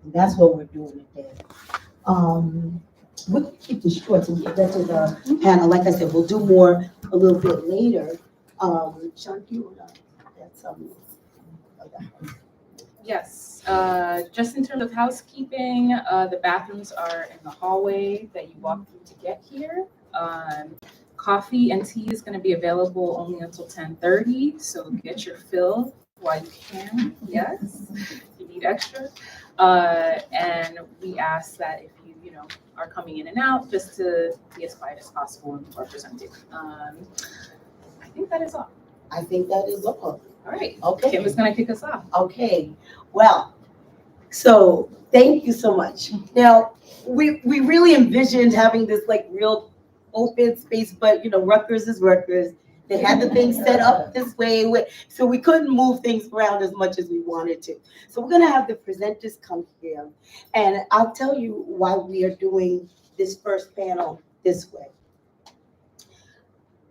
And that's what we're doing today. We'll keep this short so we can get to the panel. Like I said, we'll do more a little bit later. Sean, do you want to add something of that? Yes, just in terms of housekeeping, the bathrooms are in the hallway that you walk through to get here. Coffee and tea is going to be available only until 10:30, so get your fill while you can. Yes, if you need extra. And we ask that if you are coming in and out, just to be as quiet as possible and represented. I think that is all. I think that is all. All right. Okay. Kim is going to kick us off. Okay. Well, so thank you so much. Now, we really envisioned having this like real open space, but Rutgers is Rutgers. They had the thing set up this way, so we couldn't move things around as much as we wanted to. So we're gonna have the presenters come here, and I'll tell you why we are doing this first panel this way.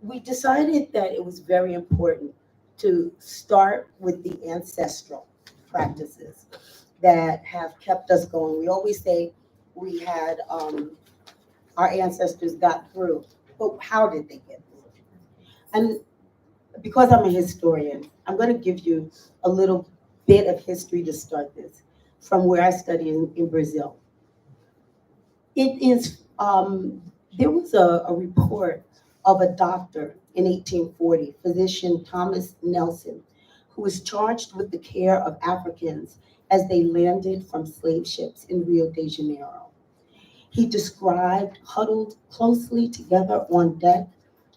We decided that it was very important to start with the ancestral practices that have kept us going. We always say we had our ancestors got through, but how did they get through? And because I'm a historian, I'm going to give you a little bit of history to start this from where I study in Brazil. It is, there was a report of a doctor in 1840, physician Thomas Nelson, who was charged with the care of Africans as they landed from slave ships in Rio de Janeiro. He described huddled closely together on deck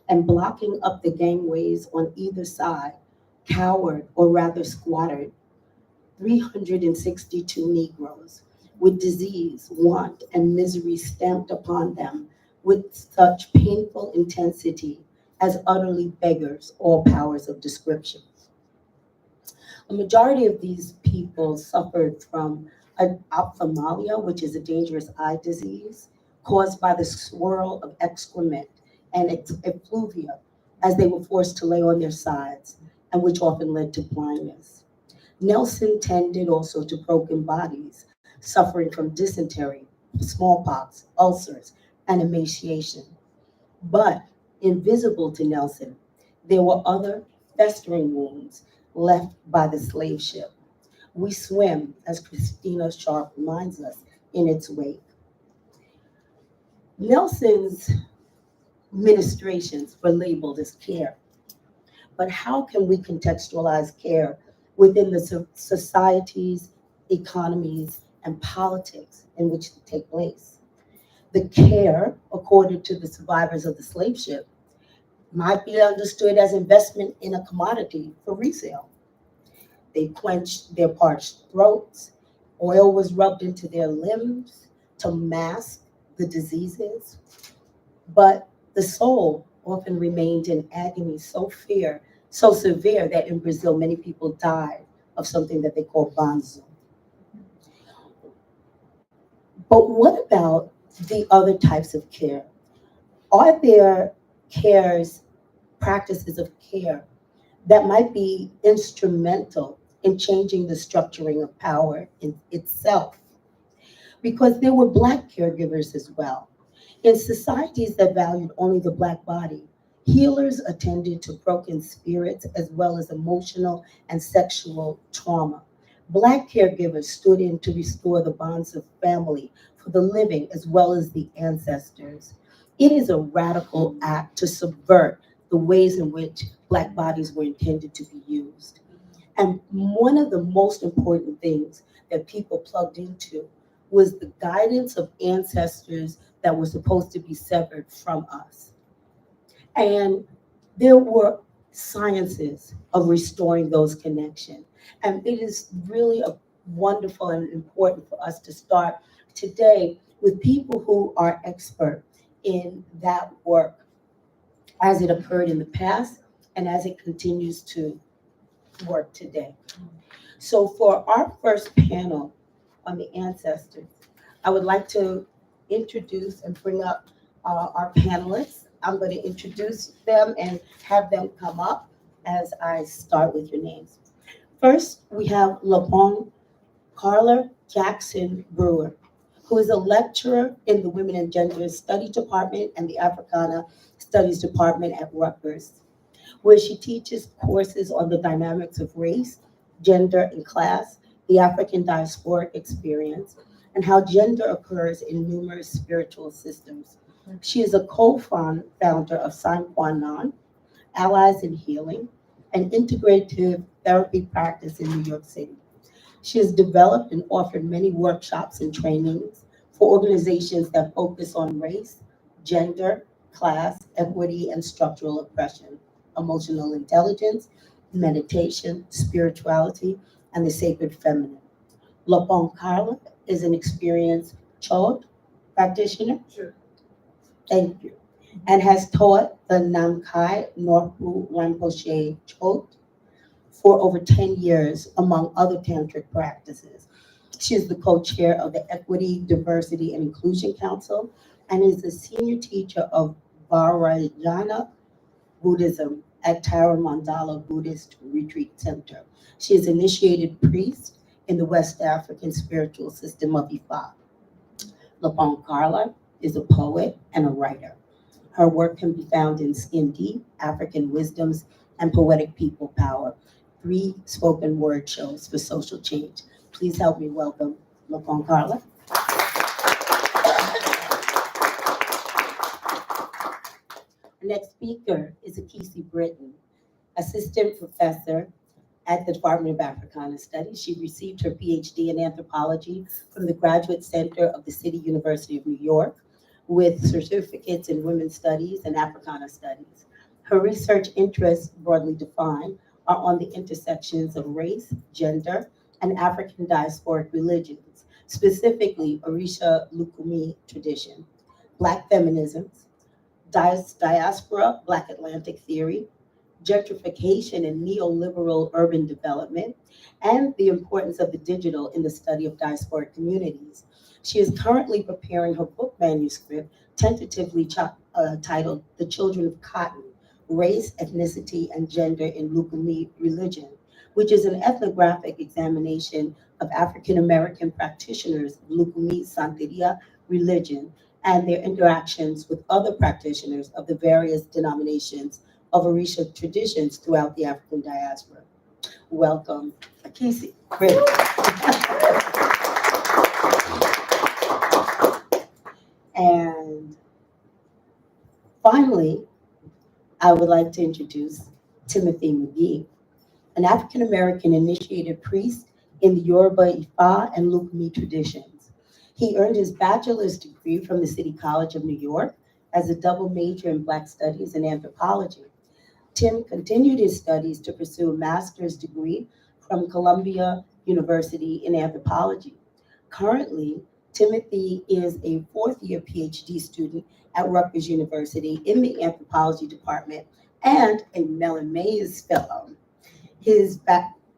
and blocking up the gangways on either side, cowered or rather squatted, 362 Negroes with disease, want, and misery stamped upon them with such painful intensity as utterly beggars all powers of description. A majority of these people suffered from ophthalmia, which is a dangerous eye disease caused by the swirl of excrement and effluvia as they were forced to lay on their sides, and which often led to blindness. Nelson tended also to broken bodies, suffering from dysentery, smallpox, ulcers, and emaciation. But invisible to Nelson, there were other festering wounds left by the slave ship. We swim, as Christina Sharp reminds us, in its wake. Nelson's ministrations were labeled as care. But how can we contextualize care within the societies, economies, and politics in which they take place? The care, according to the survivors of the slave ship, might be understood as investment in a commodity for resale. They quenched their parched throats. Oil was rubbed into their limbs to mask the diseases. But the soul often remained in agony so severe that in Brazil, many people died of something that they call banzo. But what about the other types of care? Are there practices of care that might be instrumental in changing the structuring of power in itself? Because there were Black caregivers as well. In societies that valued only the Black body, healers attended to broken spirits as well as emotional and sexual trauma. Black caregivers stood in to restore the bonds of family for the living as well as the ancestors. It is a radical act to subvert the ways in which Black bodies were intended to be used. And one of the most important things that people plugged into was the guidance of ancestors that were supposed to be severed from us. And there were sciences of restoring those connections. And it is really wonderful and important for us to start today with people who are expert in that work as it occurred in the past and as it continues to work today. So for our first panel on the ancestors, I would like to introduce and bring up our panelists. I'm going to introduce them and have them come up as I start with your names. First, we have Lapong Carla Jackson Brewer, who is a lecturer in the Women and Gender Studies Department and the Africana Studies Department at Rutgers, where she teaches courses on the dynamics of race, gender, and class, the African diasporic experience, and how gender occurs in numerous spiritual systems. She is a co-founder of San Quan Non, Allies in Healing, an integrative therapy practice in New York City. She has developed and offered many workshops and trainings for organizations that focus on race, gender, class, equity, and structural oppression, emotional intelligence, meditation, spirituality, and the sacred feminine. Lopon Carla is an experienced Chod practitioner. Sure. Thank you. And has taught the Namkhai Norpu Rinpoche Chod for over 10 years, among other tantric practices. She is the co-chair of the Equity, Diversity, and Inclusion Council and is the senior teacher of Vajrayana Buddhism at Tara Mandala Buddhist Retreat Center. She is initiated priest in the West African spiritual system of Ifa. Lopon Carla is a poet and a writer. Her work can be found in Skin Deep, African Wisdoms, and Poetic People Power, 3 spoken word shows for social change. Please help me welcome Lopon Carla. The next speaker is Akisi Britton, assistant professor at the Department of Africana Studies. She received her PhD in anthropology from the Graduate Center of the City University of New York with certificates in women's studies and Africana studies. Her research interests, broadly defined, are on the intersections of race, gender, and African diasporic religions, specifically Orisha Lukumi tradition, Black feminisms, diaspora, Black Atlantic theory, gentrification and neoliberal urban development, and the importance of the digital in the study of diasporic communities. She is currently preparing her book manuscript, tentatively titled The Children of Cotton, Race, Ethnicity, and Gender in Lukumi Religion, which is an ethnographic examination of African American practitioners of Lukumi Santeria religion and their interactions with other practitioners of the various denominations of Orisha traditions throughout the African diaspora. Welcome, Akisi. Great. And finally, I would like to introduce Timothy McGee, an African American initiated priest in the Yoruba, Ifa, and Lukumi traditions. He earned his bachelor's degree from the City College of New York as a double major in Black Studies and Anthropology. Tim continued his studies to pursue a master's degree from Columbia University in anthropology. Currently, Timothy is a 4th-year PhD student at Rutgers University in the anthropology department and a Mellon Mays Fellow.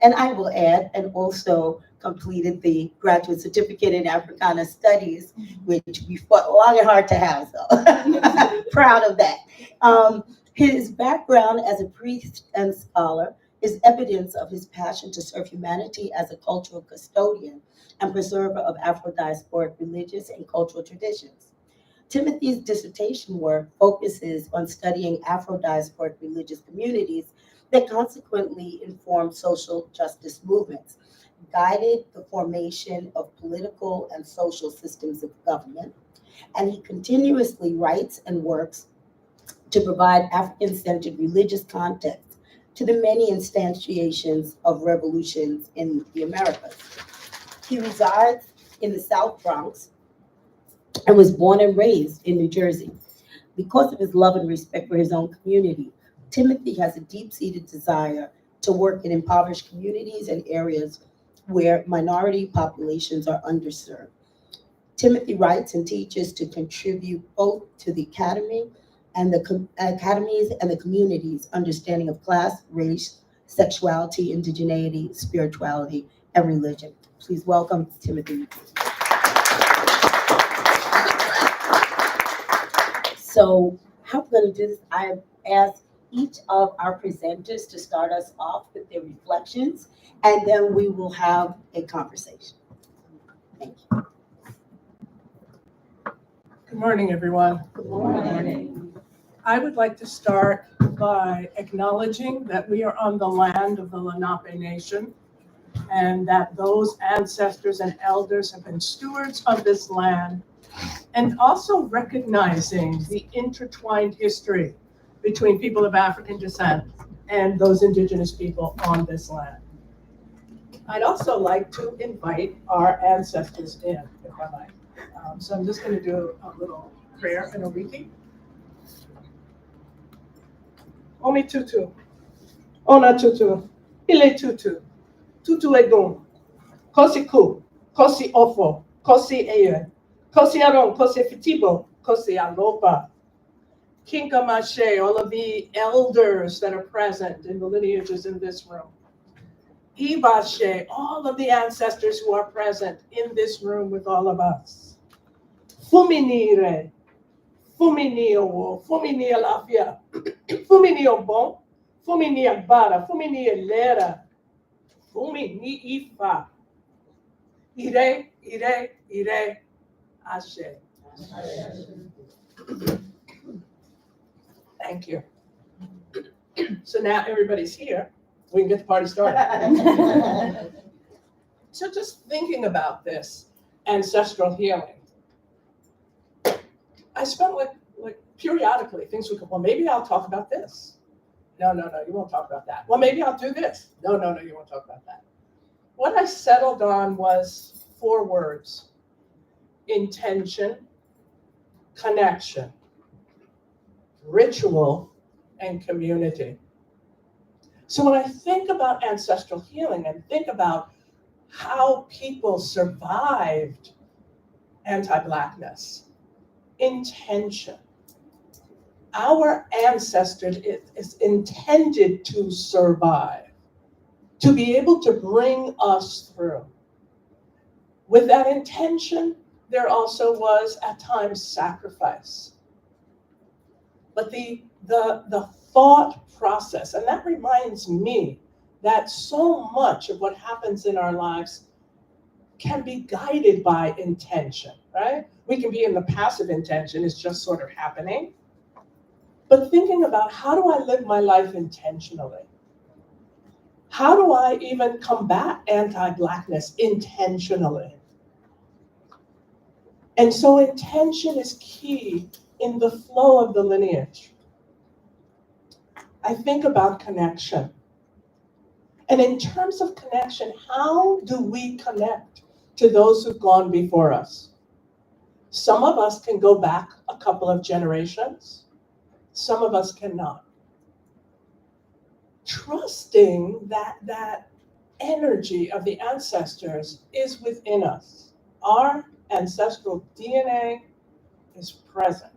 And I will add, and also completed the graduate certificate in Africana Studies, which we fought long and hard to have, so proud of that. His background as a priest and scholar is evidence of his passion to serve humanity as a cultural custodian and preserver of Afro-diasporic religious and cultural traditions. Timothy's dissertation work focuses on studying Afro-diasporic religious communities that consequently inform social justice movements, guided the formation of political and social systems of government, and he continuously writes and works to provide African-centered religious context to the many instantiations of revolutions in the Americas. He resides in the South Bronx and was born and raised in New Jersey. Because of his love and respect for his own community, Timothy has a deep-seated desire to work in impoverished communities and areas where minority populations are underserved. Timothy writes and teaches to contribute both to the academy and the academies and the community's understanding of class, race, sexuality, indigeneity, spirituality, and religion. Please welcome Timothy. So how we're going to do this, I asked each of our presenters to start us off with their reflections, and then we will have a conversation. Thank you. Good morning, everyone. Good morning. I would like to start by acknowledging that we are on the land of the Lenape Nation, and that those ancestors and elders have been stewards of this land, and also recognizing the intertwined history between people of African descent and those indigenous people on this land. I'd also like to invite our ancestors in, if I might. So I'm just going to do a little prayer and a reading. Omi tutu, ona tutu, ile tutu, tutu egon, kosi ku, kosi ofo, kosi eye, kosi aron, kosi fitibo, kosi alopa. Kinka Mache, all of the elders that are present in the lineages in this room. Ibashe, all of the ancestors who are present in this room with all of us. Fuminire, Fuminio, Fuminia Lafia, Fuminio Bon, Fuminia Bara, Fuminia Lera, Fumini Ifa. Ire, Ire, Ire, Ashe. Thank you. So now everybody's here. We can get the party started. So just thinking about this ancestral healing, I spent like periodically things would go, well, maybe I'll talk about this. No, you won't talk about that. Well, maybe I'll do this. No, you won't talk about that. What I settled on was 4 words: intention, connection, ritual, and community. So when I think about ancestral healing and think about how people survived anti-Blackness, intention. Our ancestors is intended to survive, to be able to bring us through. With that intention, there also was at times sacrifice. But the thought process, and that reminds me that so much of what happens in our lives can be guided by intention, right? We can be in the passive intention, it's just sort of happening. But thinking about, how do I live my life intentionally? How do I even combat anti-Blackness intentionally? And so intention is key in the flow of the lineage. I think about connection. And in terms of connection, how do we connect to those who've gone before us? Some of us can go back a couple of generations. Some of us cannot. Trusting that energy of the ancestors is within us. Our ancestral DNA is present.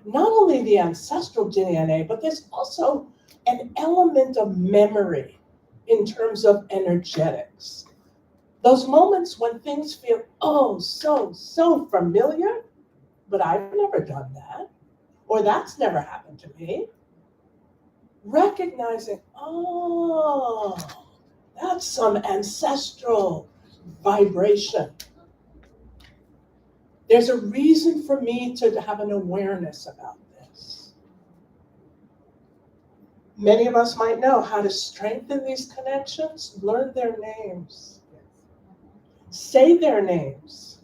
Not only the ancestral DNA, but there's also an element of memory in terms of energetics. Those moments when things feel, oh, so familiar, but I've never done that, or that's never happened to me. Recognizing, oh, that's some ancestral vibration. There's a reason for me to have an awareness about this. Many of us might know how to strengthen these connections, learn their names, say their names.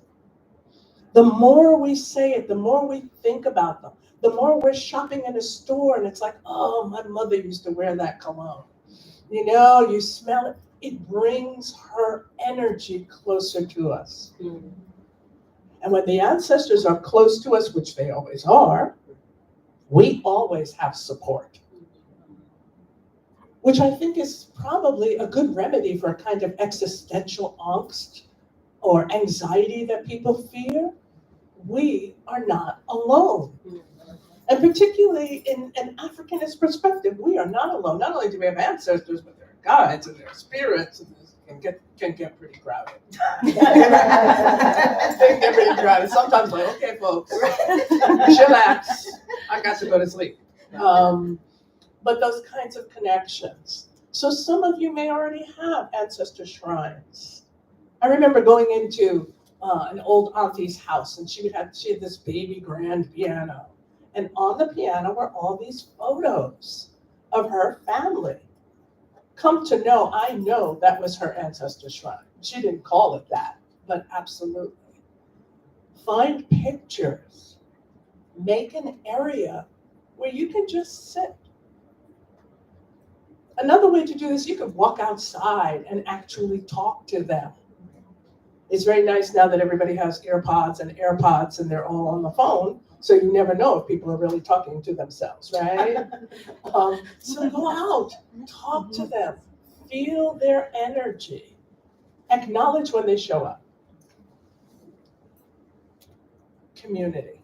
The more we say it, the more we think about them, the more we're shopping in a store and it's like, oh, my mother used to wear that cologne. You know, you smell it. It brings her energy closer to us. Mm-hmm. And when the ancestors are close to us, which they always are, we always have support. Which I think is probably a good remedy for a kind of existential angst or anxiety that people fear. We are not alone. And particularly in an Africanist perspective, we are not alone. Not only do we have ancestors, but there are guides and there are spirits, and can get pretty crowded. They get pretty crowded. Sometimes like, okay, folks, chillax. I got to go to sleep. But those kinds of connections. So some of you may already have ancestor shrines. I remember going into an old auntie's house, and she had this baby grand piano. And on the piano were all these photos of her family. Come to know, I know that was her ancestor shrine. She didn't call it that, but absolutely. Find pictures. Make an area where you can just sit. Another way to do this, you could walk outside and actually talk to them. It's very nice now that everybody has AirPods and they're all on the phone, so you never know if people are really talking to themselves, right? So go out, talk to them, feel their energy, acknowledge when they show up. Community.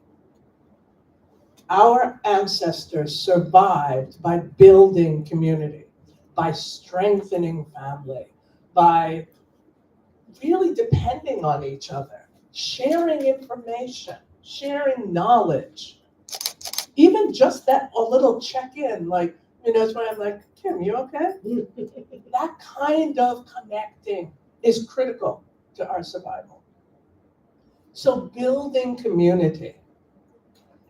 Our ancestors survived by building community, by strengthening family, by really depending on each other, sharing information, sharing knowledge. Even just that a little check-in, like, it's when I'm like, Kim, you okay? That kind of connecting is critical to our survival. So building community,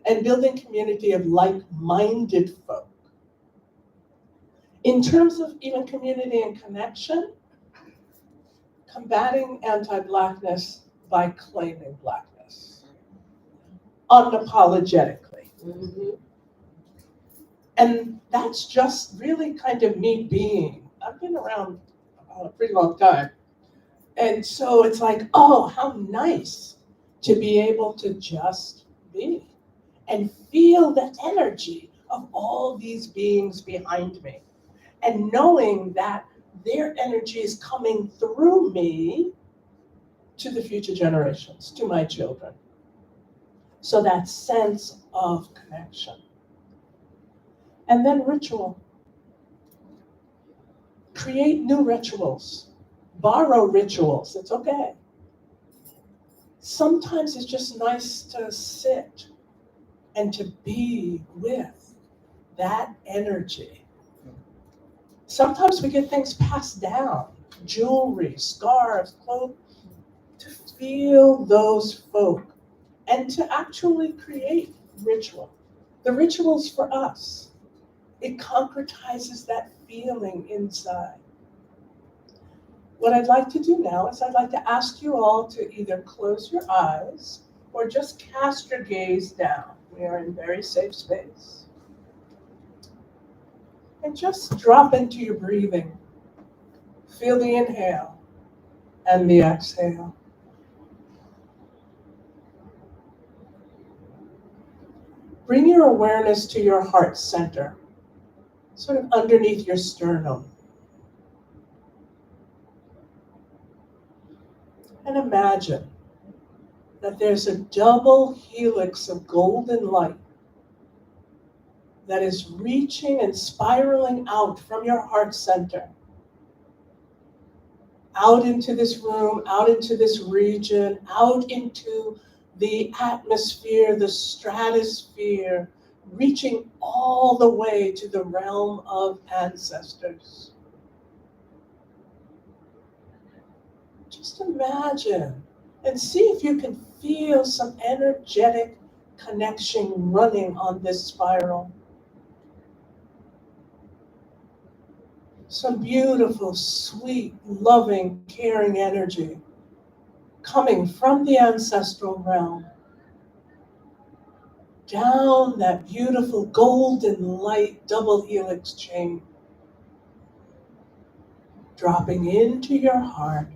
and building community of like-minded folk. In terms of even community and connection, combating anti-Blackness by claiming Blackness, unapologetically. Mhm. And that's just really kind of me being. I've been around a pretty long time. And so it's like, oh, how nice to be able to just be and feel the energy of all these beings behind me. And knowing that their energy is coming through me to the future generations, to my children. So that sense of connection. And then ritual. Create new rituals. Borrow rituals, it's okay. Sometimes it's just nice to sit and to be with that energy. Sometimes we get things passed down, jewelry, scarves, clothes, to feel those folk and to actually create ritual. The ritual's for us. It concretizes that feeling inside. What I'd like to do now is I'd like to ask you all to either close your eyes or just cast your gaze down. We are in very safe space. And just drop into your breathing. Feel the inhale and the exhale. Bring your awareness to your heart center, sort of underneath your sternum. And imagine that there's a double helix of golden light that is reaching and spiraling out from your heart center, out into this room, out into this region, out into the atmosphere, the stratosphere, reaching all the way to the realm of ancestors. Just imagine and see if you can feel some energetic connection running on this spiral. Some beautiful, sweet, loving, caring energy coming from the ancestral realm down that beautiful golden light double helix chain, dropping into your heart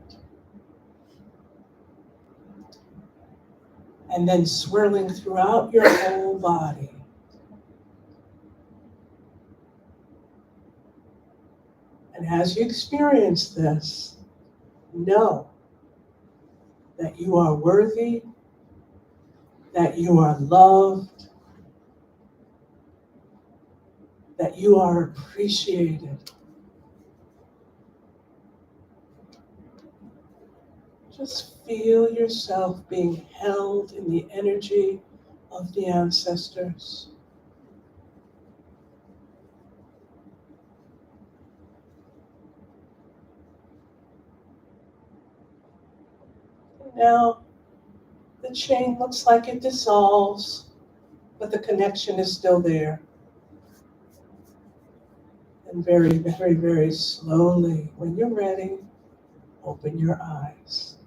and then swirling throughout your whole body. And as you experience this, know that you are worthy, that you are loved, that you are appreciated. Just feel yourself being held in the energy of the ancestors. Now, The chain looks like it dissolves, but the connection is still there. And very, very, very slowly, when you're ready, open your eyes.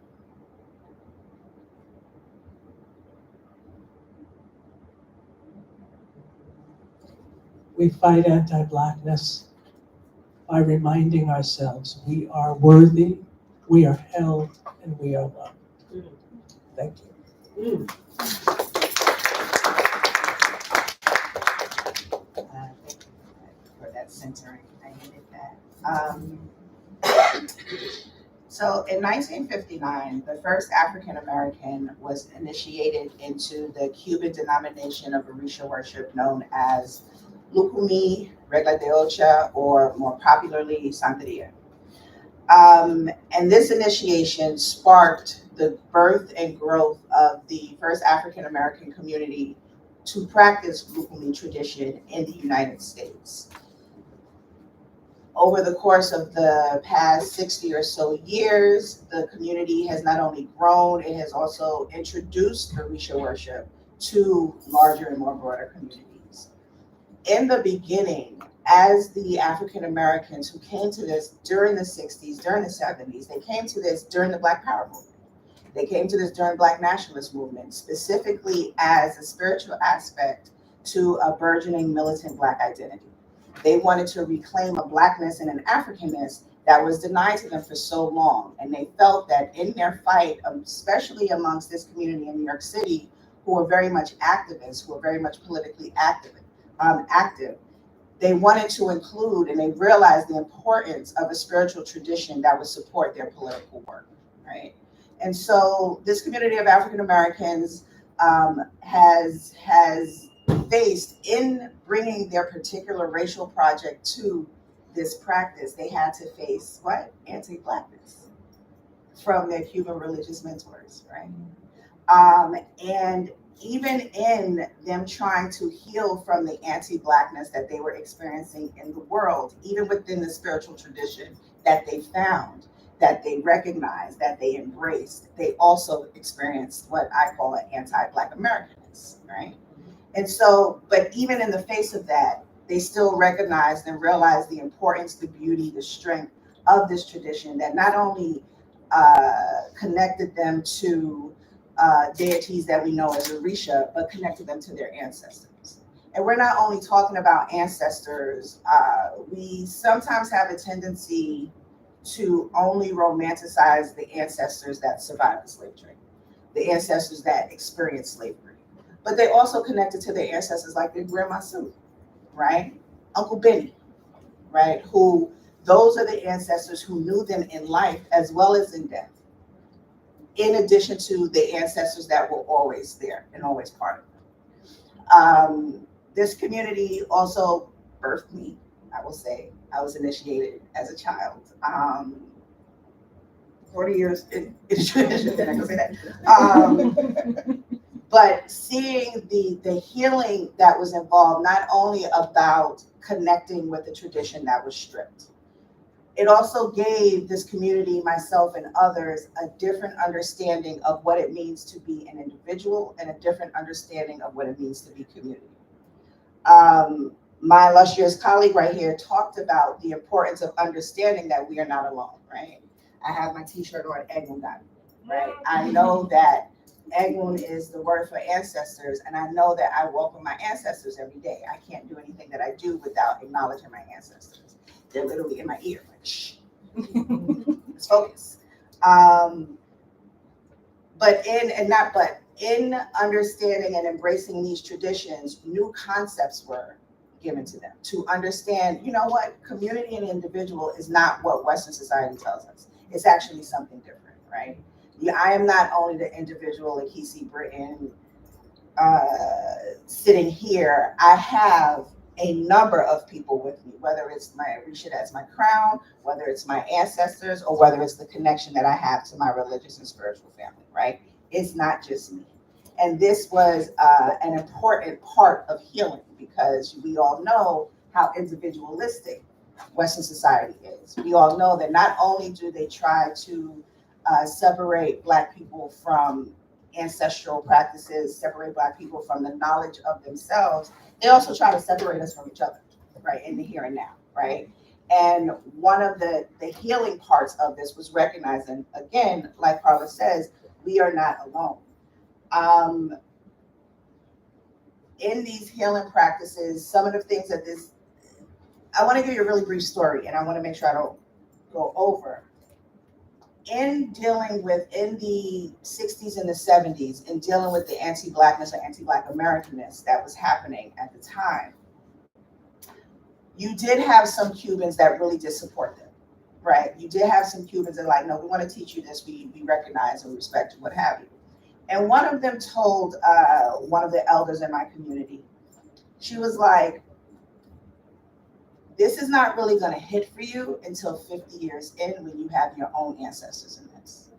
We fight anti-Blackness by reminding ourselves we are worthy, we are held, and we are loved. Thank you. Thank you for that centering. I needed that. So in 1959, the first African American was initiated into the Cuban denomination of Orisha worship known as Lukumi, Regla de Ocha, or more popularly, Santeria. And this initiation sparked the birth and growth of the first African American community to practice Lukumi tradition in the United States. Over the course of the past 60 or so years, the community has not only grown, it has also introduced Orisha worship to larger and more broader communities. In the beginning, as the African Americans who came to this during the 60s, during the 70s, they came to this during the Black Power movement. They came to this during Black nationalist movement, specifically as a spiritual aspect to a burgeoning militant Black identity. They wanted to reclaim a Blackness and an Africanness that was denied to them for so long. And they felt that in their fight, especially amongst this community in New York City, who were very much activists, who were very much politically active, they wanted to include, and they realized the importance of a spiritual tradition that would support their political work, right? And so this community of African Americans has faced, in bringing their particular racial project to this practice, they had to face what? Anti-Blackness from their Cuban religious mentors, right? And even in them trying to heal from the anti-Blackness that they were experiencing in the world, even within the spiritual tradition that they found, that they recognized, that they embraced, they also experienced what I call an anti-Black Americanness, right? And so, but even in the face of that, they still recognized and realized the importance, the beauty, the strength of this tradition that not only connected them to deities that we know as Orisha, but connected them to their ancestors. And we're not only talking about ancestors, we sometimes have a tendency to only romanticize the ancestors that survived the slave trade, the ancestors that experienced slavery. But they also connected to their ancestors like their Grandma Sue, right? Uncle Benny, right? Who, those are the ancestors who knew them in life as well as in death, in addition to the ancestors that were always there and always part of them. This community also birthed me, I will say. I was initiated as a child. 40 years in tradition, I can say that. But seeing the healing that was involved, not only about connecting with the tradition that was stripped, it also gave this community, myself and others, a different understanding of what it means to be an individual and a different understanding of what it means to be community. My illustrious colleague right here talked about the importance of understanding that we are not alone, right? I have my t-shirt on Egun, right? I know that Egun is the word for ancestors, and I know that I welcome my ancestors every day. I can't do anything that I do without acknowledging my ancestors. They're literally in my ear, like, shh, let's focus. In understanding and embracing these traditions, new concepts were given to them to understand, you know what, community and individual is not what Western society tells us. It's actually something different, right? I am not only the individual, Akisi Britton, sitting here. I have a number of people with me, whether it's my Orisha as my crown, whether it's my ancestors, or whether it's the connection that I have to my religious and spiritual family, right? It's not just me. And this was an important part of healing, because we all know how individualistic Western society is. We all know that not only do they try to separate Black people from ancestral practices separate Black people from the knowledge of themselves, they also try to separate us from each other, right, in the here and now, right? And one of the healing parts of this was recognizing, again, like Carla says, we are not alone. In these healing practices, some of the things that I want to give you a really brief story, and I want to make sure I don't go over. In dealing with, in the 60s and the 70s, in dealing with the anti-Blackness or anti-Black Americanness that was happening at the time, you did have some Cubans that really did support them, right? You did have some Cubans that were like, no, we want to teach you this, we recognize and respect and what have you. And one of them told one of the elders in my community, she was like, this is not really going to hit for you until 50 years in, when you have your own ancestors in this.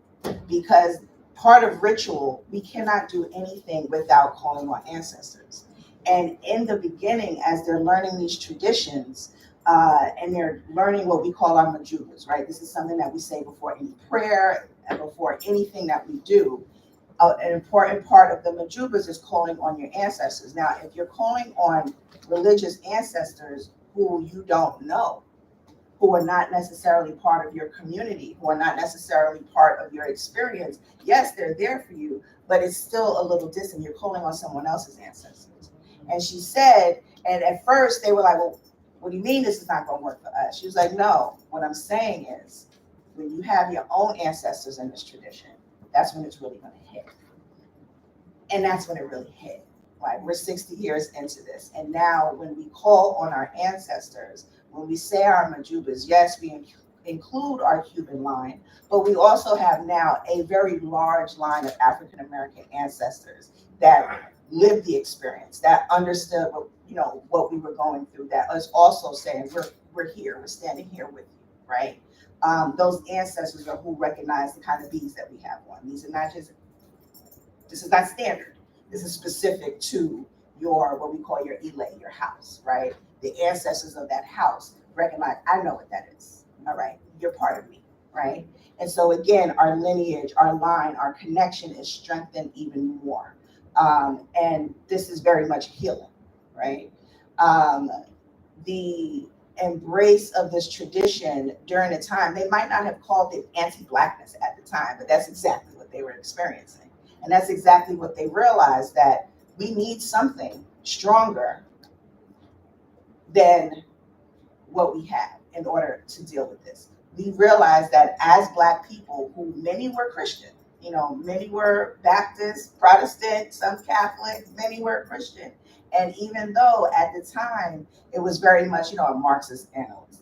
Because part of ritual, we cannot do anything without calling on ancestors. And in the beginning, as they're learning these traditions, and they're learning what we call our majubas, right? This is something that we say before any prayer and before anything that we do. An important part of the majubas is calling on your ancestors. Now, if you're calling on religious ancestors who you don't know, who are not necessarily part of your community, who are not necessarily part of your experience, yes, they're there for you, but it's still a little distant. You're calling on someone else's ancestors. And she said, and at first they were like, well, what do you mean this is not going to work for us? She was like, no, what I'm saying is, when you have your own ancestors in this tradition, that's when it's really going to hit. And that's when it really hit. Like, we're 60 years into this. And now when we call on our ancestors, when we say our majubas, yes, we include our Cuban line, but we also have now a very large line of African-American ancestors that lived the experience, that understood what, what we were going through, that is also saying, we're here, we're standing here with you, right? Those ancestors are who recognize the kind of beads that we have on. These are not just, this is not standard. This is specific to your, what we call your Ile, your house, right? The ancestors of that house recognize, I know what that is, all right? You're part of me, right? And so again, our lineage, our line, our connection is strengthened even more. And this is very much healing, right? The embrace of this tradition during the time, they might not have called it anti-Blackness at the time, but that's exactly what they were experiencing. And that's exactly what they realized, that we need something stronger than what we have in order to deal with this. We realized that as Black people, who many were Christian, many were Baptist, Protestant, some Catholic, many were Christian. And even though at the time it was very much, a Marxist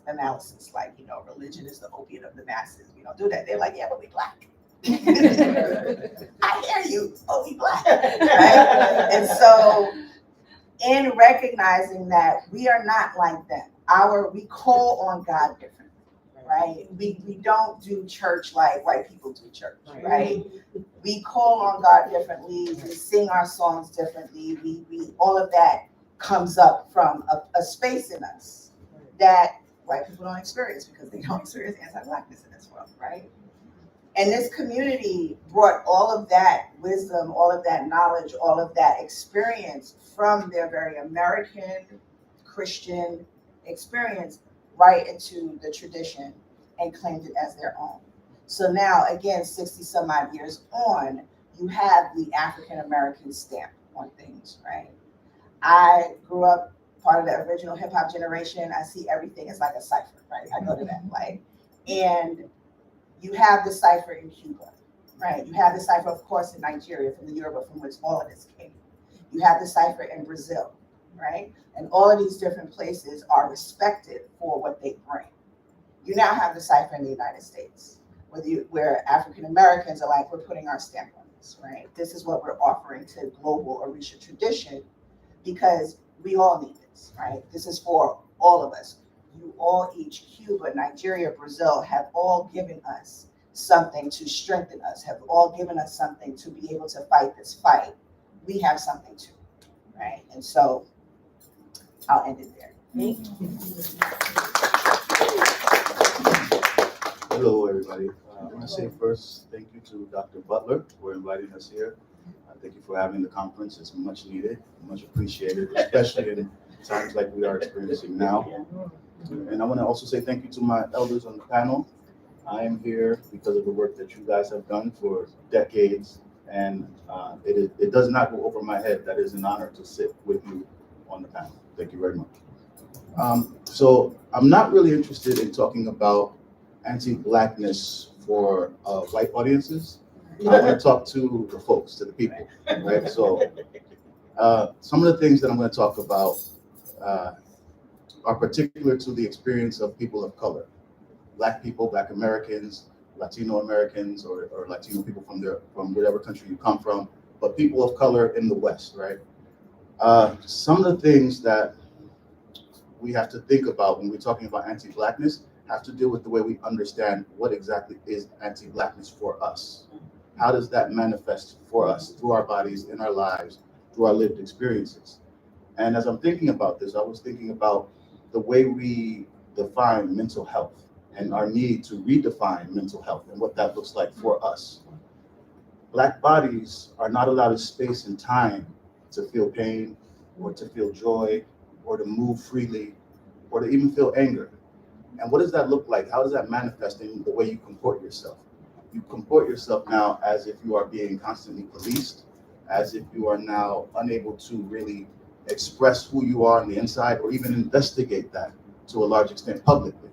analysis, like, religion is the opiate of the masses. We don't do that. They're like, yeah, but we Black. I hear you, but we Black, right? And so in recognizing that we are not like them, we call on God differently, right? We don't do church like white people do church, right? We call on God differently. We sing our songs differently. We all of that comes up from a space in us that white people don't experience, because they don't experience anti-Blackness in this world, right? And this community brought all of that wisdom, all of that knowledge, all of that experience from their very American Christian experience right into the tradition and claimed it as their own. So now, again, 60 some odd years on, you have the African American stamp on things, right? I grew up part of the original hip hop generation. I see everything as like a cipher, right? I go to that, like, and you have the cipher in Cuba, right? You have the cipher, of course, in Nigeria, from the Yoruba, from which all of this came. You have the cipher in Brazil, right? And all of these different places are respected for what they bring. You now have the cipher in the United States, where African Americans are like, we're putting our stamp on this, right? This is what we're offering to global Orisha tradition, because we all need this, right? This is for all of us. You all, each, Cuba, Nigeria, Brazil, have all given us something to strengthen us, have all given us something to be able to fight this fight. We have something too, right? And so I'll end it there. Thank you. Hello, everybody. I want to say first, thank you to Dr. Butler for inviting us here. Thank you for having the conference. It's much needed, much appreciated, especially in times like we are experiencing now. And I want to also say thank you to my elders on the panel. I am here because of the work that you guys have done for decades, and it does not go over my head. That is an honor to sit with you on the panel. Thank you very much. So I'm not really interested in talking about anti-Blackness for white audiences. I want to talk to the folks, to the people, right? So some of the things that I'm going to talk about are particular to the experience of people of color, Black people, Black Americans, Latino Americans, or Latino people from whatever country you come from, but people of color in the West, right? Some of the things that we have to think about when we're talking about anti-Blackness have to do with the way we understand what exactly is anti-Blackness for us. How does that manifest for us through our bodies, in our lives, through our lived experiences? And as I'm thinking about this, I was thinking about the way we define mental health and our need to redefine mental health and what that looks like for us. Black bodies are not allowed a space and time to feel pain or to feel joy or to move freely or to even feel anger. And what does that look like? How does that manifest in the way you comport yourself? You comport yourself now as if you are being constantly policed, as if you are now unable to really express who you are on the inside or even investigate that to a large extent publicly.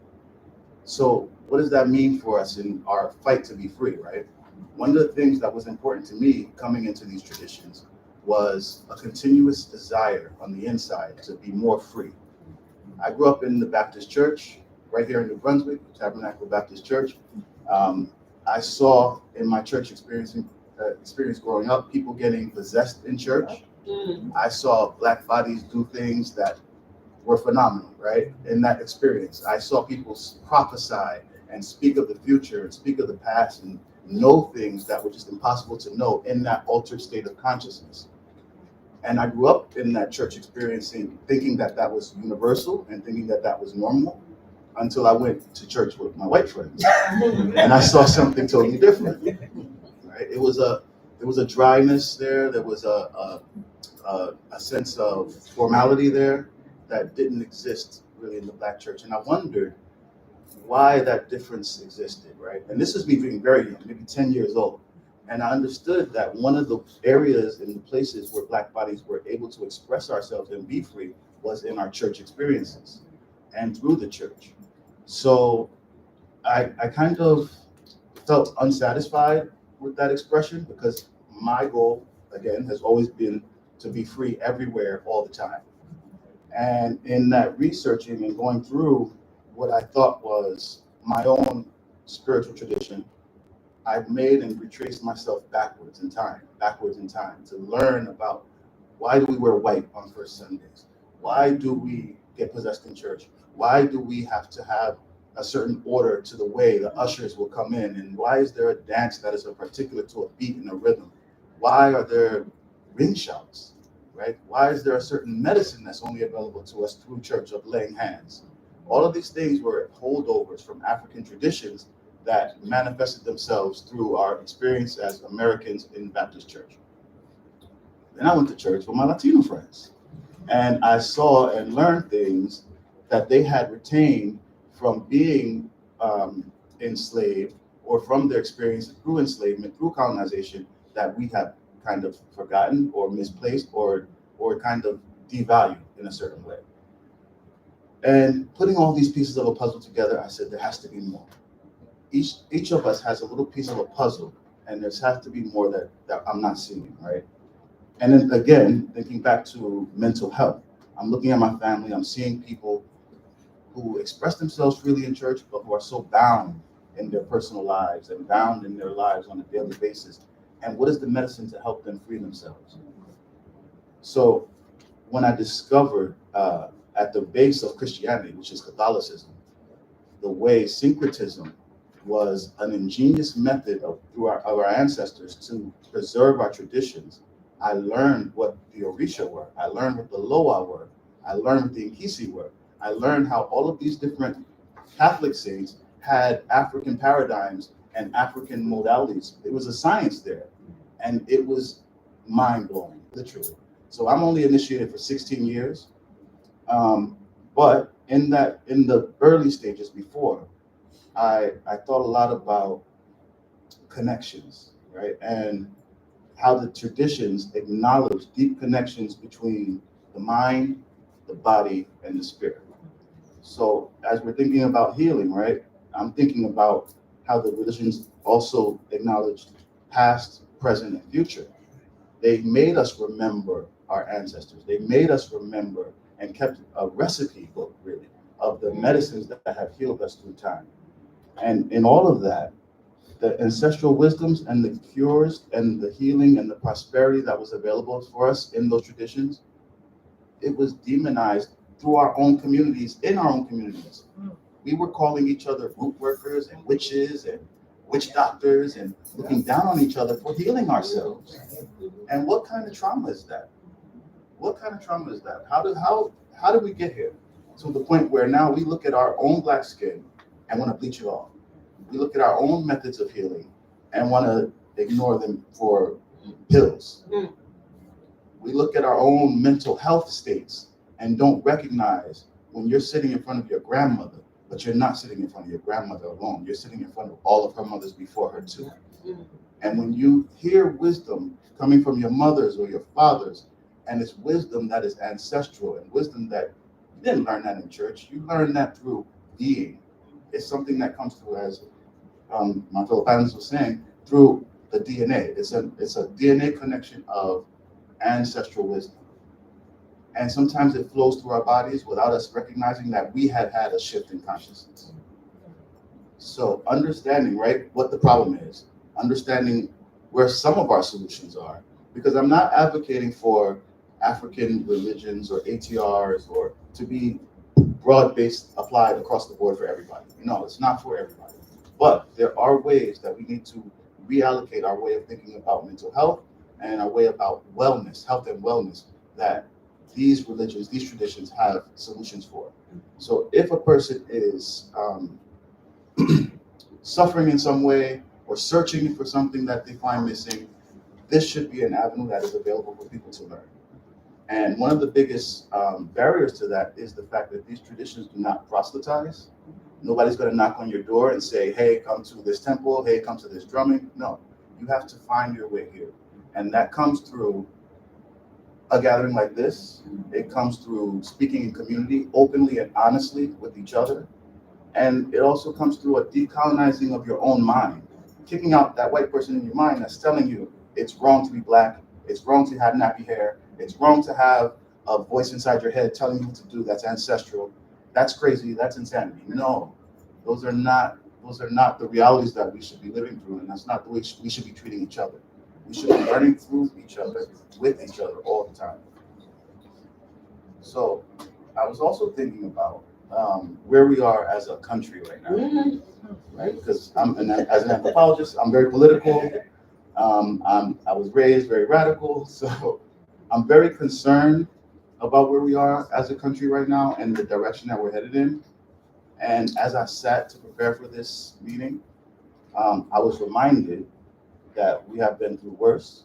So what does that mean for us in our fight to be free, right? One of the things that was important to me coming into these traditions was a continuous desire on the inside to be more free. I grew up in the Baptist church right here in New Brunswick, Tabernacle Baptist Church. I saw in my church experience growing up, people getting possessed in church. I saw Black bodies do things that were phenomenal, right? In that experience, I saw people prophesy and speak of the future and speak of the past and know things that were just impossible to know in that altered state of consciousness. And I grew up in that church experiencing, thinking that that was universal and thinking that that was normal, until I went to church with my white friends and I saw something totally different. Right? It was a dryness there. There was a sense of formality there that didn't exist really in the Black church. And I wondered why that difference existed, right? And this is me being very young, maybe 10 years old. And I understood that one of the areas and the places where Black bodies were able to express ourselves and be free was in our church experiences and through the church. So I kind of felt unsatisfied with that expression because my goal, again, has always been to be free everywhere all the time. And in that researching and going through what I thought was my own spiritual tradition, I've made and retraced myself backwards in time to learn about why do we wear white on first Sundays? Why do we get possessed in church? Why do we have to have a certain order to the way the ushers will come in? And why is there a dance that is a particular to a beat and a rhythm? Why are there ring shouts, right? Why is there a certain medicine that's only available to us through church of laying hands? All of these things were holdovers from African traditions that manifested themselves through our experience as Americans in Baptist church. Then I went to church with my Latino friends, and I saw and learned things that they had retained from being enslaved or from their experience through enslavement, through colonization, that we have kind of forgotten or misplaced or kind of devalued in a certain way. And putting all these pieces of a puzzle together, I said there has to be more. Each of us has a little piece of a puzzle, and there has to be more that I'm not seeing, right? And then again, thinking back to mental health, I'm looking at my family, I'm seeing people who express themselves freely in church, but who are so bound in their personal lives and bound in their lives on a daily basis. And what is the medicine to help them free themselves? So when I discovered at the base of Christianity, which is Catholicism, the way syncretism was an ingenious method of our ancestors to preserve our traditions, I learned what the Orisha were. I learned what the Loa were. I learned what the Nkisi were. I learned how all of these different Catholic saints had African paradigms and African modalities. It was a science there. And it was mind-blowing, literally. So I'm only initiated for 16 years. But in the early stages before, I thought a lot about connections, right? And how the traditions acknowledge deep connections between the mind, the body, and the spirit. So as we're thinking about healing, right, I'm thinking about how the religions also acknowledge past, present, and future. They made us remember our ancestors. They made us remember and kept a recipe book, really, of the medicines that have healed us through time. And in all of that, the ancestral wisdoms and the cures and the healing and the prosperity that was available for us in those traditions, it was demonized through our own communities, in our own communities. We were calling each other root workers and witches and witch doctors and looking down on each other for healing ourselves. And what kind of trauma is that? What kind of trauma is that? How did we get here? To the point where now we look at our own black skin and want to bleach it off. We look at our own methods of healing and want to ignore them for pills. We look at our own mental health states and don't recognize when you're sitting in front of your grandmother, but you're not sitting in front of your grandmother alone. You're sitting in front of all of her mothers before her too. And when you hear wisdom coming from your mothers or your fathers, and it's wisdom that is ancestral and wisdom that you didn't learn that in church, you learn that through being. It's something that comes through, as my fellow panelists was saying, through the DNA. It's a DNA connection of ancestral wisdom. And sometimes it flows through our bodies without us recognizing that we had had a shift in consciousness. So understanding, right, what the problem is, understanding where some of our solutions are, because I'm not advocating for African religions or ATRs or to be broad-based applied across the board for everybody. No, it's not for everybody. But there are ways that we need to reallocate our way of thinking about mental health and our way about wellness, health and wellness, that these religions, these traditions have solutions for. So if a person is suffering in some way or searching for something that they find missing, this should be an avenue that is available for people to learn. And one of the biggest barriers to that is the fact that these traditions do not proselytize. Nobody's going to knock on your door and say, hey, come to this temple, hey, come to this drumming. No, you have to find your way here. And that comes through a gathering like this. It comes through speaking in community openly and honestly with each other. And it also comes through a decolonizing of your own mind, kicking out that white person in your mind that's telling you it's wrong to be black, it's wrong to have nappy hair, it's wrong to have a voice inside your head telling you what to do that's ancestral. That's crazy, that's insanity. No, those are not the realities that we should be living through, and that's not the way we should be treating each other. We should be learning through each other, with each other all the time. So I was also thinking about where we are as a country right now, right? Because as an anthropologist, I'm very political. I was raised very radical, so I'm very concerned about where we are as a country right now and the direction that we're headed in. And as I sat to prepare for this meeting, I was reminded that we have been through worse.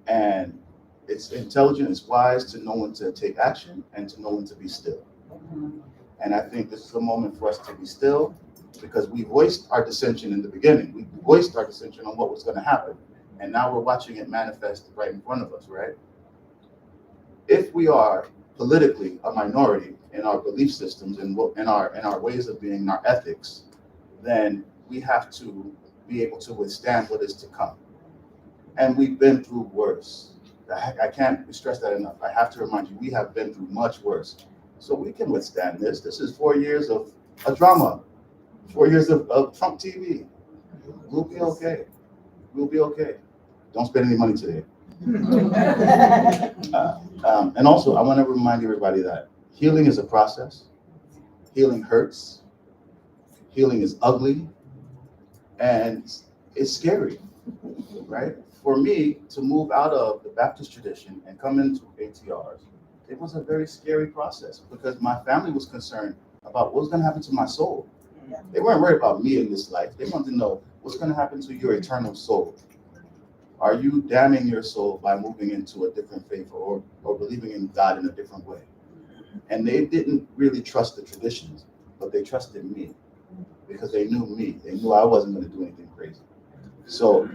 And it's intelligent, it's wise to know when to take action and to know when to be still. And I think this is a moment for us to be still, because we voiced our dissension in the beginning. We voiced our dissension on what was going to happen. And now we're watching it manifest right in front of us, right? If we are politically a minority in our belief systems and in our ways of being, in our ethics, then we have to be able to withstand what is to come. And we've been through worse. I can't stress that enough. I have to remind you, we have been through much worse. So we can withstand this. This is 4 years of a drama, 4 years of Trump TV. We'll be okay. We'll be okay. Don't spend any money today. And also, I want to remind everybody that healing is a process. Healing hurts. Healing is ugly. And it's scary, right? For me to move out of the Baptist tradition and come into ATRs, it was a very scary process because my family was concerned about what was going to happen to my soul. They weren't worried about me in this life. They wanted to know what's going to happen to your eternal soul. Are you damning your soul by moving into a different faith or believing in God in a different way? And they didn't really trust the traditions, but they trusted me because they knew me. They knew I wasn't going to do anything crazy. So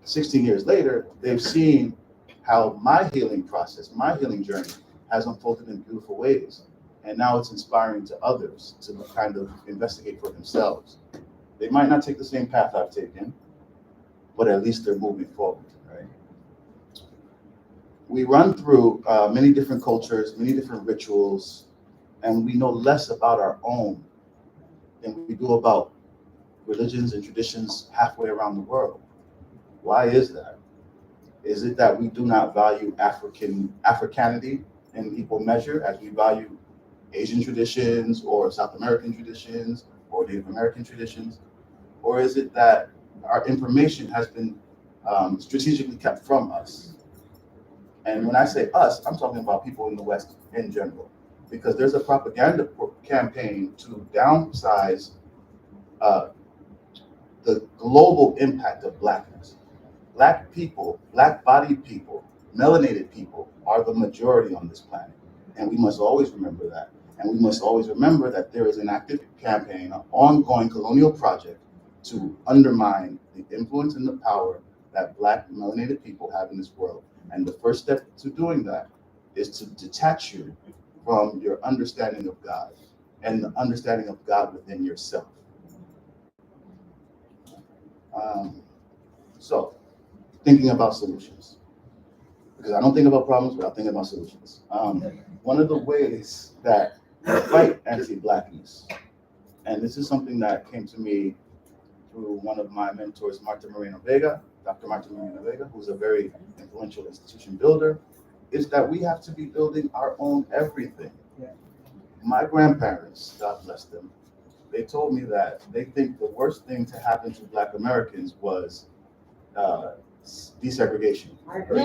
16 years later, they've seen how my healing process, my healing journey has unfolded in beautiful ways. And now it's inspiring to others to kind of investigate for themselves. They might not take the same path I've taken, but at least they're moving forward, right? We run through many different cultures, many different rituals, and we know less about our own than we do about religions and traditions halfway around the world. Why is that? Is it that we do not value Africanity in equal measure as we value Asian traditions or South American traditions or Native American traditions? Or is it that our information has been strategically kept from us? And when I say us, I'm talking about people in the West in general, because there's a propaganda campaign to downsize the global impact of Blackness. Black people, Black-bodied people, melanated people are the majority on this planet. And we must always remember that. And we must always remember that there is an active campaign, an ongoing colonial project to undermine the influence and the power that Black melanated people have in this world. And the first step to doing that is to detach you from your understanding of God and the understanding of God within yourself. So, thinking about solutions. Because I don't think about problems, but I think about solutions. One of the ways that I fight anti-Blackness, and this is something that came to me through one of my mentors, Dr. Marta Moreno Vega, who's a very influential institution builder, is that we have to be building our own everything. My grandparents, God bless them, they told me that they think the worst thing to happen to Black Americans was desegregation. I agree.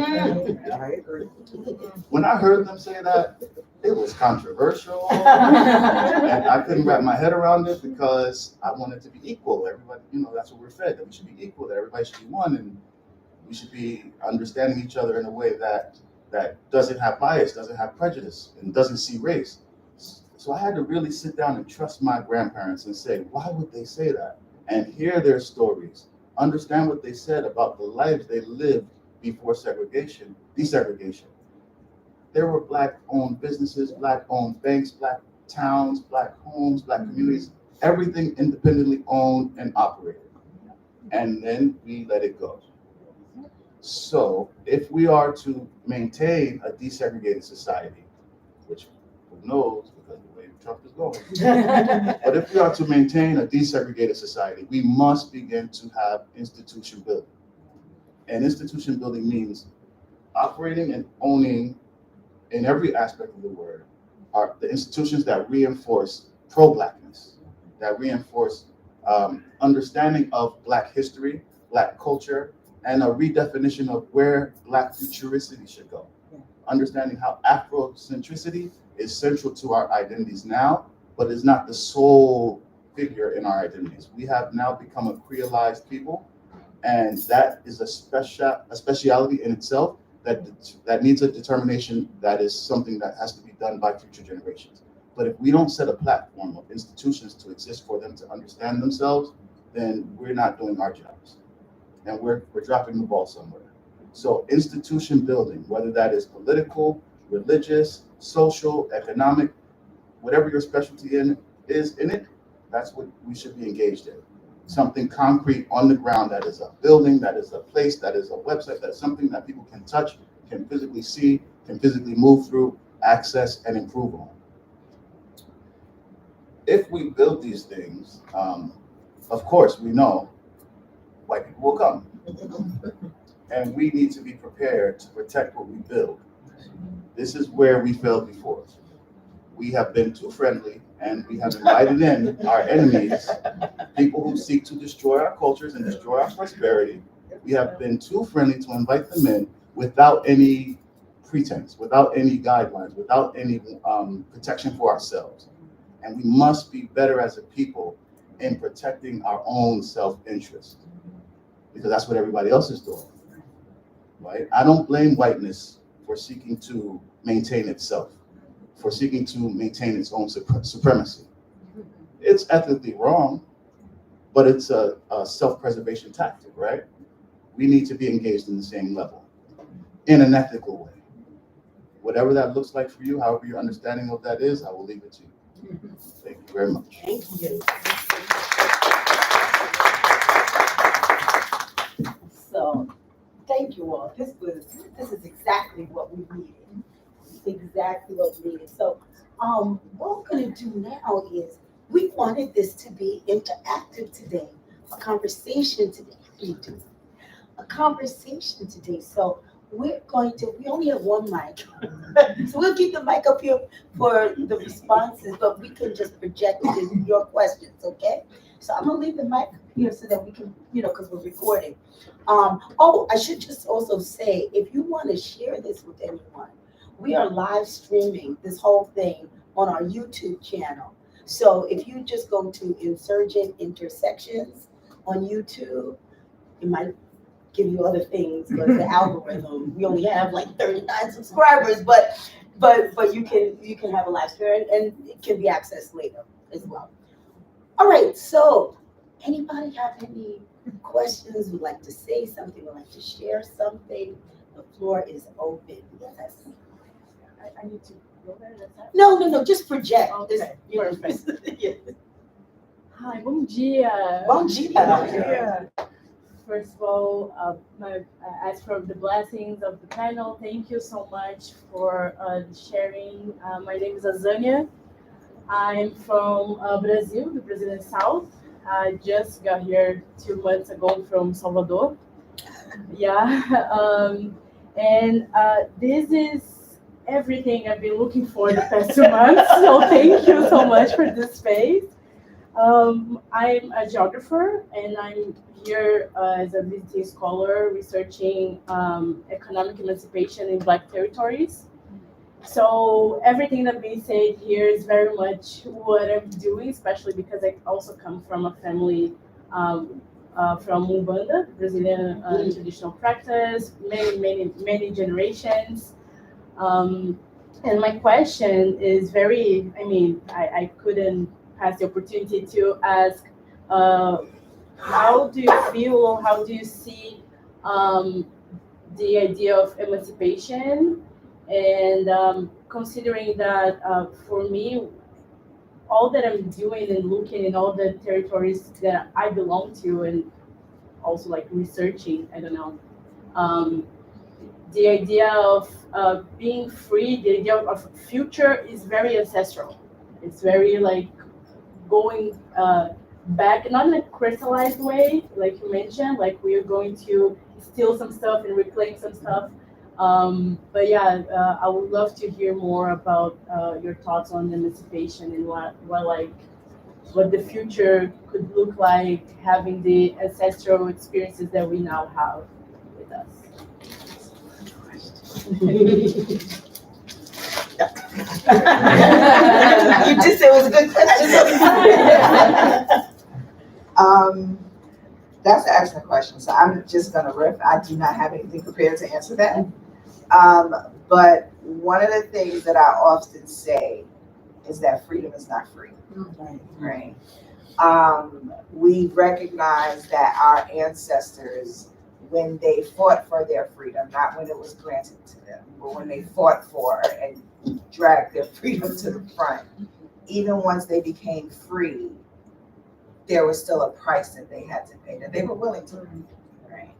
When I heard them say that, it was controversial, and I couldn't wrap my head around it because I wanted to be equal. Everybody, that's what we're fed, that we should be equal, that everybody should be one, and we should be understanding each other in a way that doesn't have bias, doesn't have prejudice, and doesn't see race. So I had to really sit down and trust my grandparents and say, why would they say that? And hear their stories, understand what they said about the lives they lived before desegregation. There were Black-owned businesses, Black-owned banks, Black towns, Black homes, Black communities, everything independently owned and operated. And then we let it go. So if we are to maintain a desegregated society, which who knows because the way Trump is going, but if we are to maintain a desegregated society, we must begin to have institution building. And institution building means operating and owning in every aspect of the word are the institutions that reinforce pro-Blackness, that reinforce understanding of Black history, Black culture, and a redefinition of where Black futuricity should go. Understanding how Afrocentricity is central to our identities now, but is not the sole figure in our identities. We have now become a creolized people, and that is a speciality in itself that needs a determination that is something that has to be done by future generations. But if we don't set a platform of institutions to exist for them to understand themselves, then we're not doing our jobs. And we're dropping the ball somewhere. So institution building, whether that is political, religious, social, economic, whatever your specialty is in it, that's what we should be engaged in. Something concrete on the ground that is a building, that is a place, that is a website, that's something that people can touch, can physically see, can physically move through, access, and improve on. If we build these things, of course, we know white people will come. And we need to be prepared to protect what we build. This is where we failed before. We have been too friendly, and we have invited in our enemies, people who seek to destroy our cultures and destroy our prosperity. We have been too friendly to invite them in without any pretense, without any guidelines, without any protection for ourselves. And we must be better as a people in protecting our own self-interest, because that's what everybody else is doing. right? I don't blame whiteness for seeking to maintain itself, for seeking to maintain its own supremacy. It's ethically wrong, but it's a self-preservation tactic, right? We need to be engaged in the same level, in an ethical way. Whatever that looks like for you, however your understanding of that is, I will leave it to you. Thank you very much. Thank you. So, thank you all. This is exactly what we needed. Exactly what we needed. So, what we're gonna do now is we wanted this to be interactive today, a conversation today. How do you do? A conversation today. So we only have one mic. So we'll keep the mic up here for the responses, but we can just project it in your questions, okay? So I'm gonna leave the mic here so that we can, because we're recording. I should just also say, if you want to share this with anyone, we are live streaming this whole thing on our YouTube channel. So if you just go to Insurgent Intersections on YouTube, it might give you other things, but the algorithm, we only have like 39 subscribers, but you can have a live stream and it can be accessed later as well. All right, so anybody have any questions, would like to say something, would like to share something? The floor is open. Yes. I need to go there, that's that? No, just project. Okay, perfect. Yeah. Hi, bom dia. Bom dia. Bom dia. First of all, I ask for the blessings of the panel. Thank you so much for sharing. My name is Azania. I'm from Brazil, the Brazilian South. I just got here 2 months ago from Salvador. Yeah, and this is everything I've been looking for the past 2 months. So thank you so much for this space. I'm a geographer, and I'm here as a visiting scholar researching economic emancipation in Black territories. So everything that being said here is very much what I'm doing, especially because I also come from a family from Umbanda, Brazilian traditional practice, many generations. And my question is very, I couldn't pass the opportunity to ask, how do you feel, how do you see the idea of emancipation? And considering that for me, all that I'm doing and looking in all the territories that I belong to, and also like researching, I don't know, the idea of being free, the idea of future is very ancestral. It's very like going back, not in a crystallized way, like you mentioned, like we are going to steal some stuff and reclaim some stuff. But yeah, I would love to hear more about your thoughts on emancipation and what the future could look like, having the ancestral experiences that we now have with us. You just said it was a good question. That's an excellent question. So I'm just gonna riff. I do not have anything prepared to answer that. But one of the things that I often say is that freedom is not free. Right. We recognize that our ancestors, when they fought for their freedom, not when it was granted to them, but when they fought for and dragged their freedom to the front, even once they became free, there was still a price that they had to pay, that they were willing to pay, right?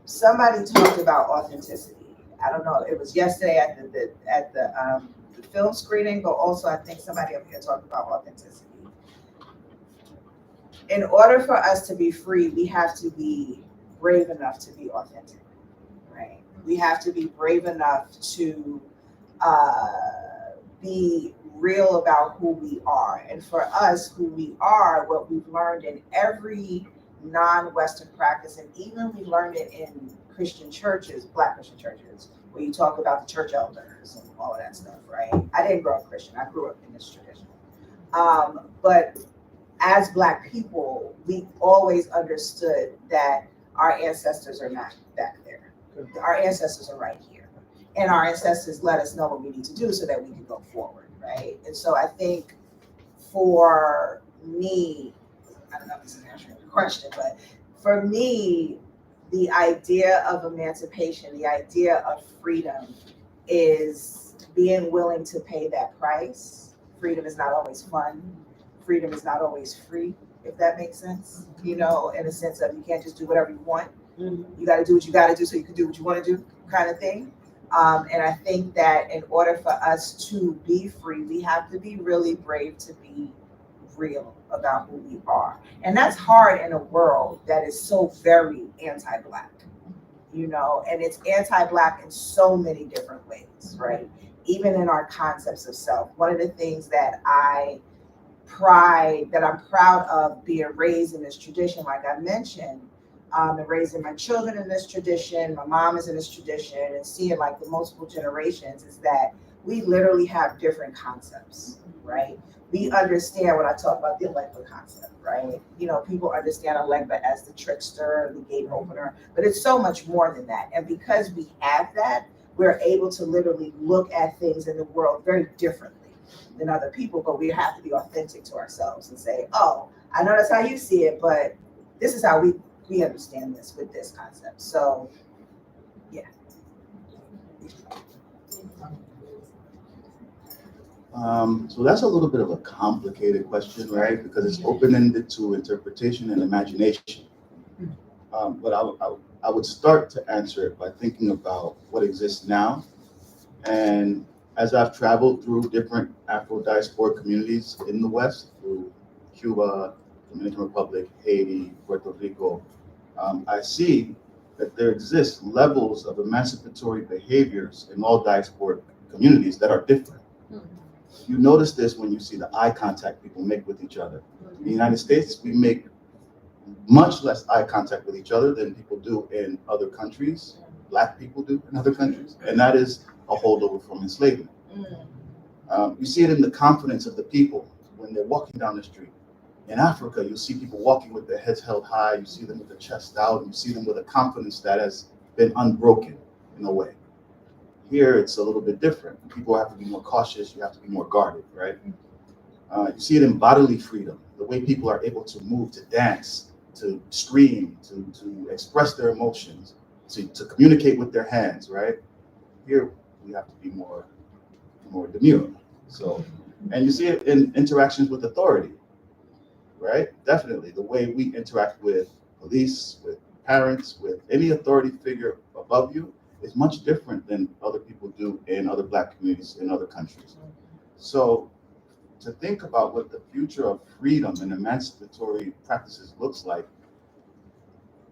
Somebody talked about authenticity. I don't know, it was yesterday at the film screening, but also I think somebody up here talked about authenticity. In order for us to be free, we have to be brave enough to be authentic, right? We have to be brave enough to be real about who we are. And for us, who we are, what we've learned in every non-Western practice, and even we learned it in Christian churches, Black Christian churches, where you talk about the church elders and all of that stuff, right? I didn't grow up Christian, I grew up in this tradition. But as Black people, we always understood that our ancestors are not back there. Our ancestors are right here. And our ancestors let us know what we need to do so that we can go forward, right? And so I think for me, I don't know if this is answering the question, but for me, the idea of emancipation, the idea of freedom is being willing to pay that price. Freedom is not always fun. Freedom is not always free, if that makes sense. You know, in the sense of you can't just do whatever you want. You got to do what you got to do so you can do what you want to do, kind of thing. And I think that in order for us to be free, we have to be really brave to be real about who we are. And that's hard in a world that is so very anti-Black, you know, and it's anti-Black in so many different ways, right? Even in our concepts of self. One of the things that I'm proud of being raised in this tradition, like I mentioned, and raising my children in this tradition, my mom is in this tradition, and seeing like the multiple generations is that we literally have different concepts, right? We understand when I talk about the Elegba concept, right? You know, people understand Elegba as the trickster, the gate opener, but it's so much more than that. And because we have that, we're able to literally look at things in the world very differently than other people, but we have to be authentic to ourselves and say, oh, I know that's how you see it, but this is how we understand this with this concept. So, yeah. So that's a little bit of a complicated question, right? Because it's open-ended to interpretation and imagination. But I would start to answer it by thinking about what exists now. And as I've traveled through different Afro-diasporic communities in the West, through Cuba, Dominican Republic, Haiti, Puerto Rico, I see that there exist levels of emancipatory behaviors in all diasporic communities that are different. You notice this when you see the eye contact people make with each other. In the United States, we make much less eye contact with each other than people do in other countries, Black people do in other countries, and that is a holdover from enslavement. You see it in the confidence of the people when they're walking down the street. In Africa, you'll see people walking with their heads held high, you see them with their chest out, you see them with a confidence that has been unbroken in a way. Here, it's a little bit different. People have to be more cautious, you have to be more guarded, right? You see it in bodily freedom, the way people are able to move, to dance, to scream, to express their emotions, to communicate with their hands, right? Here, we have to be more demure. So, and you see it in interactions with authority, right? Definitely, the way we interact with police, with parents, with any authority figure above you is much different than other people do in other Black communities in other countries. So to think about what the future of freedom and emancipatory practices looks like,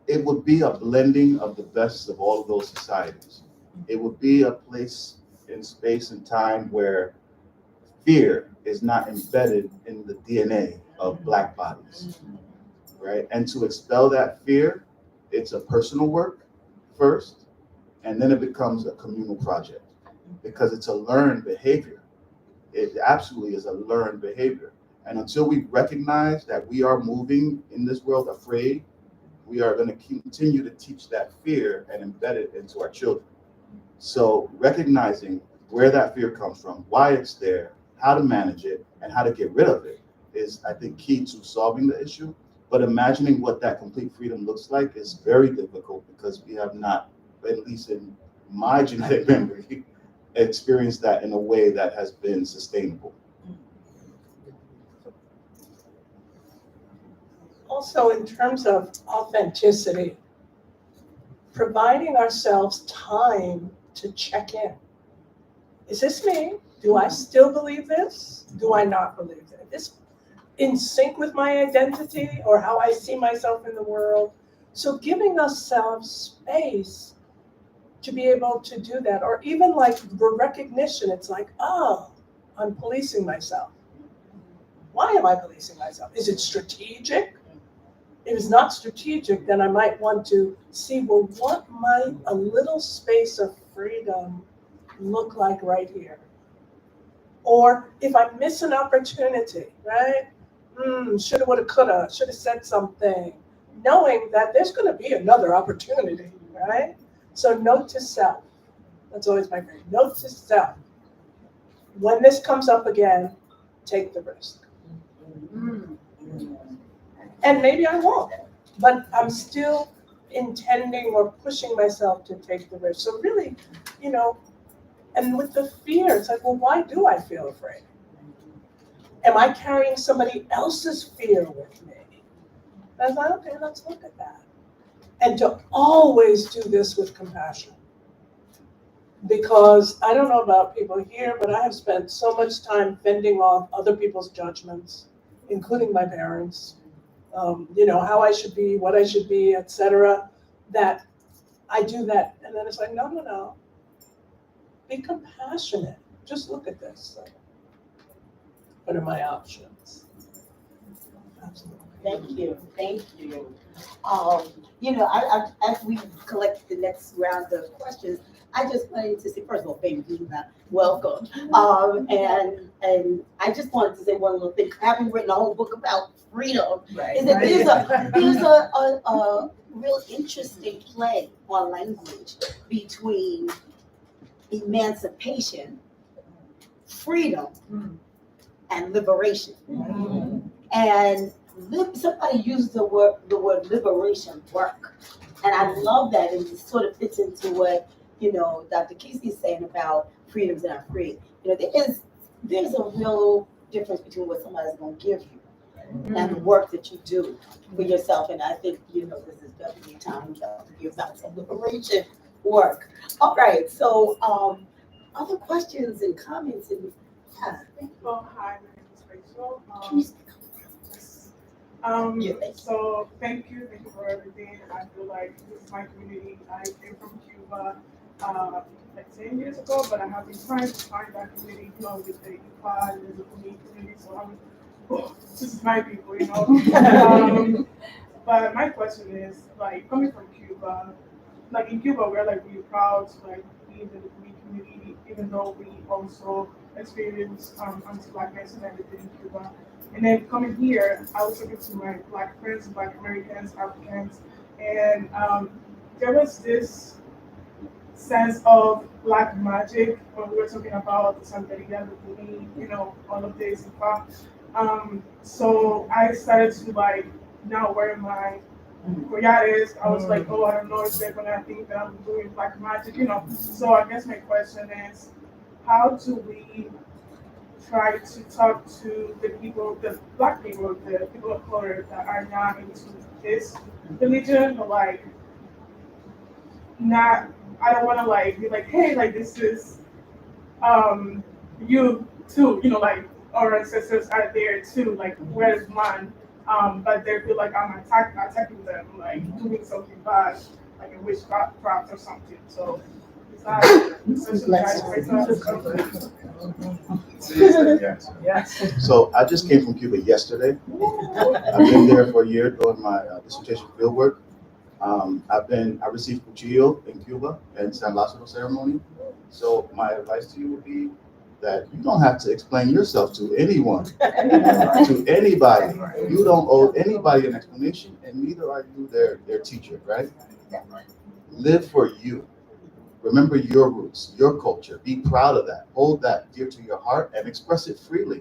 it would be a blending of the best of all of those societies. It would be a place in space and time where fear is not embedded in the DNA of Black bodies, right? And to expel that fear, it's a personal work first, and then it becomes a communal project because it's a learned behavior. It absolutely is a learned behavior. And until we recognize that we are moving in this world afraid, we are going to continue to teach that fear and embed it into our children. So recognizing where that fear comes from, why it's there, how to manage it, and how to get rid of it is, I think, key to solving the issue. But imagining what that complete freedom looks like is very difficult because we have not, at least in my genetic memory, experienced that in a way that has been sustainable. Also, in terms of authenticity, providing ourselves time to check in. Is this me? Do I still believe this? Do I not believe this? Is this in sync with my identity or how I see myself in the world? So giving ourselves space to be able to do that, or even like the recognition, it's like, oh, I'm policing myself. Why am I policing myself? Is it strategic? If it's not strategic, then I might want to see, well, what might a little space of freedom look like right here? Or if I miss an opportunity, right? Shoulda, woulda, coulda, should have said something. knowing that there's going to be another opportunity, right? So note to self. That's always my favorite. Note to self. When this comes up again, take the risk. And maybe I won't, but I'm still intending or pushing myself to take the risk. So really, you know, and with the fear, it's like, well, why do I feel afraid? Am I carrying somebody else's fear with me? And I was like, okay, let's look at that. And to always do this with compassion. Because I don't know about people here, but I have spent so much time fending off other people's judgments, including my parents, you know, how I should be, what I should be, etc. That I do that. And then it's like, no. Be compassionate. Just look at this. Like, what are my options? Absolutely. Thank you. You know, as we collect the next round of questions, I just wanted to say, first of all, baby, welcome. And I just wanted to say one little thing. Having written a whole book about freedom, is that there's a real interesting play on language between emancipation, freedom, and liberation. And somebody used the word liberation work, and I love that, and it sort of fits into what, you know, Dr. Kesey is saying about freedom's not free. You know, there's a real difference between what somebody's going to give you and the work that you do for yourself. And I think, you know, this is definitely time to give out some liberation work. All right, so other questions and comments? And Hi, my name is Rachel. Can you speak So thank you for everything. I feel like this is my community. I came from Cuba like 10 years ago, but I have been trying to find that community, you know, with the IFA and the community. So this is my people, you know. But my question is, like, coming from Cuba, like in Cuba, we're like really proud to like be in the community, even though we also experience anti-Blackness and everything in Cuba. And then coming here, I was talking to my Black friends, Black Americans, Africans, and there was this sense of Black magic when we were talking about the Santeria, the Buni, you know, all of this. So I started to like now wear my collares. I was like, oh, I don't know if they're gonna think that I'm doing Black magic, you know. So I guess my question is, how do we try to talk to the people, the Black people, the people of color that are not into this religion, but like not, I don't want to like be like, hey, like this is you too, you know, like our ancestors are there too, like where's mine? But they feel like I'm attacking them, like doing something bad, like a witchcraft or something. So is that Yes. So I just came from Cuba yesterday. I've been there for a year doing my dissertation fieldwork. I received Cuchillo in Cuba and San Lázaro ceremony. So my advice to you would be that you don't have to explain yourself to anyone, to anybody. You don't owe anybody an explanation, and neither are you their teacher, right? Live for you. Remember your roots, your culture. Be proud of that. Hold that dear to your heart and express it freely.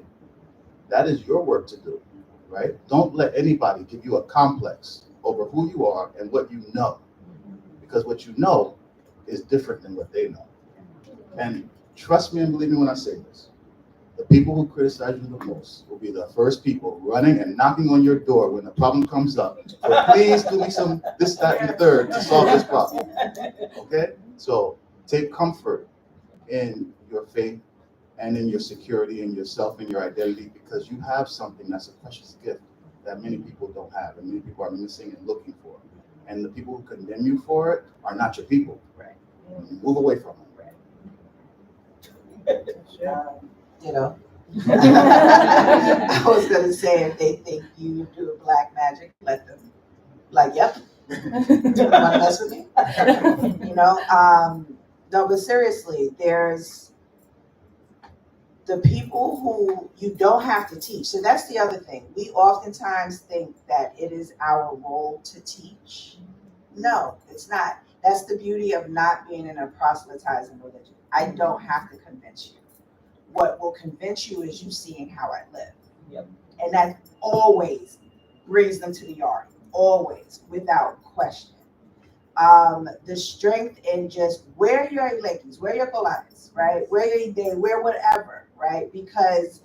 That is your work to do, right? Don't let anybody give you a complex over who you are and what you know, because what you know is different than what they know. And trust me and believe me when I say this, the people who criticize you the most will be the first people running and knocking on your door when the problem comes up. So please do me some this, that, and the third to solve this problem. Okay? So take comfort in your faith and in your security and yourself and your identity, because you have something that's a precious gift that many people don't have and many people are missing and looking for. And the people who condemn you for it are not your people. Right. Move away from them. You know, I was gonna say, if they think you do Black magic, let them. Like, yep. You wanna mess with me? You know, no, but seriously, there's the people who you don't have to teach. So that's the other thing. We oftentimes think that it is our role to teach. No, it's not. That's the beauty of not being in a proselytizing religion. I don't have to convince you. What will convince you is you seeing how I live. Yep. And that always brings them to the yard, always, without question. The strength in just wear your Lakers, wear your colares, right? Wear your day, wear whatever, right? Because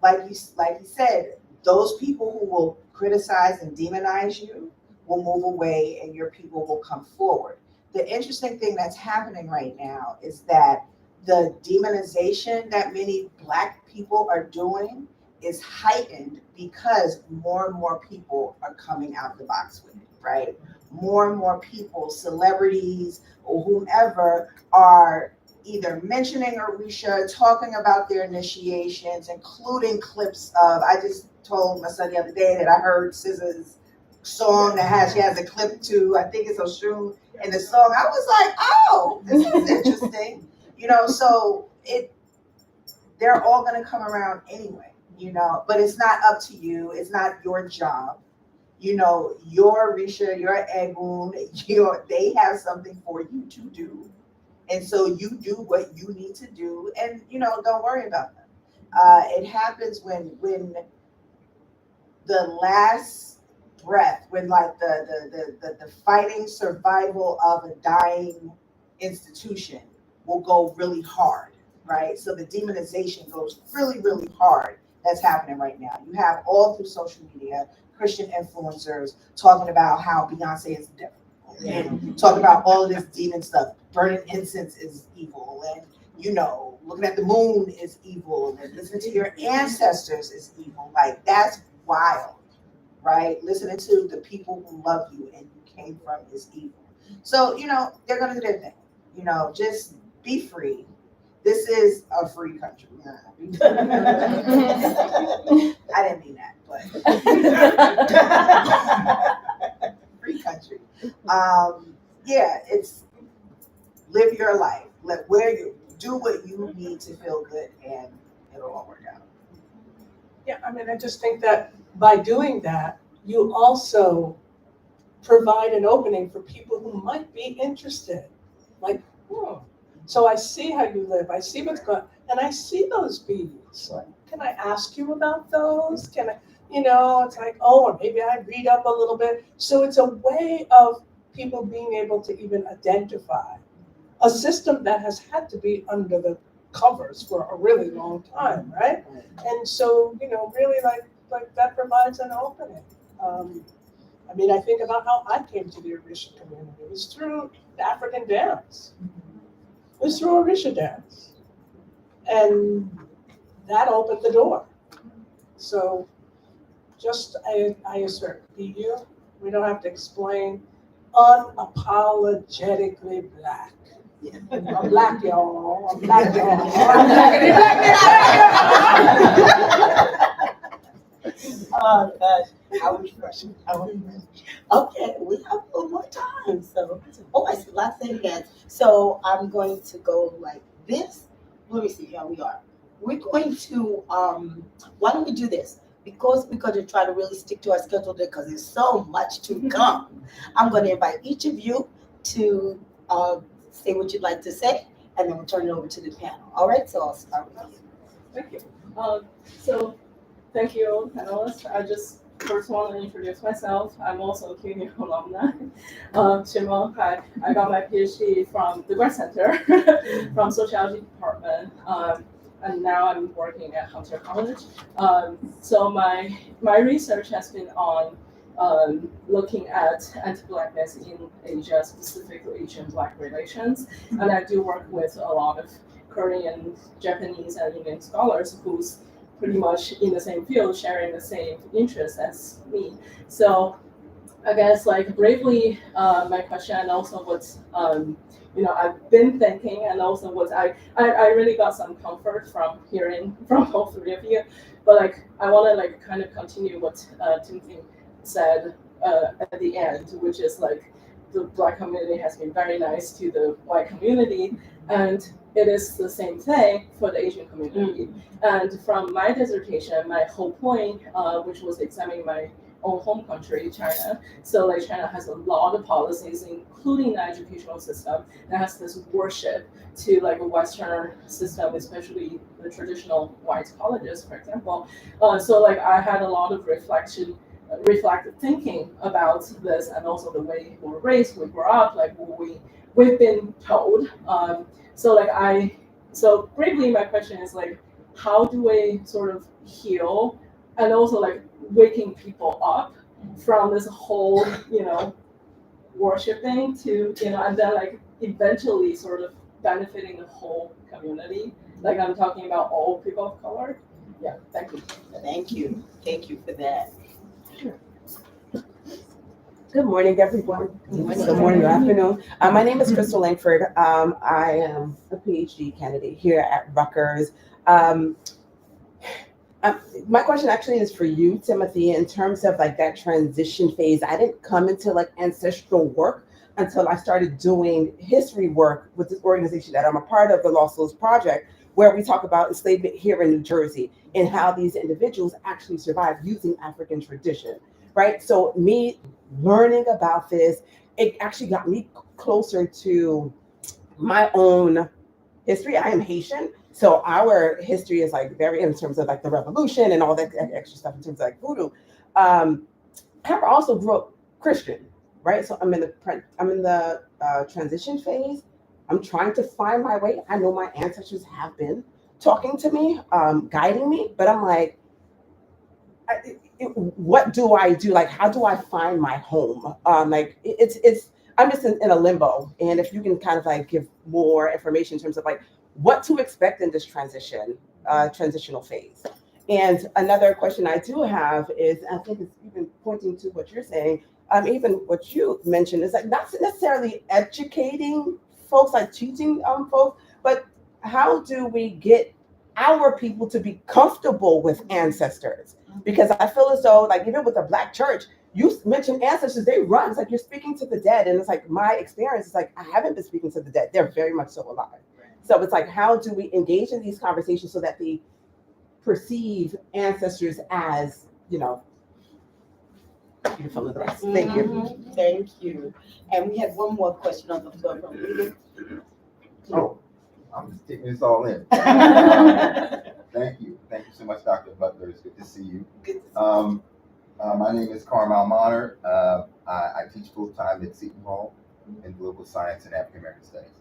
like you said, those people who will criticize and demonize you will move away and your people will come forward. The interesting thing that's happening right now is that the demonization that many Black people are doing is heightened because more and more people are coming out the box with it, right? More and more people, celebrities or whomever, are either mentioning Orisha, talking about their initiations, including clips of, I just told my son the other day that I heard SZA's song she has a clip to, I think it's Oshun in the song. I was like, oh, this is interesting. So they're all gonna come around anyway, but it's not up to you. It's not your job. Your Risha, your Egun, they have something for you to do. And so you do what you need to do and, don't worry about them. It happens when the last breath, when like the fighting survival of a dying institution will go really hard, right? So the demonization goes really, really hard. That's happening right now. You have all through social media, Christian influencers talking about how Beyonce is the devil, and talking about all of this demon stuff. Burning incense is evil, and looking at the moon is evil, and listening to your ancestors is evil. Like, that's wild, right? Listening to the people who love you and you came from is evil. So, they're gonna do their thing. Just be free. This is a free country. I didn't mean that, but free country. It's live your life. Do what you need to feel good, and it'll all work out. Yeah, I just think that by doing that, you also provide an opening for people who might be interested. Like, so I see how you live. I see what's going on, and I see those beads. Can I ask you about those? Can I, it's like, or maybe I read up a little bit. So it's a way of people being able to even identify a system that has had to be under the covers for a really long time, right? And so, really like that provides an opening. I think about how I came to the Orisha community. It was through the African dance. It was through Orisha dance. And that opened the door. So just, I assert, be you. We don't have to explain. Unapologetically Black. Yeah. I'm Black, y'all. I'm Black, y'all. I'm Oh gosh, how refreshing. Okay, we have a little more time. So, I see lots of hands. So I'm going to go like this. Let me see how we are. We're going to, why don't we do this? Because we're going to try to really stick to our schedule there because there's so much to come. I'm going to invite each of you to say what you'd like to say, and then we'll turn it over to the panel. All right, so I'll start with you. Thank you. So thank you, panelists. I just first want to introduce myself. I'm also a CUNY alumni. Shimon, hi. I got my PhD from the Grad Center from Sociology Department. And now I'm working at Hunter College. So my research has been on looking at anti-Blackness in Asia, specifically Asian-Black relations. And I do work with a lot of Korean, Japanese, and Indian scholars who's pretty much in the same field, sharing the same interests as me. So I guess briefly, my question and also what's I've been thinking, and also what I really got some comfort from hearing from all three of you. But I want to kind of continue what Timothy said at the end, which is the Black community has been very nice to the white community, and it is the same thing for the Asian community. And from my dissertation, my whole point, which was examining my own home country, China. So like China has a lot of policies, including the educational system, that has this worship to like a Western system, especially the traditional white colleges, for example. So like I had a lot of reflective thinking about this, and also the way we were raised, we grew up, like we've been told. So briefly, my question is like, how do we sort of heal, and also like waking people up from this whole, worshiping to, and then like eventually sort of benefiting the whole community. Like I'm talking about all people of color. Yeah, thank you. Thank you. Thank you for that. Good morning, everyone. Good morning, good afternoon. My name is Crystal Langford. I am a PhD candidate here at Rutgers. My question actually is for you, Timothy, in terms of like that transition phase. I didn't come into like ancestral work until I started doing history work with this organization that I'm a part of, the Lost Souls Project, where we talk about enslavement here in New Jersey and how these individuals actually survived using African tradition, right? So me learning about this, it actually got me closer to my own history. I am Haitian. So our history is like very in terms of like the revolution and all that extra stuff in terms of like voodoo. However, I also grew up Christian, right? So I'm in the transition phase. I'm trying to find my way. I know my ancestors have been talking to me, guiding me, but I'm like, what do I do? Like, how do I find my home? I'm just in a limbo. And if you can kind of like give more information in terms of like what to expect in this transitional phase. And another question I do have is, I think it's even pointing to what you're saying, even what you mentioned is like not necessarily educating folks, like teaching folks, but how do we get our people to be comfortable with ancestors? Because I feel as though like even with the Black church, you mentioned ancestors, they run. It's like you're speaking to the dead. And it's like my experience is like, I haven't been speaking to the dead. They're very much so alive. So it's like, how do we engage in these conversations so that they perceive ancestors as, beautiful and blessed? Thank you. Thank you. And we have one more question on the floor from Edith. Oh, I'm just taking this all in. Thank you. Thank you so much, Dr. Butler. It's good to see you. My name is Carmel Monner. I teach full-time at Seton Hall in Global Science and African American Studies.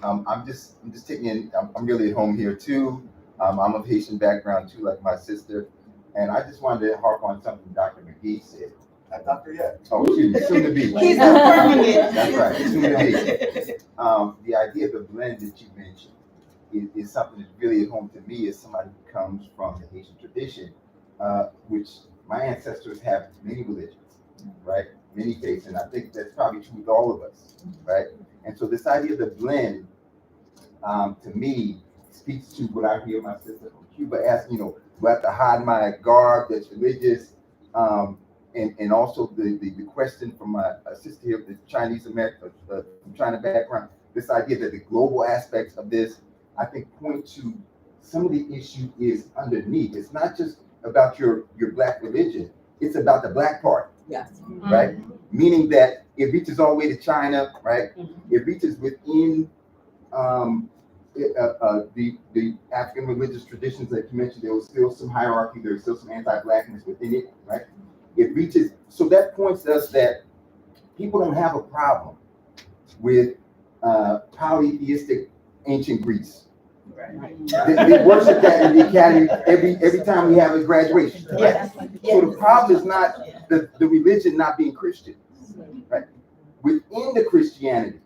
I'm just taking in, I'm really at home here too. I'm of Haitian background too, like my sister. And I just wanted to harp on something Dr. McGee said. Not Dr. yet. Oh, soon to be. He's affirming it. That's right, soon to be. The idea of the blend that you mentioned is something that's really at home to me as somebody who comes from the Haitian tradition, which my ancestors have many religions, right? Many faiths, and I think that's probably true with all of us, right? And so this idea of the blend, to me, speaks to what I hear my sister from Cuba asking, do I have to hide my garb that's religious? And also the question from my sister here, the Chinese American, from China background, this idea that the global aspects of this, I think, point to some of the issue is underneath. It's not just about your Black religion, it's about the Black part. Yes. Right? Meaning that it reaches all the way to China, right? It reaches within the African religious traditions that you mentioned. There was still some hierarchy, there was still some anti-Blackness within it, right? It reaches, so that points to us that people don't have a problem with polytheistic ancient Greece. Right. They worship that in the academy every time we have a graduation. Right? So the problem is not the religion not being Christian. Right? Within the Christianity,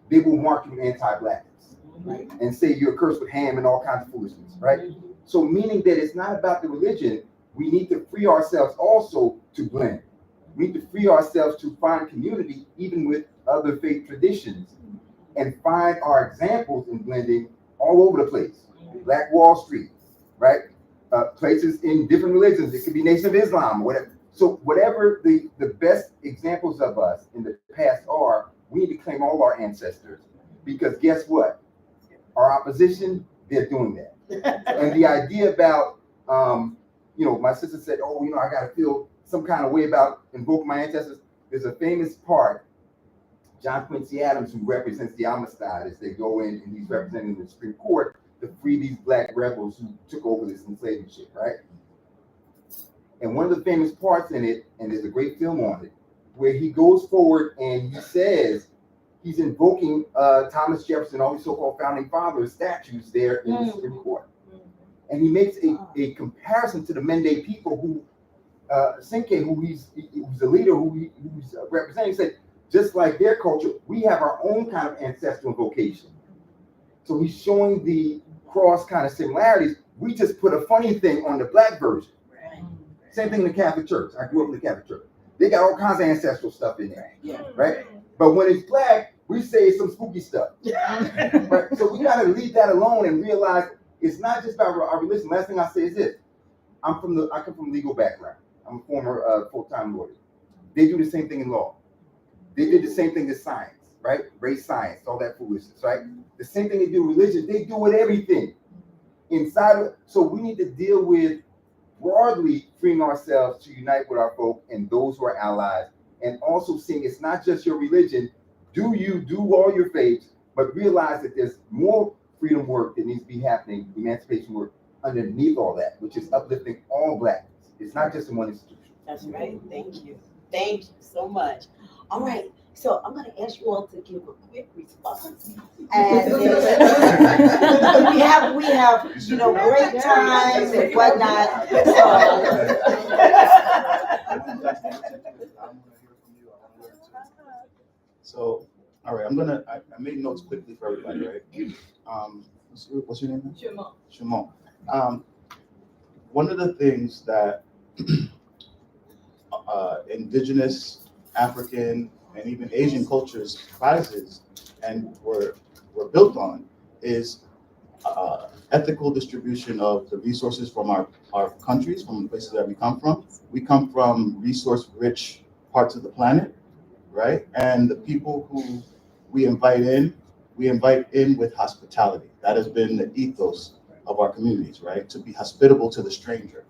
they will mark you anti-Blackness, right? And say you're cursed with Ham and all kinds of foolishness, right? So meaning that it's not about the religion. We need to free ourselves also to blend. We need to free ourselves to find community even with other faith traditions and find our examples in blending all over the place. Black Wall Street, right? Places in different religions. It could be Nation of Islam or whatever. So whatever the best examples of us in the past are, we need to claim all our ancestors, because guess what? Our opposition, they're doing that. And the idea about, my sister said, oh, I got to feel some kind of way about invoking my ancestors. There's a famous part, John Quincy Adams, who represents the Amistad, as they go in and he's representing the Supreme Court to free these black rebels who took over this enslavement ship, right? And one of the famous parts in it, and there's a great film on it, where he goes forward and he says he's invoking Thomas Jefferson, all these so-called founding fathers statues there in the Supreme Court. And he makes a comparison to the Mende people who, Senke, who's the leader, who's representing, he said, just like their culture, we have our own kind of ancestral invocation. So he's showing the cross kind of similarities. We just put a funny thing on the black version. Same thing in the Catholic Church. I grew up in the Catholic Church. They got all kinds of ancestral stuff in there, right? But when it's black, we say some spooky stuff, right? So we gotta leave that alone and realize it's not just about our religion. Last thing I say is this: I come from a legal background. I'm a former full-time lawyer. They do the same thing in law. They did the same thing in science, right? Race science, all that foolishness, right? The same thing they do in religion. They do with everything inside of it. So we need to deal with broadly freeing ourselves to unite with our folk and those who are allies, and also seeing it's not just your religion. Do all your faiths, but realize that there's more freedom work that needs to be happening, emancipation work underneath all that, which is uplifting all Blackness. It's not just in one institution. That's right. Thank you. Thank you so much. All right. So I'm going to ask you all to give a quick response. And we have great time and whatnot. So, all right, I made notes quickly for everybody, right? What's your name? Shimon. One of the things that indigenous, African, and even Asian cultures prizes and were built on is ethical distribution of the resources from our countries, from the places that we come from. We come from resource-rich parts of the planet, right? And the people who we invite in with hospitality. That has been the ethos of our communities, right? To be hospitable to the stranger.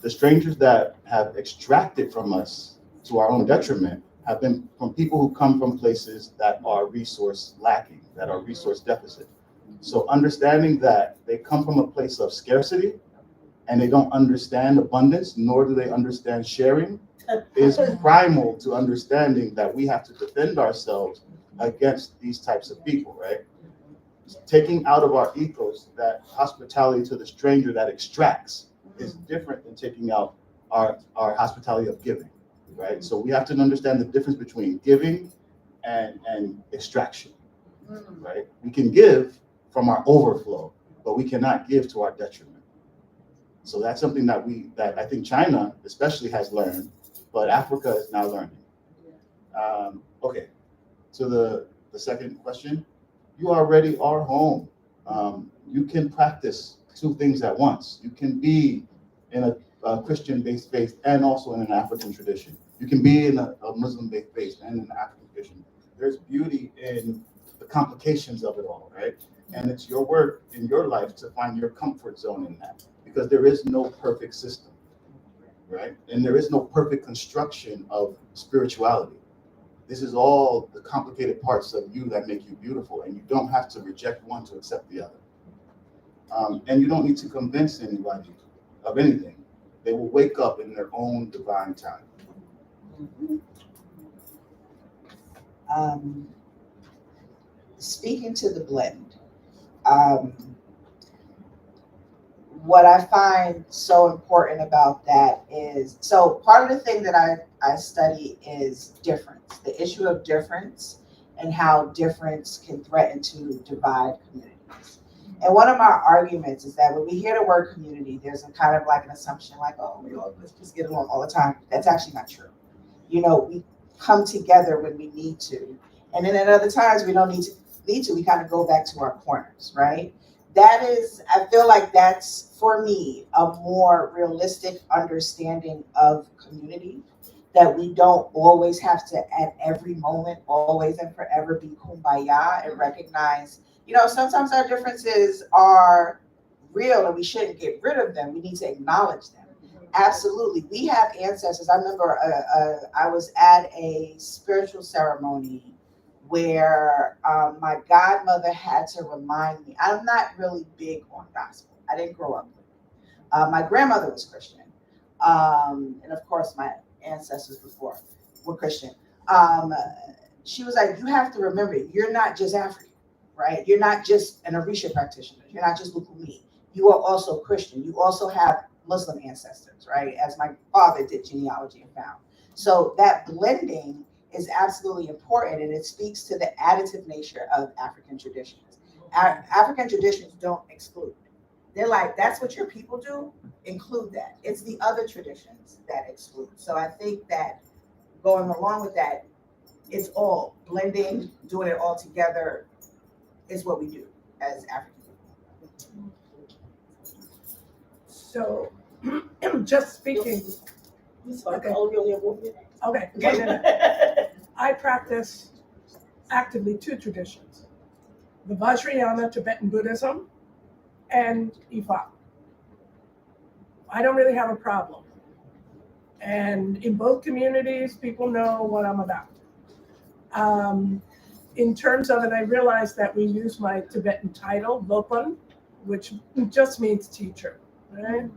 The strangers that have extracted from us to our own detriment have been from people who come from places that are resource lacking, that are resource deficit. So understanding that they come from a place of scarcity and they don't understand abundance, nor do they understand sharing, is primal to understanding that we have to defend ourselves against these types of people, right? Taking out of our ethos that hospitality to the stranger that extracts is different than taking out our hospitality of giving, right? So we have to understand the difference between giving and extraction, right? We can give from our overflow, but we cannot give to our detriment. So that's something that I think China especially has learned, but Africa is now learning. Okay, so the second question, you already are home. You can practice two things at once. You can be in a Christian-based faith and also in an African tradition. You can be in a Muslim-based faith and in an African tradition. There's beauty in the complications of it all, right? And it's your work in your life to find your comfort zone in that, because there is no perfect system, right? And there is no perfect construction of spirituality. This is all the complicated parts of you that make you beautiful, and you don't have to reject one to accept the other. And you don't need to convince anybody of anything. They will wake up in their own divine time. Speaking to the blend, what I find so important about that is, so part of the thing that I study is difference, the issue of difference and how difference can threaten to divide communities. And one of my arguments is that when we hear the word community, there's a kind of like an assumption like, oh, let's just get along all the time. That's actually not true. We come together when we need to. And then at other times we don't need to, we kind of go back to our corners, right? I feel like that's, for me, a more realistic understanding of community, that we don't always have to, at every moment, always and forever, be kumbaya and recognize, sometimes our differences are real and we shouldn't get rid of them. We need to acknowledge them. Absolutely. We have ancestors. I remember I was at a spiritual ceremony where my godmother had to remind me. I'm not really big on gospel. I didn't grow up with it. My grandmother was Christian. And of course, my ancestors before were Christian. She was like, you have to remember, you're not just African, right? You're not just an Orisha practitioner. You're not just Lukumi. You are also Christian. You also have Muslim ancestors, right? As my father did genealogy and found. So that blending is absolutely important, and it speaks to the additive nature of African traditions. African traditions don't exclude. They're like, that's what your people do, include that. It's the other traditions that exclude. So I think that going along with that, it's all blending, doing it all together is what we do as African people. So, just speaking. Okay. Okay. I practice actively two traditions: the Vajrayana Tibetan Buddhism and Ifa. I don't really have a problem, and in both communities, people know what I'm about. In terms of it, I realized that we use my Tibetan title, Lopan, which just means teacher, right?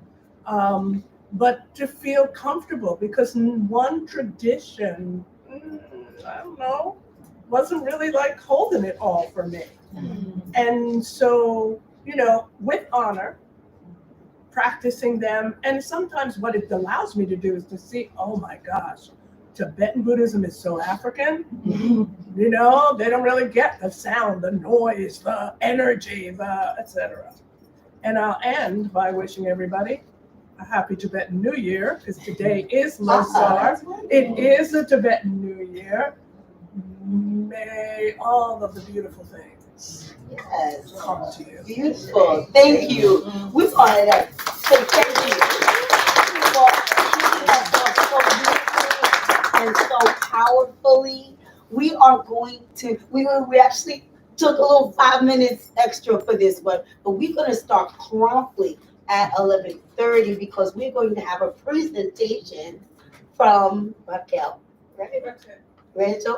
But to feel comfortable, because one tradition, I don't know, wasn't really like holding it all for me. And so, with honor, practicing them, and sometimes what it allows me to do is to see, oh my gosh, Tibetan Buddhism is so African. They don't really get the sound, the noise, the energy, the etc. And I'll end by wishing everybody a happy Tibetan New Year, because today is Losar. It is a Tibetan New Year. May all of the beautiful things come to you. Beautiful. Thank you. We wanted to say thank you for keeping us so beautifully and so powerfully. We are going to, we actually took a little 5 minutes extra for this one, but we're going to start promptly at 11:30 because we're going to have a presentation from Raquel, right? Rachel.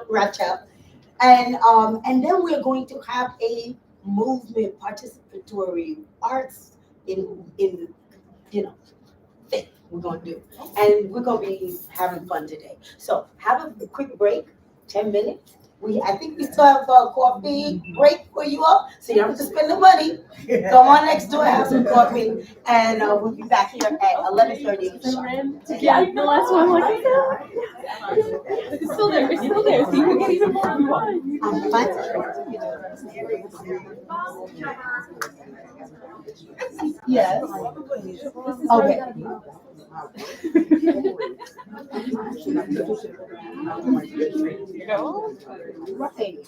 And then we're going to have a movement participatory arts in thing we're going to do, and we're going to be having fun today. So have a quick break, 10 minutes. I think we still have a coffee break for you all, so you don't have to spend the money. Come on next door, have some coffee, and we'll be back here at 11:30. Yeah, the last one like it's still there. It's still there. So you can get even more if you want. I'm fine. Yes. Okay. Right.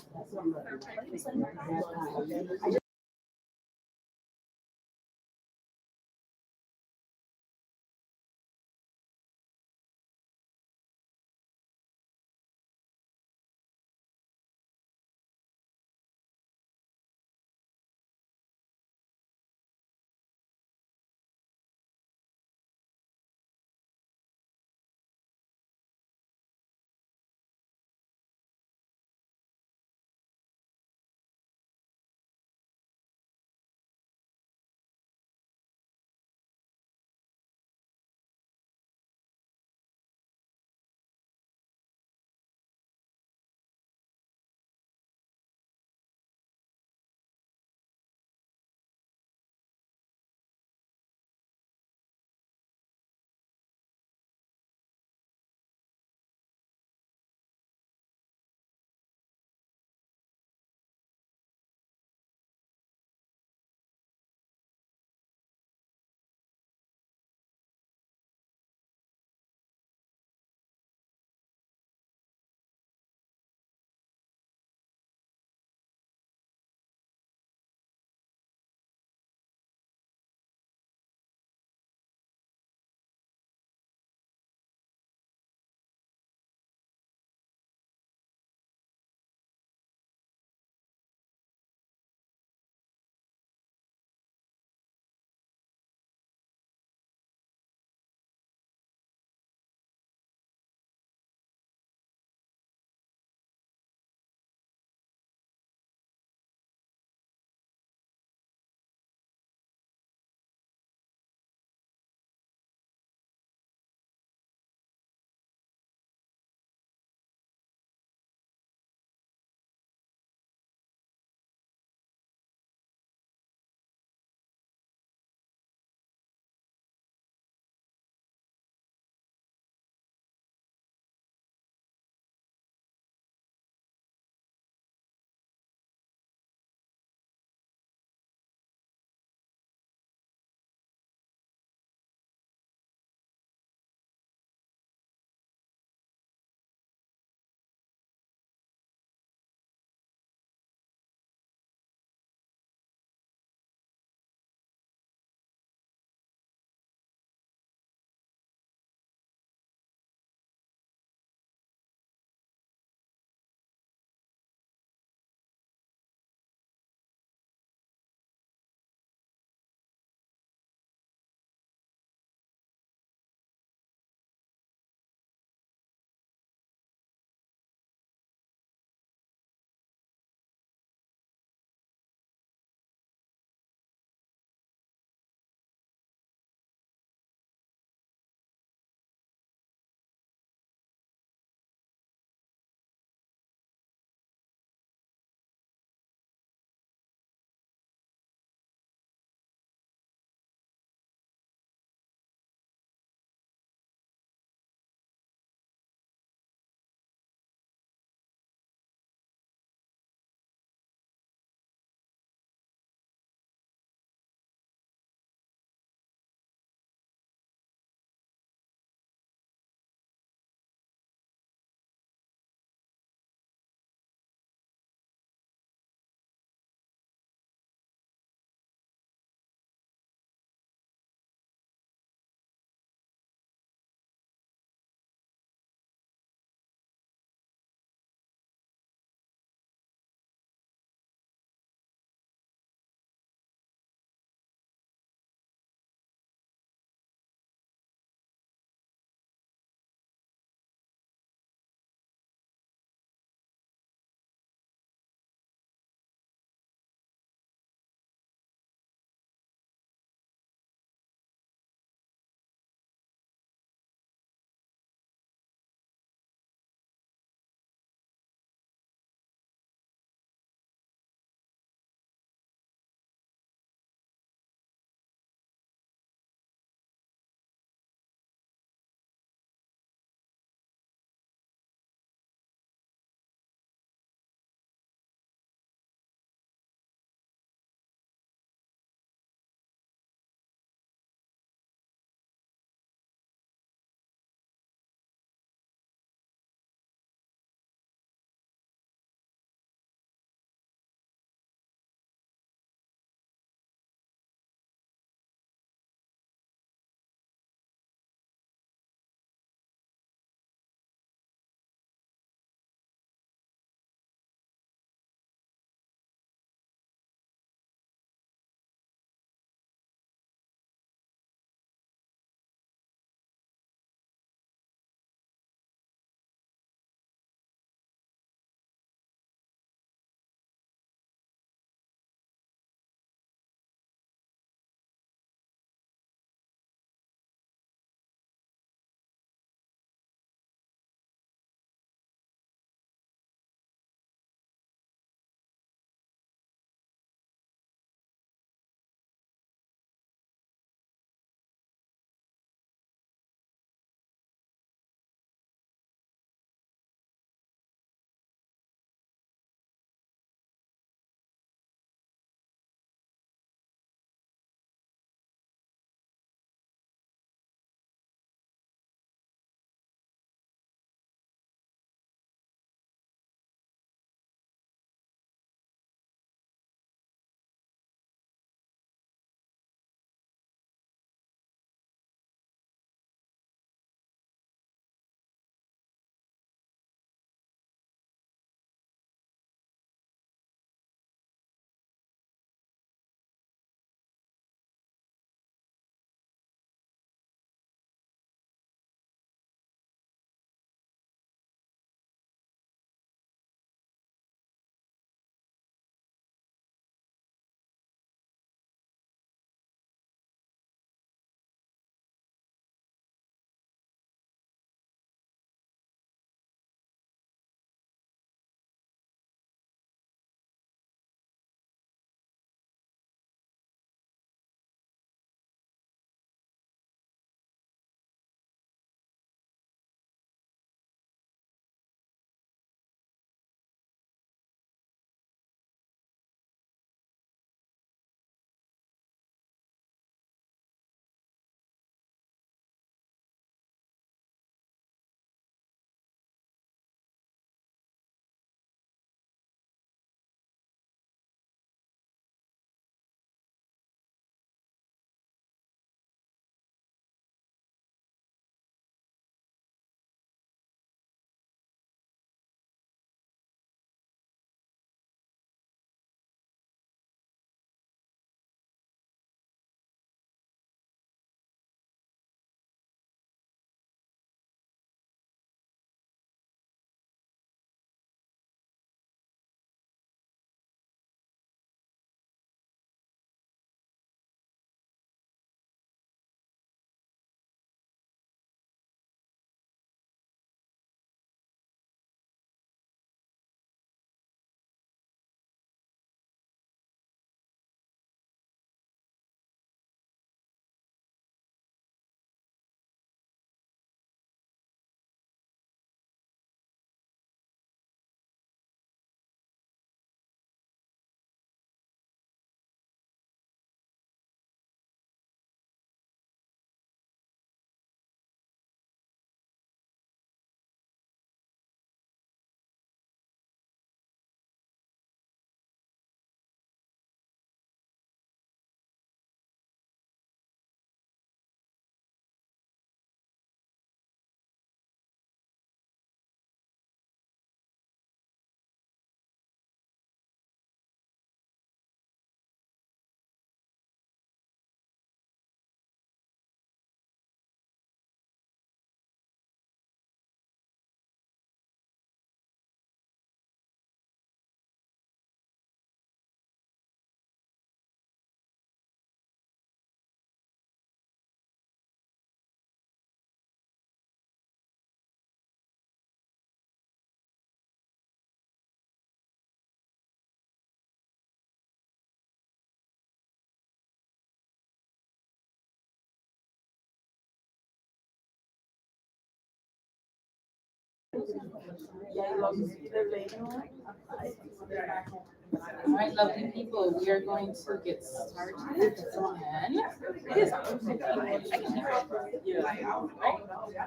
All right, lovely people, we are going to get started. And it is on. I can hear it.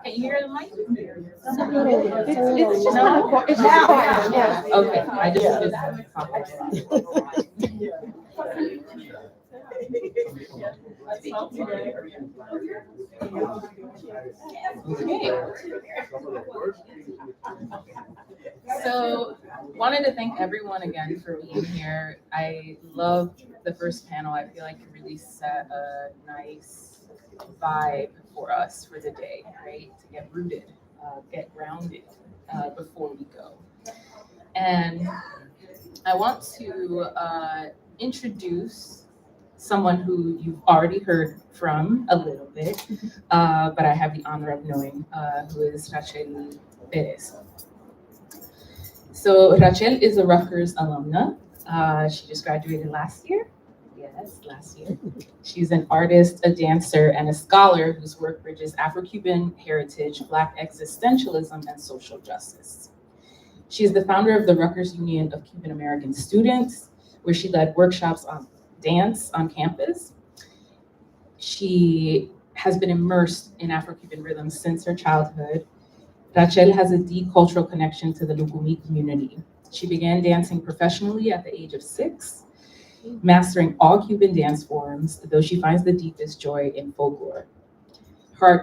Can you hear the mic? It's just not. It's just okay. I just did that. So, wanted to thank everyone again for being here. I loved the first panel. I feel like it really set a nice vibe for us for the day, right? To get rooted, get grounded before we go. And I want to introduce someone who you've already heard from a little bit, but I have the honor of knowing, who is Rachel Perez. So Rachel is a Rutgers alumna. She just graduated last year. Yes, last year. She's an artist, a dancer, and a scholar whose work bridges Afro-Cuban heritage, Black existentialism, and social justice. She is the founder of the Rutgers Union of Cuban American Students, where she led workshops on dance on campus. She has been immersed in Afro-Cuban rhythms since her childhood. Rachel has a deep cultural connection to the Lukumi community. She began dancing professionally at the age of 6, mastering all Cuban dance forms, though she finds the deepest joy in folklore. Her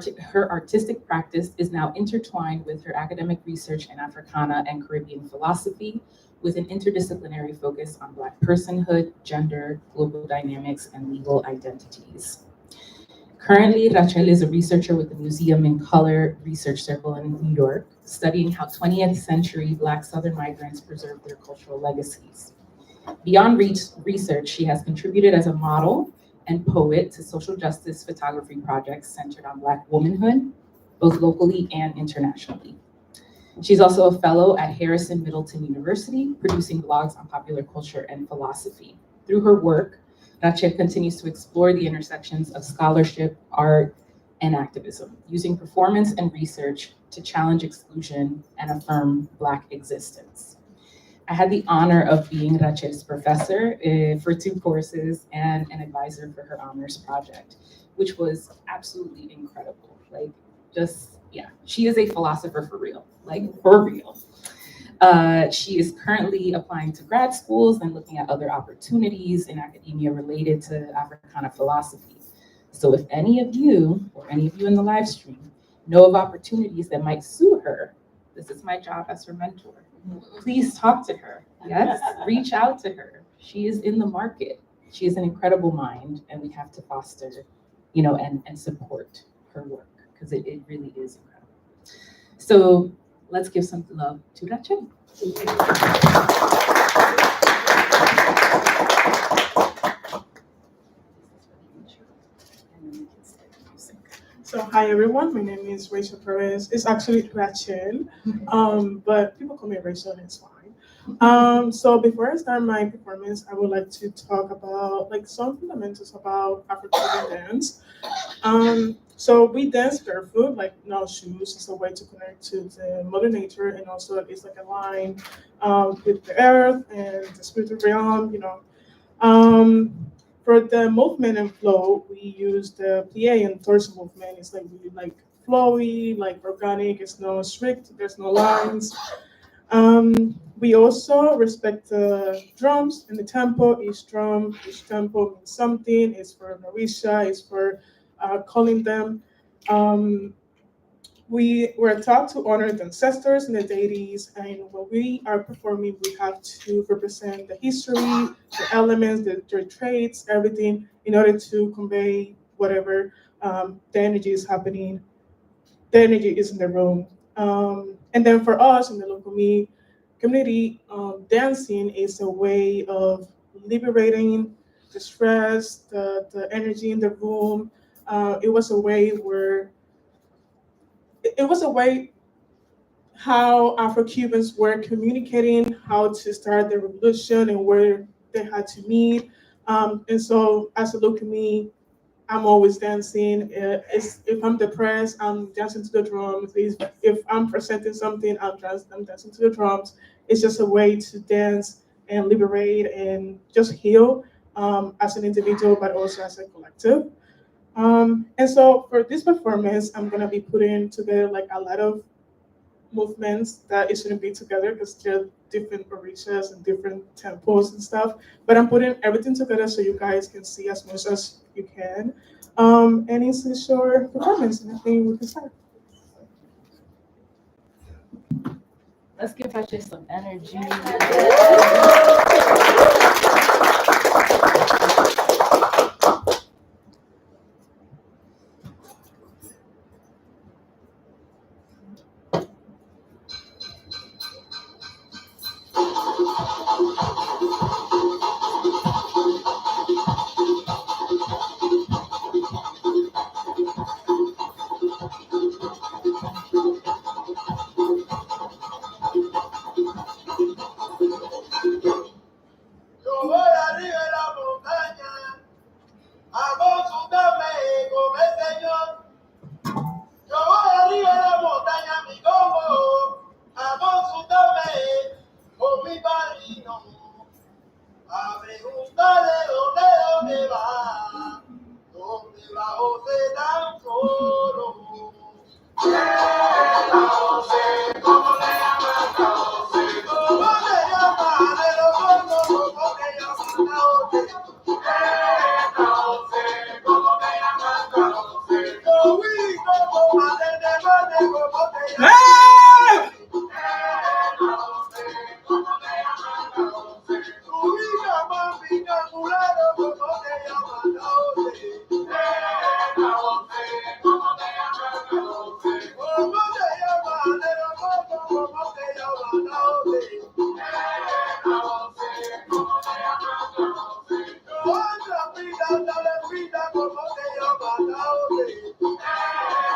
artistic practice is now intertwined with her academic research in Africana and Caribbean philosophy, with an interdisciplinary focus on Black personhood, gender, global dynamics, and legal identities. Currently, Rachel is a researcher with the Museum in Color Research Circle in New York, studying how 20th century Black Southern migrants preserved their cultural legacies. Beyond research, she has contributed as a model and poet to social justice photography projects centered on Black womanhood, both locally and internationally. She's also a fellow at Harrison Middleton University, producing blogs on popular culture and philosophy. Through her work, Rachel continues to explore the intersections of scholarship, art, and activism, using performance and research to challenge exclusion and affirm Black existence. I had the honor of being Rachel's professor for 2 courses and an advisor for her honors project, which was absolutely incredible. Like, just, yeah, she is a philosopher for real, like for real. She is currently applying to grad schools and looking at other opportunities in academia related to Africana philosophy. So if any of you, or any of you in the live stream, know of opportunities that might suit her, this is my job as her mentor. Please talk to her. Yes, reach out to her. She is in the market. She is an incredible mind, and we have to foster, and support her work, because it really is incredible. So let's give some love to Rachel. So hi everyone, my name is Rachel Perez. It's actually Rachel, but people call me Rachel and it's fine. So before I start my performance, I would like to talk about some fundamentals about Afro-Cuban dance. So we dance barefoot, like no shoes. It's a way to connect to the mother nature, and also it's like a line with the earth and the spiritual realm. For the movement and flow, we use the plie and torso movement. It's like really flowy, organic. It's no strict. There's no lines. We also respect the drums and the tempo. Each tempo means something. It's for Marisha. It's for calling them. We were taught to honor the ancestors and the deities, and when we are performing, we have to represent the history, the elements, their traits, everything, in order to convey whatever the energy is happening, the energy is in the room. And then for us in the local community, dancing is a way of liberating the stress, the energy in the room. It was a way how Afro-Cubans were communicating how to start the revolution and where they had to meet. And so as a local I'm always dancing. If I'm depressed, I'm dancing to the drums. If I'm presenting something, I'm dancing to the drums. It's just a way to dance and liberate and just heal as an individual, but also as a collective. And so for this performance, I'm gonna be putting together like a lot of movements that it shouldn't be together because they're different orishas and different tempos and stuff. But I'm putting everything together so you guys can see as much as you can. And it's a short performance, and I think we can start. Let's give Pache some energy. Yo voy arriba de la montaña, a consultarme con el Señor. Yo voy arriba de la montaña, mi combo, a consultarme con mi padrino, a preguntarle dónde va José tan solo. José, ¿cómo le llaman a José? ¿Cómo le llaman de los gordos? ¿Cómo le llaman a José? José, ¿cómo le llaman a José? Yo vi como madre de madre, ¿cómo te llaman? José, ¿cómo le llaman a José? Tu hija más vinculado, ¿cómo te llaman a José? José, ¿cómo te llaman a José? ¿Cómo te llaman de los gordos? ¿Cómo te llaman a José? José, ¿cómo te llaman a José? Otra vida, dale vida, ¿cómo te llaman a José?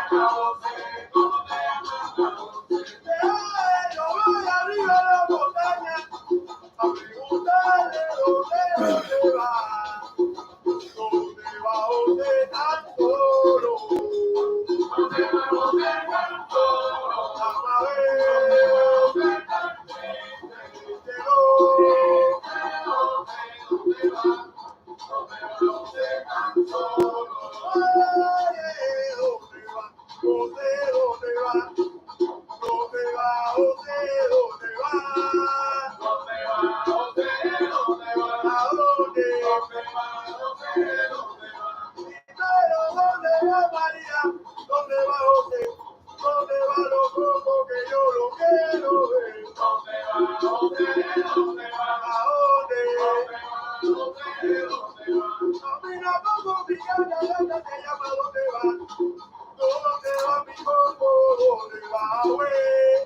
José, ¿cómo te llaman a José? Yo voy arriba de la montaña a preguntarle dónde va. ¿Dónde va José tan solo? ¿Dónde va José tan solo? A ver, ¿dónde tan triste? ¿Dónde va? ¿Dónde va José tan solo? Ay, ¿dónde va? José, ¿dónde va? ¿Dónde va José? ¿Dónde va? ¿Dónde va José? ¿Dónde va? ¿A dónde? ¿Dónde va José? ¿Dónde va? Pero ¿dónde va María? ¿Dónde va José? ¿Dónde va los ojos que yo lo quiero ver? ¿Dónde va José? ¿Dónde va? ¿A dónde? ¿Dónde va José? ¿Dónde va? Camina como mi gana, te llama ¿dónde va? ¿Dónde va mi coco? ¿Dónde va, güey?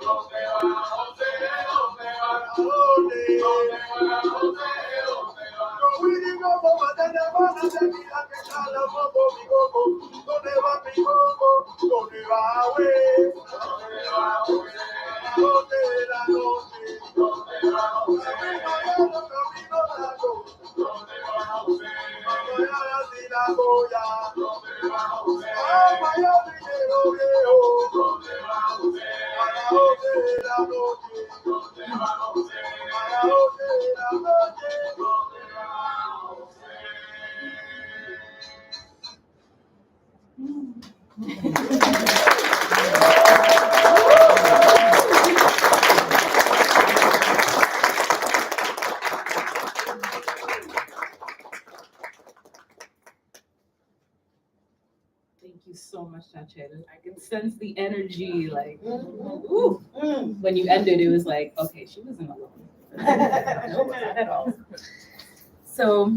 ¿Dónde va José? ¿Dónde va? ¿A dónde? ¿Dónde va José? ¿Dónde va? Yo voy como matando manos de vida que sale moco mi coco. ¿Dónde va mi coco? ¿Dónde va, güey? ¿Dónde va José? ¿A dónde la noche? ¿Dónde va José? Camino largo. ¿Dónde va José? Voy a la sinagoga. ¿Dónde va José? Vaya dinero viejo. ¿Dónde va José? A la 12 de la noche. ¿Dónde va José? A la 12 de la noche. ¿Dónde va José? Thank you so much, Chache. I can sense the energy, like, ooh. When you ended, it was like, okay, she wasn't alone. No, not at all. So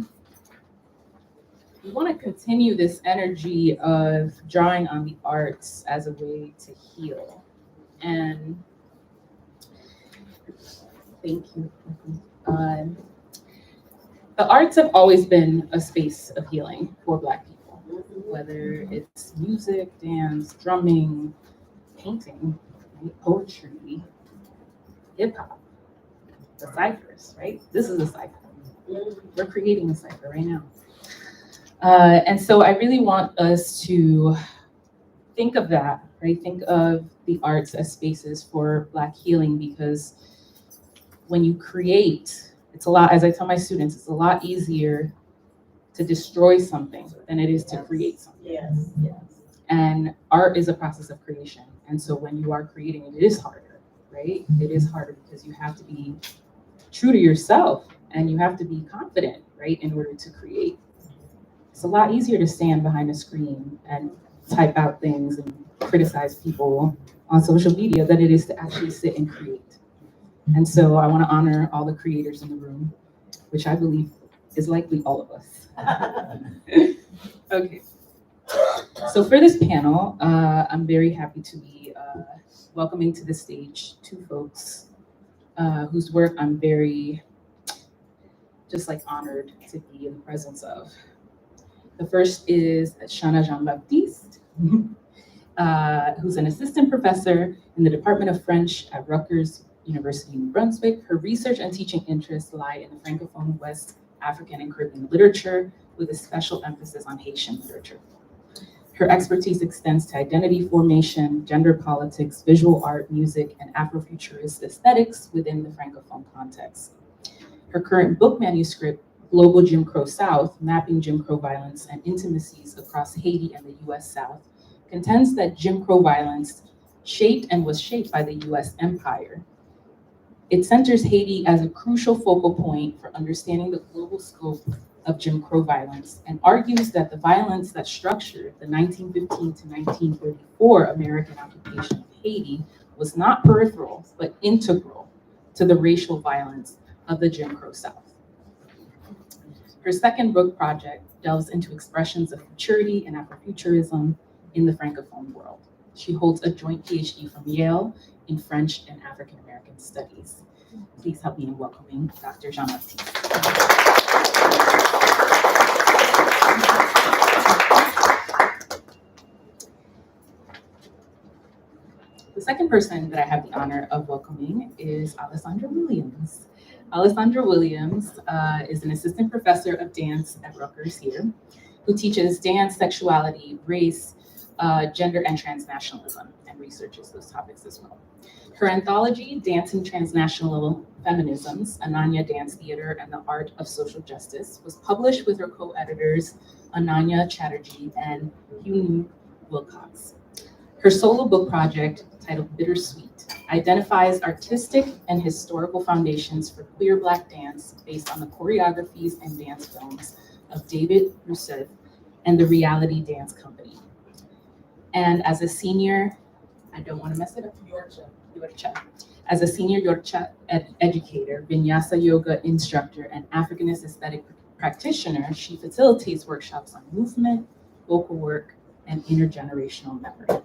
we want to continue this energy of drawing on the arts as a way to heal. And thank you. The arts have always been a space of healing for Black people, whether it's music, dance, drumming, painting, right? Poetry, hip hop, the ciphers, right? This is a cipher. We're creating a cipher right now. And so I really want us to think of that, right? Think of the arts as spaces for Black healing, because when you create, it's a lot, as I tell my students, it's a lot easier to destroy something than it is to create something. Yes, yes. And art is a process of creation. And so when you are creating, it is harder, right? It is harder because you have to be true to yourself and you have to be confident, right, in order to create. It's a lot easier to stand behind a screen and type out things and criticize people on social media than it is to actually sit and create. And so I want to honor all the creators in the room, which I believe is likely all of us. Okay. So for this panel, I'm very happy to be welcoming to the stage two folks whose work I'm very just like honored to be in the presence of. The first is Shana Jean-Baptiste, who's an assistant professor in the Department of French at Rutgers-New Brunswick. Her research and teaching interests lie in the Francophone West African and Caribbean literature, with a special emphasis on Haitian literature. Her expertise extends to identity formation, gender politics, visual art, music, and Afrofuturist aesthetics within the Francophone context. Her current book manuscript, Global Jim Crow South, Mapping Jim Crow Violence and Intimacies Across Haiti and the US South, contends that Jim Crow violence shaped and was shaped by the US empire. It centers Haiti as a crucial focal point for understanding the global scope of Jim Crow violence, and argues that the violence that structured the 1915 to 1934 American occupation of Haiti was not peripheral, but integral to the racial violence of the Jim Crow South. Her second book project delves into expressions of futurity and Afrofuturism in the Francophone world. She holds a joint PhD from Yale in French and African American Studies. Please help me in welcoming Dr. Jean-Baptiste. The second person that I have the honor of welcoming is Alessandra Williams. Alessandra Williams is an assistant professor of dance at Rutgers here, who teaches dance, sexuality, race, gender, and transnationalism, and researches those topics as well. Her anthology, Dancing Transnational Feminisms, Ananya Dance Theater and the Art of Social Justice, was published with her co-editors, Ananya Chatterjee and Hugh Wilcox. Her solo book project, titled Bittersweet, identifies artistic and historical foundations for queer Black dance based on the choreographies and dance films of David Rousseff and the Reality Dance Company. And as a senior, I don't want to mess it up, Yorcha. As a senior Yorcha educator, vinyasa yoga instructor, and Africanist aesthetic practitioner, she facilitates workshops on movement, vocal work, and intergenerational memory.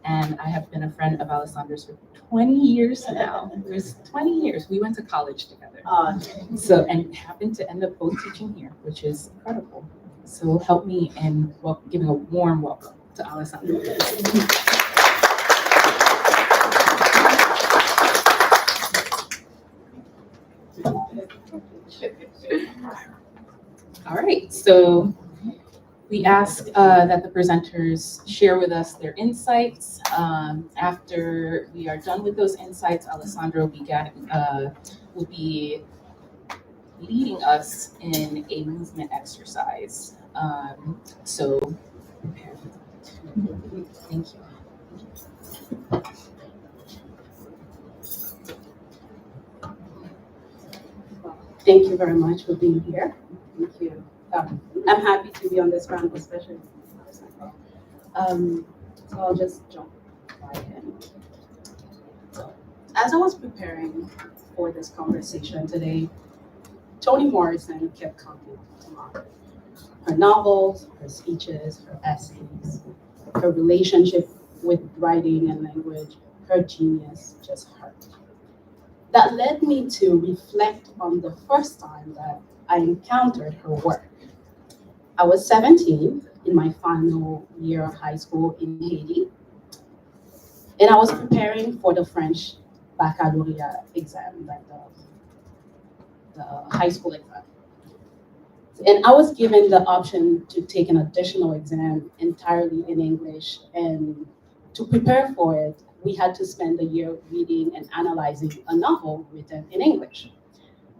And I have been a friend of Alessandra's for 20 years now. It was 20 years. We went to college together. So, and happened to end up both teaching here, which is incredible. So help me in giving a warm welcome to Alessandra. All right, so we ask that the presenters share with us their insights. After we are done with those insights, Alessandra will be leading us in a movement exercise. So prepare for that. Thank you. Thank you very much for being here. Thank you. I'm happy to be on this round, especially. So I'll just jump right in. So, as I was preparing for this conversation today, Toni Morrison kept coming to mind. Her novels, her speeches, her essays, her relationship with writing and language, her genius just hurt. That led me to reflect on the first time that I encountered her work. I was 17 in my final year of high school in Haiti, and I was preparing for the French baccalaureate exam, like the high school exam. And I was given the option to take an additional exam entirely in English. And to prepare for it, we had to spend a year reading and analyzing a novel written in English.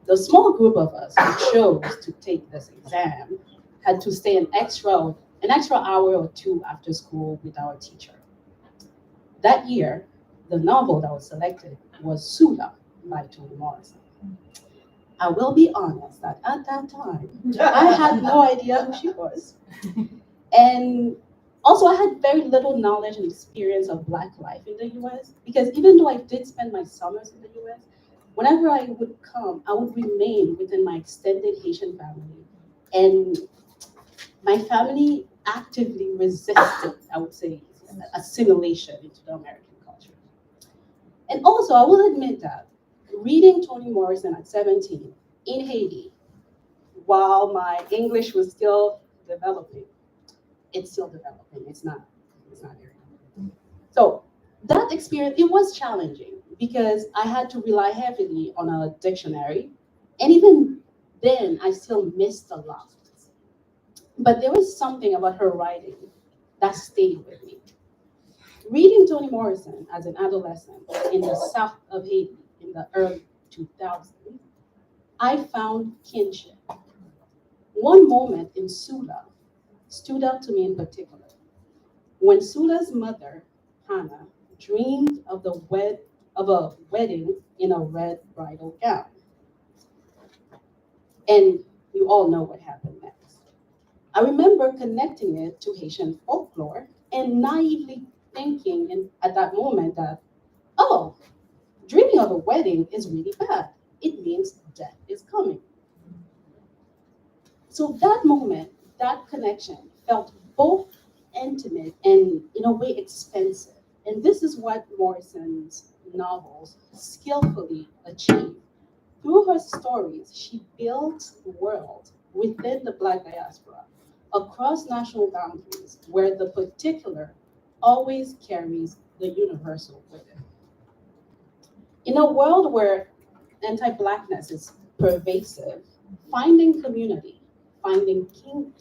The small group of us who chose to take this exam had to stay an extra hour or two after school with our teacher. That year, the novel that was selected was Sula by Toni Morrison. I will be honest that at that time, I had no idea who she was. And also, I had very little knowledge and experience of Black life in the US, because even though I did spend my summers in the US, whenever I would come, I would remain within my extended Haitian family. And my family actively resisted, I would say, assimilation into the American culture. And also, I will admit that reading Toni Morrison at 17 in Haiti, while my English was still developing, it's still developing. It's not very. So that experience, it was challenging because I had to rely heavily on a dictionary. And even then, I still missed a lot. But there was something about her writing that stayed with me. Reading Toni Morrison as an adolescent in the south of Haiti in the early 2000s, I found kinship. One moment in Sula stood out to me in particular. When Sula's mother, Hannah, dreamed of a wedding in a red bridal gown. And you all know what happened next. I remember connecting it to Haitian folklore and naively thinking at that moment that, oh, dreaming of a wedding is really bad. It means death is coming. So that moment, that connection felt both intimate and in a way expensive. And this is what Morrison's novels skillfully achieve. Through her stories, she built a world within the Black diaspora, across national boundaries, where the particular always carries the universal with it. In a world where anti-Blackness is pervasive, finding community, finding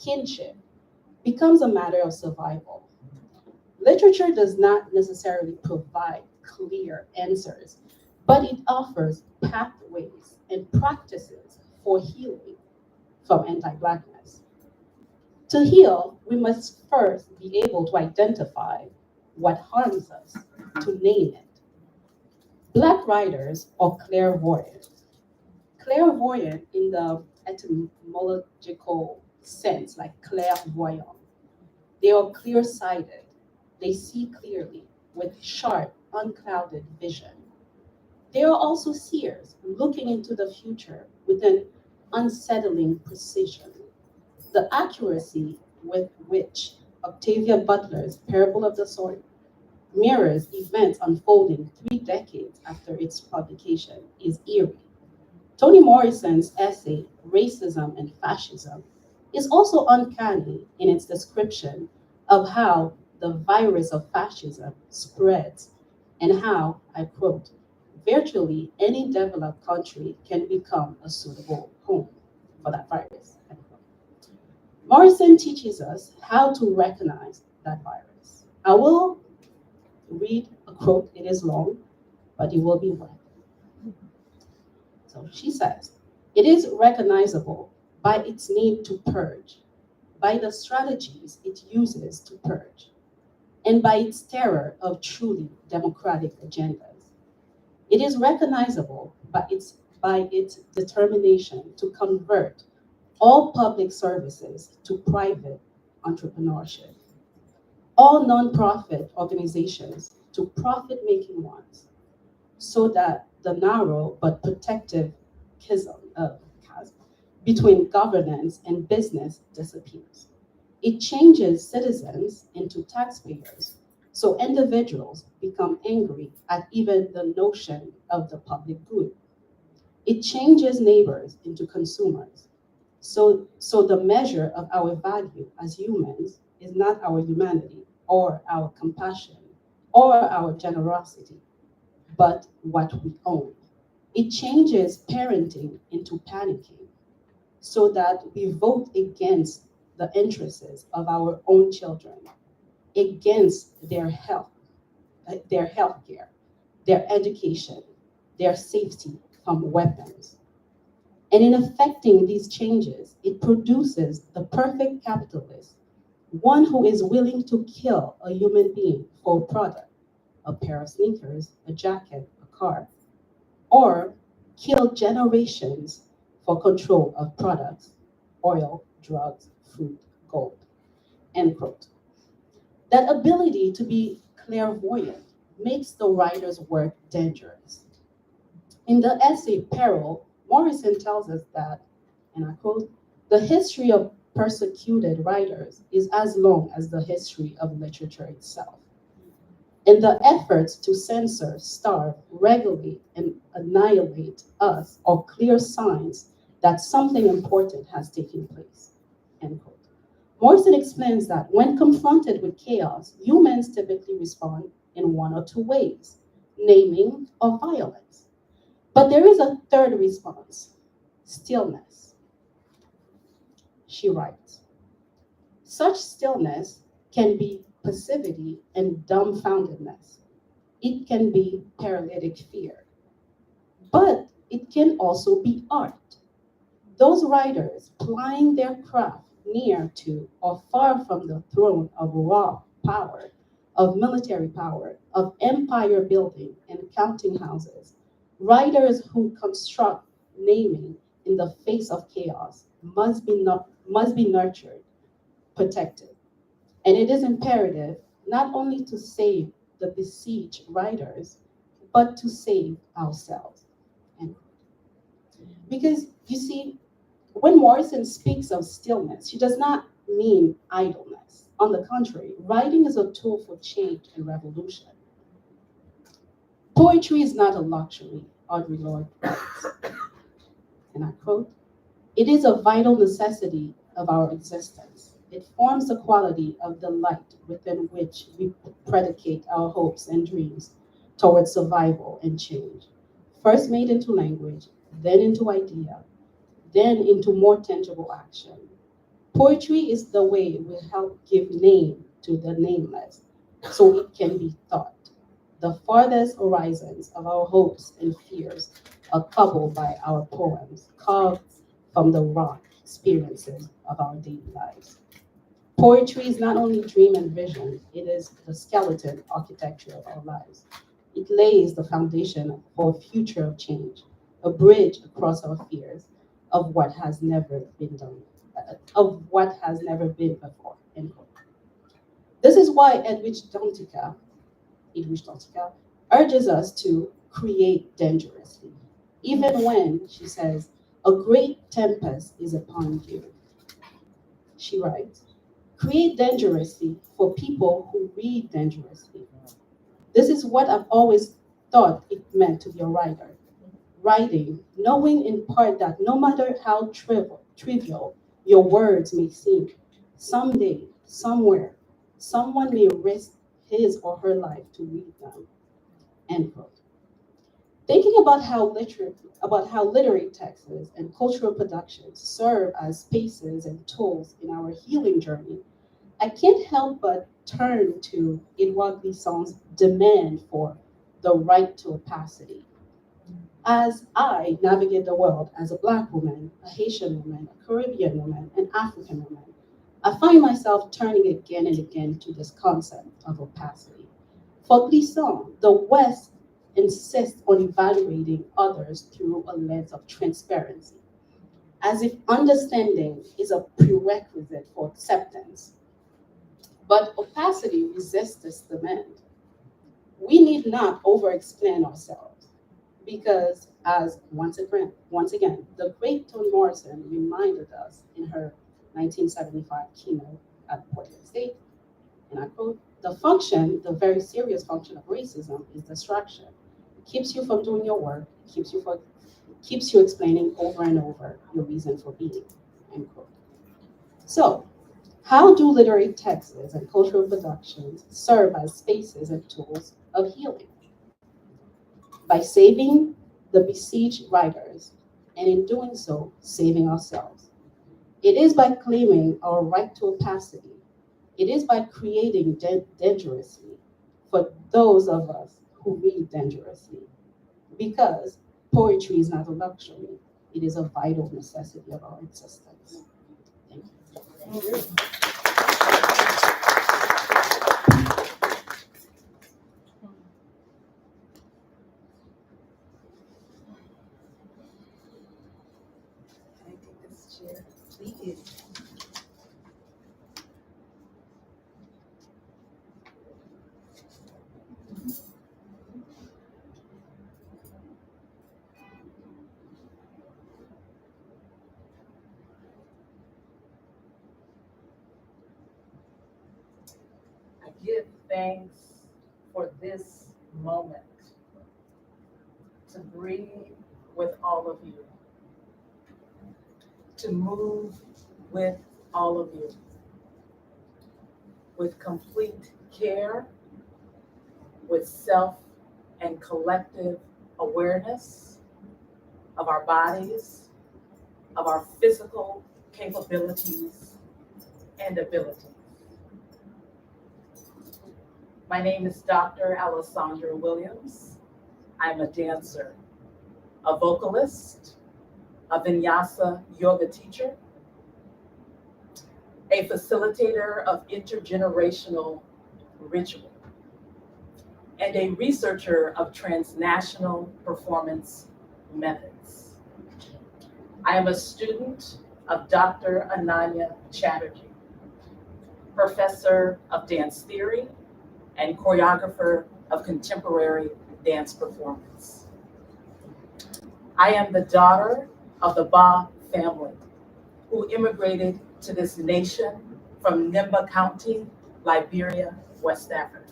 kinship becomes a matter of survival. Literature does not necessarily provide clear answers, but it offers pathways and practices for healing from anti-Blackness. To heal, we must first be able to identify what harms us, to name it. Black writers are clairvoyant. Clairvoyant in the etymological sense, like clairvoyant. They are clear-sighted. They see clearly with sharp, unclouded vision. They are also seers, looking into the future with an unsettling precision. The accuracy with which Octavia Butler's Parable of the Sword mirrors events unfolding 3 decades after its publication is eerie. Toni Morrison's essay, Racism and Fascism, is also uncanny in its description of how the virus of fascism spreads and how, I quote, virtually any developed country can become a suitable home for that virus. End quote. Morrison teaches us how to recognize that virus. I will read a quote, it is long, but it will be worth it. So she says, it is recognizable by its need to purge, by the strategies it uses to purge, and by its terror of truly democratic agendas. It is recognizable by its determination to convert all public services to private entrepreneurship, all nonprofit organizations to profit-making ones, so that the narrow but protective chasm between governance and business disappears. It changes citizens into taxpayers, so individuals become angry at even the notion of the public good. It changes neighbors into consumers, so the measure of our value as humans is not our humanity or our compassion or our generosity, but what we own. It changes parenting into panicking, so that we vote against the interests of our own children, against their health care, their education, their safety from weapons. And in effecting these changes, it produces the perfect capitalist, one who is willing to kill a human being for a product, a pair of sneakers, a jacket, a car, or kill generations for control of products, oil, drugs, fruit, gold, end quote. That ability to be clairvoyant makes the writer's work dangerous. In the essay Peril, Morrison tells us that, and I quote, the history of persecuted writers is as long as the history of literature itself. And the efforts to censor, starve, regulate, and annihilate us are clear signs that something important has taken place, end quote. Morrison explains that when confronted with chaos, humans typically respond in one or two ways, naming or violence. But there is a third response, stillness. She writes, such stillness can be passivity and dumbfoundedness. It can be paralytic fear, but it can also be art. Those writers plying their craft near to or far from the throne of raw power, of military power, of empire building and counting houses, writers who construct naming in the face of chaos must be nurtured, protected. And it is imperative not only to save the besieged writers, but to save ourselves. And because you see, when Morrison speaks of stillness, she does not mean idleness. On the contrary, writing is a tool for change and revolution. Poetry is not a luxury, Audre Lorde writes, and I quote, it is a vital necessity of our existence. It forms the quality of the light within which we predicate our hopes and dreams towards survival and change. First made into language, then into idea, then into more tangible action. Poetry is the way we help give name to the nameless so it can be thought. The farthest horizons of our hopes and fears are coupled by our poems, carved from the raw experiences of our daily lives. Poetry is not only dream and vision, it is the skeleton architecture of our lives. It lays the foundation for a future of change, a bridge across our fears of what has never been done, of what has never been before. End quote. This is why Edwidge Danticat urges us to create dangerously, even when, she says, a great tempest is upon you. She writes, create dangerously for people who read dangerously. This is what I've always thought it meant to be a writer. Writing, knowing in part that no matter how trivial your words may seem, someday, somewhere, someone may risk his or her life to read them. End quote. Thinking about how literary texts and cultural productions serve as spaces and tools in our healing journey, I can't help but turn to Edouard Glissant's demand for the right to opacity. As I navigate the world as a Black woman, a Haitian woman, a Caribbean woman, an African woman, I find myself turning again and again to this concept of opacity. For Glissant, the West insists on evaluating others through a lens of transparency, as if understanding is a prerequisite for acceptance. But opacity resists this demand. We need not over-explain ourselves, because as once again, the great Toni Morrison reminded us in her 1975 keynote at Portland State, and I quote, the very serious function of racism is distraction. It keeps you from doing your work, keeps you explaining over and over your reason for being, end quote. So, how do literary texts and cultural productions serve as spaces and tools of healing? By saving the besieged writers, and in doing so, saving ourselves. It is by claiming our right to opacity. It is by creating dangerously for those of us who read dangerously. Because poetry is not a luxury, it is a vital necessity of our existence. Thank you. Can I take this chair, please? I give thanks for this moment to breathe with all of you, to move with all of you, with complete care, with self and collective awareness of our bodies, of our physical capabilities and abilities. My name is Dr. Alessandra Williams. I'm a dancer, a vocalist, a vinyasa yoga teacher, a facilitator of intergenerational ritual, and a researcher of transnational performance methods. I am a student of Dr. Ananya Chatterjee, professor of dance theory and choreographer of contemporary dance performance. I am the daughter of the Ba family, who immigrated to this nation from Nimba County, Liberia, West Africa.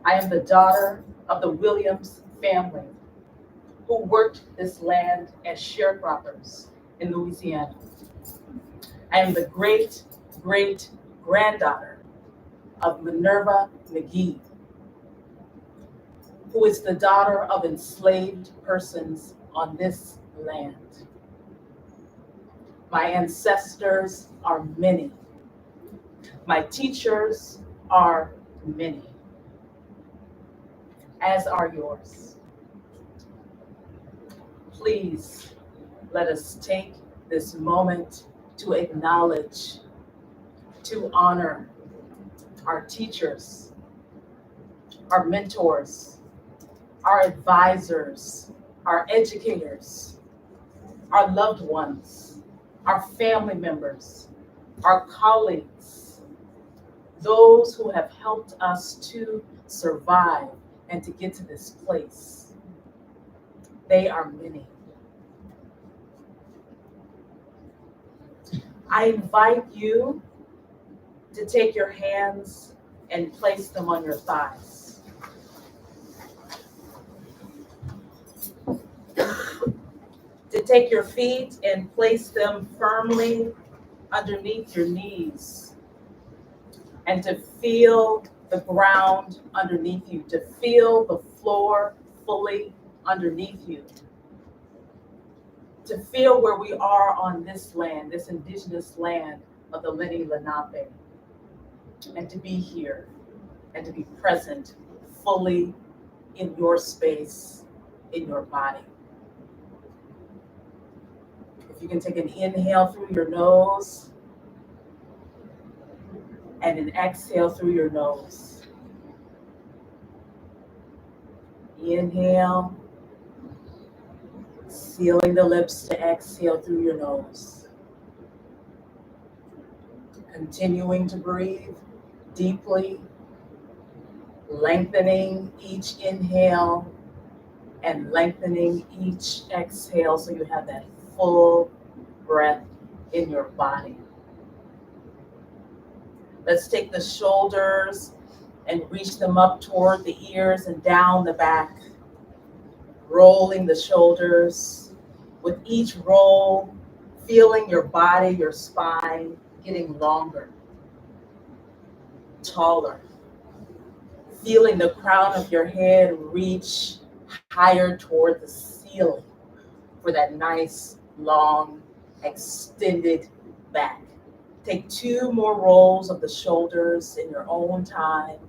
I am the daughter of the Williams family, who worked this land as sharecroppers in Louisiana. I am the great-great-granddaughter of Minerva McGee, who is the daughter of enslaved persons on this land. My ancestors are many. My teachers are many, as are yours. Please let us take this moment to acknowledge, to honor our teachers, our mentors, our advisors, our educators, our loved ones, our family members, our colleagues, those who have helped us to survive and to get to this place. They are many. I invite you to take your hands and place them on your thighs. To take your feet and place them firmly underneath your knees, and to feel the ground underneath you, to feel the floor fully underneath you, to feel where we are on this land, this indigenous land of the Lenni Lenape, and to be here and to be present fully in your space, in your body. If you can take an inhale through your nose and an exhale through your nose. Inhale, sealing the lips to exhale through your nose. Continuing to breathe deeply, lengthening each inhale and lengthening each exhale so you have that full breath in your body. Let's take the shoulders and reach them up toward the ears and down the back, rolling the shoulders. With each roll, feeling your body, your spine getting longer, taller. Feeling the crown of your head reach higher toward the ceiling for that nice, long extended back. Take 2 more rolls of the shoulders in your own time.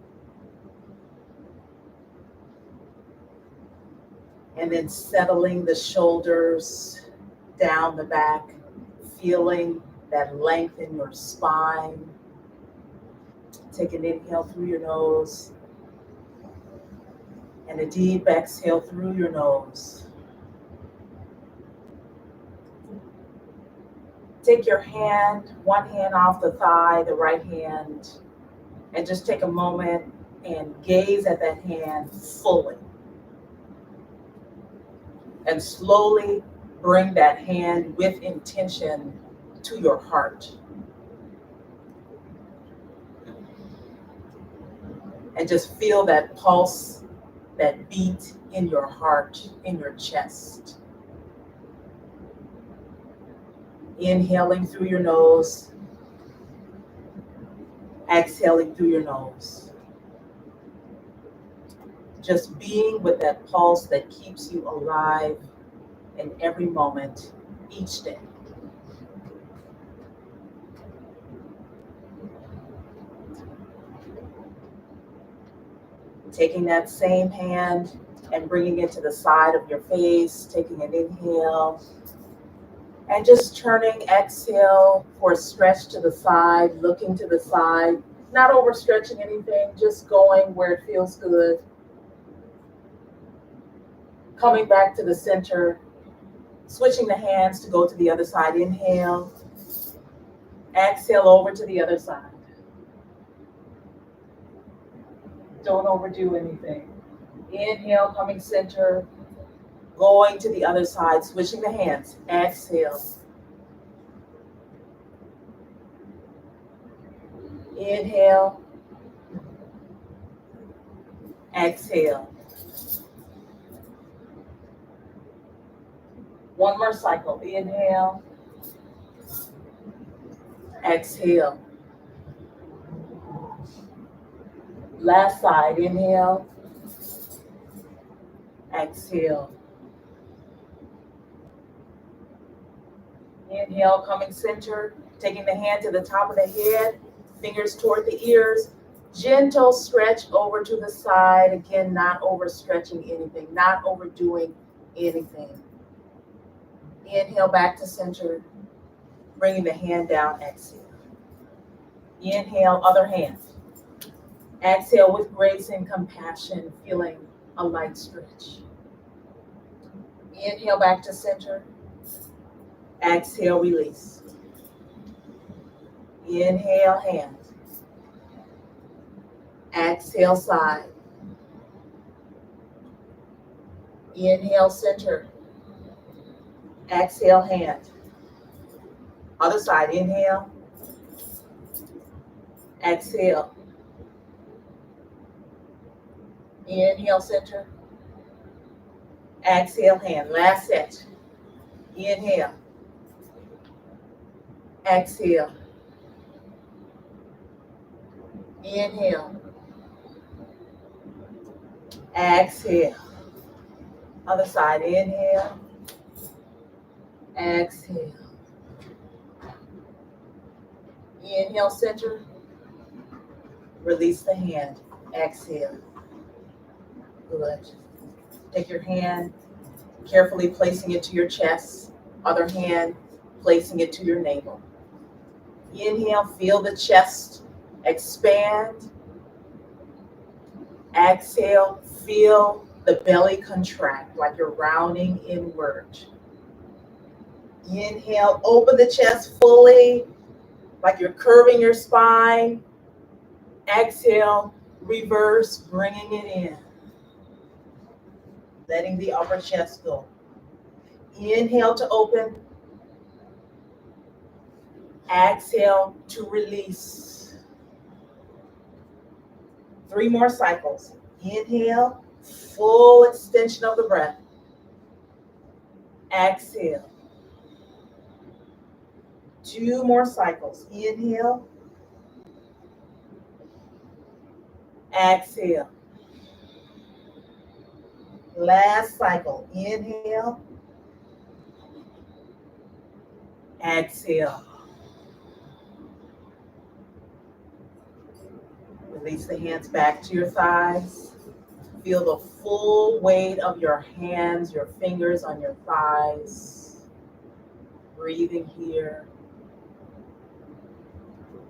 And then settling the shoulders down the back, feeling that length in your spine. Take an inhale through your nose and a deep exhale through your nose. Take your hand, one hand off the thigh, the right hand, and just take a moment and gaze at that hand fully. And slowly bring that hand with intention to your heart. And just feel that pulse, that beat in your heart, in your chest. Inhaling through your nose, exhaling through your nose. Just being with that pulse that keeps you alive in every moment, each day. Taking that same hand and bringing it to the side of your face, taking an inhale, and just turning exhale for a stretch to the side, looking to the side, not overstretching anything, just going where it feels good. Coming back to the center, switching the hands to go to the other side. Inhale, exhale over to the other side. Don't overdo anything. Inhale, coming center, going to the other side, switching the hands. Exhale. Inhale. Exhale. One more cycle. Inhale. Exhale. Last side. Inhale. Exhale. Inhale, coming center, taking the hand to the top of the head, fingers toward the ears. Gentle stretch over to the side. Again, not overstretching anything, not overdoing anything. Inhale back to center, bringing the hand down, exhale. Inhale, other hand. Exhale with grace and compassion, feeling a light stretch. Inhale back to center. Exhale, release. Inhale, hand. Exhale, side. Inhale, center. Exhale, hand. Other side, inhale. Exhale. Inhale, center. Exhale, hand. Last set. Inhale. Exhale. Inhale. Exhale. Other side, inhale. Exhale. Inhale, center. Release the hand. Exhale. Good. Take your hand, carefully placing it to your chest. Other hand, placing it to your navel. Inhale, feel the chest expand. Exhale, feel the belly contract like you're rounding inward. Inhale, open the chest fully, like you're curving your spine. Exhale, reverse, bringing it in. Letting the upper chest go. Inhale to open. Exhale to release. 3 more cycles. Inhale, full extension of the breath. Exhale. 2 more cycles. Inhale. Exhale. Last cycle. Inhale. Exhale. Release the hands back to your thighs. Feel the full weight of your hands, your fingers on your thighs. Breathing here.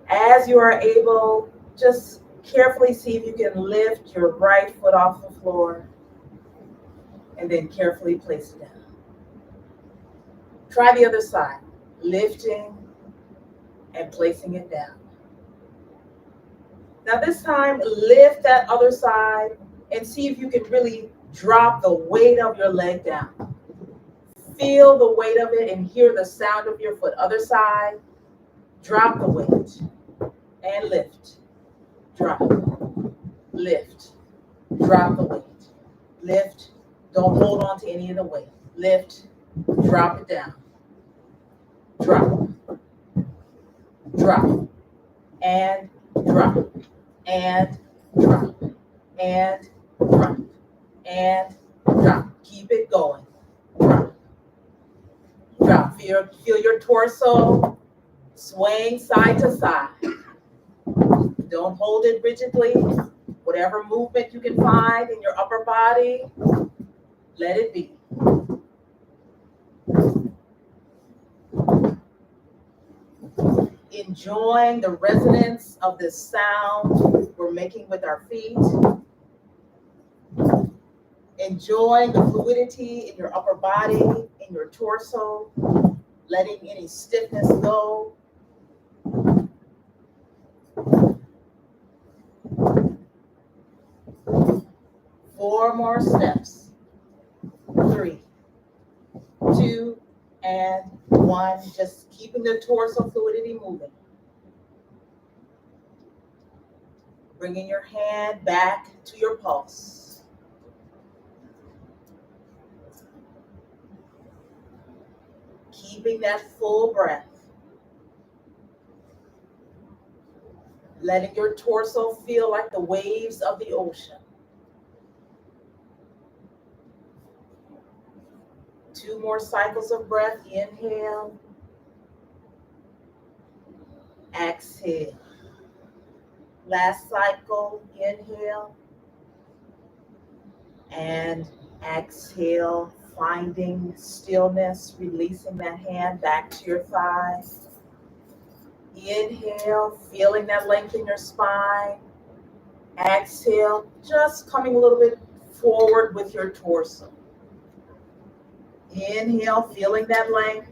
As you are able, just carefully see if you can lift your right foot off the floor and then carefully place it down. Try the other side, lifting and placing it down. Now this time, lift that other side and see if you can really drop the weight of your leg down. Feel the weight of it and hear the sound of your foot. Other side, drop the weight and lift. Drop, lift, drop the weight, lift. Don't hold on to any of the weight. Lift, drop it down. Drop, drop, and drop, and drop, and drop, and drop. Keep it going. Drop, drop. Feel your torso swaying side to side. Don't hold it rigidly. Whatever movement you can find in your upper body, let it be. Enjoying the resonance of this sound we're making with our feet. Enjoying the fluidity in your upper body, in your torso, letting any stiffness go. Four more steps. 3, 2, and 1. Just keeping the torso fluidity moving. Bringing your hand back to your pulse. Keeping that full breath. Letting your torso feel like the waves of the ocean. 2 more cycles of breath. Inhale. Exhale. Last cycle. Inhale. And exhale. Finding stillness. Releasing that hand back to your thigh. Inhale. Feeling that length in your spine. Exhale. Just coming a little bit forward with your torso. Inhale, feeling that length.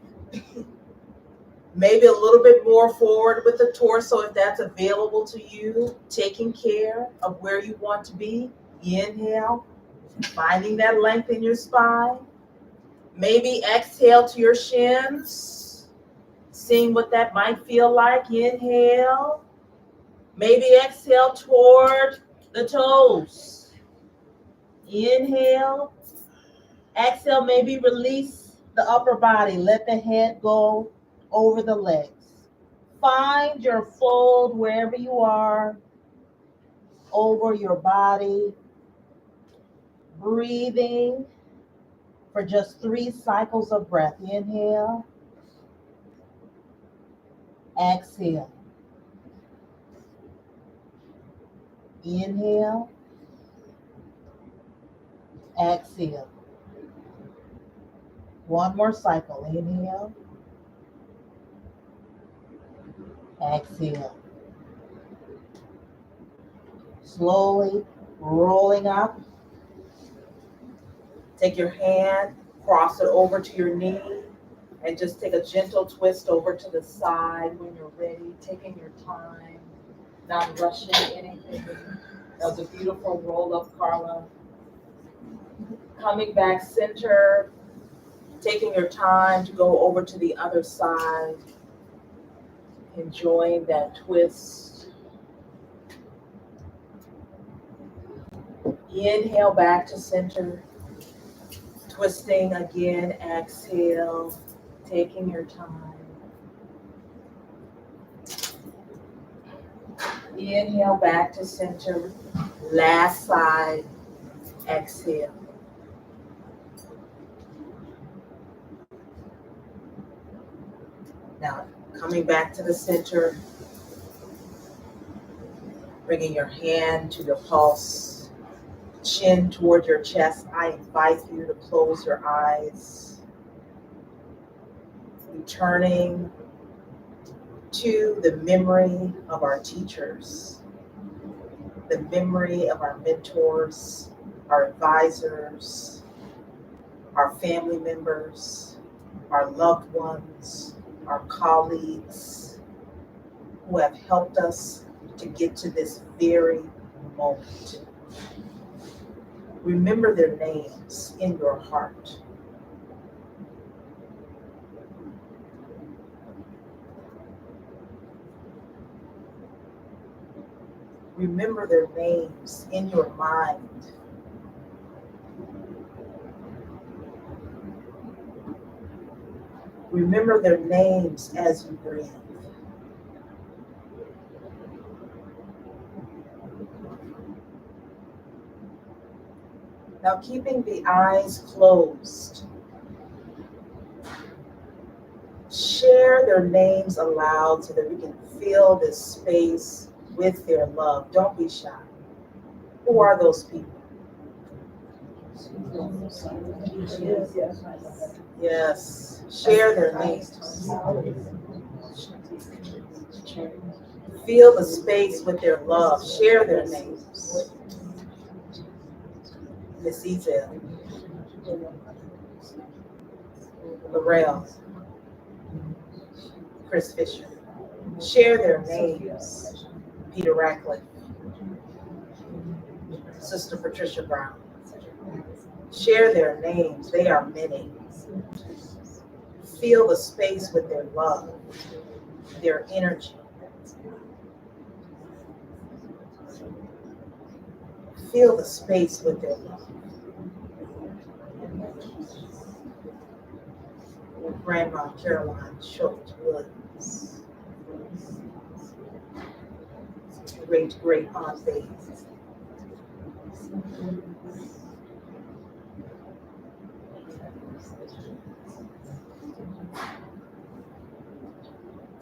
Maybe a little bit more forward with the torso if that's available to you. Taking care of where you want to be. Inhale, finding that length in your spine. Maybe exhale to your shins. Seeing what that might feel like. Inhale. Maybe exhale toward the toes. Inhale. Exhale, maybe release the upper body. Let the head go over the legs. Find your fold wherever you are, over your body. Breathing for just 3 cycles of breath. Inhale. Exhale. Inhale. Exhale. 1 more cycle. Inhale. Exhale. Slowly rolling up. Take your hand, cross it over to your knee, and just take a gentle twist over to the side when you're ready, taking your time, not rushing anything. That was a beautiful roll up, Carla. Coming back center, taking your time to go over to the other side, enjoying that twist. Inhale back to center, twisting again, exhale, taking your time. Inhale back to center, last side, exhale. Coming back to the center, bringing your hand to your pulse, chin toward your chest. I invite you to close your eyes, returning to the memory of our teachers, the memory of our mentors, our advisors, our family members, our loved ones, our colleagues who have helped us to get to this very moment. Remember their names in your heart. Remember their names in your mind. Remember their names as you breathe. Now, keeping the eyes closed, share their names aloud so that we can fill this space with their love. Don't be shy. Who are those people? Yes, share their names. Fill the space with their love. Share their names. Miss Ezel, Laurel, Chris Fisher. Share their names. Peter Ratcliffe, Sister Patricia Brown. Share their names. They are many. Fill the space with their love, their energy. Fill the space with their love. Grandma Caroline Schultz Williams. Great Aunt Betty.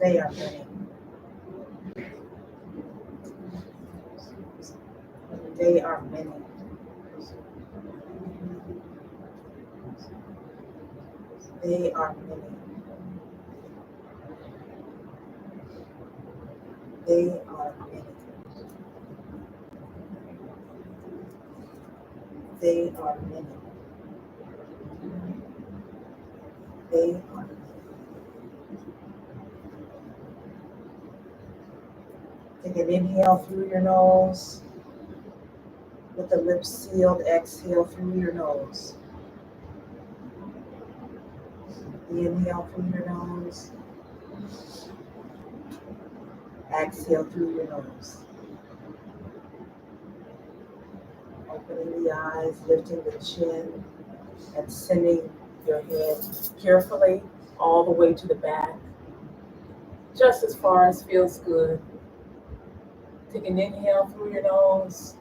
They are many. They are many. They are many. They are many. They are many. They are many. Take an inhale through your nose. With the lips sealed, exhale through your nose. Inhale through your nose. Exhale through your nose. Opening the eyes, lifting the chin, and sending your head carefully all the way to the back, just as far as feels good. Take an inhale through your nose.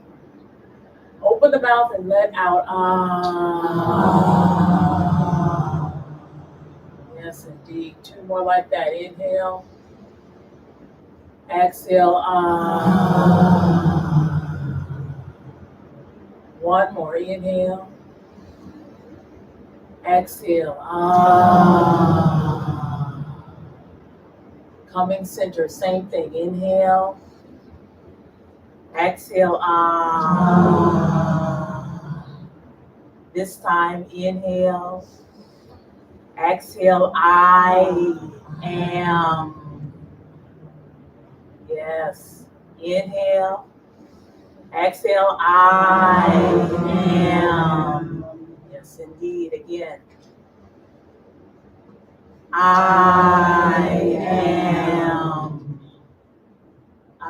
Open the mouth and let out. Ah. Yes, indeed. Two more like that. Inhale. Exhale. Ah. One more. Inhale. Exhale. Ah. Coming center. Same thing. Inhale. Exhale. Ah. This time, inhale. Exhale. I am. Yes. Inhale. Exhale. I am. Yes, indeed. Again. I am.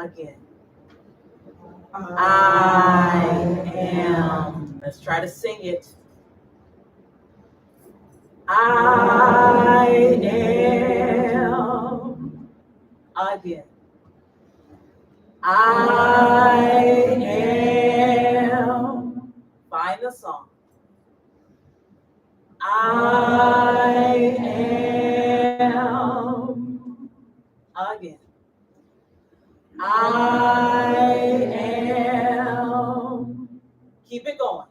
Again. I am. Let's try to sing it. I am. Again. I am. Find the song. I am. I am. Keep it going.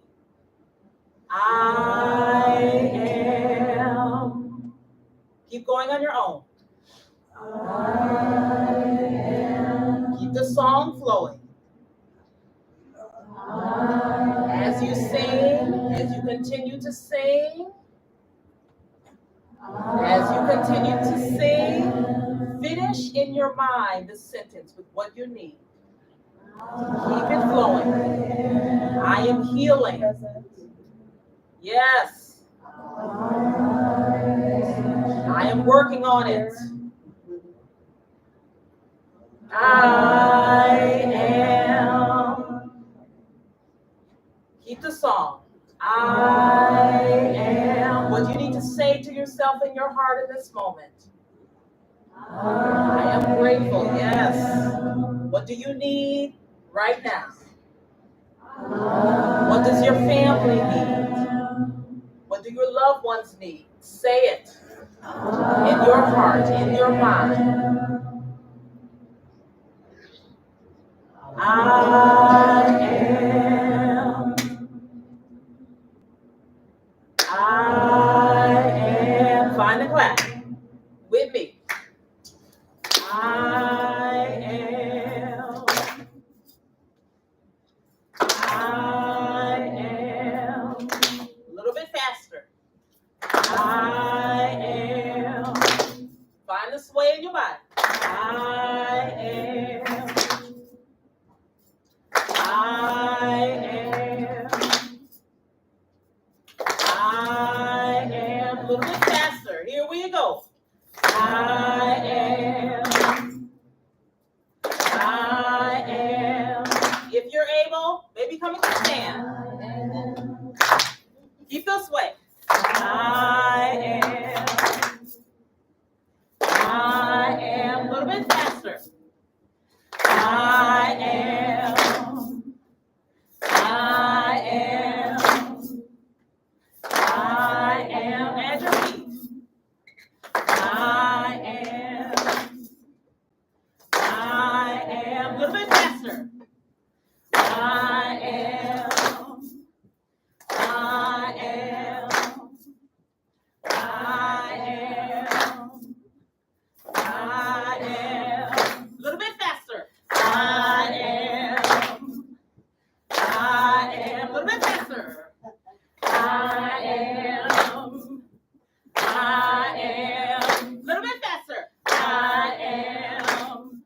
I am. Keep going on your own. I am. Keep the song flowing. As you sing, as you continue to sing, as you continue to sing, finish in your mind the sentence with what you need. Keep it flowing. I am healing. Yes. I am working on it. I am. Keep the song. I am. What you need to say to yourself in your heart in this moment. I am grateful. Yes. What do you need right now? What does your family need? What do your loved ones need? Say it in your heart, in your mind. I am. I am. Find the clap with me. I am. I am. A little bit faster. I am. Find the sway in your body. I am. I am. I am. A little bit faster. Here we go. I am. I am. If you're able, maybe come into stand. Keep this way. I am. I am. A little bit faster. I am. I am. I am. At your feet. I am. I am. A little bit faster. I am. I am. I am. I am. A little bit faster. I am. I am. A little bit faster. I am. I am. A little bit faster. I am.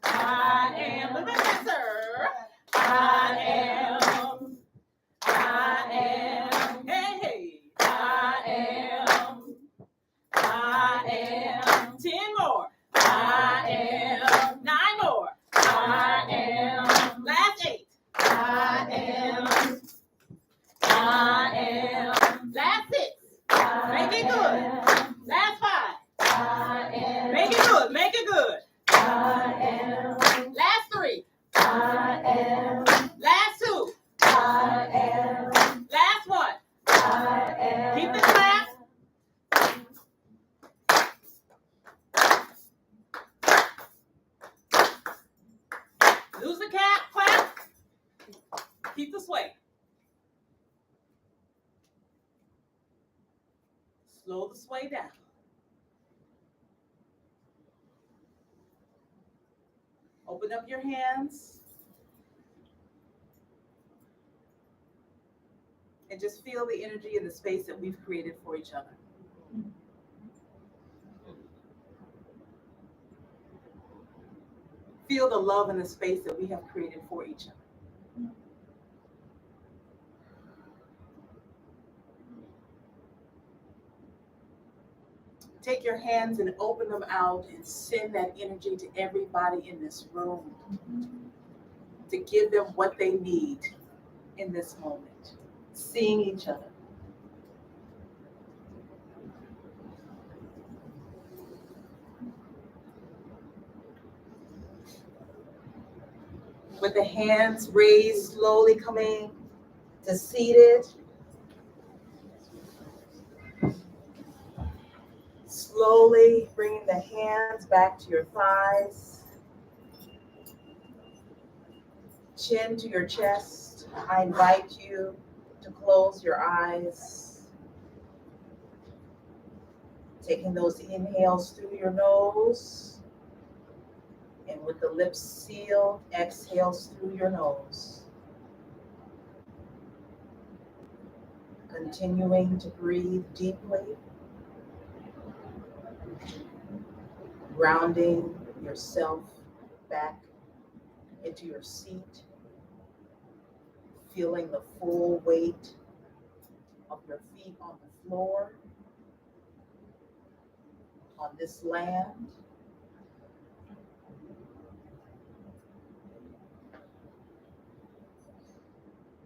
I am. A little bit faster. I am. I am. Hey, hey. I am. I am. 10 more. I am. 9 more. I am. Last 8. I am. I am. Last 6. Make it good. Last 5. I am. Make it good. Make it good. I am. Last 3. I am. Last 2. I am. Last 1. I am. Keep the clap. Lose the cap, clap. Keep the sway. Slow the sway down. Open up your hands. And just feel the energy in the space that we've created for each other. Feel the love in the space that we have created for each other. Take your hands and open them out and send that energy to everybody in this room to give them what they need in this moment, seeing each other. With the hands raised, slowly coming to seated. Slowly bringing the hands back to your thighs. Chin to your chest. I invite you to close your eyes. Taking those inhales through your nose. And with the lips sealed, exhales through your nose. Continuing to breathe deeply. Grounding yourself back into your seat. Feeling the full weight of your feet on the floor, on this land.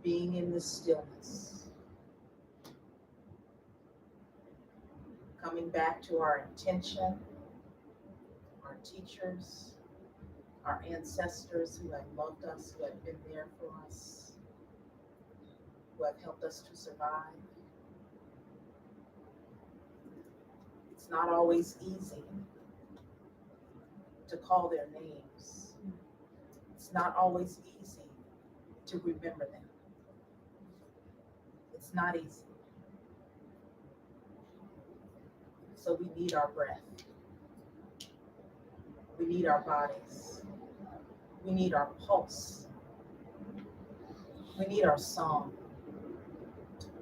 Being in this stillness. Coming back to our intention, our teachers, our ancestors who have loved us, who have been there for us, who have helped us to survive. It's not always easy to call their names. It's not always easy to remember them. It's not easy. So we need our breath. We need our bodies. We need our pulse. We need our song.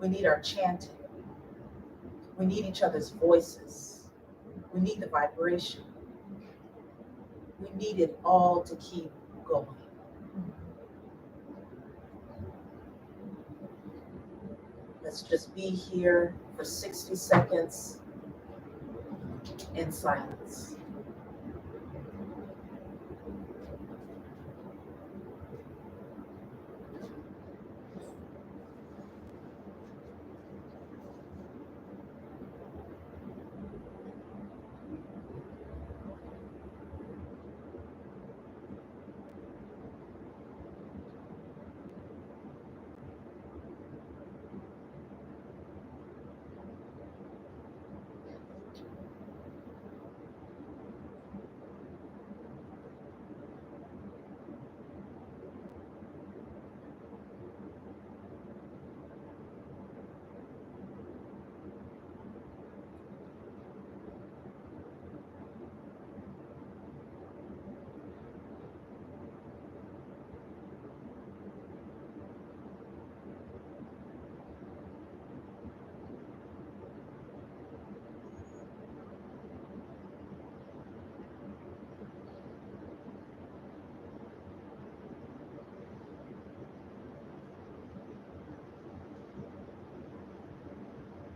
We need our chanting. We need each other's voices. We need the vibration. We need it all to keep going. Let's just be here for 60 seconds in silence.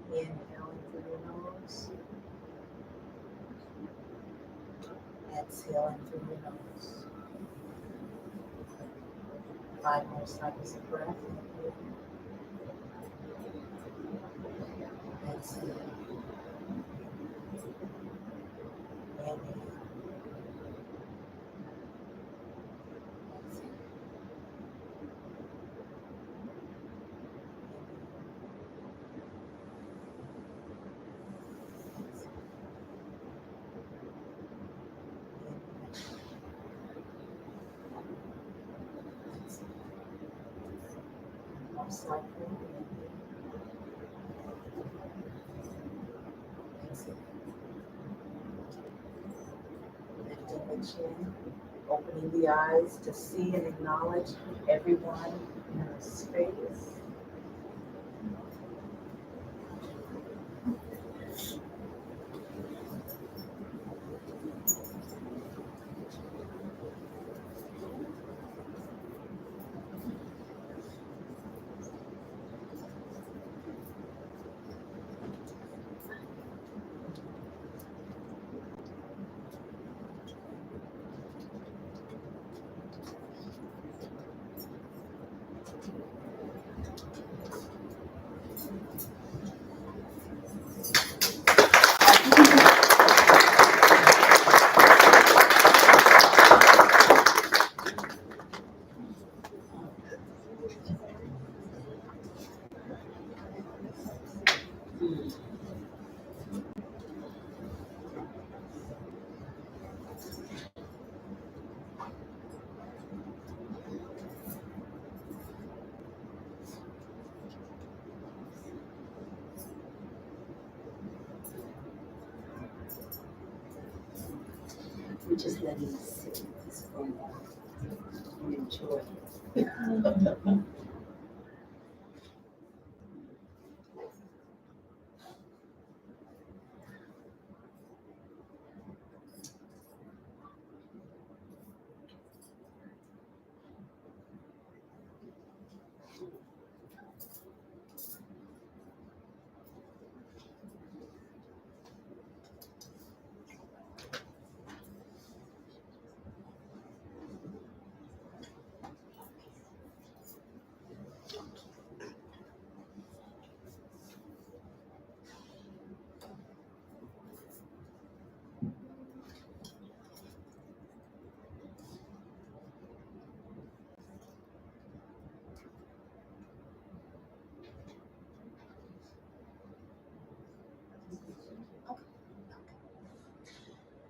Inhaling through your nose. Exhaling through your nose. 5 more cycles of breath. Exhale. Inhale. Exhale. More cycle. Exhale. Lifting the chin, opening the eyes to see and acknowledge everyone in our space. I'm just letting you sit this for a moment and enjoy.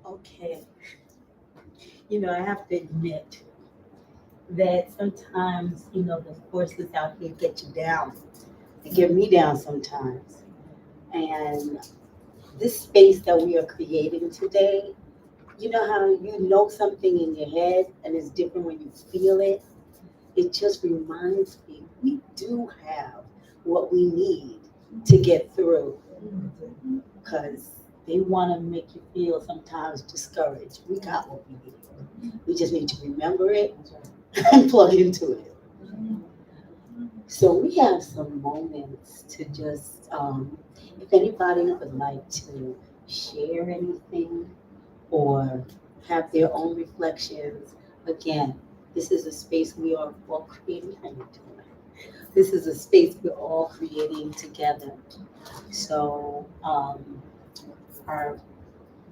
Okay. I have to admit that sometimes, the forces out here get you down. They get me down sometimes. And this space that we are creating today, you know how you know something in your head and it's different when you feel it? It just reminds me we do have what we need to get through. Because they want to make you feel sometimes discouraged. We got what we need. We just need to remember it and plug into it. So we have some moments to just, if anybody would like to share anything or have their own reflections, again, this is a space we are all creating. How you doing? This is a space we're all creating together. So our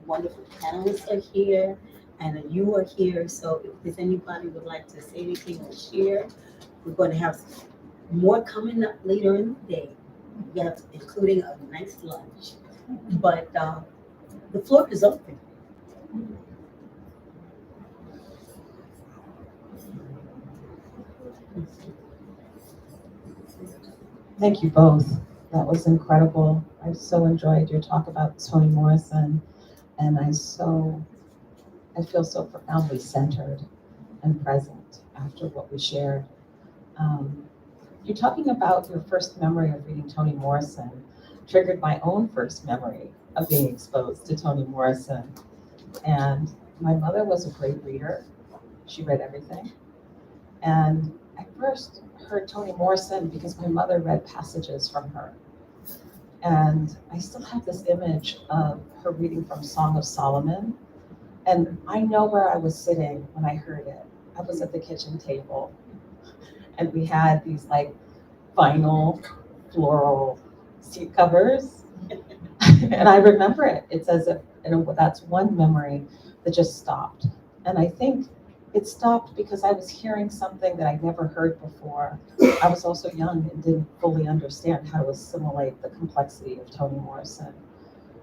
wonderful panelists are here and you are here. So if there's anybody would like to say anything or share, we're going to have more coming up later in the day. We have, including a nice lunch. But the floor is open. Thank you both. That was incredible. I so enjoyed your talk about Toni Morrison, and I feel so profoundly centered and present after what we shared. You're talking about your first memory of reading Toni Morrison triggered my own first memory of being exposed to Toni Morrison. And my mother was a great reader. She read everything. And I first heard Toni Morrison because my mother read passages from her. And I still have this image of her reading from Song of Solomon. And I know where I was sitting when I heard it. I was at the kitchen table. And we had these like vinyl floral seat covers. And I remember it. It's as if, that's one memory that just stopped. And I think it stopped because I was hearing something that I'd never heard before. I was also young and didn't fully understand how to assimilate the complexity of Toni Morrison.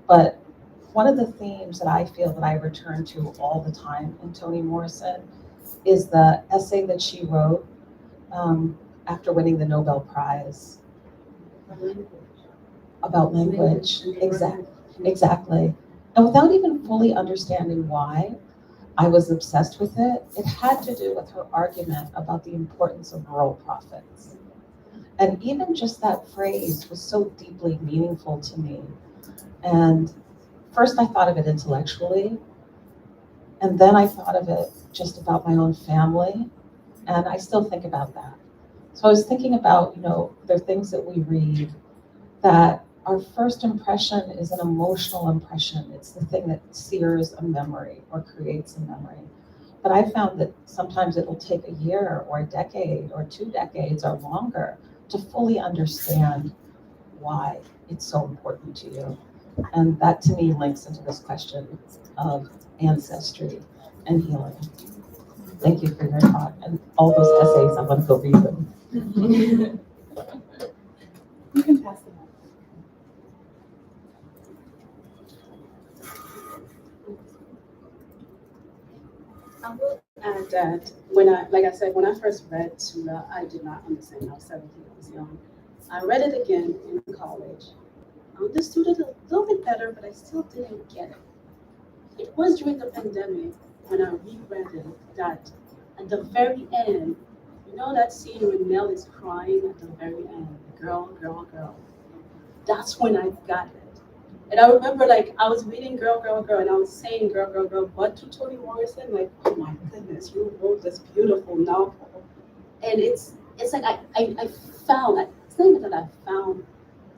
But one of the themes that I feel that I return to all the time in Toni Morrison is the essay that she wrote after winning the Nobel Prize about language. Exactly. And without even fully understanding why I was obsessed with it, it had to do with her argument about the importance of rural prophets. And even just that phrase was so deeply meaningful to me. And first I thought of it intellectually, and then I thought of it just about my own family, and I still think about that. So I was thinking about, there are things that we read that our first impression is an emotional impression. It's the thing that sears a memory or creates a memory. But I found that sometimes it will take a year or a decade or 2 decades or longer to fully understand why it's so important to you. And that to me links into this question of ancestry and healing. Thank you for your talk and all those essays. I'm going to go read them. You can pass them on. I will add that when I first read Sula, I did not understand. I was 17, I was young. I read it again in college. I understood it a little bit better, but I still didn't get it. It was during the pandemic, when I reread it, that at the very end, you know that scene when Mel is crying at the very end, girl, girl, girl. That's when I got it. And I remember like I was reading Girl, Girl, Girl, and I was saying Girl, Girl, Girl, but to Toni Morrison, like, oh my goodness, you wrote this beautiful novel. And it's like I found, it's not even that I found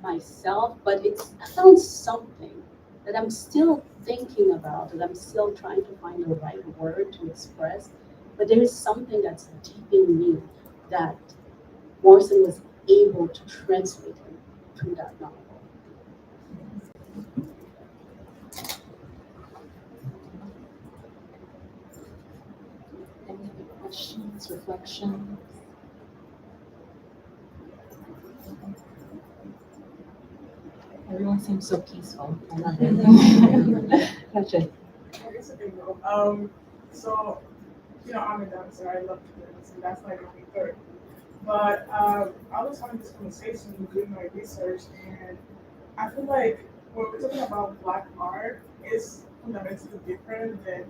myself, but I found something that I'm still thinking about, that I'm still trying to find the right word to express. But there is something that's deep in me that Morrison was able to translate through that novel. Any other questions, reflections? Everyone seems so peaceful. I love it. Gotcha. Here's the thing though. So, I'm a dancer. I love to dance, and that's like my third. But I was having this conversation doing my research, and I feel like when we're talking about Black art, it's fundamentally different than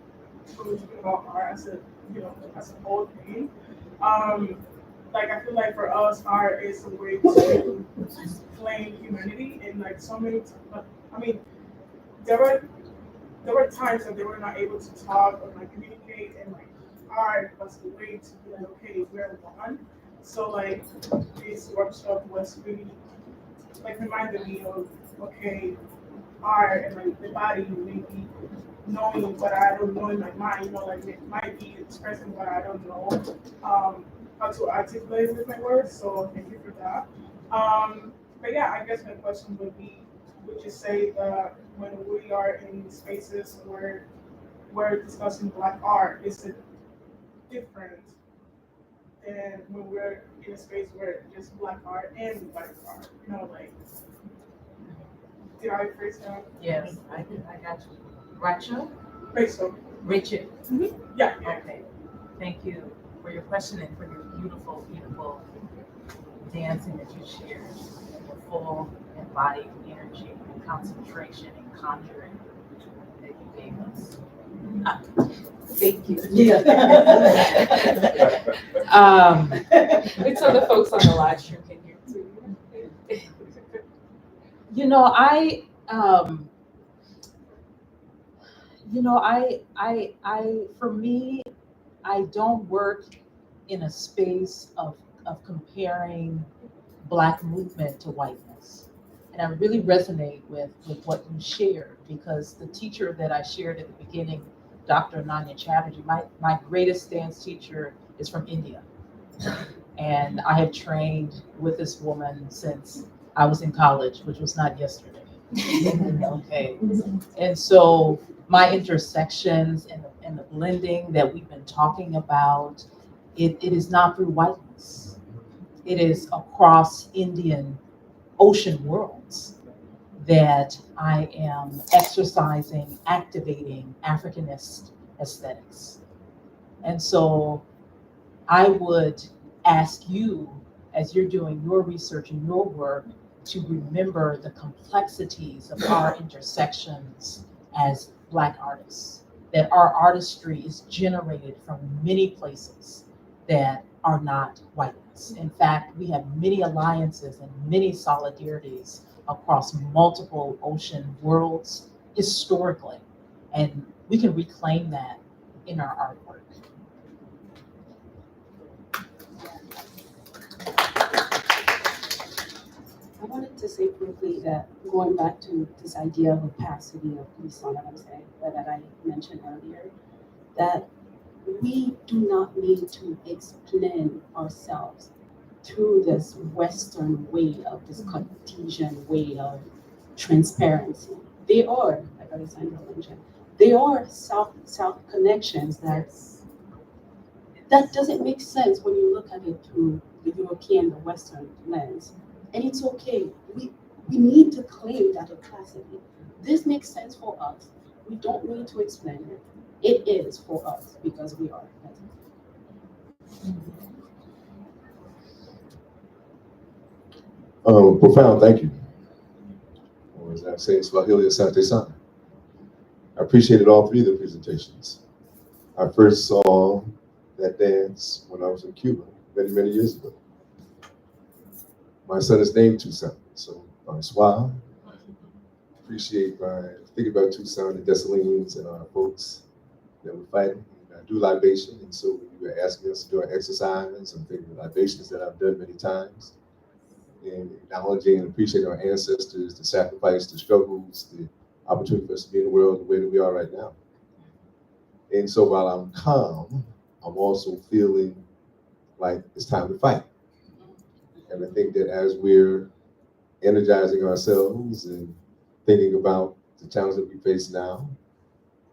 when we're talking about art as a whole thing. Like I feel like for us, art is a way to claim humanity, and like so many. I mean, there were times that they were not able to talk or like communicate, and like art was the way to be like, okay, we're one. So like this workshop was really like reminded me of, okay, art and like the body maybe knowing what I don't know in my mind, like it might be expressing what I don't know, how to articulate it with my words. So thank you for that. But yeah, I guess my question would be, would you say that when we are in spaces where we're discussing Black art, is it different than when we're in a space where just Black art and White art? Like, did I phrase that? Yes, I got you. Rachel? Rachel. Richard? Mm-hmm. Yeah. Okay. Thank you for your question and for your beautiful, beautiful dancing that you shared. Your full embodied energy and concentration and conjuring that you gave us. Thank you. Yeah. Wait till the folks on the live stream can hear too. For me, I don't work in a space of comparing Black movement to whiteness. And I really resonate with what you shared, because the teacher that I shared at the beginning, Dr. Nanya Chatterjee, my greatest dance teacher is from India. And I have trained with this woman since I was in college, which was not yesterday. Okay. And so my intersections and the blending that we've been talking about, it is not through whiteness. It is across Indian ocean worlds that I am exercising, activating Africanist aesthetics. And so I would ask you, as you're doing your research and your work, to remember the complexities of our intersections as Black artists, that our artistry is generated from many places that are not whiteness. In fact, we have many alliances and many solidarities across multiple ocean worlds historically, and we can reclaim that in our artwork. I wanted to say quickly that going back to this idea of opacity of that I mentioned earlier, that we do not need to explain ourselves through this Western way of this Cartesian way of transparency. They are, like Alessandra mentioned, they are South connections that doesn't make sense when you look at it through the European, the Western lens. And it's okay. We need to claim that opacity. This makes sense for us. We don't need to explain it. It is for us because we are. Profound thank you. Or as I say in Swahili, asante sana. I appreciated all three of the presentations. I first saw that dance when I was in Cuba many, many years ago. My son is named Toussaint, so bonsoir. Appreciate thinking about Toussaint and Dessalines and our folks that were fighting. And I do libation, and so when you were asking us to do an exercise, I'm thinking of libations that I've done many times, and acknowledging and appreciating our ancestors, the sacrifice, the struggles, the opportunity for us to be in the world the way that we are right now. And so while I'm calm, I'm also feeling like it's time to fight. And I think that as we're energizing ourselves and thinking about the challenge that we face now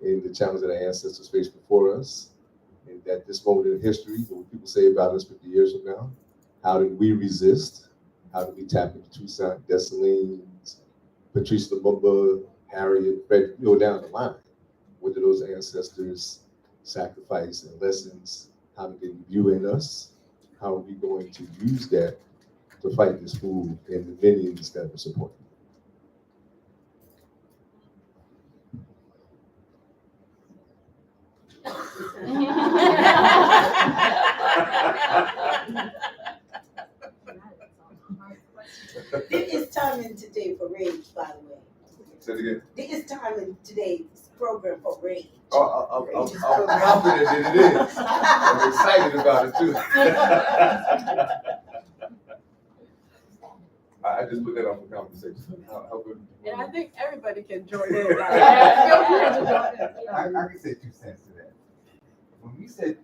and the challenge that our ancestors faced before us, and that this moment in history, what people say about us 50 years from now, how did we resist? How did we tap into Toussaint, Dessalines, Patrice Lumumba, Harriet, Fred, go down the line? What did those ancestors sacrifice and lessons? How did they view in us? How are we going to use that to fight this move and the millions that we're supporting? There is time in today for rage, by the way. Say it again. There is time in today's program for rage. I'm confident that it is. I'm excited about it too. I just put that up for conversation. How good? And I think everybody can join in. Feel free to join in. I can say 2 cents to that. When we said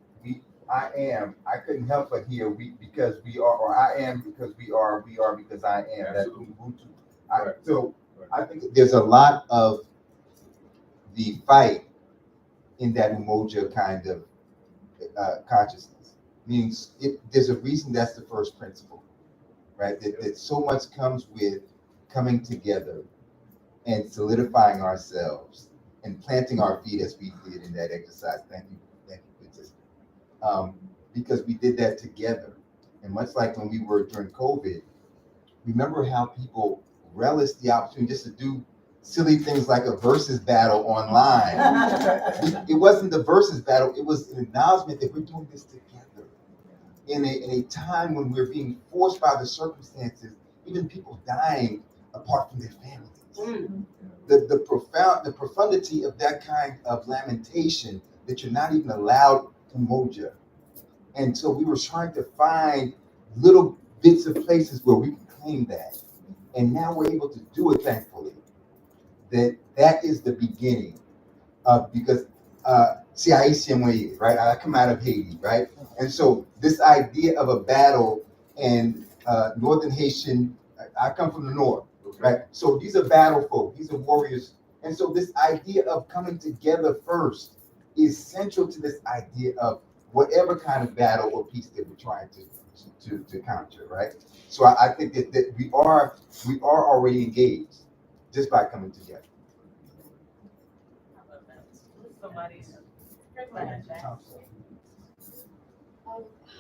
I am, I couldn't help but hear we because we are, or I am because we are because I am. That's Ubuntu. So I think there's a lot of the fight in that Umoja kind of consciousness. Means there's a reason that's the first principle, right? That so much comes with coming together and solidifying ourselves and planting our feet as we did in that exercise. Thank you, Princess. Because we did that together. And much like when we were during COVID, remember how people relished the opportunity just to do silly things like a versus battle online. It wasn't the versus battle, it was an acknowledgement that we're doing this together. In a time when we're being forced by the circumstances, even people dying apart from their families. The profundity of that kind of lamentation that you're not even allowed Umoja. And so we were trying to find little bits of places where we can claim that. And now we're able to do it, thankfully. That is the beginning of, because see, Haitian way, right? I come out of Haiti, right? And so this idea of a battle and Northern Haitian, I come from the North, right? So these are battle folk, these are warriors. And so this idea of coming together first is central to this idea of whatever kind of battle or peace that we're trying to counter, right? So I think that we are already engaged just by coming together.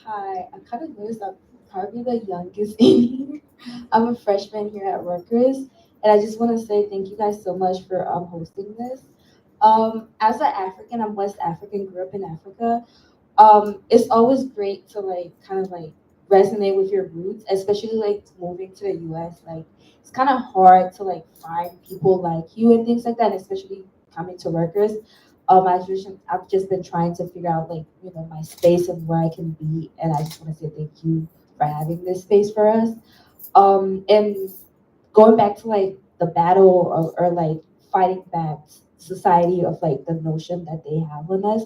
Hi, I kind of noticed I'm probably the youngest in here. I'm a freshman here at Rutgers, and I just want to say thank you guys so much for hosting this. As an African, I'm West African, grew up in Africa. It's always great to kind of resonate with your roots, especially moving to the US. It's kind of hard to find people like you and things like that, especially coming to Rutgers. I've just been trying to figure out my space and where I can be, and I just want to say thank you for having this space for us. And going back to the battle or fighting back society of the notion that they have on us.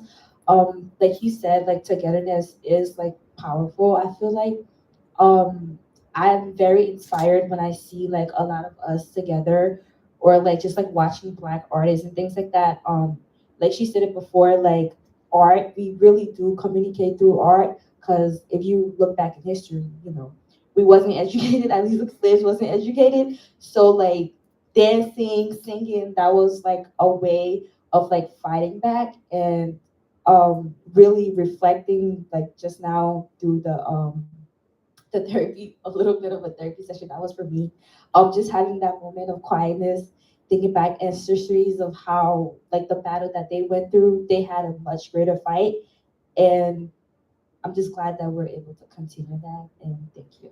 Like you said, togetherness is powerful. I feel I'm very inspired when I see a lot of us together, or just watching Black artists and things like that. Like she said it before, art, we really do communicate through art, because if you look back in history, we wasn't educated, at least the slaves wasn't educated. So dancing, singing, that was a way of fighting back, and really reflecting just now through the therapy, a little bit of a therapy session that was for me. Just having that moment of quietness, thinking back ancestries of how, like, the battle that they went through, they had a much greater fight. And I'm just glad that we're able to continue that, and thank you.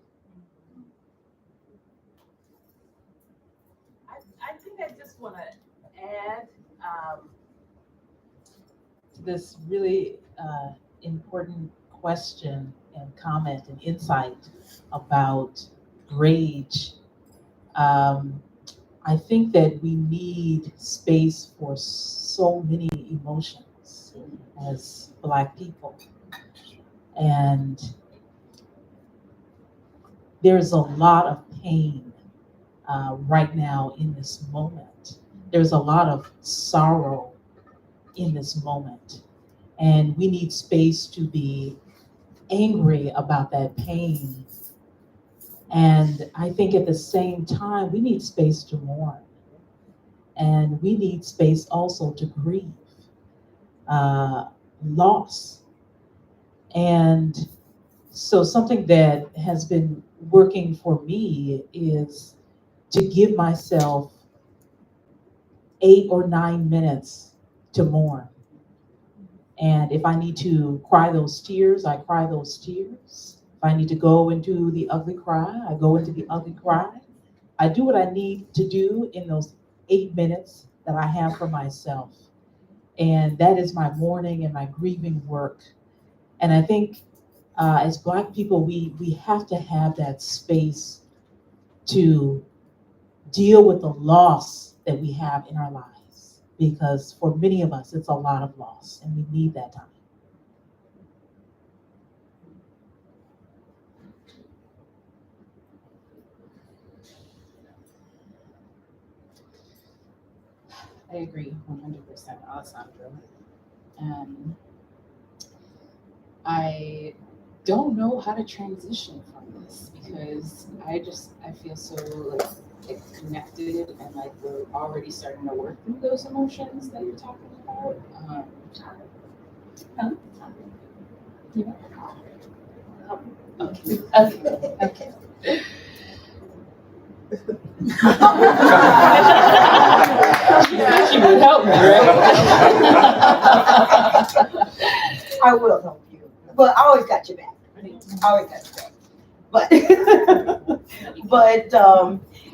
I think I just want to add to this really important question and comment and insight about rage. I think that we need space for so many emotions as Black people. And there's a lot of pain right now in this moment. There's a lot of sorrow in this moment. And we need space to be angry about that pain. And I think at the same time, we need space to mourn. And we need space also to grieve loss. And so something that has been working for me is to give myself 8 or 9 minutes to mourn. And if I need to cry those tears, I cry those tears. If I need to go into the ugly cry, I go into the ugly cry. I do what I need to do in those 8 minutes that I have for myself. And that is my mourning and my grieving work. And I think as Black people, we have to have that space to deal with the loss that we have in our lives. Because for many of us, it's a lot of loss, and we need that time. I agree 100%, Alessandro. I don't know how to transition from this because I feel so like connected and like we're already starting to work through those emotions that you're talking about. Yeah. Okay. She would help me, right? I will help you, but I always got your back. I always got your back. But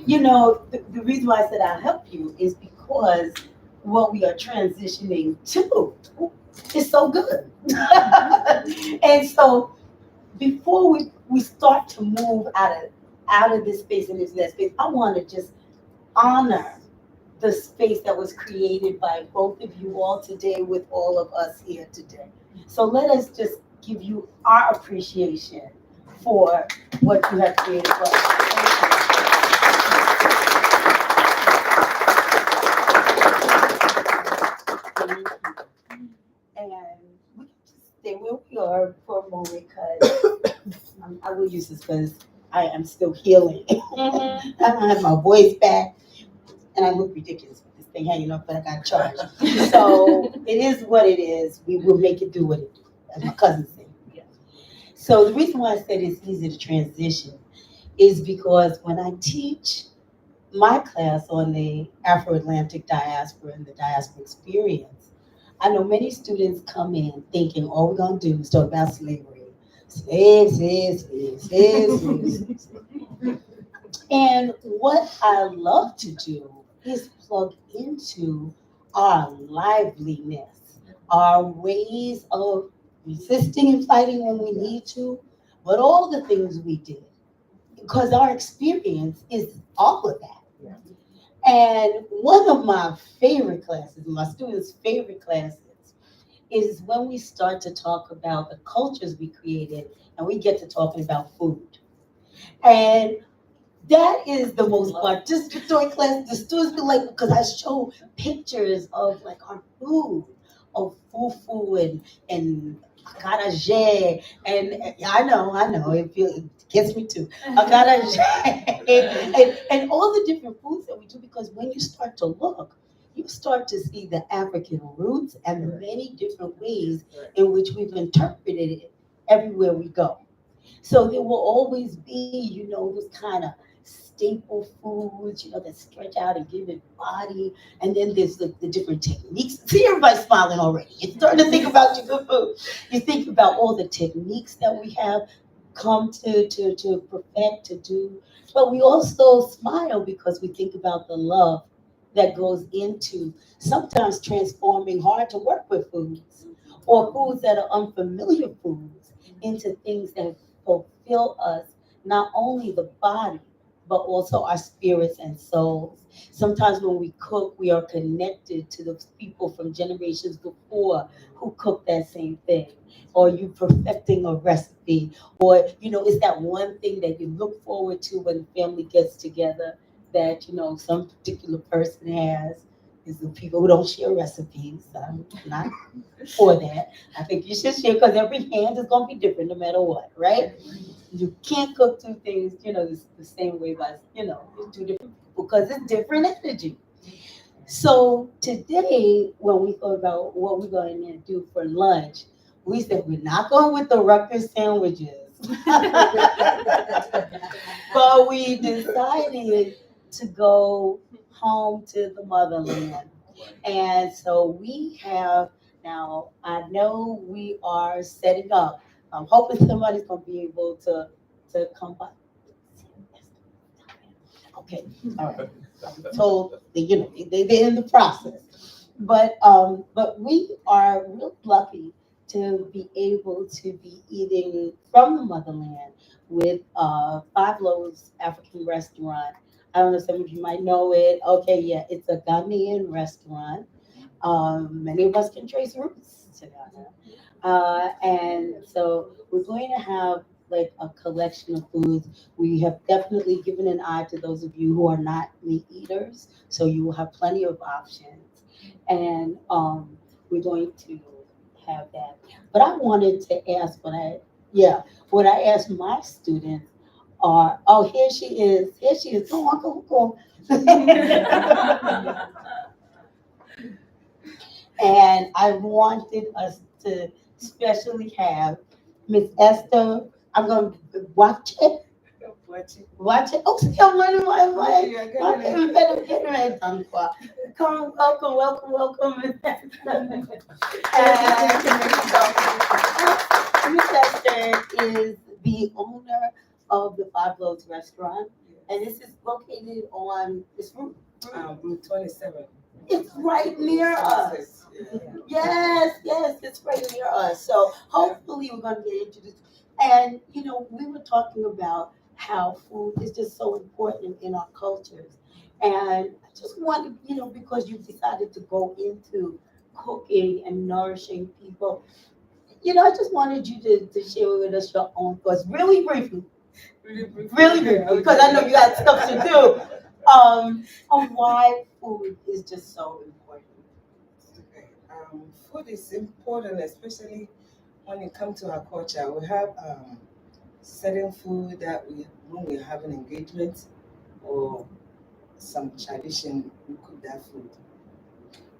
you know, the reason why I said I'll help you is because what we are transitioning to is so good. And so before we start to move out of this space and into that space, I want to just honor the space that was created by both of you all today with all of us here today. So let us just give you our appreciation for what you have created for us. And we can just stay where we are for a moment because I will use this because I am still healing. I don't have my voice back and I look ridiculous with this thing hanging up, but I got charged. So it is what it is. We will make it do what it do, as my cousin said. So the reason why I said it's easy to transition is because when I teach my class on the Afro-Atlantic diaspora and the diaspora experience, I know many students come in thinking all we're going to do is talk about slavery. Slaves. And what I love to do is plug into our liveliness, our ways of resisting and fighting when we need to, but all the things we did, because our experience is all of that. Yeah. And one of my favorite classes, my students' favorite classes, is when we start to talk about the cultures we created and we get to talking about food. And that is the most participatory class. The students be like, because I show pictures of like our food, of fufu and acarajé, and I know, it gets me too. Acarajé, and all the different foods that we do, because when you start to look, you start to see the African roots and the many different ways in which we've interpreted it everywhere we go. So there will always be, this kind of staple foods, that stretch out and give it body. And then there's the different techniques. See, everybody's smiling already. You're starting to think about your good food. You think about all the techniques that we have come to perfect, to do. But we also smile because we think about the love that goes into sometimes transforming hard to work with foods, or foods that are unfamiliar foods, into things that fulfill us, not only the body, but also our spirits and souls. Sometimes when we cook, we are connected to those people from generations before who cooked that same thing. Or you perfecting a recipe, or it's that one thing that you look forward to when the family gets together that some particular person has. Is the people who don't share recipes. I'm not for that. I think you should share, because every hand is going to be different no matter what, right? You can't cook two things, the same way by, two different people, because it's different energy. So today, when we thought about what we're going to do for lunch, we said we're not going with the Rutgers sandwiches. But we decided to go home to the motherland. And so we have now, I know we are setting up. I'm hoping somebody's going to be able to come by. Okay, all right. So they're in the process, but we are real lucky to be able to be eating from the motherland with Five Loaves African Restaurant. I don't know, some of you might know it. Okay, yeah, it's a Ghanaian restaurant. Many of us can trace roots to Ghana. And so we're going to have like a collection of foods. We have definitely given an eye to those of you who are not meat eaters, so you will have plenty of options. And we're going to have that. But I wanted to ask what I asked my students are, oh, here she is. Go on. And I wanted us to especially have Miss Esther. I'm going to watch it. Oh, see, I'm learning my Come, welcome, Miss Esther. And Miss Esther is the owner of the Five Loaves restaurant, and this is located on this route. Route 27. It's right near us. Yes, it's right near us. So hopefully we're going to get introduced. And, we were talking about how food is just so important in our cultures. And I just wanted, because you decided to go into cooking and nourishing people, I just wanted you to share with us your own thoughts, really briefly, because I know you got stuff to do, on why food is just so important. Okay. Food is important, especially when it comes to our culture. We have certain food that when we have an engagement or some tradition, we cook that food.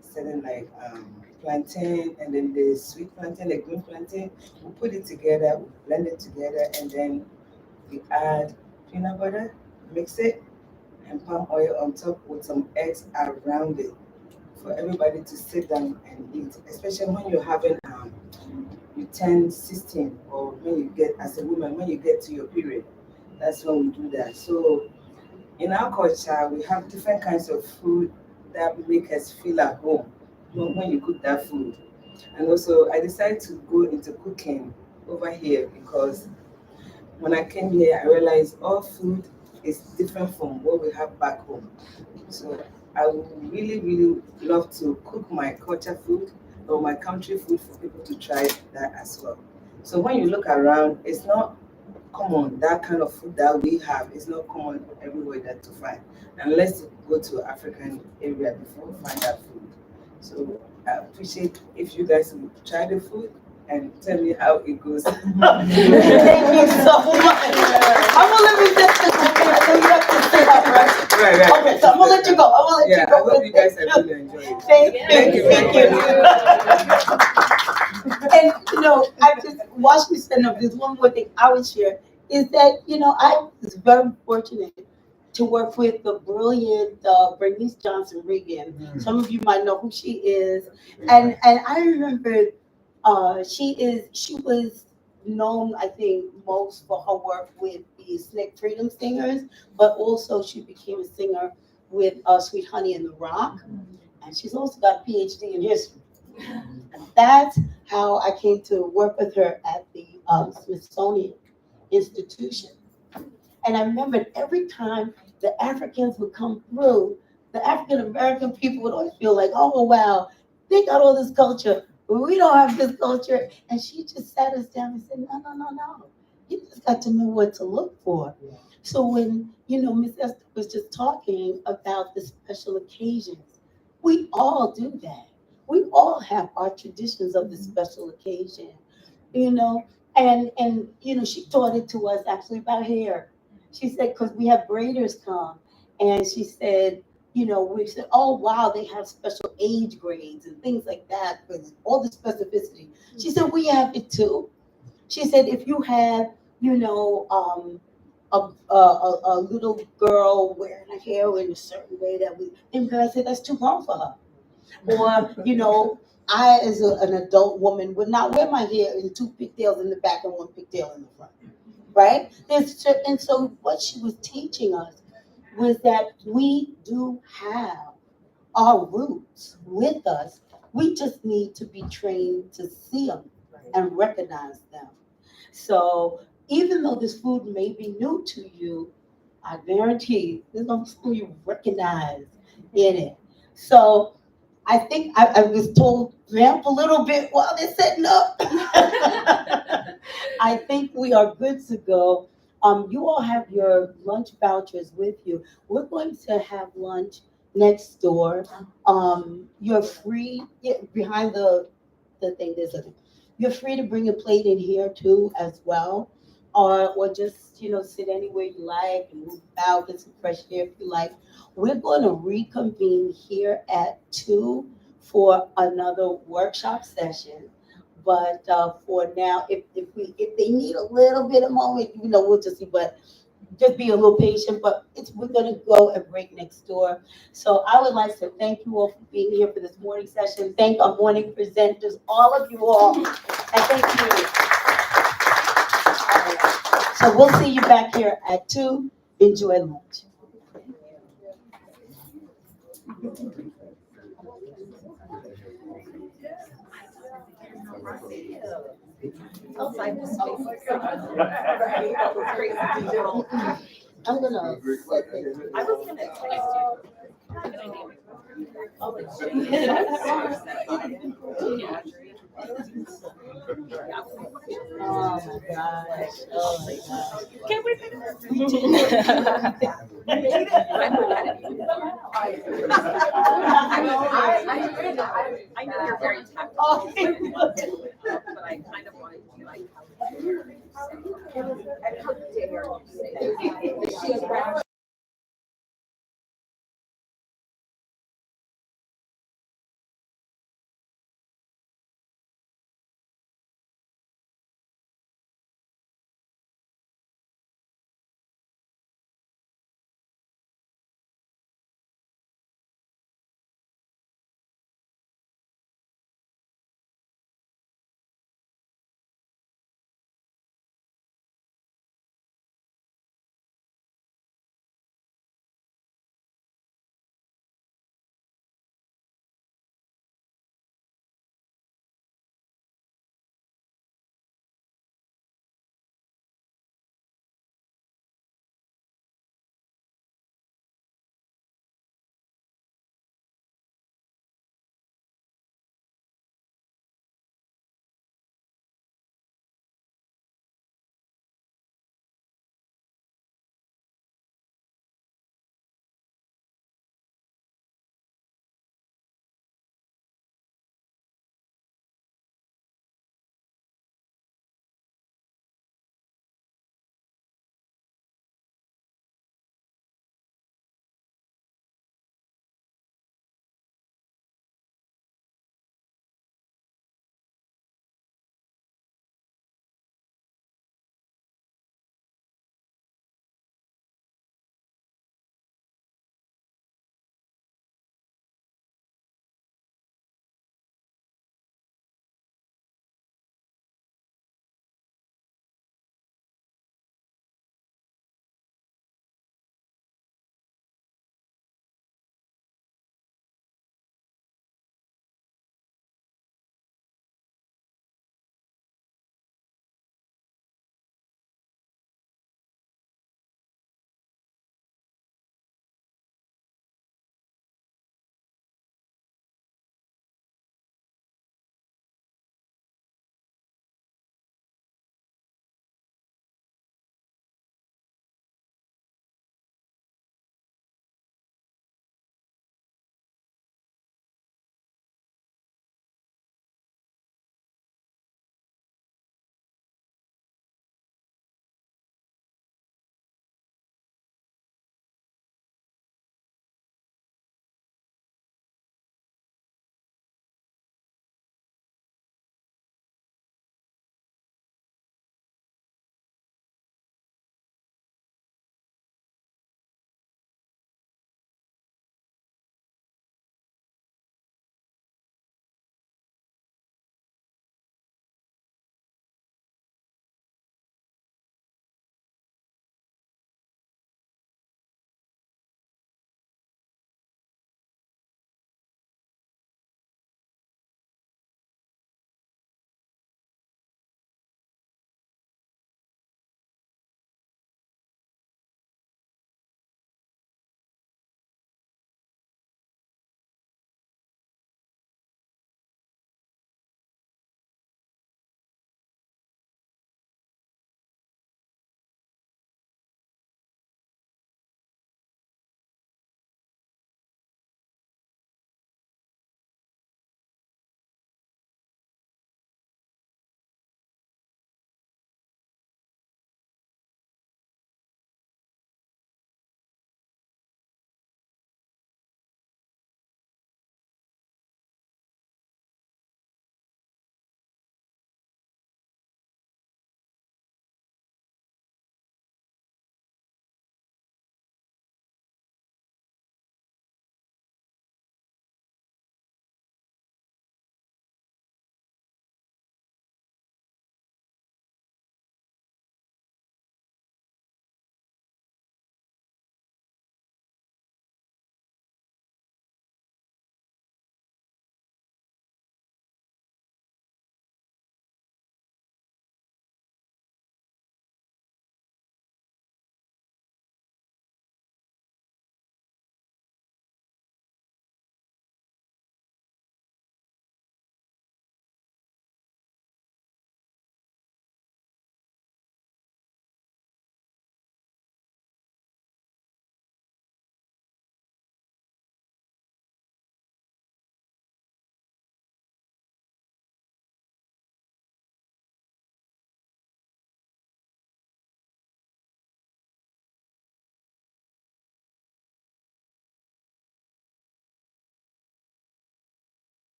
Certain like plantain, and then the sweet plantain, the green plantain, we put it together, we blend it together, and then we add peanut butter, mix it, and palm oil on top with some eggs around it for everybody to sit down and eat. Especially when you're having you turn 16, or when you get, as a woman, when you get to your period, that's when we do that. So in our culture, we have different kinds of food that make us feel at home when you cook that food. And also, I decided to go into cooking over here because when I came here, I realized all food is different from what we have back home. So I would really, really love to cook my culture food or my country food for people to try that as well. So when you look around, it's not common, that kind of food that we have is not common everywhere that to find, unless you go to African area before you find that food. So I appreciate if you guys will try the food and tell me how it goes. Thank you so much. I'm gonna let you just I know you have to sit up, right? Right. Okay, so I'm gonna let you go. I hope you guys have really enjoyed it. Thank you. And I just watched me stand up. There's one more thing I would share is that I was very fortunate to work with the brilliant Bernice Johnson Reagan. Some of you might know who she is. And I remember she was known, I think, most for her work with the Slick Freedom Singers, but also she became a singer with Sweet Honey in the Rock. And she's also got a PhD in history. And that's how I came to work with her at the Smithsonian Institution. And I remember every time the Africans would come through, the African American people would always feel like, oh, wow, they got all this culture, but we don't have this culture. And she just sat us down and said, no, no, no, no. You just got to know what to look for. So when, Miss Esther was just talking about the special occasions, we all do that. We all have our traditions of the special occasion, and she taught it to us actually about hair. She said, because we have braiders come, and she said, we said, oh wow, they have special age grades and things like that, with all the specificity. She said, we have it too. She said, if you have, a little girl wearing her hair in a certain way and I said, that's too long for her. Or, I, as an adult woman, would not wear my hair in two pigtails in the back and one pigtail in the front, right? And so what she was teaching us was that we do have our roots with us. We just need to be trained to see them and recognize them. So even though this food may be new to you, I guarantee there's something you recognize in it. So I think I was told ramp a little bit while they're setting up. I think we are good to go. You all have your lunch vouchers with you. We're going to have lunch next door. You're free behind the thing. You're free to bring a plate in here too as well, or just sit anywhere you like and move about, get some fresh air if you like. We're going to reconvene here at 2 for another workshop session. But for now, if they need a little bit of moment, we'll just see. But just be a little patient. But we're going to go and break next door. So I would like to thank you all for being here for this morning session. Thank our morning presenters, all of you all, and thank you. So we'll see you back here at 2. Enjoy lunch. I'm gonna. I was gonna Oh my gosh. Oh my gosh. Can we pick I know you're very tactful, but I kind of wanted to be like, how dare you say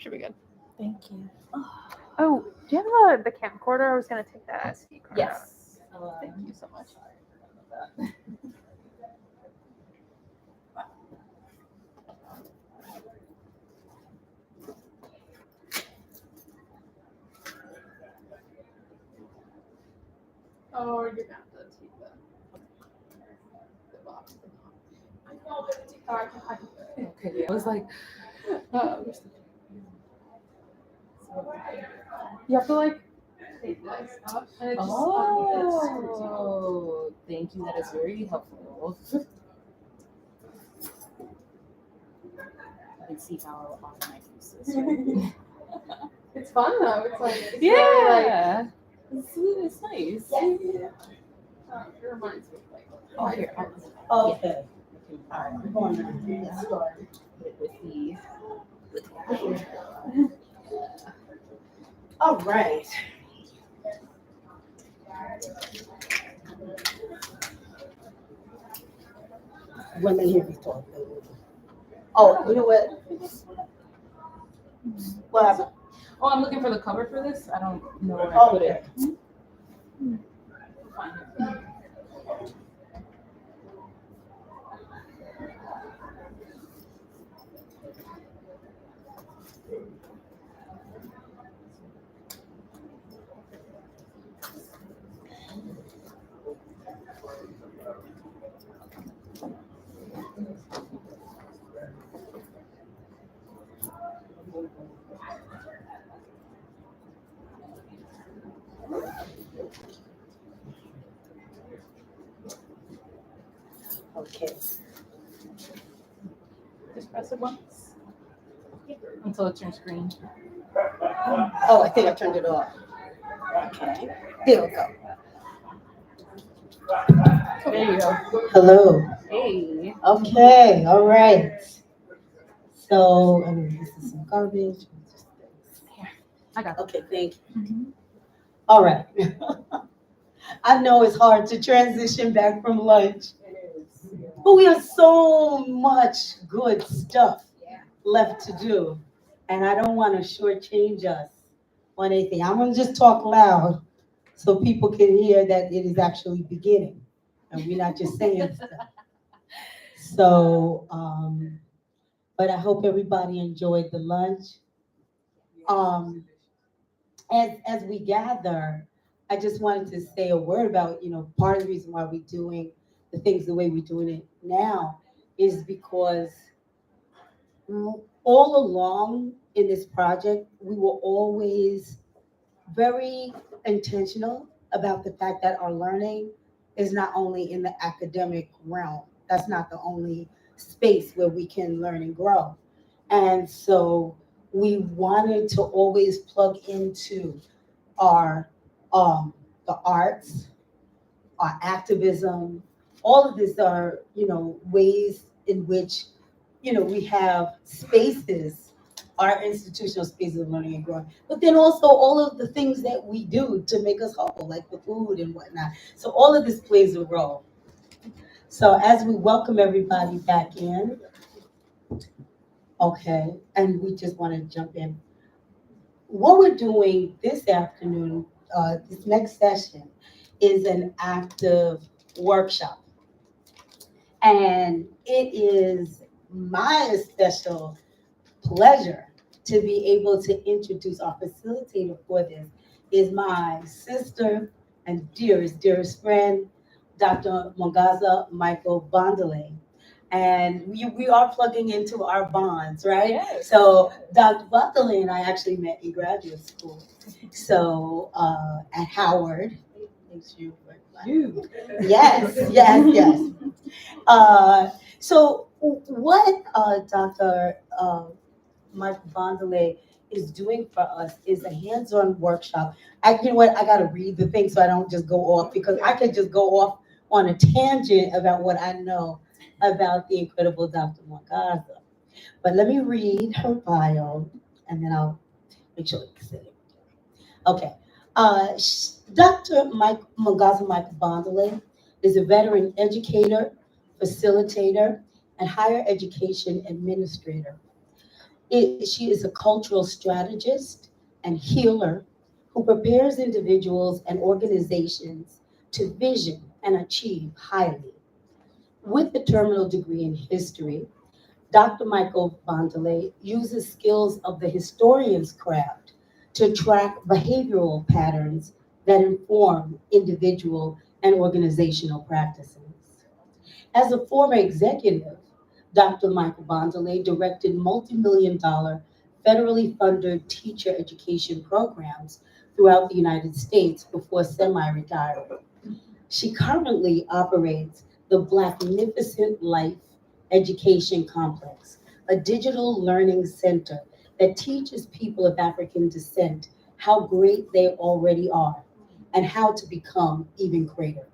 Should be good. Thank you. Oh, do you have the camcorder? I was gonna take that SD card out. Yes. Thank you so much. Oh, you're gonna have to take the box. Okay, I was like, you have to like take this up and it just oh, thank you. That is very helpful. I can see how often I use this. Right? It's fun though. It's like it's Yeah. really, like, It's nice. it reminds me of like Oh, here. Okay. All right, we're going to get started. With the All right. Women here before. Oh, you know what? What happened? Oh, I'm looking for the cover for this. I don't know where I Oh, put okay. it. Find it. Okay. Just press it once until it turns green. Oh, I think I turned it off. Okay. There we go. There you go. Hello. Hey. Okay, all right. So, I mean, this is some garbage. I got it. Okay, thank you. All right. I know it's hard to transition back from lunch, but we have so much good stuff left to do. And I don't want to shortchange us on anything. I'm going to just talk loud so people can hear that it is actually beginning and we're not just saying stuff. So, but I hope everybody enjoyed the lunch. As we gather, I just wanted to say a word about, part of the reason why we're doing the things the way we're doing it now is because all along in this project, we were always very intentional about the fact that our learning is not only in the academic realm. That's not the only space where we can learn and grow. And so we wanted to always plug into our the arts, our activism. All of these are, ways in which, we have spaces, our institutional spaces of learning and growing, but then also all of the things that we do to make us whole, like the food and whatnot. So all of this plays a role. So as we welcome everybody back in, okay, and we just want to jump in. What we're doing this afternoon, this next session, is an active workshop. And it is my special pleasure to be able to introduce our facilitator for this is my sister and dearest friend, Dr. Mwangaza Michael Bondele. And we are plugging into our bonds, right? Yes. So Dr. Bondele and I actually met in graduate school. So at Howard. Thanks you. Yes. So what Dr. Mike Bondele is doing for us is a hands-on workshop. I gotta read the thing so I don't just go off, because I could just go off on a tangent about what I know about the incredible Dr. Mwangaza. But let me read her bio and then I'll make sure it's said. Okay. Dr. Mwangaza Michael Bondele is a veteran educator, facilitator, and higher education administrator. She is a cultural strategist and healer who prepares individuals and organizations to vision and achieve highly. With a terminal degree in history, Dr. Michael Bondelay uses skills of the historian's craft to track behavioral patterns that inform individual and organizational practices. As a former executive, Dr. Michael Bondelay directed multi-million-dollar federally funded teacher education programs throughout the United States before semi-retiring. She currently operates the Blacknificent Life Education Complex, a digital learning center that teaches people of African descent how great they already are and how to become even greater.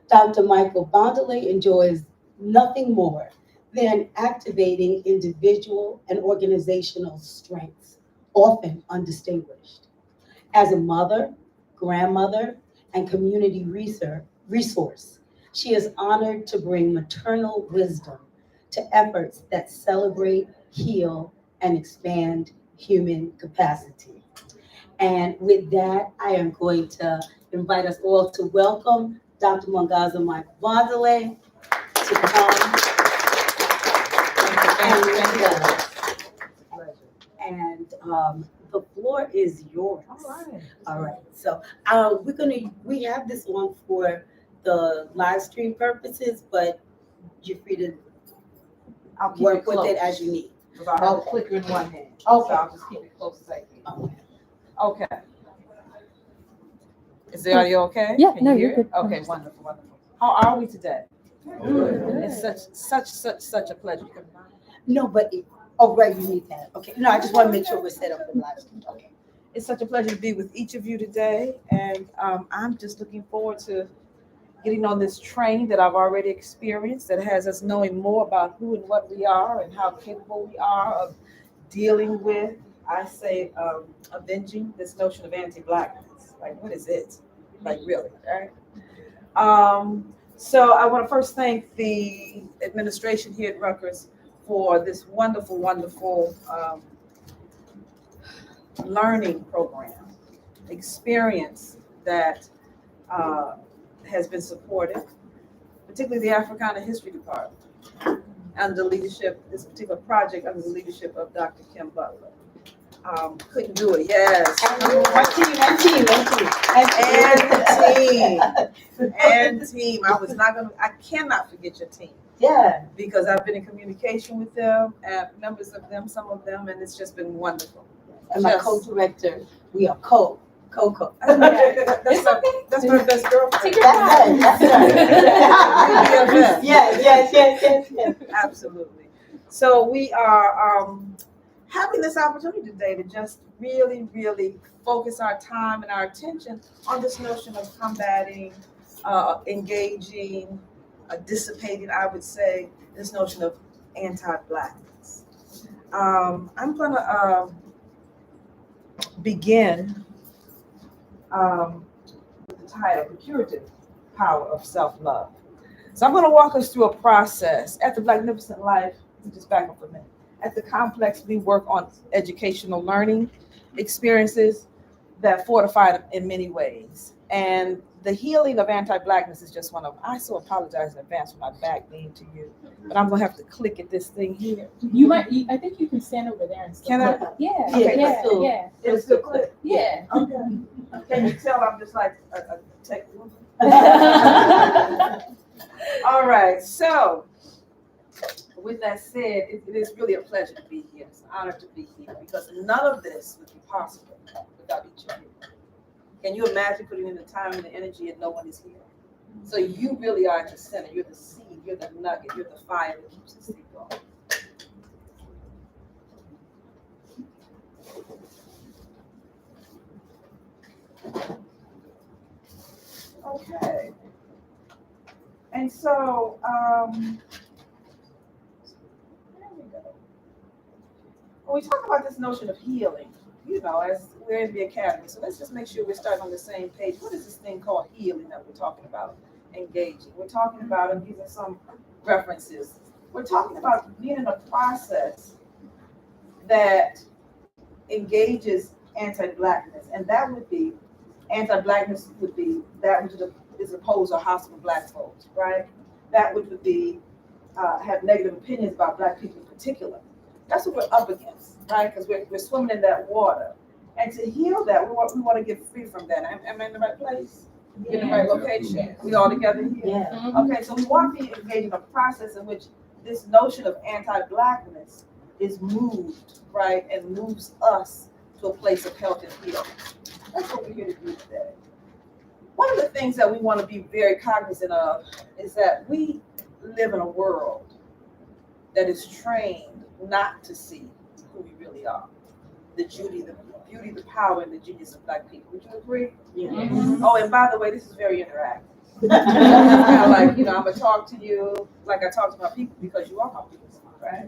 Dr. Michael Bondelay enjoys nothing more than activating individual and organizational strengths, often undistinguished. As a mother, grandmother, and community resource, she is honored to bring maternal wisdom to efforts that celebrate, heal, and expand human capacity. And with that, I am going to invite us all to welcome Dr. Mwangaza Michael Bondelay to come. And the floor is yours. All right. So we have this on for the live stream purposes, but you're free to work with it as you need. Because I have a clicker in one hand. Okay. So I'll just keep it close as I can. Okay. Is the audio okay? Yeah, Can no, you hear you're it? good. Okay, wonderful, wonderful. How are we today? It's such a pleasure. No, but right, you need that. Okay. No, I just want to make sure we're set up for live stream. Okay. It's such a pleasure to be with each of you today, and I'm just looking forward to getting on this train that I've already experienced that has us knowing more about who and what we are and how capable we are of dealing with, I say, avenging this notion of anti-Blackness. Like, what is it? Like, really, right? So I want to first thank the administration here at Rutgers for this wonderful, wonderful learning program, experience that has been supported, particularly the Africana History Department, under the leadership, this particular project under the leadership of Dr. Kim Butler. Couldn't do it, yes. And team. I cannot forget your team. Yeah. Because I've been in communication with them, and members of them, some of them, and it's just been wonderful. And my co-director, we are co. That's my best girlfriend. That's Yes. Absolutely. So we are having this opportunity today to just really, really focus our time and our attention on this notion of combating, engaging, dissipating, I would say, this notion of anti-Blackness. I'm going to begin with the title, The Curative Power of Self-Love. So I'm going to walk us through a process. At the Blacknificent Life, just back up a minute. At the complex, we work on educational learning experiences that fortify them in many ways. And the healing of anti-Blackness is just one of them. I so apologize in advance for my back being to you, but I'm going to have to click at this thing here. I think you can stand over there and Can I? Yeah. Okay, Yeah. It's still click. Yeah. Okay. Can you tell I'm just like a tech woman? All right. So, with that said, it is really a pleasure to be here. It's an honor to be here because none of this would be possible without each of you. Can you imagine putting in the time and the energy and no one is here? So you really are at the center. You're the seed. You're the nugget. You're the fire that keeps this thing going. Okay. And so, there we go. When we talk about this notion of healing, as we're in the academy, so let's just make sure we're starting on the same page. What is this thing called healing that we're talking about? Engaging. We're talking about, and these are some references. We're talking about being in a process that engages anti-Blackness, and that would be, anti-Blackness would be that which is opposed or hostile to Black folks, right? That would be have negative opinions about Black people in particular. That's what we're up against, right? Because we're swimming in that water. And to heal that, we want to get free from that. Am I in the right place? In the right location? We all together here? Yeah. Okay, so we want to be engaged in a process in which this notion of anti-Blackness is moved, right? And moves us to a place of health and healing. That's what we're here to do today. One of the things that we want to be very cognizant of is that we live in a world that is trained not to see who we really are. The beauty, the power, and the genius of Black people. Would you agree? Yeah. Oh, and by the way, this is very interactive. It's kind of like, I'm gonna talk to you like I talk to my people because you are my people, right?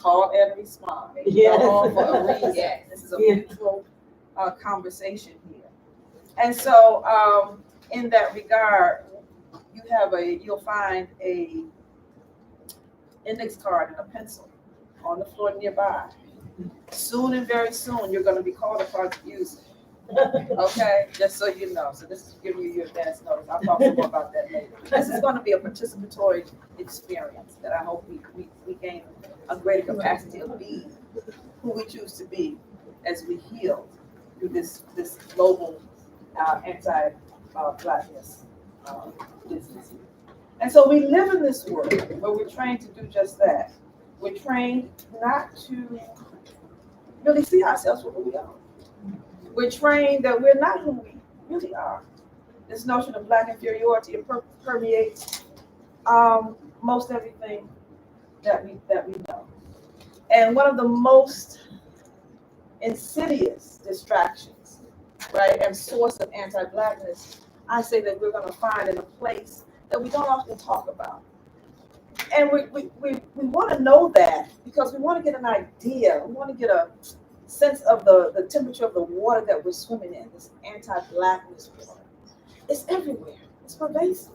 Call and respond. Yes. All for a reason. This is a mutual conversation here. And so, in that regard, you'll find a index card and a pencil on the floor nearby. Soon and very soon, you're going to be called upon to use it. Okay, just so you know. So this is giving you your advance notice. I'll talk more about that later. This is going to be a participatory experience that I hope we gain a greater capacity of being who we choose to be as we heal through this global anti-Blackness business. And so we live in this world where we're trained to do just that. We're trained not to really see ourselves for who we are. We're trained that we're not who we really are. This notion of Black inferiority permeates most everything that we know. And one of the most insidious distractions, right, and source of anti-Blackness, I say that we're going to find in a place that we don't often talk about. And we want to know that because we want to get an idea. We want to get a sense of the temperature of the water that we're swimming in, this anti-Blackness water. It's everywhere. It's pervasive.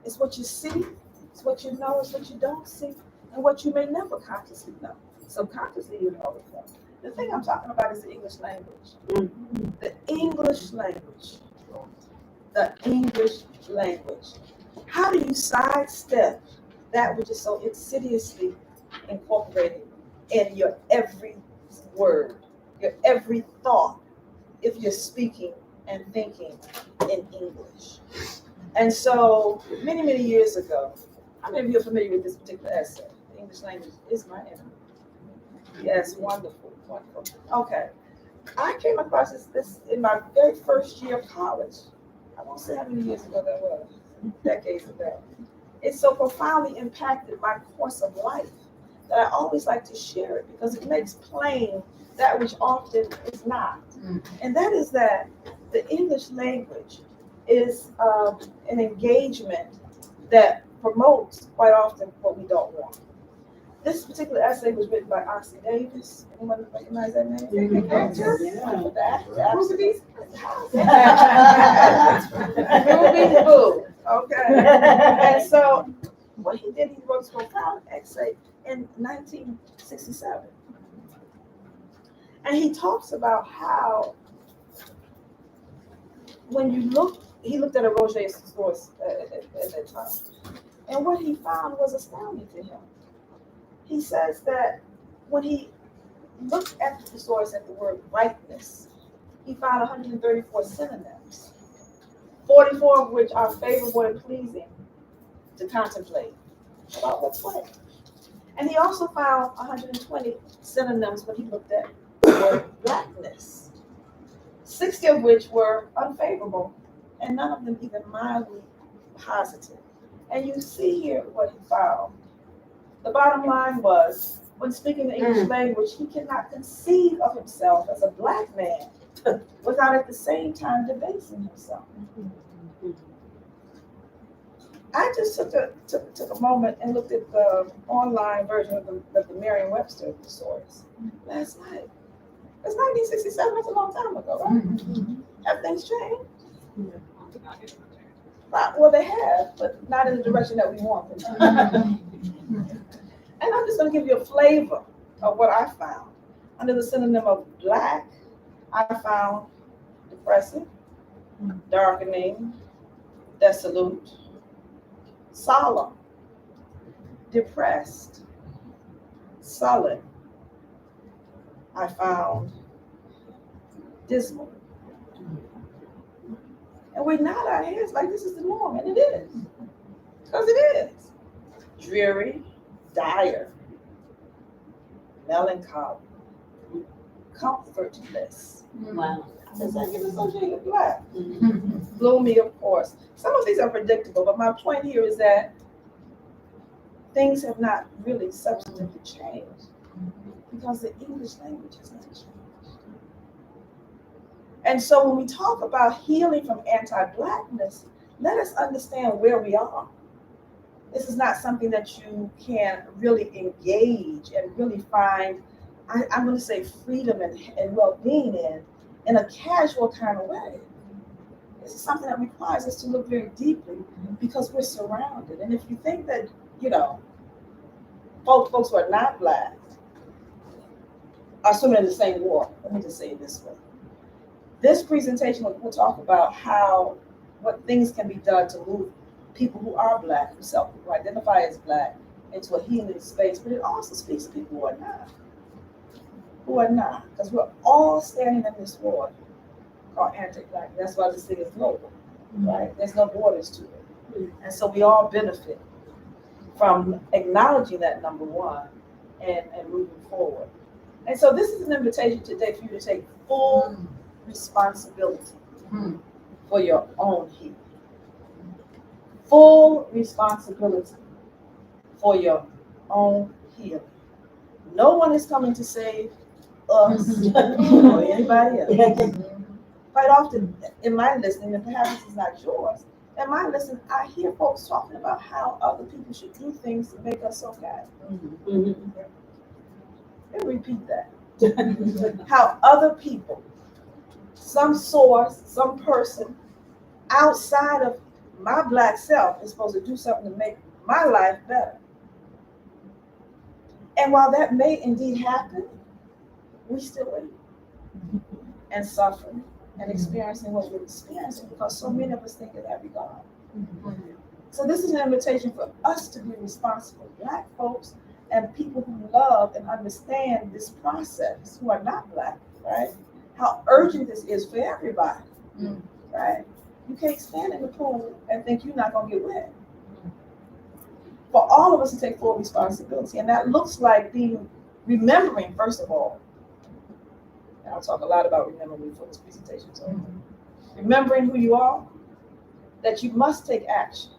It's what you see, it's what you know, it's what you don't see, and what you may never consciously know. Subconsciously, you know it. The thing I'm talking about is the English language. The English language. The English language. How do you sidestep that which is so insidiously incorporated in your every word, your every thought, if you're speaking and thinking in English? And so many, many years ago, how many of you are familiar with this particular essay? The English language is my enemy. Yes, wonderful, wonderful. Okay. I came across this in my very first year of college. I won't say how many years ago that was, decades ago. It so profoundly impacted my course of life that I always like to share it because it makes plain that which often is not. And that is that the English language is an engagement that promotes quite often what we don't want. This particular essay was written by Oxy Davis. Anyone recognize that name? Ruby Boo. Okay. And so what he did, he wrote this profound essay in 1967. And he talks about how when you look, he looked at a Roger source at that time. And what he found was astounding to him. He says that when he looked at the thesaurus at the word whiteness, he found 134 synonyms, 44 of which are favorable and pleasing to contemplate about what's white. And he also found 120 synonyms when he looked at the word blackness, 60 of which were unfavorable, and none of them even mildly positive. And you see here what he found. The bottom line was, when speaking the English language, he cannot conceive of himself as a Black man without at the same time debasing himself. I just took a moment and looked at the online version of the Merriam-Webster thesaurus last night. It's 1967, that's a long time ago, right? Have things changed? Well, they have, but not in the direction that we want them to. And I'm just going to give you a flavor of what I found. Under the synonym of Black, I found depressive, darkening, dissolute, solemn, depressed, sullen. I found dismal. And we nod our heads like this is the norm, and it is. Because it is. Dreary, dire, melancholy, comfortless. Wow. It's like it's associated with Black. Gloomy, of course. Some of these are predictable, but my point here is that things have not really substantively changed because the English language has not changed. And so when we talk about healing from anti-Blackness, let us understand where we are. This is not something that you can really engage and really find, I'm going to say, freedom and well-being in a casual kind of way. This is something that requires us to look very deeply because we're surrounded. And if you think that, folks who are not Black are swimming in the same water, let me just say it this way. This presentation will talk about what things can be done to move people who are Black, who identify as Black, into a healing space, but it also speaks to people who are not, because we're all standing in this war called anti-Black. That's why this thing is global, right? There's no borders to it. And so we all benefit from acknowledging that, number one, and moving forward. And so this is an invitation today for you to take full responsibility for your own healing. Full responsibility for your own healing. No one is coming to save us or anybody else. Quite often in my listening, and perhaps this is not yours, in my listening, I hear folks talking about how other people should do things to make us okay. Let me repeat that. How other people, some source, some person outside of my Black self is supposed to do something to make my life better. And while that may indeed happen, we still live and suffering and experiencing what we're experiencing because so many of us think in that regard. So this is an invitation for us to be responsible, Black folks and people who love and understand this process, who are not Black, right? How urgent this is for everybody, right? You can't stand in the pool and think you're not going to get wet. For all of us to take full responsibility, and that looks like remembering, first of all, and I'll talk a lot about remembering before this presentation is over. Remembering who you are, that you must take action.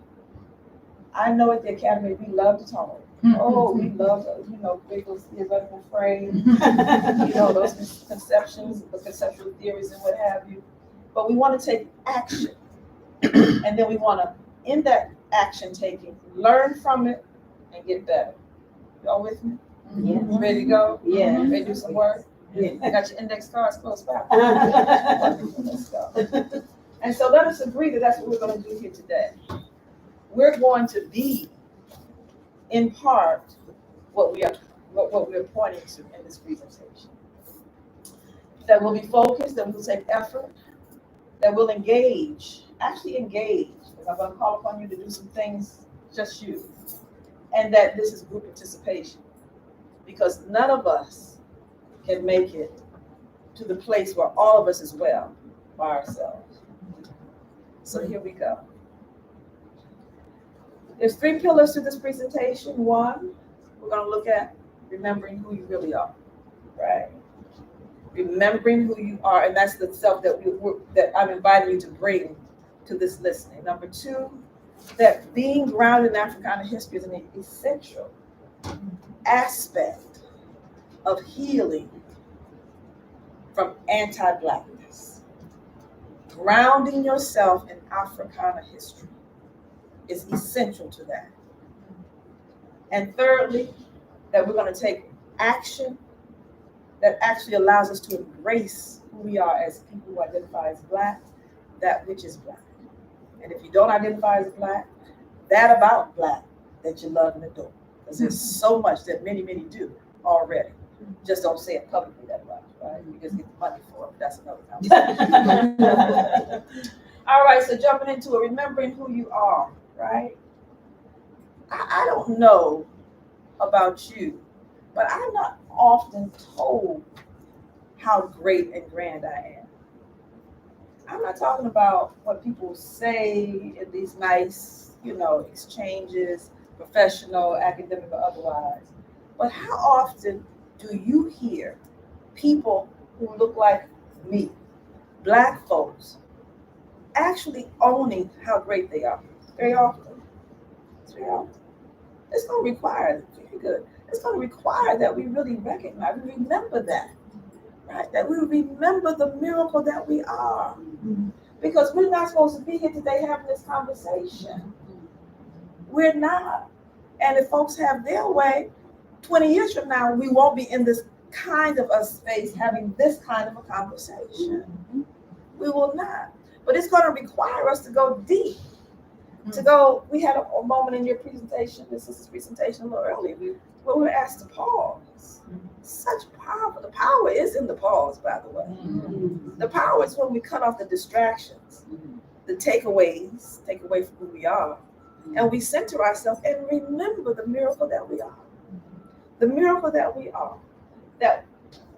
I know at the Academy we love to talk. Oh, we love to, create those theoretical frames, those misconceptions, the conceptual theories and what have you. But we want to take action. And then we want to, in that action taking, learn from it and get better. Y'all with me? Yeah. Ready to go? Yeah. Ready to do some work? Yeah. Got your index cards close by. Let's go. And so let us agree that that's what we're going to do here today. We're going to be, in part, what we're pointing to in this presentation. That will be focused, that will take effort, that will actually engage, because I'm going to call upon you to do some things, just you, and that this is group participation, because none of us can make it to the place where all of us is well by ourselves. So here we go. There's 3 pillars to this presentation. One, we're going to look at remembering who you really are, right? Remembering who you are, and that's the self that I'm inviting you to bring to this listening. Number 2, that being grounded in Africana history is an essential aspect of healing from anti-Blackness. Grounding yourself in Africana history is essential to that. And thirdly, that we're going to take action that actually allows us to embrace who we are as people who identify as Black, that which is Black. And if you don't identify as Black, that about Black that you love and adore. Because there's so much that many, many do already. Just don't say it publicly that much, right? You just get the money for it, but that's another conversation. All right, so jumping into it, remembering who you are, right? I don't know about you, but I'm not often told how great and grand I am. I'm not talking about what people say in these nice, exchanges, professional, academic, or otherwise. But how often do you hear people who look like me, Black folks, actually owning how great they are? Very often. It's very often. It's going to require, very good, it's going to require that we really recognize, we remember that, right? That we remember the miracle that we are. Because we're not supposed to be here today having this conversation. We're not. And if folks have their way, 20 years from now, we won't be in this kind of a space having this kind of a conversation. We will not. But it's going to require us to go deep. To go, we had a moment in your presentation, this is presentation a little earlier, where we were asked to pause. Such power. The power is in the pause, by the way. The power is when we cut off the distractions, the takeaways, take away from who we are, and we center ourselves and remember the miracle that we are. The miracle that we are. That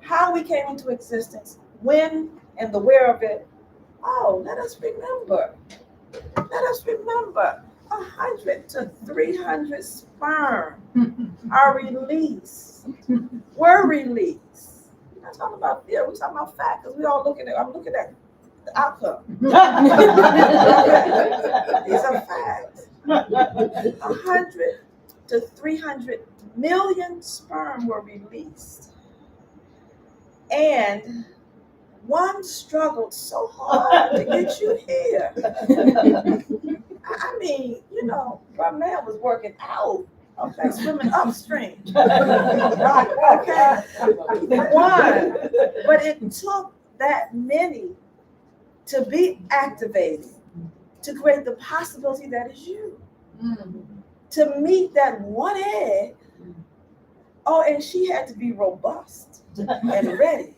how we came into existence, when and the where of it. Oh, let us remember. Let us remember 100 to 300 sperm are released, were released. We're not talking about theory, we're talking about fact, because we all I'm looking at the outcome. These are facts. 100 to 300 million sperm were released. And one struggled so hard to get you here. I mean, my man was working out, okay, swimming upstream. Okay, one. But it took that many to be activated, to create the possibility that is you. To meet that one egg. Oh, and she had to be robust and ready.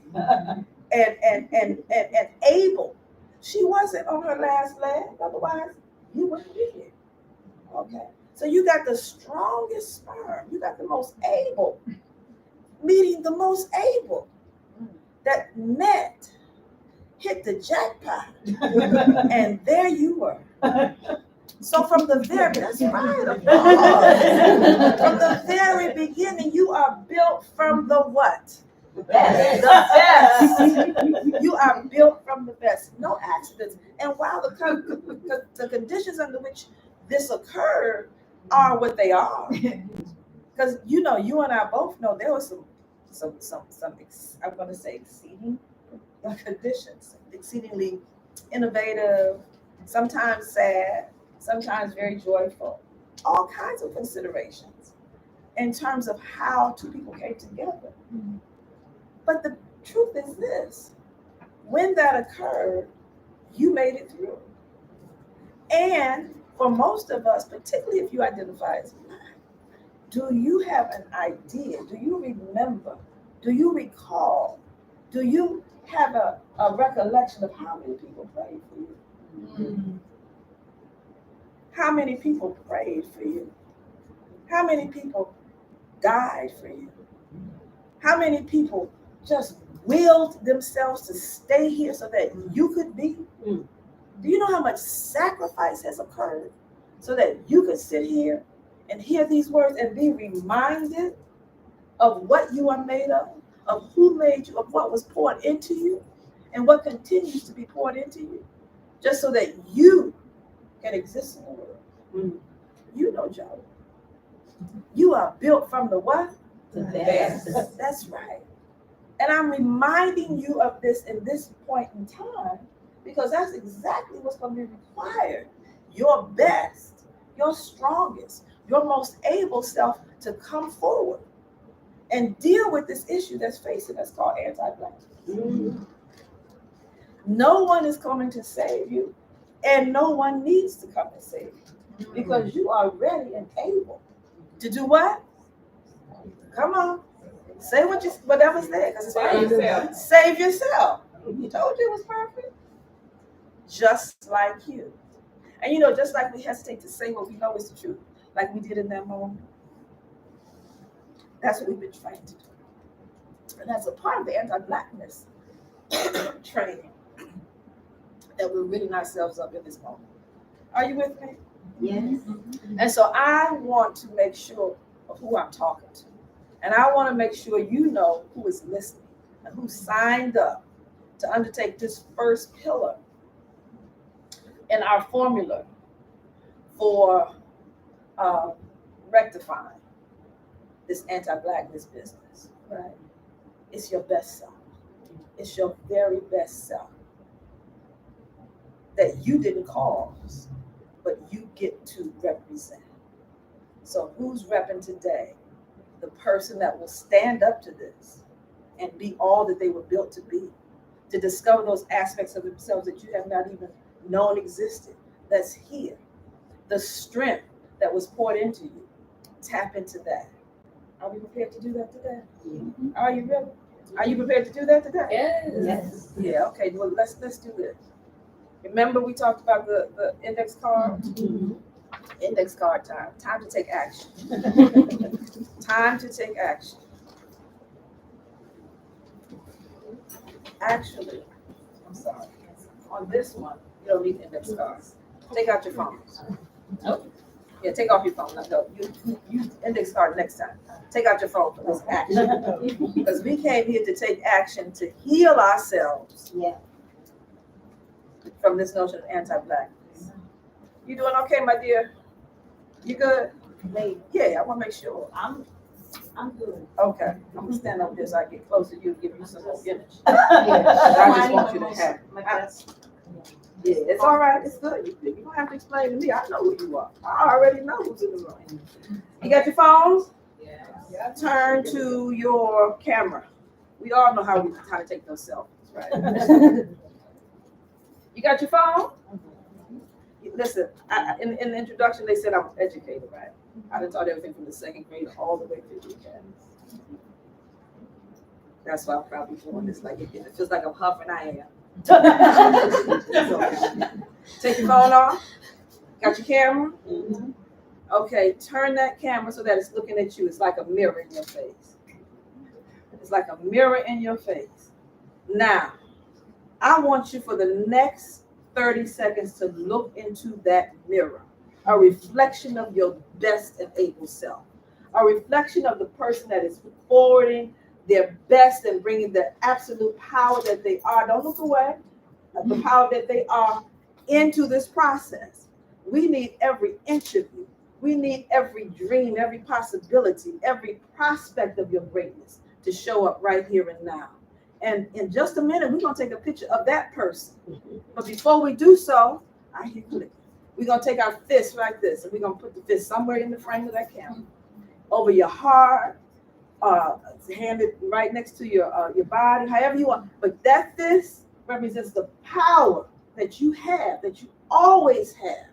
And able. She wasn't on her last leg, otherwise you wouldn't be here. Okay. So you got the strongest sperm. You got the most able, meeting the most able that met, hit the jackpot, and there you were. So from the very, that's right, from the very beginning, you are built from the what? The best. The best. You are built from the best. No accidents. And while the conditions under which this occurred are what they are, because you and I both know there was some I'm going to say exceeding conditions, exceedingly innovative, sometimes sad, sometimes very joyful, all kinds of considerations in terms of how two people came together. But the truth is this, when that occurred, you made it through. And for most of us, particularly if you identify as Black, do you have an idea? Do you remember? Do you recall? Do you have a recollection of how many people prayed for you? How many people prayed for you? How many people died for you? How many people just willed themselves to stay here so that you could be? Do you know how much sacrifice has occurred so that you could sit here and hear these words and be reminded of what you are made of who made you, of what was poured into you, and what continues to be poured into you, just so that you can exist in the world? You know, Joe. You are built from the what? The best. That's right. And I'm reminding you of this in this point in time because that's exactly what's going to be required. Your best, your strongest, your most able self to come forward and deal with this issue that's facing us called anti-Blackness. No one is coming to save you, and no one needs to come and save you because you are ready and able to do what? Come on. Say whatever's there, because it's perfect. Save yourself. He told you it was perfect. Just like you. And just like we hesitate to say what we know is the truth, like we did in that moment, that's what we've been trying to do. And that's a part of the anti-Blackness training, that we're ridding ourselves up in this moment. Are you with me? Yes. And so I want to make sure of who I'm talking to. And I want to make sure you know who is listening and who signed up to undertake this first pillar in our formula for rectifying this anti-Blackness business, right? It's your best self. It's your very best self that you didn't cause, but you get to represent. So who's repping today? The person that will stand up to this and be all that they were built to be, to discover those aspects of themselves that you have not even known existed, that's here. The strength that was poured into you, tap into that. Are we prepared to do that today? Mm-hmm. Are you really? Are you prepared to do that today? Yes. Yeah, okay, well, let's do this. Remember we talked about the index card? Mm-hmm. Index card time. Time to take action. Time to take action. Actually, I'm sorry. On this one, you don't need index cards. Take out your phones. Oh. Yeah, take off your phone. No, you index card next time. Take out your phone for this action. Because we came here to take action to heal ourselves. Yeah. From this notion of anti-Blackness. You doing okay, my dear? You good? Yeah, I want to make sure. I'm good. Okay, I'm gonna stand up there so I get closer to you and give you some more energy. I just want you to have. Yeah, it's all right. It's good. You don't have to explain to me. I know who you are. I already know who's in the room. You got your phones? Yeah. Turn to your camera. We all know how to take those selfies, right? You got your phone? Listen, in the introduction, they said I'm an educator, right? I done taught everything from the second grade all the way to the academy. That's why I'm probably doing this. Like it feels like I'm huffing. I am. Take your phone off. Got your camera? Mm-hmm. Okay, turn that camera so that it's looking at you. It's like a mirror in your face. It's like a mirror in your face. Now, I want you for the next 30 seconds to look into that mirror, a reflection of your best and able self, a reflection of the person that is forwarding their best and bringing the absolute power that they are. Don't look away. The power that they are into this process. We need every inch of you. We need every dream, every possibility, every prospect of your greatness to show up right here and now. And in just a minute, we're going to take a picture of that person. But before we do so, I hear clicking. We're going to take our fist like this, and we're going to put the fist somewhere in the frame of that camera, over your heart, hand it right next to your body, however you want. But that fist represents the power that you have, that you always have.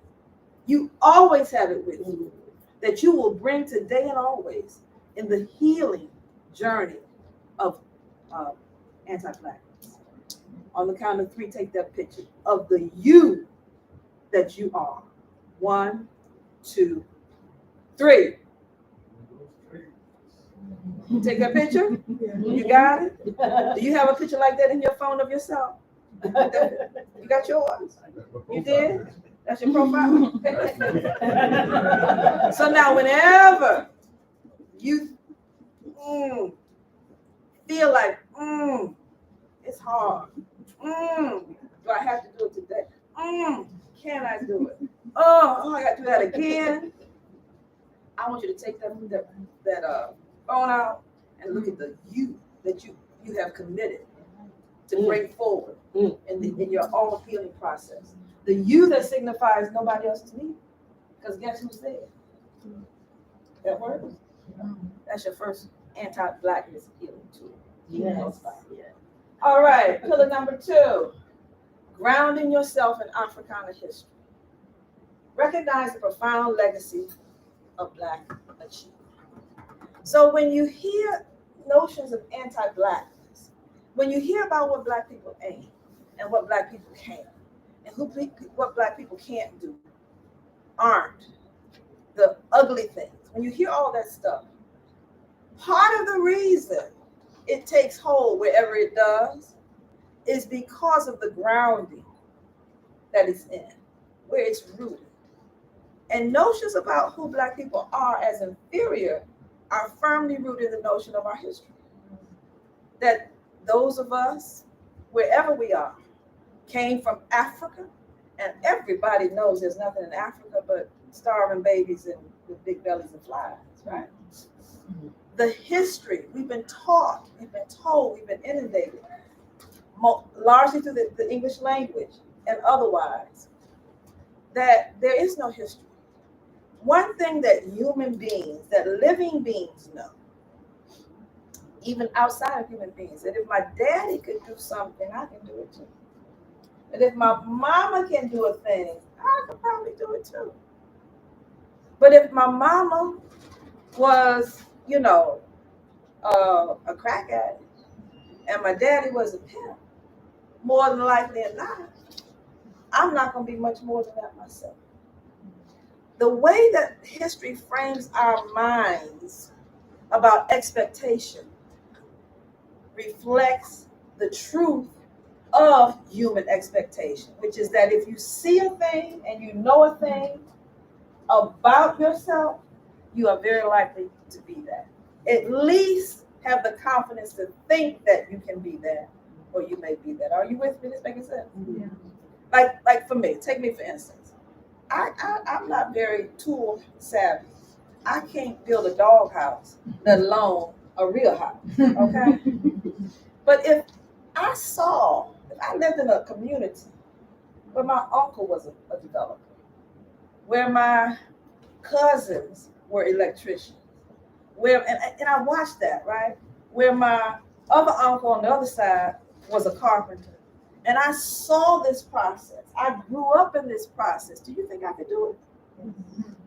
You always have it with you, that you will bring today and always in the healing journey of anti-Blackness. On the count of 3, take that picture of the you that you are. 1, 2, 3. You take that picture? You got it? Do you have a picture like that in your phone of yourself? You got yours? You did? That's your profile? So now whenever you feel like, it's hard. Do I have to do it today? Can I do it? Oh, I got to do that again. I want you to take that phone out and look at the you that you have committed to bring forward in your own healing process. The you that signifies nobody else is me. Because guess who's there? That works. That's your first anti-Blackness healing tool. Yes. All right, pillar number 2, grounding yourself in Africana history. Recognize the profound legacy of Black achievement. So when you hear notions of anti-Blackness, when you hear about what Black people ain't and what Black people can, and what Black people can't do, aren't, the ugly things, when you hear all that stuff, part of the reason it takes hold wherever it does is because of the grounding that it's in, where it's rooted. And notions about who Black people are as inferior are firmly rooted in the notion of our history. That those of us, wherever we are, came from Africa, and everybody knows there's nothing in Africa but starving babies and with big bellies and flies, right? The history, we've been taught, we've been told, we've been inundated, largely through the English language and otherwise, that there is no history. One thing that human beings, that living beings know, even outside of human beings, that if my daddy could do something, I can do it too. And if my mama can do a thing, I could probably do it too. But if my mama was, a crack addict, and my daddy was a pimp, more than likely than not, I'm not going to be much more than that myself. The way that history frames our minds about expectation reflects the truth of human expectation, which is that if you see a thing and you know a thing about yourself, you are very likely to be that. At least have the confidence to think that you can be that, or you may be that. Are you with me? This making sense? Yeah. Like for me, take me for instance. I'm not very tool savvy. I can't build a dog house, let alone a real house. Okay. But if I lived in a community where my uncle was a developer, where my cousins were electricians, and I watched that, right? Where my other uncle on the other side was a carpenter. And I saw this process. I grew up in this process. Do you think I could do it?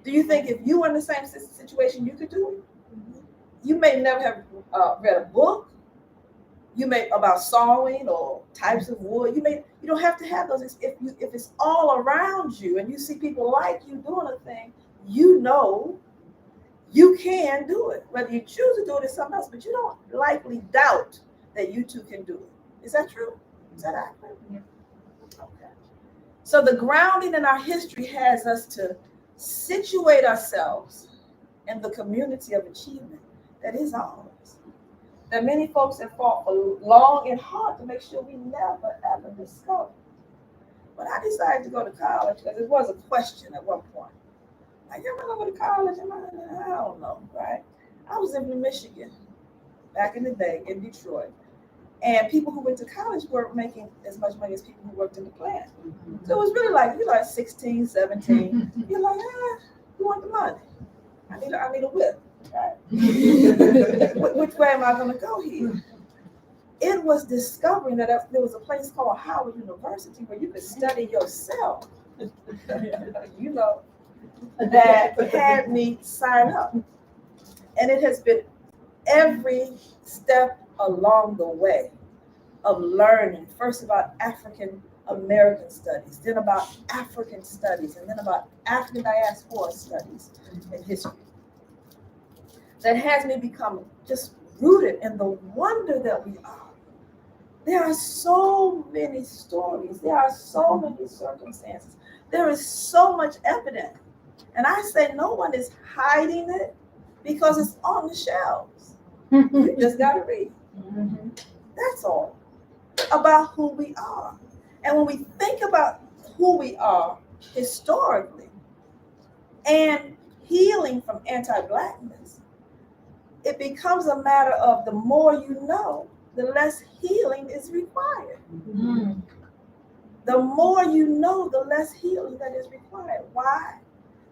Do you think if you were in the same situation, you could do it? You may never have read a book. You may about sawing or types of wood. You don't have to have those. If it's all around you and you see people like you doing a thing, you can do it. Whether you choose to do it is something else, but you don't likely doubt that you too can do it. Is that true? Is that accurate? Yeah. Okay. So the grounding in our history has us to situate ourselves in the community of achievement that is ours. That many folks have fought for long and hard to make sure we never, ever discover. When I decided to go to college, because it was a question at one point, like, am I going to go to college? I don't know, right? I was in Michigan back in the day, in Detroit. And people who went to college weren't making as much money as people who worked in the plant. So it was really like, you're like 16, 17. You're like, you want the money. I need a whip. Right? Which way am I going to go here? It was discovering that there was a place called Howard University where you could study yourself, that had me sign up. And it has been every step along the way of learning, first about African American studies, then about African studies, and then about African diaspora studies and history, that has me become just rooted in the wonder that we are. There are so many stories. There are so many circumstances. There is so much evidence. And I say no one is hiding it because it's on the shelves. You just got to read. That's all about who we are. And when we think about who we are historically and healing from anti-Blackness, it becomes a matter of the more you know, the less healing is required. The more you know, the less healing that is required. Why?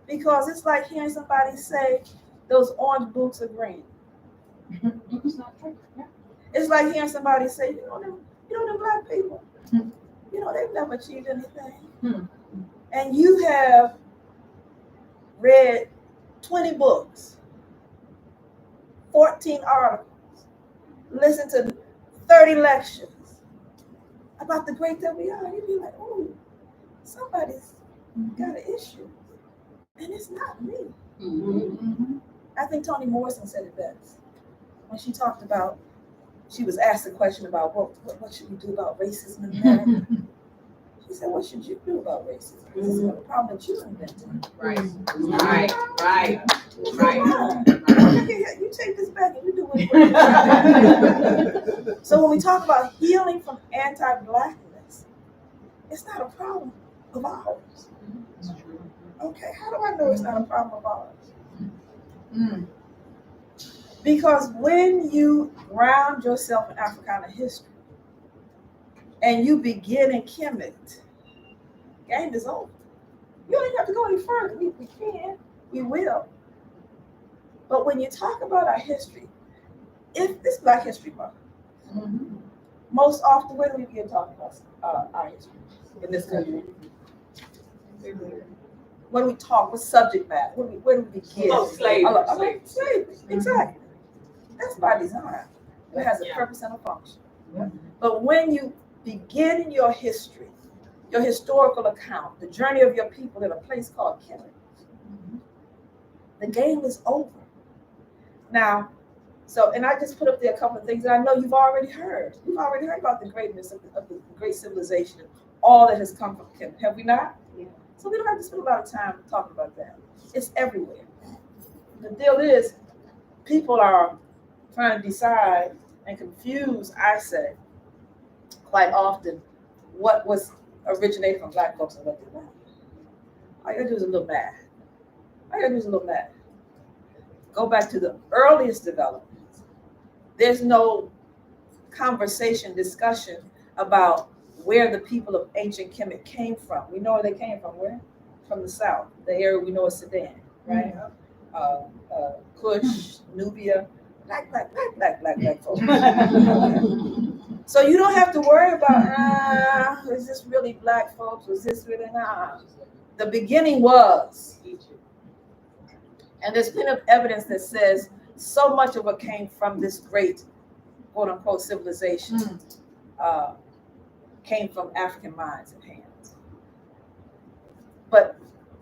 Because it's like hearing somebody say those orange boots are green. It's not true. Yeah. It's like hearing somebody say, them Black people, they've never achieved anything. And you have read 20 books, 14 articles, listen to 30 lectures about the great that we are, you'd be like, oh, somebody's got an issue. And it's not me. I think Toni Morrison said it best when she talked about, she was asked a question about what should we do about racism in America? She said, what should you do about racism? This is not a problem that you invented. Right. You take this back and you do it. So when we talk about healing from anti-Blackness, it's not a problem of ours. Okay, how do I know it's not a problem of ours? Because when you ground yourself in Africana history and you begin in Kemet, game is over. You don't even have to go any further. We can, we will. But when you talk about our history, if this Black History Month, most often, where do we begin talking about our history in this country? When we talk, what subject matter? Where do we begin? Oh, slavery. Slavery, exactly. That's by design. It has a purpose and a function. But when you begin your history, your historical account, the journey of your people in a place called Kemet, the game is over. Now, and I just put up there a couple of things that I know you've already heard. You've already heard about the greatness of the great civilization, all that has come from Kemet, have we not? Yeah. So we don't have to spend a lot of time talking about that. It's everywhere. The deal is, people are trying to decide and confuse, I say, quite often, what was originated from Black folks and what they're not. All you gotta do is a little math. Go back to the earliest developments. There's no conversation, discussion about where the people of ancient Kemet came from. We know where they came from. Where? From the south. The area we know is Sudan, right? Kush, Nubia, black folks. So you don't have to worry about, is this really Black folks? Was this really not? The beginning was. And there's plenty of evidence that says so much of what came from this great, quote unquote, civilization came from African minds and hands. But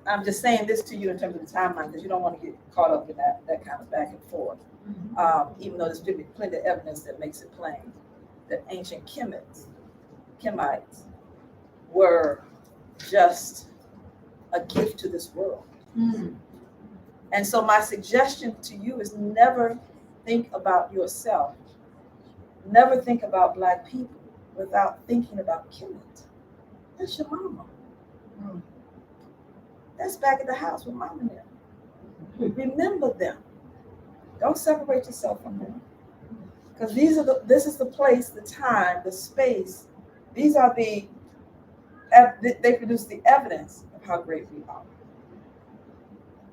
I'm just saying this to you in terms of the timeline because you don't want to get caught up in that kind of back and forth. Even though there's plenty of evidence that makes it plain that ancient Kemites were just a gift to this world. And so my suggestion to you is never think about yourself. Never think about Black people without thinking about Kemet. That's your mama. That's back at the house with mama and them. Remember them. Don't separate yourself from them. Because this is the place, the time, the space. These are they produce the evidence of how great we are.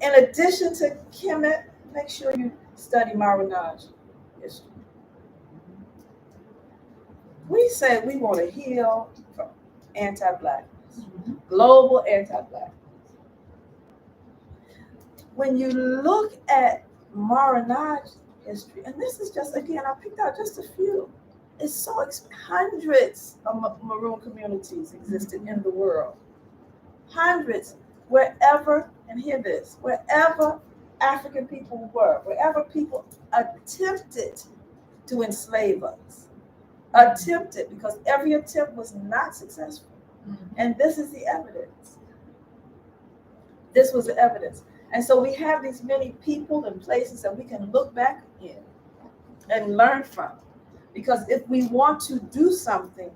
In addition to Kemet, make sure you study Maranaj history. We said we want to heal from anti-Blackness, global anti-Blackness. When you look at Maranaj history, and this is just, again, I picked out just a few. It's so hundreds of Maroon communities existed in the world. Hundreds, wherever, and hear this, wherever African people were, wherever people attempted to enslave us. Attempted, because every attempt was not successful. And this is the evidence. This was the evidence. And so we have these many people and places that we can look back in and learn from. Because if we want to do something,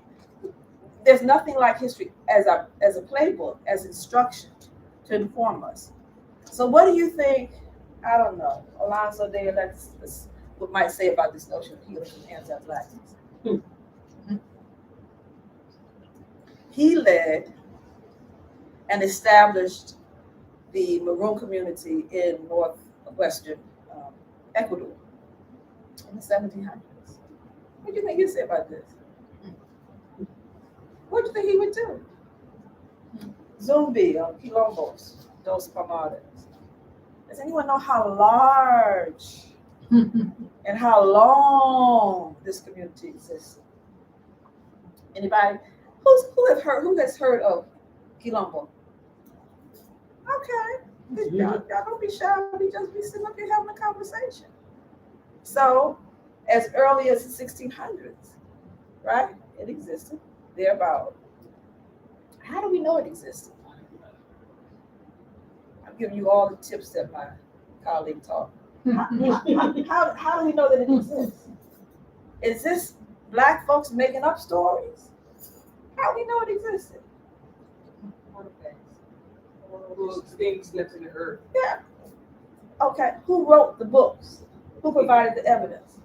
there's nothing like history as a playbook, as instruction to inform us. So what do you think, I don't know, Alonzo de Alexis might say about this notion of healing from anti-Blackness? He led and established the Maroon community in northwestern Ecuador in the 1700s. What do you think he'd say about this? What do you think he would do? Zumbi on Quilombos, dos Palmares. Does anyone know how large and how long this community exists. Anybody? Who has heard of Quilombo? Okay. Y'all don't be shy. We just be sitting up here having a conversation. So, as early as the 1600s, right? It existed. Thereabout. How do we know it existed? I'm giving you all the tips that my colleague taught. How do we know that it exists? Is this Black folks making up stories? How do we know it existed? Those things left in the earth. Yeah. Okay. Who wrote the books? Who provided the evidence?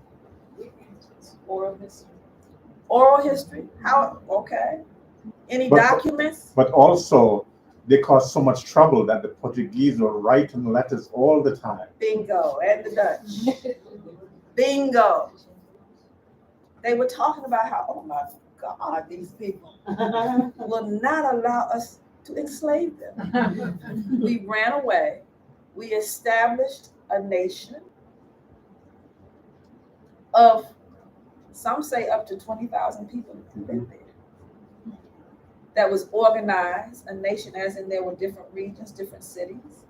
Oral history. Oral history? How? Okay. Any documents? But also, they caused so much trouble that the Portuguese were writing letters all the time. Bingo. And the Dutch. Bingo. They were talking about how, oh my God, these people will not allow us to enslave them. We ran away. We established a nation of, some say, up to 20,000 people who lived there. That was organized, a nation as in there were different regions, different cities.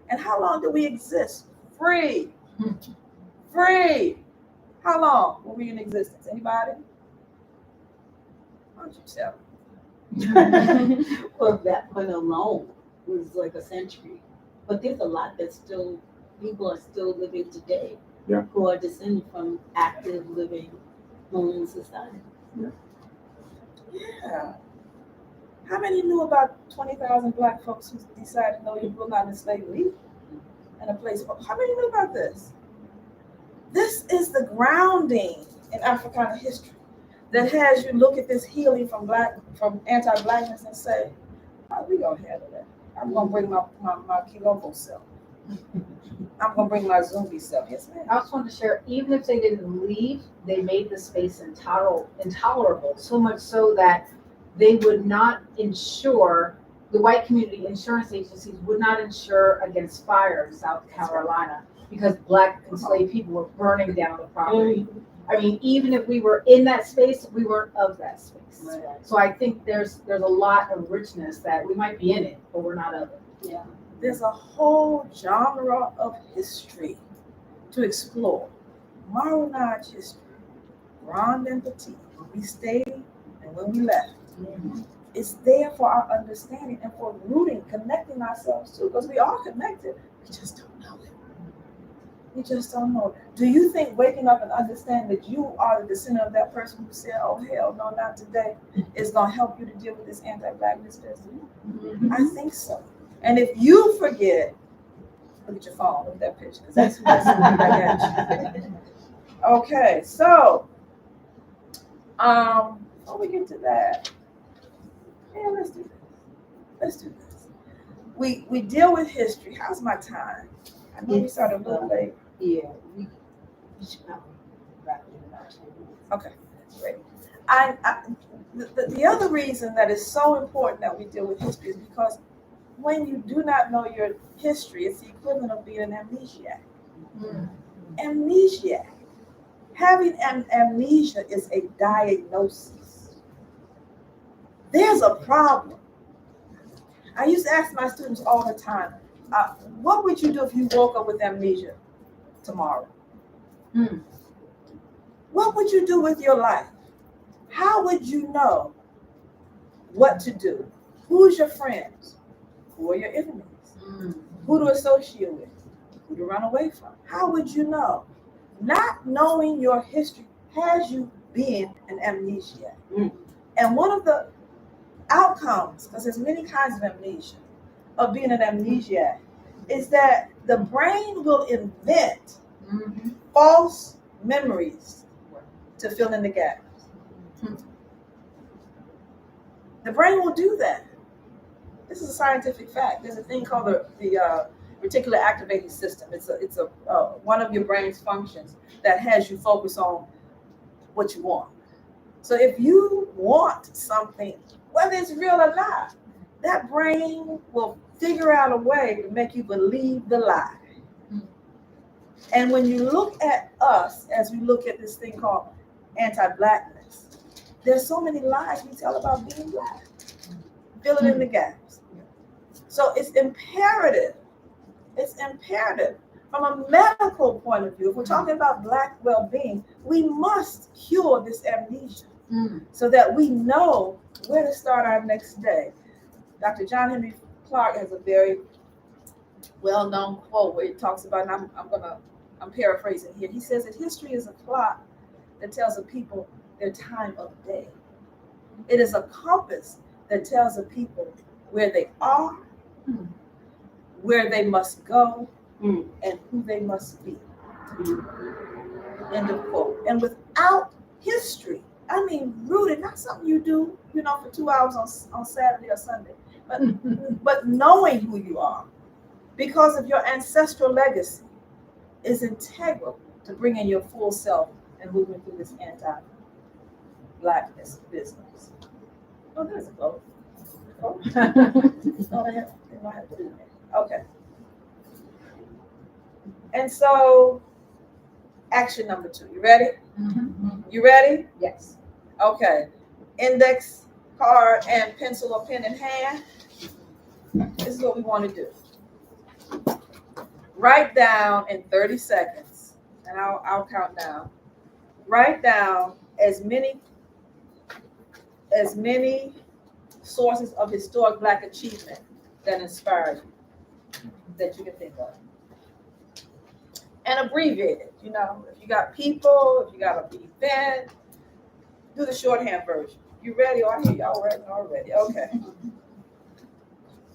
And how long did we exist? Free. Free. How long were we in existence? Anybody? Why don't you tell me? Well, that one alone was like a century. But there's a lot that still, people are still living today who are descended from active living Hmong society. Yeah. How many knew about 20,000 Black folks who decided, no, you will not enslave me? And a place, how many knew about this? This is the grounding in Africana history that has you look at this healing from anti-Blackness and say, oh, we gonna handle that. I'm gonna bring my Quilombo self. I'm gonna bring my Zumbi self. Yes, ma'am. I just wanted to share, even if they didn't leave, they made the space intolerable, so much so that they would not insure, the white community insurance agencies would not insure against fire in South Carolina because Black enslaved people were burning down the property. I mean, even if we were in that space, we weren't of that space. Right. So I think there's a lot of richness that we might be in it, but we're not of it. Yeah. There's a whole genre of history to explore. Marronage history, Grand and Petit, when we stayed and when we left. It's there for our understanding and for rooting, connecting ourselves to, because we are connected. We just don't know it. We just don't know it. Do you think waking up and understanding that you are the descendant of that person who said, oh, hell, no, not today, is going to help you to deal with this anti-Blackness business? I think so. And if you forget, look at your phone, look at that picture, because that's what I got you. Okay, so, before we get to that, yeah, let's do this. Let's do this. We deal with history. How's my time? I know we started a little late. Yeah, we should probably wrap it in about 10 minutes. Okay, great. The other reason that is so important that we deal with history is because when you do not know your history, it's the equivalent of being an amnesiac. Amnesiac. Having an amnesia is a diagnosis. There's a problem. I used to ask my students all the time, what would you do if you woke up with amnesia tomorrow? What would you do with your life? How would you know what to do? Who's your friends? Who are your enemies? Who to associate with? Who to run away from? How would you know? Not knowing your history has you being an amnesia. And one of the outcomes, because there's many kinds of amnesia, of being an amnesia, is that the brain will invent false memories to fill in the gaps. The brain will do that. This is a scientific fact. There's a thing called the reticular activating system. It's a one of your brain's functions that has you focus on what you want. So if you want something, whether it's real or not, that brain will figure out a way to make you believe the lie. And when you look at us, as we look at this thing called anti-Blackness, there's so many lies we tell about being Black. Fill it in the gaps. So it's imperative from a medical point of view, if we're talking about Black well-being, we must cure this amnesia so that we know where to start our next day. Dr. John Henry Clark has a very well-known quote where he talks about, and I'm paraphrasing here. He says that history is a clock that tells the people their time of day. It is a compass that tells the people where they are, where they must go, and who they must be. End of quote. And without history, I mean rooted, not something you do, for 2 hours on Saturday or Sunday, but knowing who you are because of your ancestral legacy is integral to bringing your full self and moving through this anti-Blackness business. Oh, there's a quote. Okay. And so, action number 2. You ready? You ready? Yes. Okay. Index card and pencil or pen in hand. This is what we want to do. Write down in 30 seconds, and I'll count down. Write down as many sources of historic Black achievement that inspire you, that you can think of. And abbreviate it. If you got people, if you got an event, do the shorthand version. You ready? Oh, I hear y'all ready already. Okay.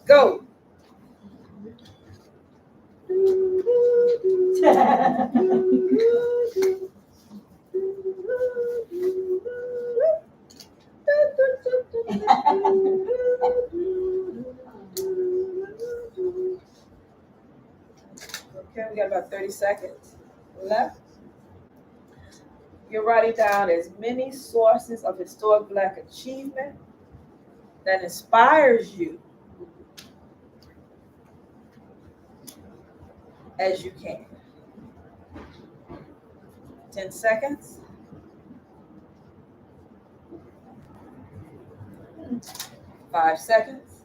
Go. Okay, we got about 30 seconds left. You're writing down as many sources of historic Black achievement that inspires you as you can. 10 seconds. 5 seconds.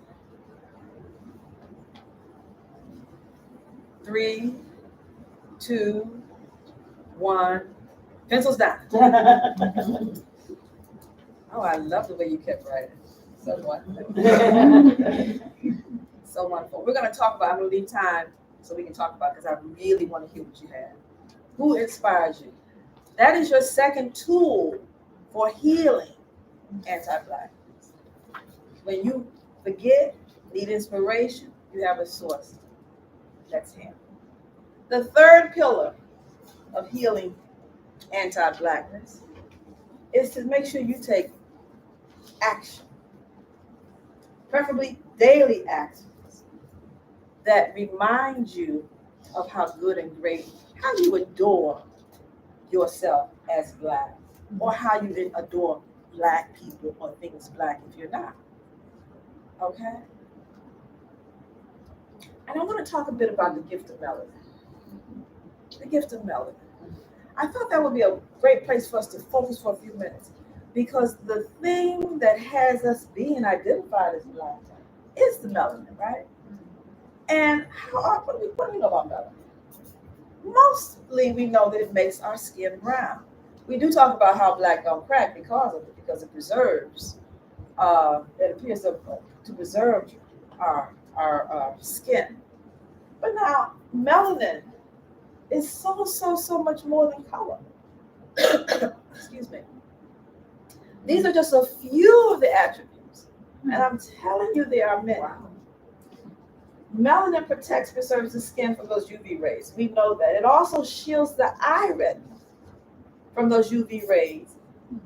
3, 2, 1. Pencils down. Oh, I love the way you kept writing. So wonderful. So wonderful. We're going to talk about, I'm going to leave time so we can talk about it because I really want to hear what you have. Who inspires you? That is your second tool for healing anti-Blackness. When you forget, need inspiration, you have a source. That's him. The third pillar of healing anti-Blackness is to make sure you take action, preferably daily actions that remind you of how good and great, how you adore yourself as Black, or how you adore Black people or things Black if you're not. Okay? And I want to talk a bit about the gift of melody. The gift of melody. I thought that would be a great place for us to focus for a few minutes, because the thing that has us being identified as Black is the melanin, right? And what do we know about melanin? Mostly we know that it makes our skin brown. We do talk about how Black don't crack because of it, because it preserves, it appears to preserve our skin. But now, melanin is so much more than color. Excuse me. These are just a few of the attributes, and I'm telling you there are many. Melanin protects, preserves the skin from those UV rays. We know that. It also shields the eye retina from those UV rays.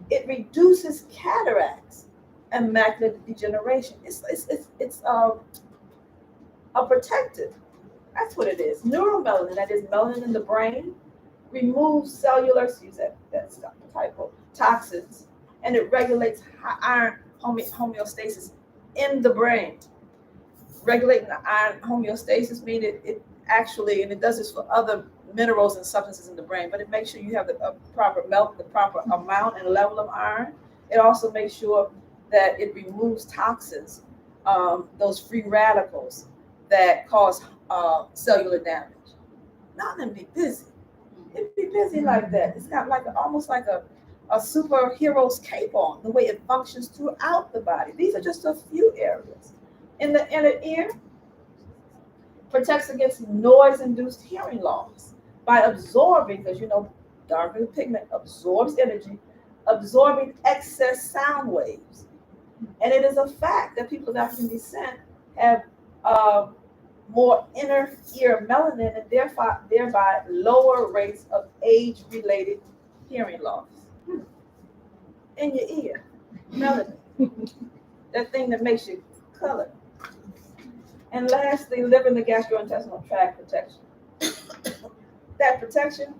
It reduces cataracts and macular degeneration. It's a protective. That's what it is. Neuromelanin, that is melanin in the brain, removes cellular, that's typo, toxins, and it regulates iron homeostasis in the brain. Regulating the iron homeostasis means it actually, and it does this for other minerals and substances in the brain, but it makes sure you have the proper amount and level of iron. It also makes sure that it removes toxins, those free radicals that cause cellular damage. None of them be busy. It'd be busy like that. It's got like almost like a superhero's cape on, the way it functions throughout the body. These are just a few areas. In the inner ear, protects against noise-induced hearing loss by absorbing, because you know, darker pigment absorbs energy, absorbing excess sound waves. And it is a fact that people of African descent have more inner ear melanin and thereby lower rates of age-related hearing loss. In your ear, melanin, that thing that makes you color. And lastly, liver and the gastrointestinal tract protection. That protection,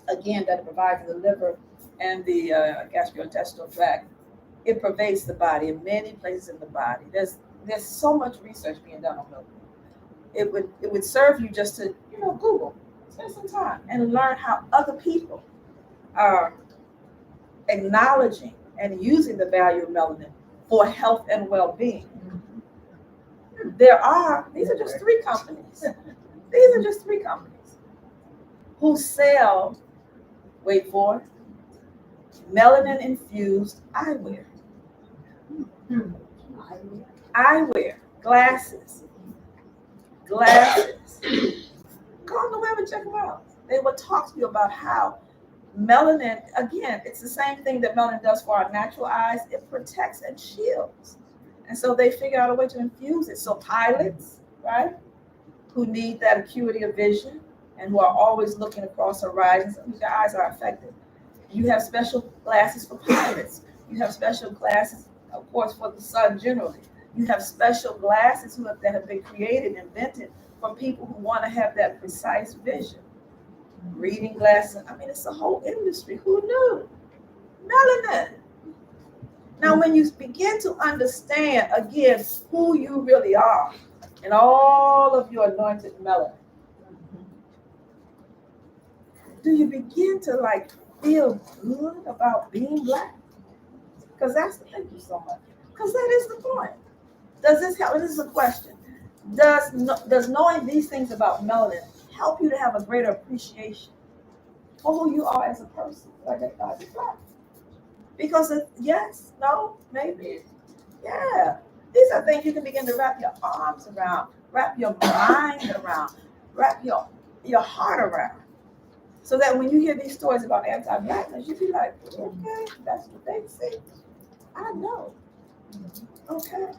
again, that it provides in the liver and the gastrointestinal tract, it pervades the body in many places in the body. There's so much research being done on milk. It would serve you just to, you know, Google, spend some time and learn how other people are acknowledging and using the value of melanin for health and well-being. These are just three companies. These are just three companies who sell, wait for it, melanin-infused eyewear. Eyewear, glasses. Go on the web and check them out. They will talk to you about how melanin, again, it's the same thing that melanin does for our natural eyes. It protects and shields. And so they figure out a way to infuse it. So pilots, right, who need that acuity of vision and who are always looking across horizons, their eyes are affected. You have special glasses for pilots. You have special glasses, of course, for the sun generally. You have special glasses that have been created and invented for people who want to have that precise vision. Reading glasses, I mean, it's a whole industry. Who knew? Melanin. Now, when you begin to understand, again, who you really are and all of your anointed melanin, do you begin to like feel good about being Black? Because thank you so much. Because that is the point. Does this help? This is a question. Does knowing these things about melanin help you to have a greater appreciation for who you are as a person? Like that God is Black. Because yes, no, maybe, yeah. These are things you can begin to wrap your arms around, wrap your mind around, wrap your heart around. So that when you hear these stories about anti-Blackness, you be like, okay, that's what they say. I know. Okay.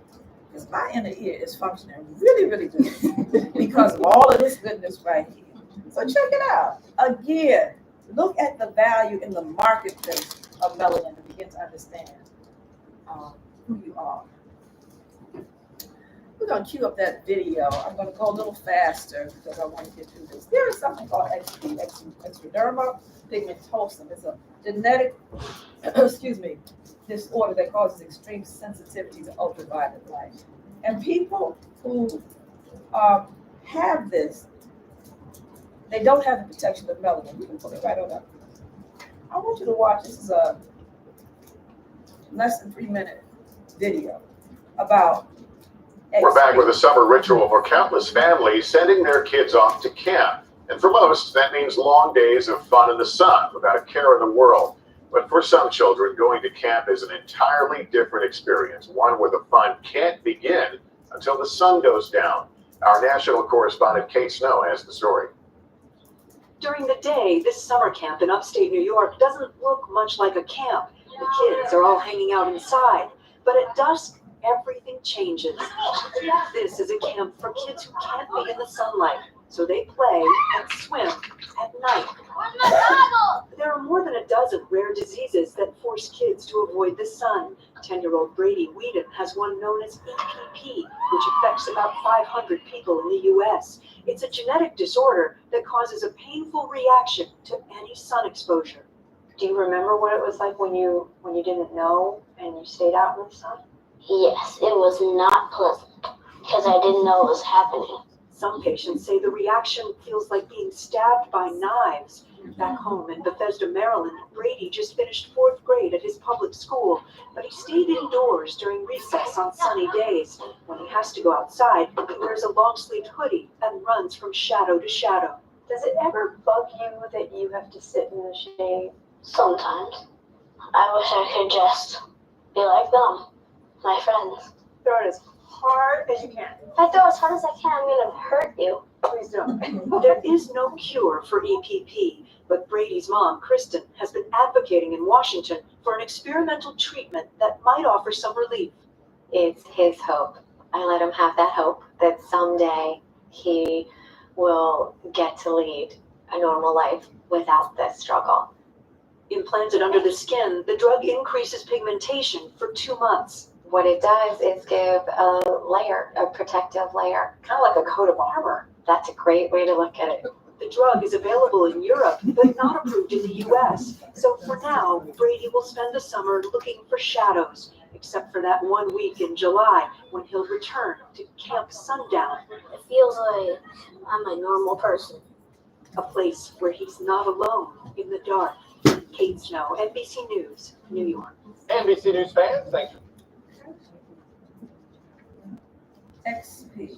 Because my inner ear is functioning really, really good because of all of this goodness right here. So check it out. Again, look at the value in the marketplace of melanin and begin to understand who you are. We're going to cue up that video. I'm going to go a little faster because I want to get through this. There is something called extradermal pigmentosum. It's a genetic, disorder that causes extreme sensitivity to ultraviolet light. And people who have this, they don't have the protection of melanin. You can put it right on up. I want you to watch. This is a less than 3-minute video about. We're back with a summer ritual for countless families sending their kids off to camp. And for most, that means long days of fun in the sun without a care in the world. But for some children, going to camp is an entirely different experience, one where the fun can't begin until the sun goes down. Our national correspondent Kate Snow has the story. During the day, this summer camp in upstate New York doesn't look much like a camp. The kids are all hanging out inside. But at dusk, everything changes. This is a camp for kids who can't be in the sunlight, so they play and swim at night. There are more than a dozen rare diseases that force kids to avoid the sun. 10-year-old Brady Whedon has one known as EPP, which affects about 500 people in the U.S. It's a genetic disorder that causes a painful reaction to any sun exposure. Do you remember what it was like when you didn't know and you stayed out in the sun? Yes, it was not pleasant because I didn't know it was happening. Some patients say the reaction feels like being stabbed by knives. Back home in Bethesda, Maryland, Brady just finished 4th grade at his public school, but he stayed indoors during recess on sunny days. When he has to go outside, he wears a long-sleeved hoodie and runs from shadow to shadow. Does it ever bug you that you have to sit in the shade? Sometimes. I wish I could just be like them, my friends. Throw it as hard as you can. If I throw as hard as I can, I'm gonna hurt you. Please don't. There is no cure for EPP, but Brady's mom, Kristen, has been advocating in Washington for an experimental treatment that might offer some relief. It's his hope. I let him have that hope that someday he will get to lead a normal life without this struggle. Implanted under the skin, the drug increases pigmentation for 2 months. What it does is give a layer, a protective layer, kind of like a coat of armor. That's a great way to look at it. The drug is available in Europe, but not approved in the US. So for now, Brady will spend the summer looking for shadows, except for that 1 week in July when he'll return to Camp Sundown. It feels like I'm a normal person. A place where he's not alone in the dark. Kate Snow, NBC News, New York. NBC News fans, thanks. XP.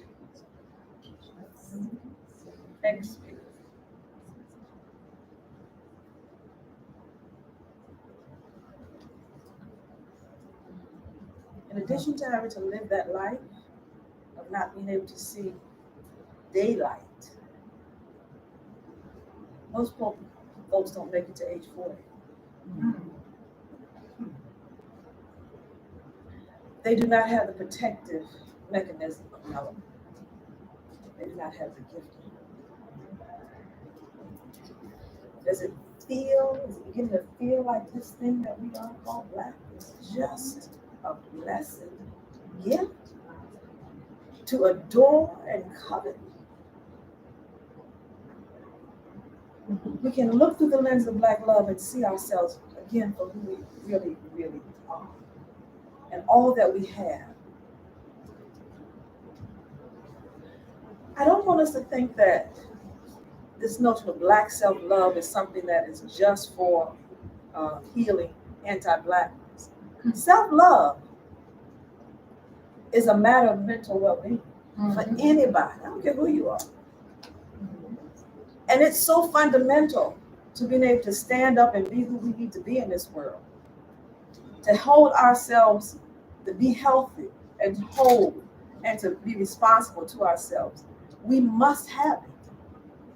XP. In addition to having to live that life of not being able to see daylight, most folks don't make it to age 40. They do not have the protective mechanism of melanin. They do not have the gifting. Does it begin to feel like this thing that we all call Black is just a blessed gift to adore and covet? We can look through the lens of Black love and see ourselves again for who we really, really are and all that we have. I don't want us to think that this notion of Black self-love is something that is just for healing anti-Blackness. Self-love is a matter of mental well-being for anybody. I don't care who you are. And it's so fundamental to being able to stand up and be who we need to be in this world. To hold ourselves, to be healthy and whole, and to be responsible to ourselves. We must have it.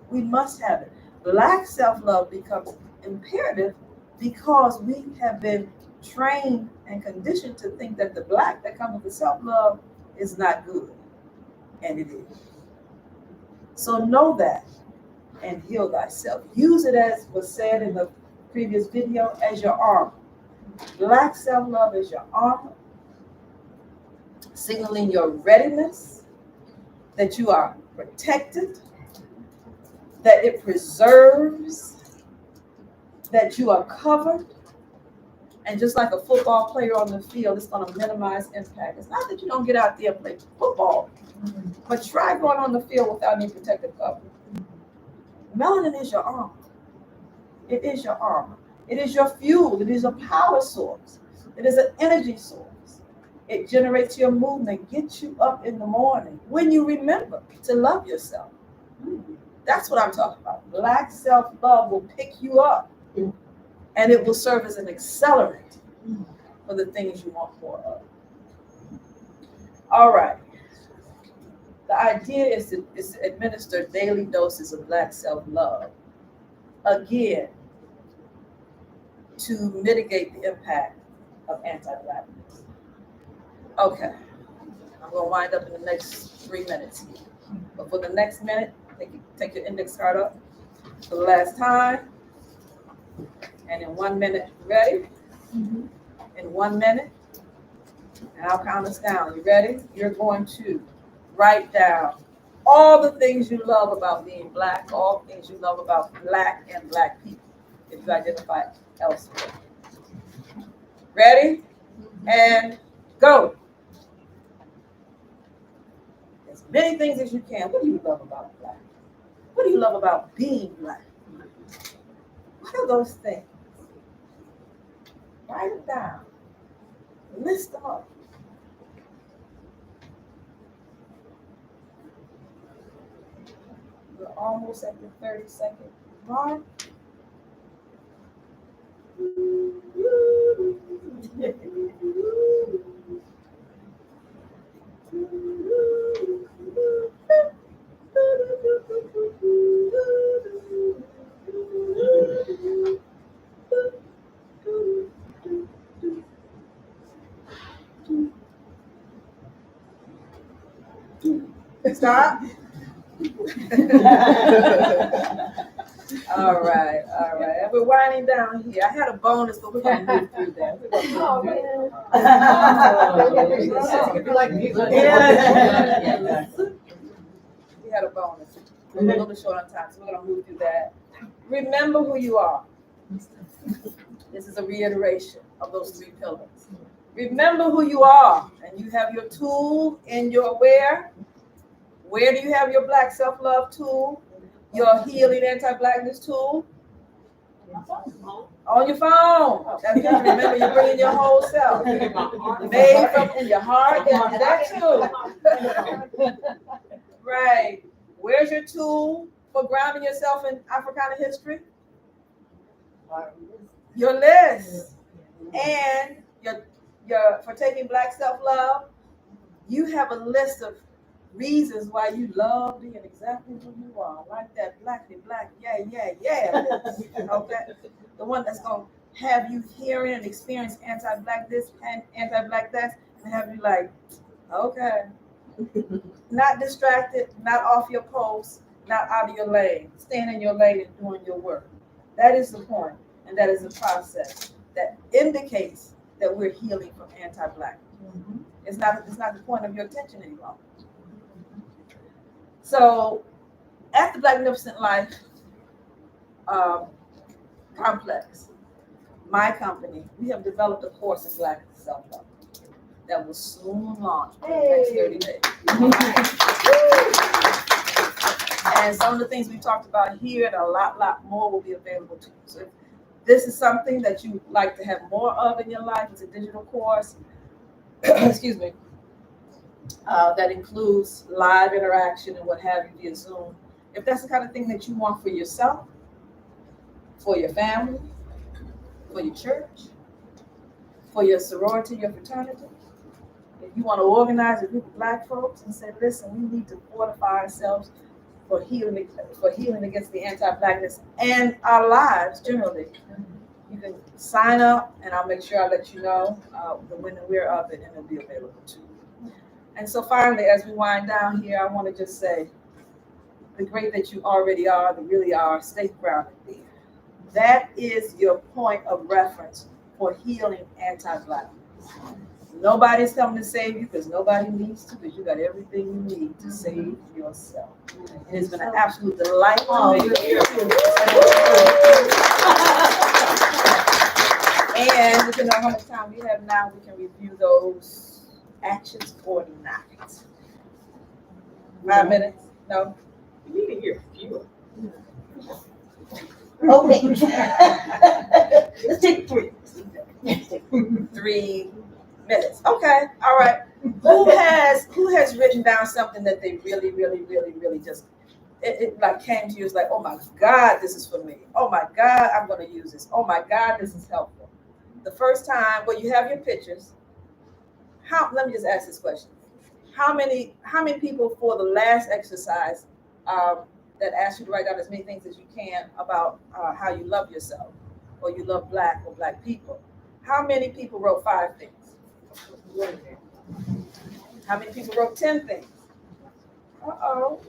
We must have it. Black self-love becomes imperative because we have been trained and conditioned to think that the Black that comes with self-love is not good. And it is. So know that and heal thyself. Use it, as was said in the previous video, as your armor. Black self-love is your armor, signaling your readiness, that you are protected, that it preserves, that you are covered. And just like a football player on the field, it's going to minimize impact. It's not that you don't get out there and play football, but try going on the field without any protective cover. Melanin is your armor. It is your armor. It is your fuel. It is a power source. It is an energy source. It generates your movement, gets you up in the morning when you remember to love yourself. That's what I'm talking about. Black self-love will pick you up, and it will serve as an accelerant for the things you want more of. All right. The idea is to administer daily doses of Black self-love, again, to mitigate the impact of anti-Blackness. Okay, I'm going to wind up in the next 3 minutes here. But for the next minute, take your index card up for the last time. And in 1 minute, ready? In 1 minute, and I'll count us down. You ready? You're going to write down all the things you love about being Black, all the things you love about Black and Black people, if you identify elsewhere. Ready? And go. There's many things as you can. What do you love about Black? What do you love about being Black? What are those things? Write it down. List them up. We're almost at the 30-second mark. Stop. All right. And we're winding down here. I had a bonus, but we're going to move through that. Oh, man. We had a bonus. We're a little bit short on time, so we're going to move through that. Remember who you are. This is a reiteration of those 3 pillars. Remember who you are, and you have your tool in your where? Where do you have your Black self-love tool? Your healing anti-Blackness tool? On your phone. That's good. Remember, you're bringing your whole self. Made from in your heart, and that too. Right. Where's your tool for grounding yourself in Africana history? Your list. And your for taking Black self-love, you have a list of reasons why you love being exactly who you are, like that Black, yeah. Okay, the one that's gonna have you hearing and experience anti-Black this and anti-Black that, and have you like, okay, not distracted, not off your post, not out of your lane, staying in your lane and doing your work. That is the point, and that is the process that indicates that we're healing from anti-Blackness. It's not the point of your attention any longer. So, at the Blacknificent Life complex, my company, we have developed a course in Black self-love that will soon launch in the next 30 days. And some of the things we talked about here and a lot more will be available to you. So if this is something that you would like to have more of in your life, it's a digital course, excuse me, that includes live interaction and what have you via Zoom. If that's the kind of thing that you want for yourself, for your family, for your church, for your sorority, your fraternity, if you want to organize a group of Black folks and say, listen, we need to fortify ourselves for healing against the anti-Blackness and our lives generally, you can sign up, and I'll make sure I let you know the when and where of it, and it'll be available too. And so finally, as we wind down here, I want to just say, the great that you already are, that really are, stay grounded there. That is your point of reference for healing anti-Blackness. Nobody's coming to save you because nobody needs to, because you got everything you need to save yourself. It has been an absolute delight to be here. And depending on how much time we have now, we can review those actions for tonight. 5 minutes? No? You need to hear fewer. Okay. Let's take 3. 3 minutes. Okay. All right. Who has written down something that they really just it like came to you? It's like, oh my God, this is for me. Oh my God, I'm going to use this. Oh my God, this is helpful. The first time, well, you have your pictures. Let me just ask this question. How many people for the last exercise that asked you to write down as many things as you can about how you love yourself or you love Black or Black people? How many people wrote 5 things? How many people wrote 10 things? Uh-oh.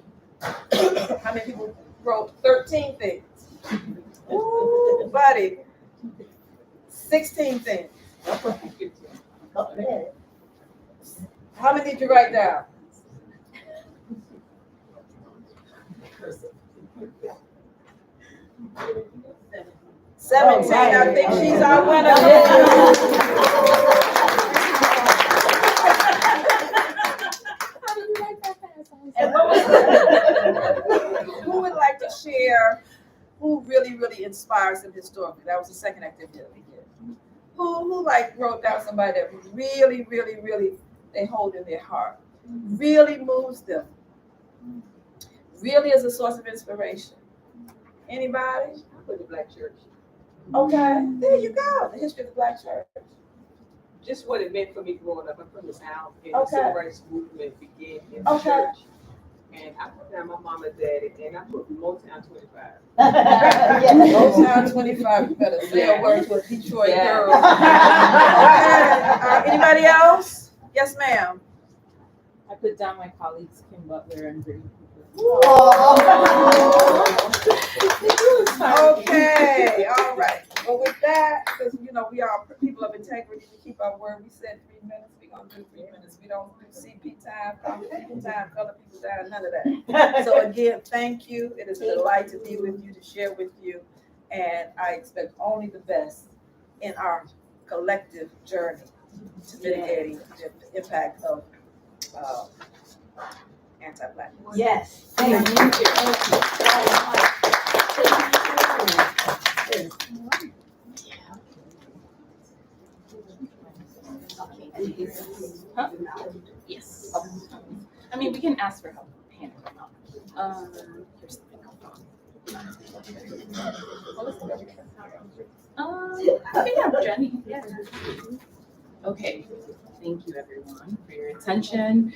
How many people wrote 13 things? Ooh, buddy. 16 things. How many did you write down? 17. I think she's our winner. share who really, really inspires them historically. That was the second activity that we did. Who like wrote down somebody that really, really, really they hold in their heart, really moves them, really is a source of inspiration. Anybody? I put the Black church. Okay, there you go. The history of the Black church. Just what it meant for me growing up. I'm from the South, and Okay. the civil rights movement began in the Okay. church. And I put down my mama and daddy, and I put Motown 25. Motown 25, you better say a word to a Detroit girl. Okay. Anybody else? Yes, ma'am. I put down my colleagues Kim Butler and Brittany Okay, all right. Well, with that, because we are people of integrity, we keep our word. We said 3 minutes. We're gonna do 3 minutes. We don't do CP time, people time, color people time, none of that. So again, thank you. It is a delight to be with you, to share with you, and I expect only the best in our collective journey to mitigating the impact of anti-Blackness. Yes. Thank you. Huh? Yes. I mean, we can ask for help. Hannah, here's okay, Jenny. Yeah. Okay. Thank you, everyone, for your attention.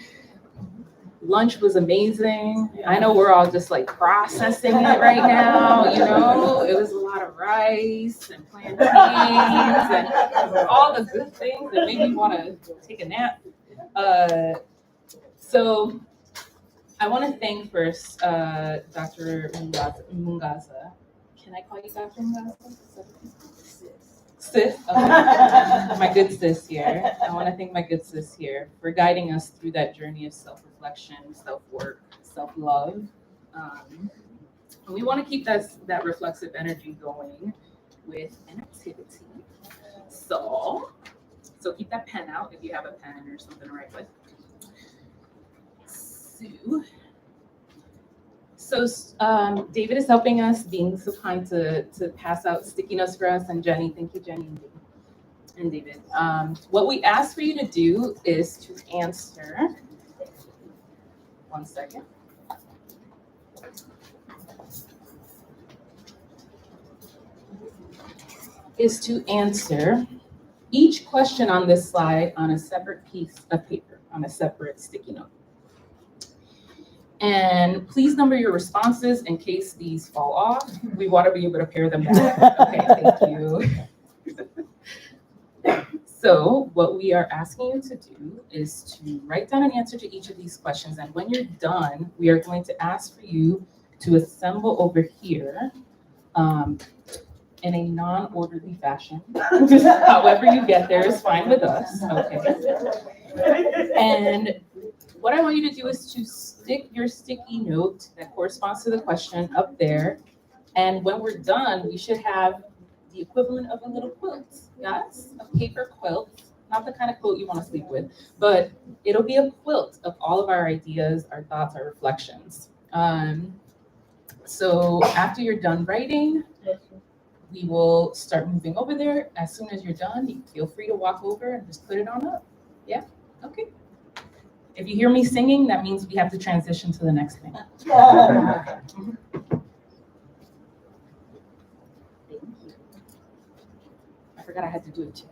Lunch was amazing. I know we're all just like processing it right now. It was a lot of rice and plantains and all the good things that made me want to take a nap. So I want to thank first Dr. Mungaza. Can I call you Dr. Mungaza? Sis. Okay. My good sis here. I want to thank my good sis here for guiding us through that journey of self-reflection, self-work, self-love. And we want to keep that reflexive energy going with an activity. So keep that pen out if you have a pen or something to write with. So David is helping us, being so kind to pass out sticky notes for us, and Jenny, thank you, Jenny and David. What we ask for you to do is to answer. 1 second. Is to answer each question on this slide on a separate piece of paper, on a separate sticky note. And please number your responses in case these fall off. We want to be able to pair them back. Okay, thank you. So what we are asking you to do is to write down an answer to each of these questions. And when you're done, we are going to ask for you to assemble over here in a non-orderly fashion. However you get there is fine with us. Okay. And what I want you to do is to stick your sticky note that corresponds to the question up there. And when we're done, we should have the equivalent of a little quilt. Yes, a paper quilt, not the kind of quilt you want to sleep with, but it'll be a quilt of all of our ideas, our thoughts, our reflections. So after you're done writing, we will start moving over there. As soon as you're done, you feel free to walk over and just put it on up. Yeah, okay. If you hear me singing, that means we have to transition to the next thing. Thank you. I forgot I had to do it too.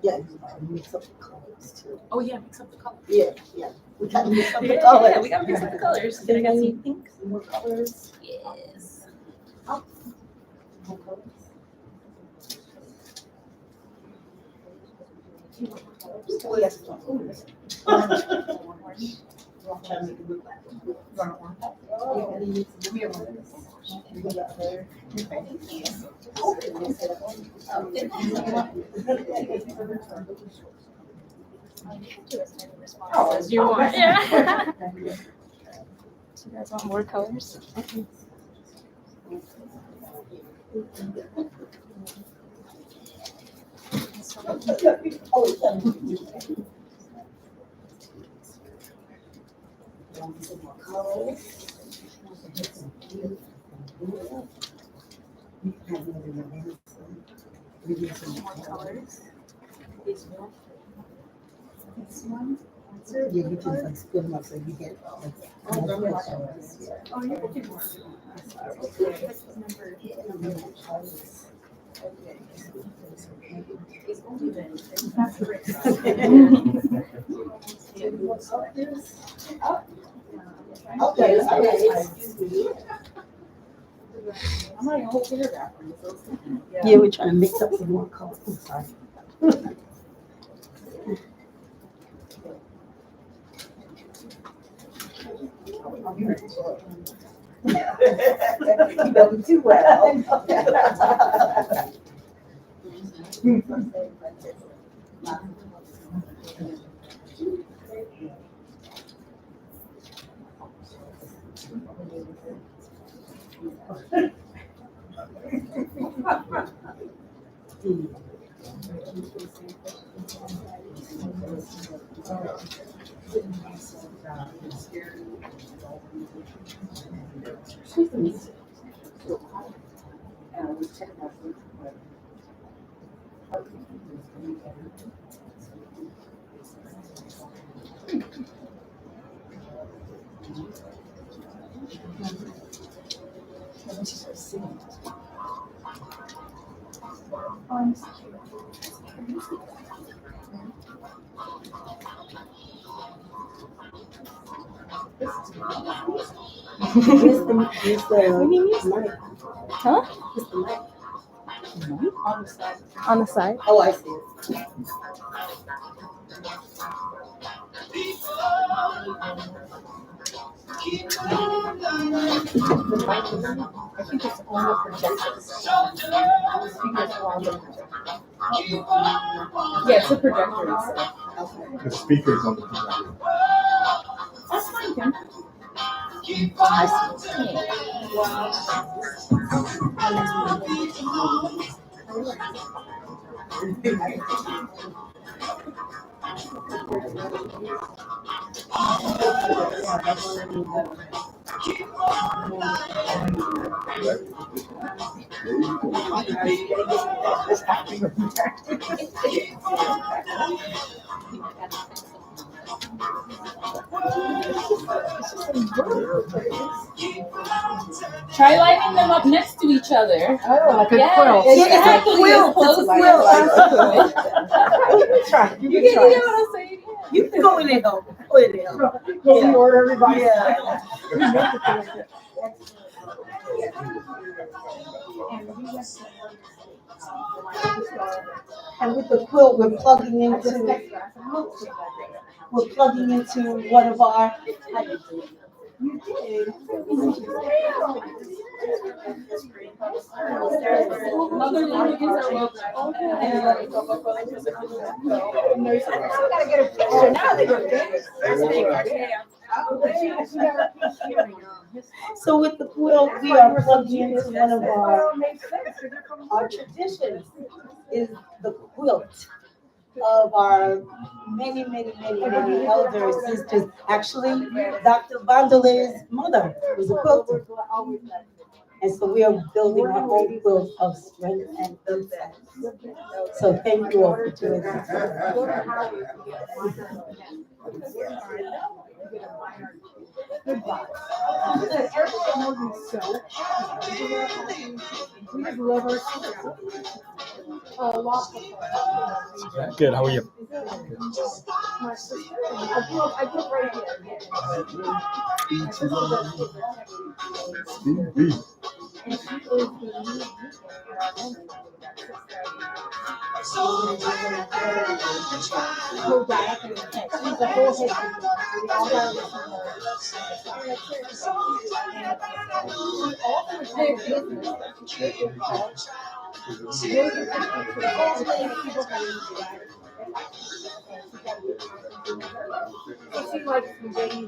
Yeah, mix up the colors too. Oh yeah, mix up the colors. Yeah. We gotta mix up the Yeah, colors. we gotta mix up the colors. Can I get some pink? Some more colors. Yes. More colors. Oh, yes. Try to make it look Do as many responses Oh, as you want. okay. Yeah. So you guys want more colors? This one. Yeah, you can like split them up so you get multiple colors. Yeah. Oh, yeah. Okay, excuse me. I'm not gonna figure that for you. Yeah, we're trying to mix up some more colors. I'm sorry. You know me too well. Huh? On the side. On the side? Oh, I see it. I think it's on the projector. Yeah, it's a projector itself. The speakers on the projector. That's fine, Kim. Try lining them up next to each other. Oh, like a Yes, quilt. exactly. Quilt. Close It's quilt. You can try. You can hear what I'm saying. You can go in there, though. Go in there. Go in order, everybody. Yeah. And with the quilt, we're plugging into one of our. You did. Mother languages are welcome. I gotta get a picture now. They look good. So with the quilt, we are plugged into one of our traditions is the quilt of our many elders, sisters. Actually, Dr. Vandele's mother was a quilter. And so we are building our own quilt of strength and insight. So thank you all for doing that. Good, how are you? It seemed like the way you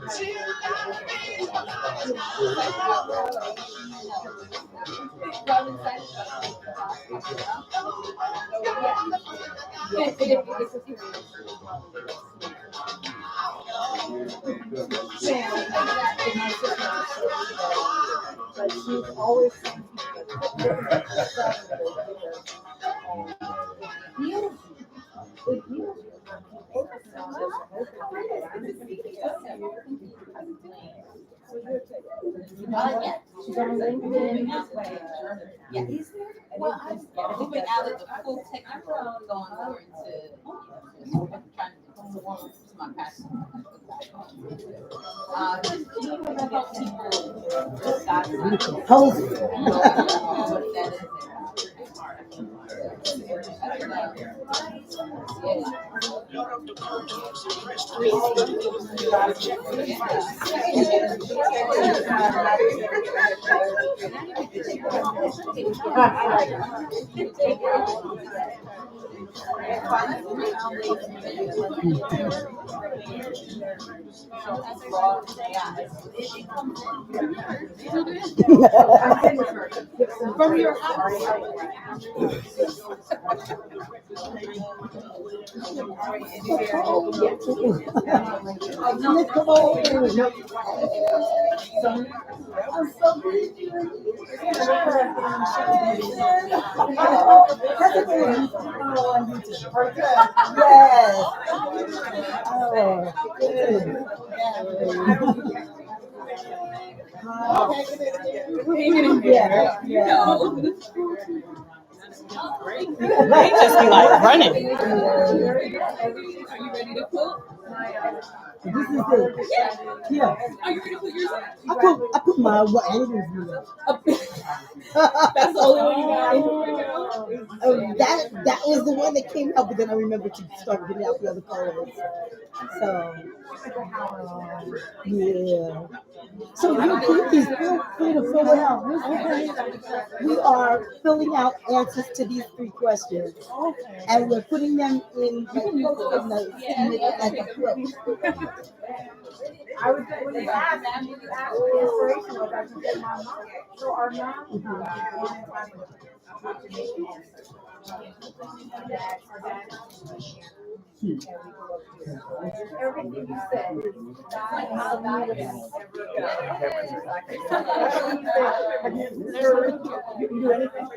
but she's always Well, I've been out of the full technical going over into trying to conform to my passion. From your They just be like running. Are you ready to cook? This is it. Yeah. Are you ready to put yours on? I put my what angles here. That's the only one you got. That was the one that came out, but then I remembered to start getting out the other colors. So yeah. So you please feel free to fill it out. We are filling out answers to these 3 questions, and we're putting them in the quick. I was when you asked inspirational about you said my mom. So our mom everything you said. You do anything?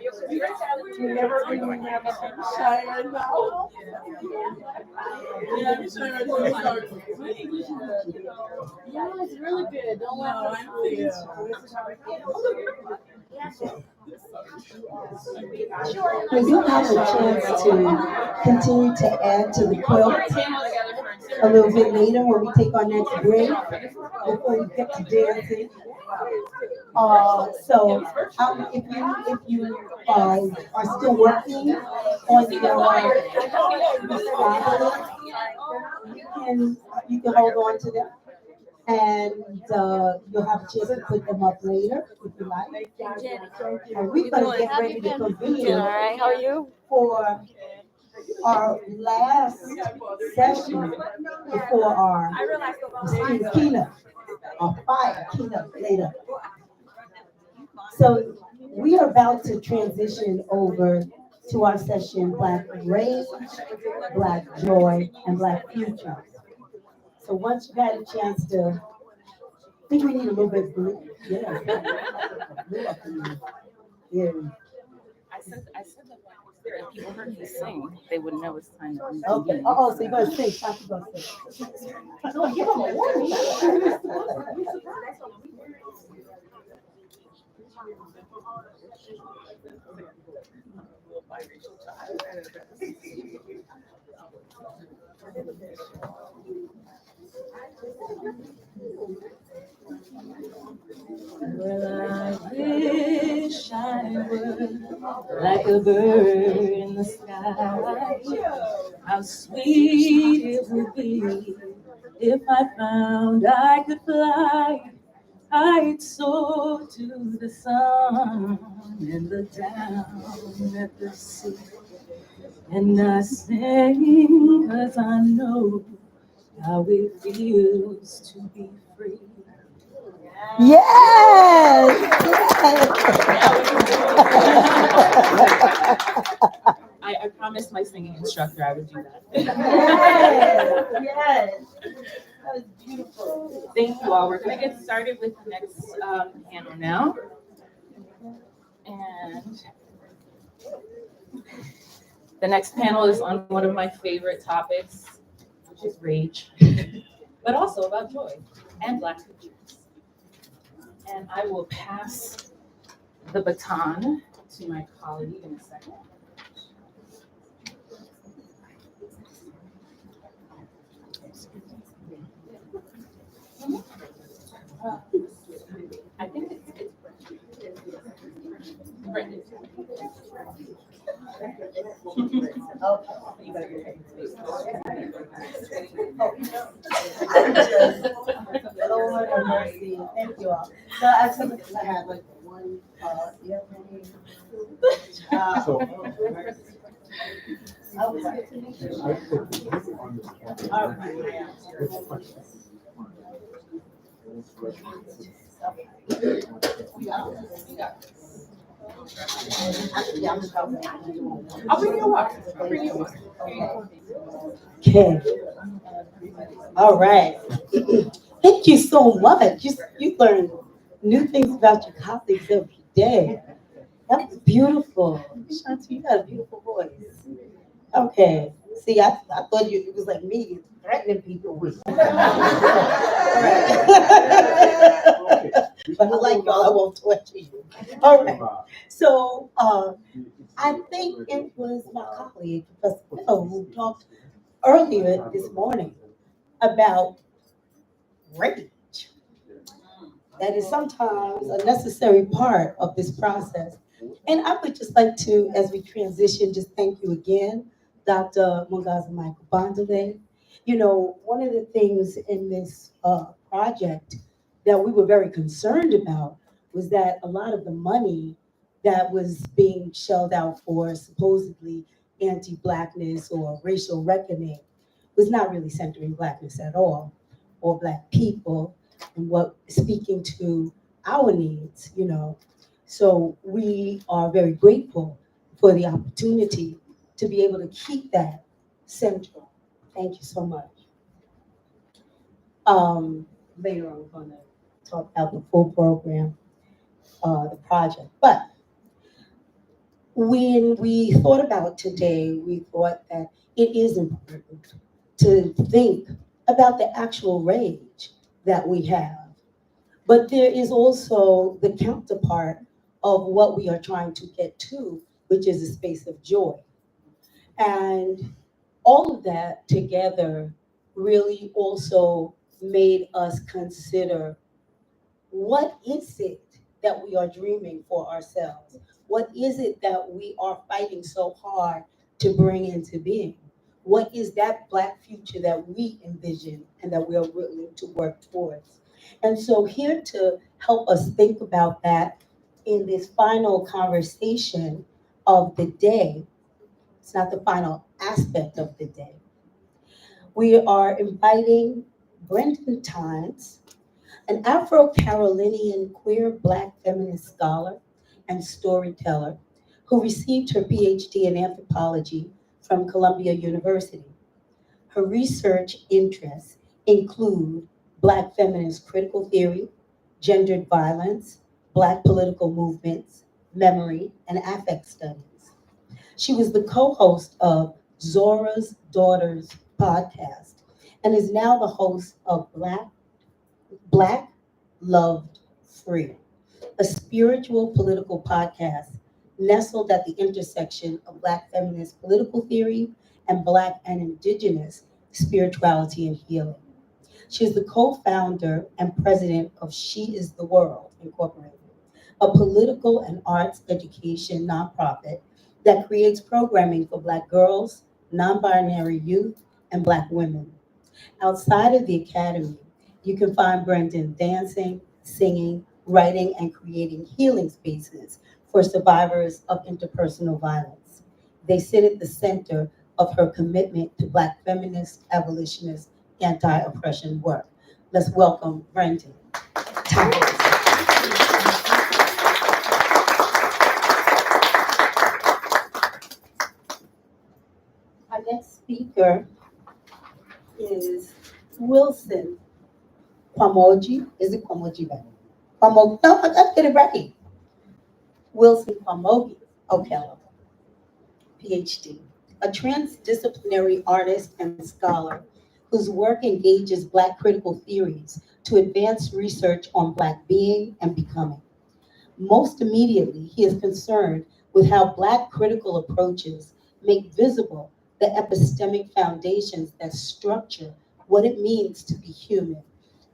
You never even have a shy right now. Yeah, it's really good. Don't let And you'll have a chance to continue to add to the quilt a little bit later when we take our next break before we get to dancing. So if you are still working on your you can hold on to them. And you'll have a chance to put them up later if you like. And we're going to get ready to convene. All right, how are you? For our last session before our student keynote, our fire keynote later. So we are about to transition over to our session, Black Rage, Black Joy, and Black Future. So once you had a chance to, I think we need a little bit of blue. Yeah. Yeah. I said that if people heard me sing, they would know it's time to reconvene. Okay. Oh, so you're going to sing. Stop, you're going to sing. So give them a warning. Well, I wish I were like a bird in the sky. How sweet it would be if I found I could fly. I'd soar to the sun and look down at the sea. And I sing 'cause I know how it feels to be free. Yes! I promised my singing instructor I would do that. Yes. That was beautiful. Thank you all. We're going to get started with the next panel now. And the next panel is on one of my favorite topics, which is rage, but also about joy and Black futures. And I will pass the baton to my colleague in a second. I think it's Brendan. Lord have mercy. Thank you all. So I think I have like one I'll bring you a water. Okay. All right. Thank you so much. You learn new things about your colleagues every day. That was beautiful. Shanti, you got a beautiful voice. Okay. See, I thought it was like me threatening people with. All right. But I like y'all. I won't torture you. All right. So I think it was my colleague, Professor Phil, who talked earlier this morning about rage. That is sometimes a necessary part of this process. And I would just like to, as we transition, just thank you again, Dr. Mungaza Michael Bondale. You know, one of the things in this project that we were very concerned about was that a lot of the money that was being shelled out for supposedly anti-Blackness or racial reckoning was not really centering Blackness at all, or Black people, and what speaking to our needs, you know. So we are very grateful for the opportunity to be able to keep that central. Thank you so much. Later on, we're going to talk about the full program, the project. But when we thought about today, we thought that it is important to think about the actual rage that we have. But there is also the counterpart of what we are trying to get to, which is a space of joy. And all of that together really also made us consider, what is it that we are dreaming for ourselves? What is it that we are fighting so hard to bring into being? What is that Black future that we envision and that we are willing to work towards? And so here to help us think about that in this final conversation of the day, it's not the final aspect of the day, we are inviting Brendan Tynes, an Afro-Carolinian queer Black feminist scholar and storyteller who received her PhD in anthropology from Columbia University. Her research interests include Black feminist critical theory, gendered violence, Black political movements, memory, and affect studies. She was the co-host of Zora's Daughters podcast and is now the host of Black Loved Free, a spiritual political podcast nestled at the intersection of Black feminist political theory and Black and Indigenous spirituality and healing. She is the co-founder and president of She Is the World, Incorporated, a political and arts education nonprofit that creates programming for Black girls, non-binary youth, and Black women. Outside of the academy, you can find Brendan dancing, singing, writing, and creating healing spaces for survivors of interpersonal violence. They sit at the center of her commitment to Black feminist, abolitionist, anti-oppression work. Let's welcome Brandon Thomas. Our next speaker is Wilson Kwamoji. Is it Kwamoji? Kwamoji. No, I got to get it right. Wilson Kwamoji Okello, PhD, a transdisciplinary artist and scholar whose work engages Black critical theories to advance research on Black being and becoming. Most immediately, he is concerned with how Black critical approaches make visible the epistemic foundations that structure what it means to be human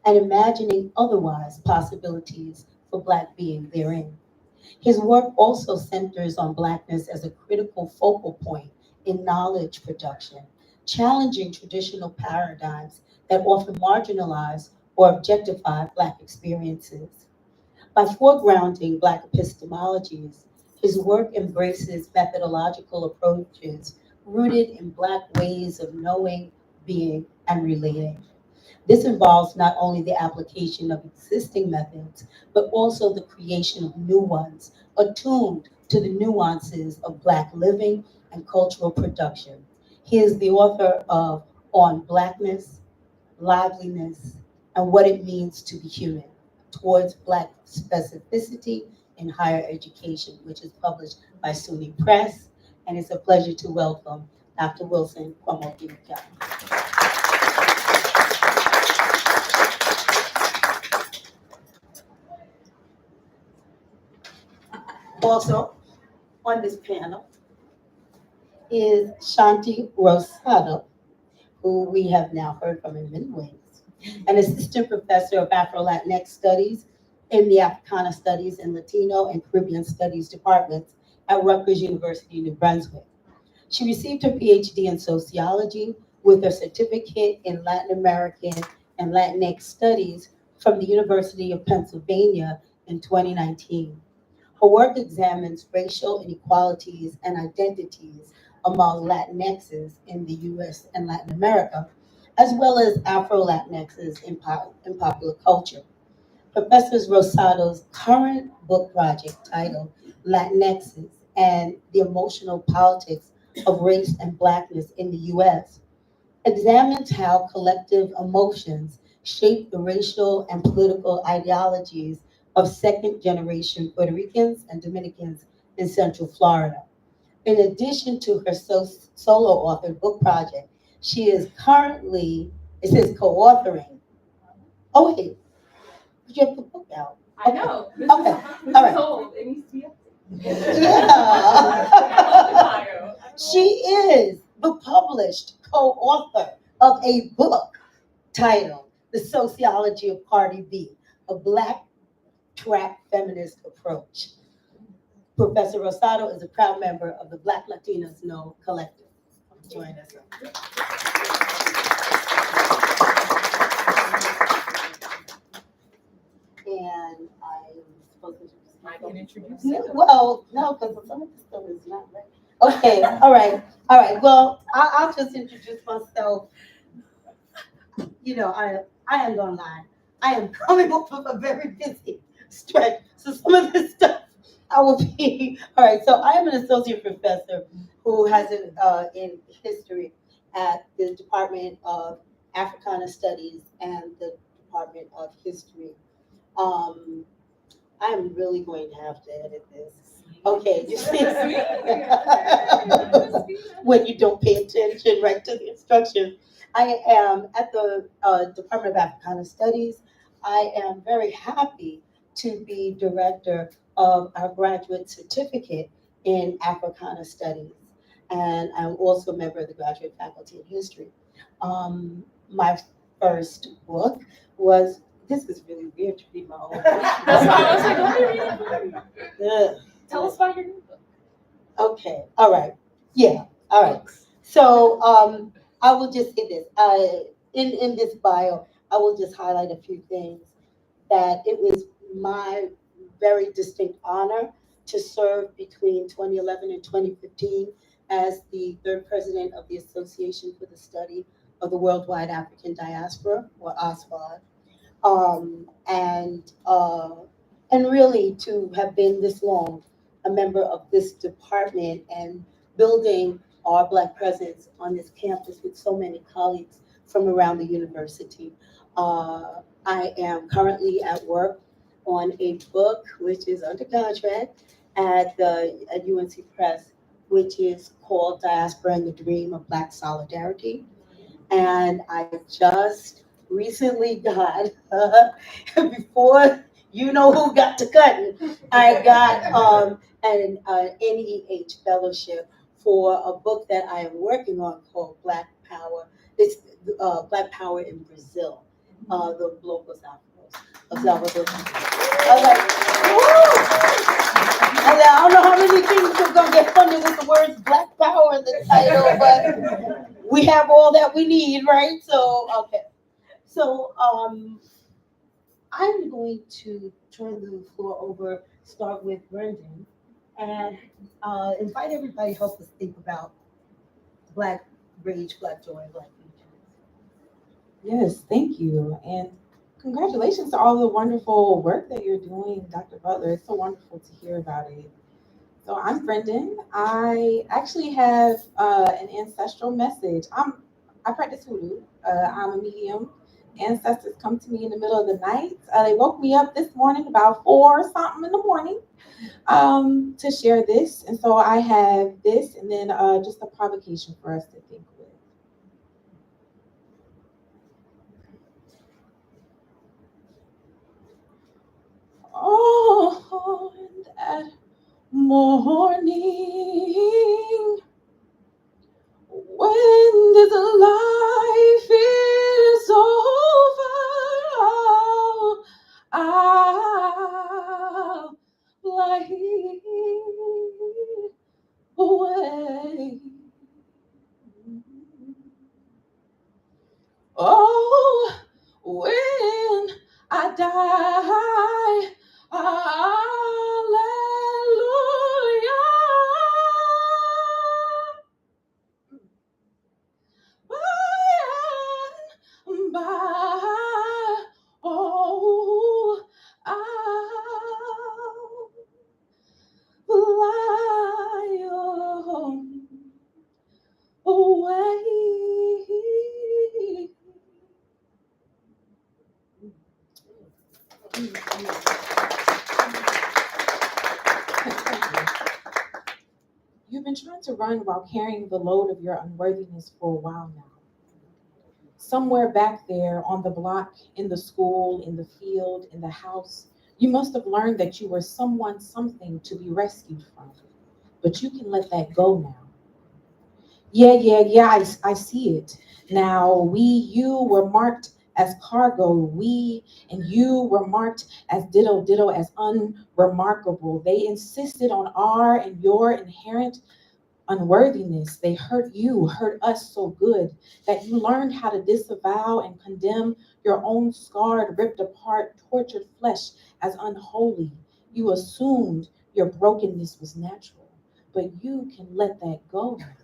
and imagining otherwise possibilities for Black being therein. His work also centers on Blackness as a critical focal point in knowledge production, challenging traditional paradigms that often marginalize or objectify Black experiences. By foregrounding Black epistemologies, his work embraces methodological approaches rooted in Black ways of knowing, being, and relating. This involves not only the application of existing methods, but also the creation of new ones, attuned to the nuances of Black living and cultural production. He is the author of On Blackness, Liveliness, and What It Means to Be Human, Towards Black Specificity in Higher Education, which is published by SUNY Press. And it's a pleasure to welcome Dr. Wilson Kwamoji. Also on this panel is Shanti Rosado, who we have now heard from in many ways, an assistant professor of Afro-Latinx studies in the Africana Studies and Latino and Caribbean Studies departments at Rutgers University, New Brunswick. She received her PhD in sociology with a certificate in Latin American and Latinx studies from the University of Pennsylvania in 2019. Her work examines racial inequalities and identities among Latinxes in the US and Latin America, as well as Afro-Latinxes in popular culture. Professor Rosado's current book project titled Latinxes and the Emotional Politics of Race and Blackness in the US examines how collective emotions shape the racial and political ideologies of second-generation Puerto Ricans and Dominicans in Central Florida. In addition to her solo authored book project, she is currently, it says co-authoring. Oh, wait, you have the book out. I know. Okay, all right. Old. It needs to be Yeah. She is the published co-author of a book titled The Sociology of Cardi B, a Black Trap Feminist Approach. Professor Rosado is a proud member of the Black Latinas Know Collective. Join us. And I'm supposed to I can introduce you. Well, no, because some of the stuff is not right. Okay, all right. Well, I'll just introduce myself. You know, I am gonna lie. I am coming off of a very busy stretch, so some of this stuff I will be. All right, so I am an associate professor who has an in history at the Department of Africana Studies and the Department of History. I'm really going to have to edit this. Okay, you see, when you don't pay attention right to the instructions. I am at the Department of Africana Studies. I am very happy to be director of our graduate certificate in Africana Studies. And I'm also a member of the graduate faculty of history. My first book was, this is really weird to read my own book. That's why I was like, let me read it. Tell us about your new book. Okay, all right. Yeah, all right. So I will just say this. In this bio, I will just highlight a few things. That it was my very distinct honor to serve between 2011 and 2015 as the third president of the Association for the Study of the Worldwide African Diaspora, or OSWAD. And really to have been this long a member of this department and building our Black presence on this campus with so many colleagues from around the university. I am currently at work on a book which is under contract at UNC Press, which is called Diaspora and the Dream of Black Solidarity. And I just recently got, before you know who got to cutting, I got an NEH fellowship for a book that I am working on called Black Power. It's Black Power in Brazil, the locals of Salvador. I was like, woo! I don't know how many things are gonna get funded with the words Black Power in the title, but we have all that we need, right? So, okay. So, I'm going to turn the floor over, start with Brendan, and invite everybody to help us think about Black rage, Black joy, Black future. Yes, thank you. And congratulations to all the wonderful work that you're doing, Dr. Butler. It's so wonderful to hear about it. So I'm Brendan. I actually have an ancestral message. I practice hoodoo. I'm a medium. Ancestors come to me in the middle of the night. They woke me up this morning about 4 something in the morning to share this. And so I have this and then just a provocation for us to think with. Oh, and at morning, when this life is over, I'll fly away. Oh, when I die, hallelujah. By and by, oh, I'll fly away. You've been trying to run while carrying the load of your unworthiness for a while now. Somewhere back there on the block, in the school, in the field, in the house, you must have learned that you were someone, something to be rescued from. But you can let that go now. Yeah, I see it. Now, you were marked as cargo. We and you were marked as ditto, as unremarkable. They insisted on our and your inherent unworthiness. They hurt you, hurt us so good that you learned how to disavow and condemn your own scarred, ripped apart, tortured flesh as unholy. You assumed your brokenness was natural, but you can let that go now.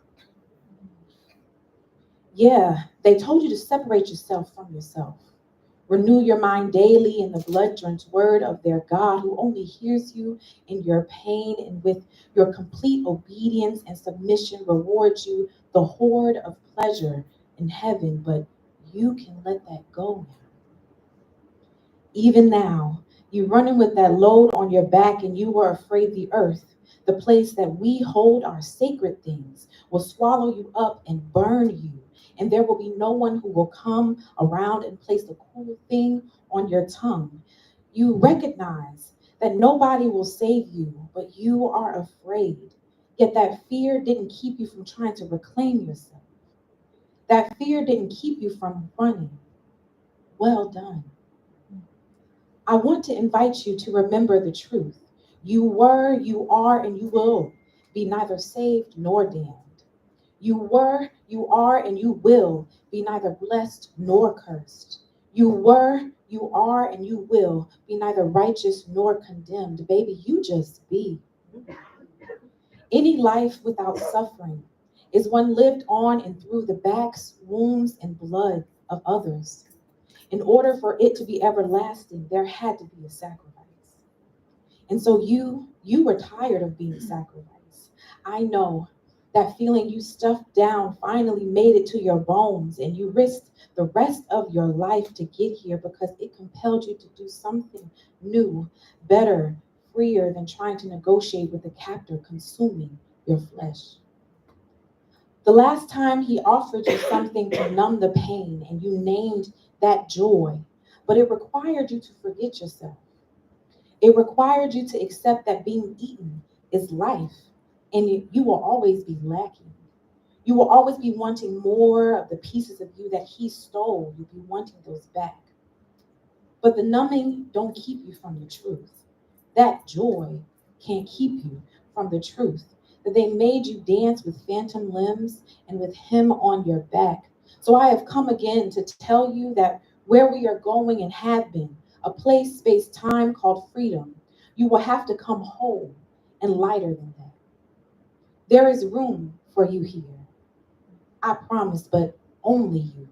Yeah, they told you to separate yourself from yourself. Renew your mind daily in the blood-drenched word of their God, who only hears you in your pain, and with your complete obedience and submission rewards you the hoard of pleasure in heaven. But you can let that go now. Even now, you're running with that load on your back, and you were afraid the earth, the place that we hold our sacred things, will swallow you up and burn you. And there will be no one who will come around and place a cool thing on your tongue. You recognize that nobody will save you, but you are afraid. Yet that fear didn't keep you from trying to reclaim yourself. That fear didn't keep you from running. Well done. I want to invite you to remember the truth. You were, you are, and you will be neither saved nor damned. You were, you are, and you will be neither blessed nor cursed. You were, you are, and you will be neither righteous nor condemned. Baby, you just be. Any life without suffering is one lived on and through the backs, wounds, and blood of others. In order for it to be everlasting, there had to be a sacrifice. And so you were tired of being sacrificed. I know that feeling you stuffed down finally made it to your bones, and you risked the rest of your life to get here because it compelled you to do something new, better, freer than trying to negotiate with a captor consuming your flesh. The last time he offered you something to numb the pain, and you named that joy, but it required you to forget yourself. It required you to accept that being eaten is life, and you will always be lacking. You will always be wanting more of the pieces of you that he stole. You'll be wanting those back. But the numbing don't keep you from the truth. That joy can't keep you from the truth. That they made you dance with phantom limbs and with him on your back. So I have come again to tell you that where we are going and have been, a place, space, time called freedom, you will have to come whole and lighter than that. There is room for you here. I promise, but only you.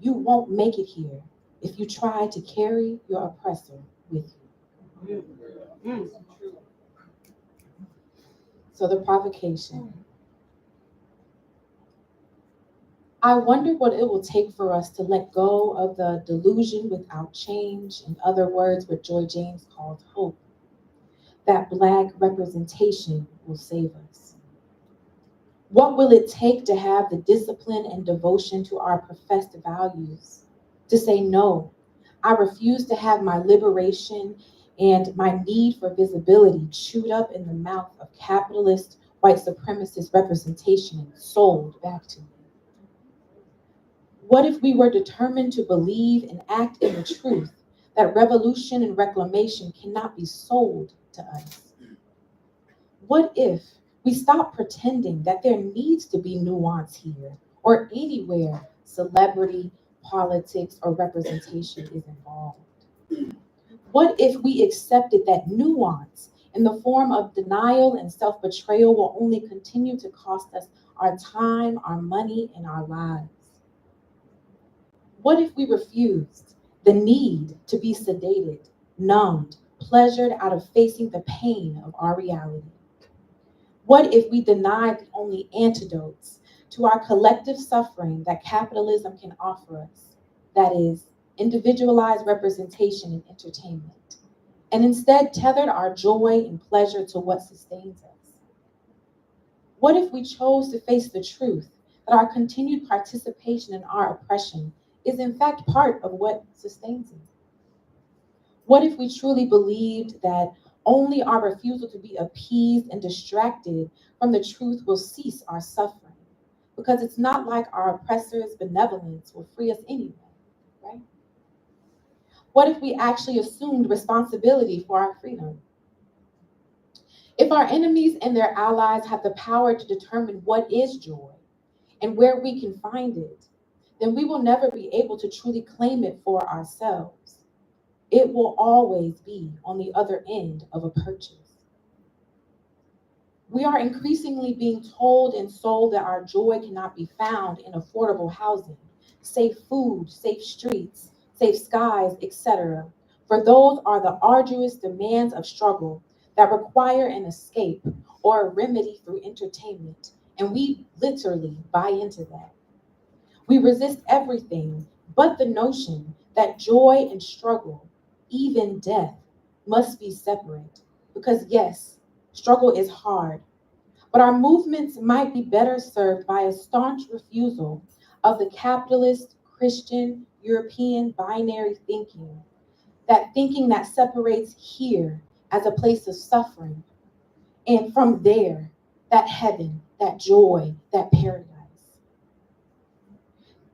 You won't make it here if you try to carry your oppressor with you. So the provocation. I wonder what it will take for us to let go of the delusion without change, in other words, what Joy James called hope, that Black representation will save us. What will it take to have the discipline and devotion to our professed values, to say no, I refuse to have my liberation and my need for visibility chewed up in the mouth of capitalist, white supremacist representation and sold back to me? What if we were determined to believe and act in the truth that revolution and reclamation cannot be sold to us? What if we stop pretending that there needs to be nuance here or anywhere celebrity, politics, or representation is involved? What if we accepted that nuance in the form of denial and self-betrayal will only continue to cost us our time, our money, and our lives? What if we refused the need to be sedated, numbed, pleasured out of facing the pain of our reality? What if we denied the only antidotes to our collective suffering that capitalism can offer us, that is, individualized representation and entertainment, and instead tethered our joy and pleasure to what sustains us? What if we chose to face the truth that our continued participation in our oppression is in fact part of what sustains it? What if we truly believed that only our refusal to be appeased and distracted from the truth will cease our suffering? Because it's not like our oppressor's benevolence will free us anyway, right? What if we actually assumed responsibility for our freedom? If our enemies and their allies have the power to determine what is joy and where we can find it, then we will never be able to truly claim it for ourselves. It will always be on the other end of a purchase. We are increasingly being told and sold that our joy cannot be found in affordable housing, safe food, safe streets, safe skies, etc. For those are the arduous demands of struggle that require an escape or a remedy through entertainment, and we literally buy into that. We resist everything but the notion that joy and struggle, even death, must be separate. Because yes, struggle is hard, but our movements might be better served by a staunch refusal of the capitalist, Christian, European binary thinking, that thinking that separates here as a place of suffering, and from there, that heaven, that joy, that paradise.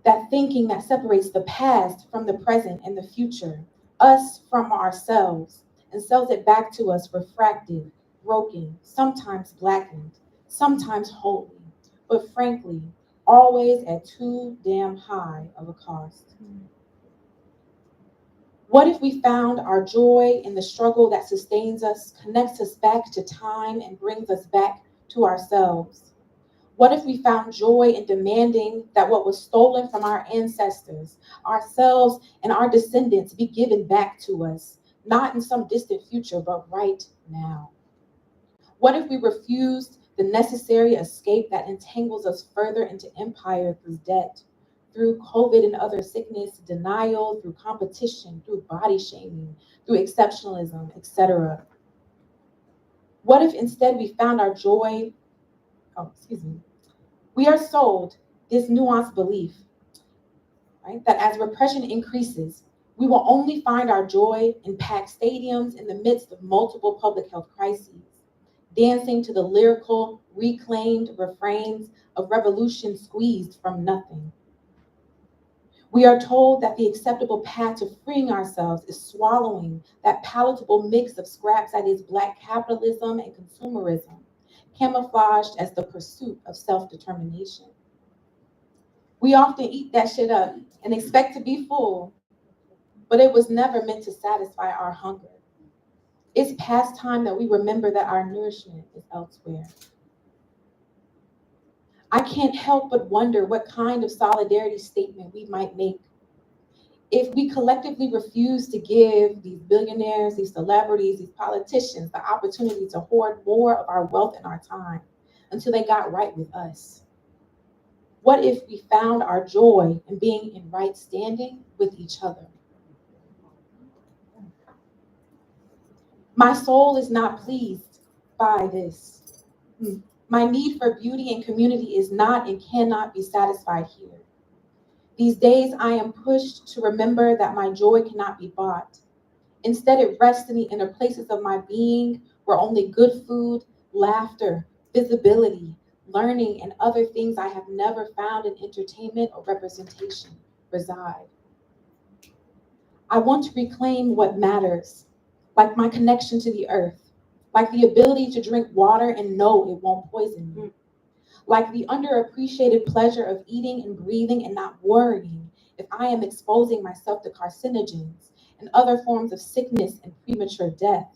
That thinking that separates the past from the present and the future, us from ourselves, and sells it back to us refracted, broken, sometimes blackened, sometimes holy, but frankly, always at too damn high of a cost. What if we found our joy in the struggle that sustains us, connects us back to time, and brings us back to ourselves? What if we found joy in demanding that what was stolen from our ancestors, ourselves, and our descendants be given back to us, not in some distant future, but right now? What if we refused the necessary escape that entangles us further into empire through debt, through COVID and other sickness, denial, through competition, through body shaming, through exceptionalism, etc.? What if instead we found our joy, we are sold this nuanced belief, right, that as repression increases, we will only find our joy in packed stadiums in the midst of multiple public health crises, dancing to the lyrical, reclaimed refrains of revolution squeezed from nothing. We are told that the acceptable path to freeing ourselves is swallowing that palatable mix of scraps that is Black capitalism and consumerism, camouflaged as the pursuit of self-determination. We often eat that shit up and expect to be full, but it was never meant to satisfy our hunger. It's past time that we remember that our nourishment is elsewhere. I can't help but wonder what kind of solidarity statement we might make if we collectively refuse to give these billionaires, these celebrities, these politicians the opportunity to hoard more of our wealth and our time until they got right with us. What if we found our joy in being in right standing with each other? My soul is not pleased by this. My need for beauty and community is not and cannot be satisfied here. These days, I am pushed to remember that my joy cannot be bought. Instead, it rests in the inner places of my being where only good food, laughter, visibility, learning, and other things I have never found in entertainment or representation reside. I want to reclaim what matters, like my connection to the earth, like the ability to drink water and know it won't poison me, like the underappreciated pleasure of eating and breathing and not worrying if I am exposing myself to carcinogens and other forms of sickness and premature death.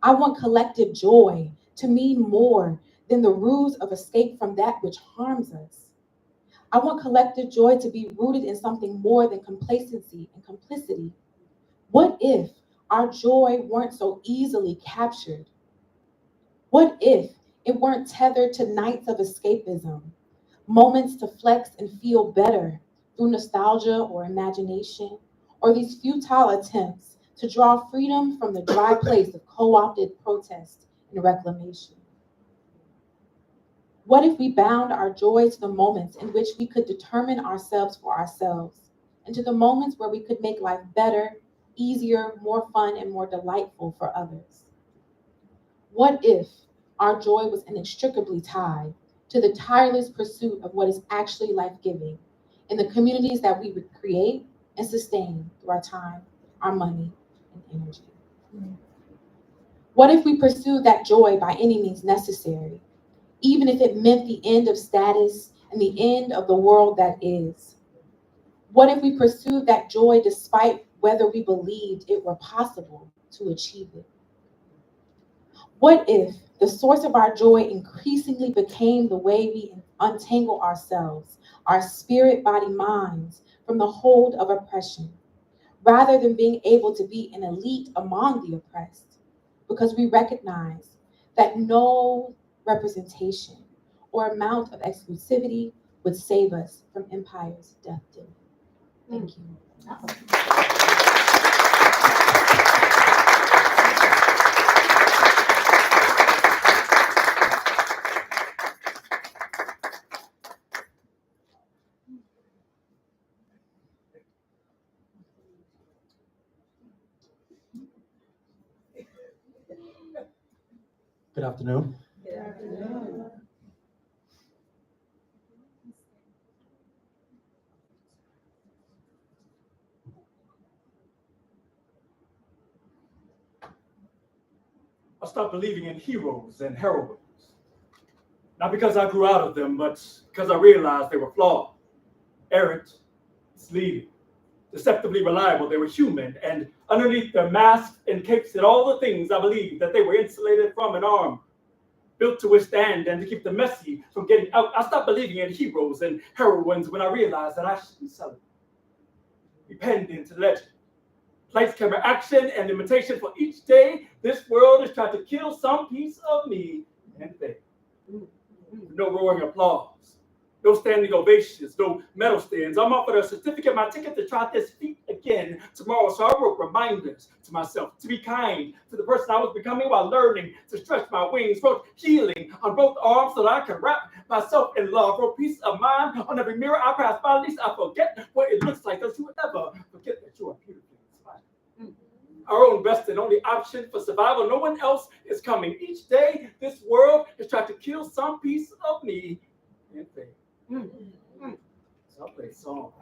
I want collective joy to mean more than the ruse of escape from that which harms us. I want collective joy to be rooted in something more than complacency and complicity. What if our joy weren't so easily captured? What if it weren't tethered to nights of escapism, moments to flex and feel better through nostalgia or imagination, or these futile attempts to draw freedom from the dry place of co-opted protest and reclamation? What if we bound our joy to the moments in which we could determine ourselves for ourselves, and to the moments where we could make life better, easier, more fun, and more delightful for others? What if our joy was inextricably tied to the tireless pursuit of what is actually life-giving in the communities that we would create and sustain through our time, our money, and energy? What if we pursued that joy by any means necessary, even if it meant the end of status and the end of the world that is? What if we pursued that joy despite whether we believed it were possible to achieve it? What if the source of our joy increasingly became the way we untangle ourselves, our spirit, body, minds, from the hold of oppression, rather than being able to be an elite among the oppressed, because we recognize that no representation or amount of exclusivity would save us from empire's death deal? Thank you. Good afternoon. Good afternoon. I stopped believing in heroes and heroines. Not because I grew out of them, but because I realized they were flawed, errant, misleading, deceptively reliable. They were human, and underneath their masks and capes and all the things I believed that they were insulated from and armed built to withstand and to keep the messy from getting out. I stopped believing in heroes and heroines when I realized that I should be celebrated. We penned into legend. Lights, camera, action, and imitation for each day. This world is trying to kill some piece of me and they. No roaring applause, no standing ovations, no medal stands. I'm offered a certificate, my ticket to try this feat again tomorrow. So I wrote reminders to myself to be kind to the person I was becoming while learning to stretch my wings. Wrote healing on both arms so that I can wrap myself in love. Wrote peace of mind on every mirror I pass by. At least I forget what it looks like. Don't you ever forget that you are beautiful. Our own best and only option for survival. No one else is coming. Each day, this world is trying to kill some piece of me and faith. So I play songs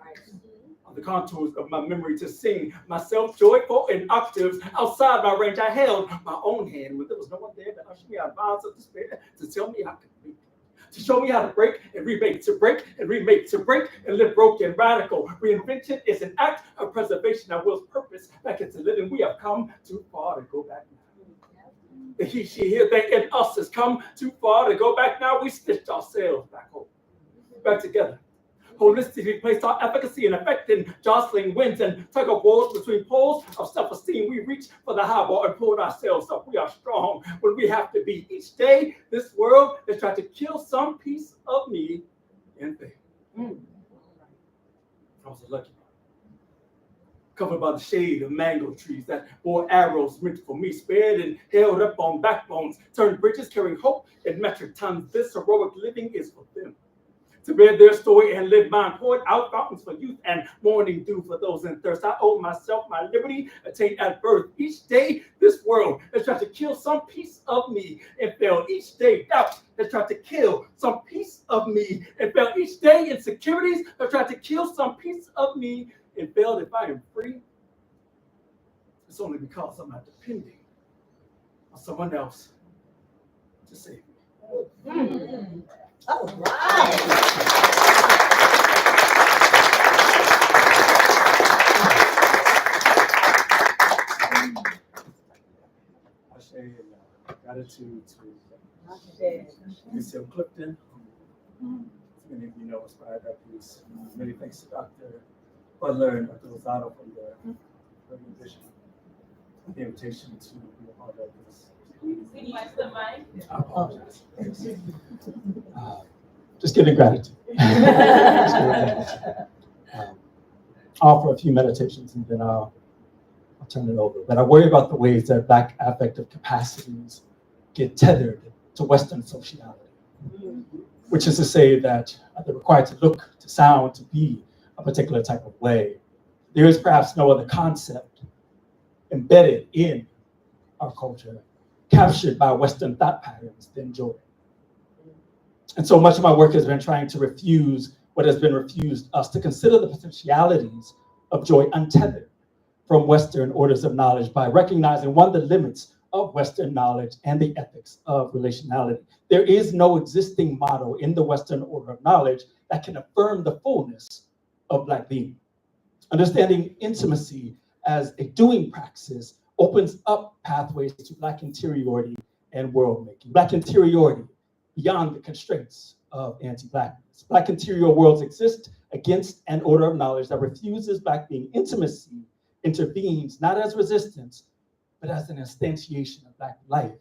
on the contours of my memory to sing myself joyful in octaves outside my range. I held my own hand when there was no one there to usher me out of miles of despair to tell me I could make it. To show me how to break and remake, to break and remake, to break and live broken, radical. Reinvention is an act of preservation. Our will's purpose back into living. We have come too far to go back now. The he, she, here, they, and us has come too far to go back now. We stitched ourselves back home, back together. Holistically placed our efficacy in affecting jostling winds and tug of wars between poles of self-esteem. We reach for the high bar and pulled ourselves up. We are strong when we have to be. Each day, this world is trying to kill some piece of me and faith. I was lucky. Covered by the shade of mango trees that bore arrows meant for me, spared and held up on backbones, turned bridges carrying hope in metric tons. This heroic living is for them. To bear their story and live mine, poured out fountains for youth and morning dew for those in thirst. I owe myself my liberty attained at birth. Each day, this world has tried to kill some piece of me and failed. Each day, doubt has tried to kill some piece of me and failed. Each day, insecurities have tried to kill some piece of me and failed. If I am free, it's only because I'm not depending on someone else to save me. All right. I say gratitude to Lucille Clifton. Many of you know inspired that piece. Many thanks to Dr. Butler and Dr. Lozado for their vision, the invitation to be a part of this. I apologize. Just giving gratitude. I'll offer a few meditations and then I'll turn it over. But I worry about the ways that Black affective capacities get tethered to Western sociality, which is to say that they're required to look, to sound, to be a particular type of way. There is perhaps no other concept embedded in our culture captured by Western thought patterns than joy. And so much of my work has been trying to refuse what has been refused us, to consider the potentialities of joy untethered from Western orders of knowledge by recognizing, one, the limits of Western knowledge and the ethics of relationality. There is no existing model in the Western order of knowledge that can affirm the fullness of Black being. Understanding intimacy as a doing praxis opens up pathways to Black interiority and world making. Black interiority beyond the constraints of anti-Blackness. Black interior worlds exist against an order of knowledge that refuses Black being. Intimacy intervenes not as resistance, but as an instantiation of Black life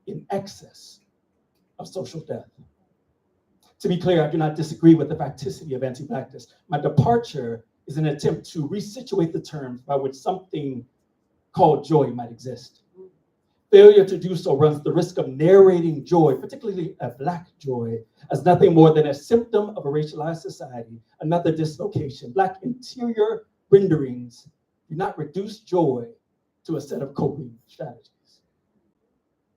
in excess of social death. To be clear, I do not disagree with the facticity of anti-Blackness. My departure is an attempt to resituate the terms by which something called joy might exist. Failure to do so runs the risk of narrating joy, particularly a Black joy, as nothing more than a symptom of a racialized society, another dislocation. Black interior renderings do not reduce joy to a set of coping strategies,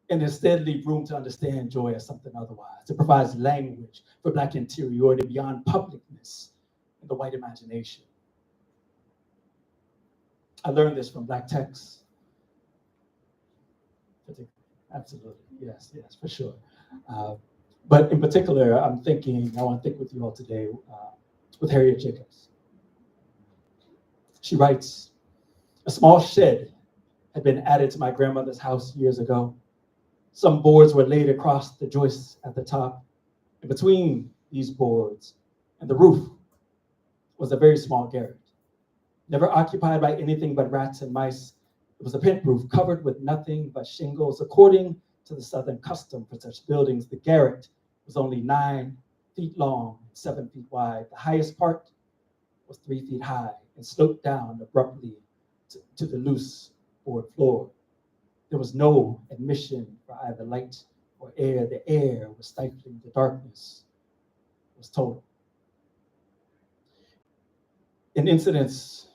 and instead leave room to understand joy as something otherwise. It provides language for Black interiority beyond publicness and the white imagination. I learned this from Black texts. Absolutely, yes, for sure. But in particular, I want to think with you all today with Harriet Jacobs. She writes, "A small shed had been added to my grandmother's house years ago. Some boards were laid across the joists at the top. And between these boards and the roof was a very small garret, never occupied by anything but rats and mice. It was a pent roof covered with nothing but shingles. According to the Southern custom for such buildings, the garret was only 9 feet long and 7 feet wide. The highest part was 3 feet high and sloped down abruptly to the loose board floor. There was no admission for either light or air. The air was stifling. The darkness was total. In incidents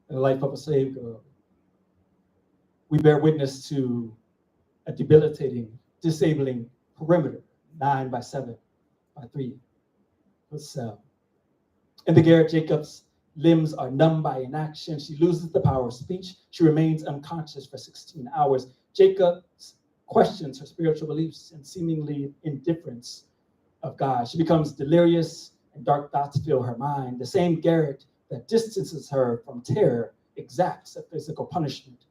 in the life of a slave girl, we bear witness to a debilitating, disabling perimeter, 9 by 7 by 3 foot cell. In the garret, Jacob's limbs are numb by inaction. She loses the power of speech. She remains unconscious for 16 hours. Jacob questions her spiritual beliefs and seemingly indifference of God. She becomes delirious and dark thoughts fill her mind. The same garret that distances her from terror exacts a physical punishment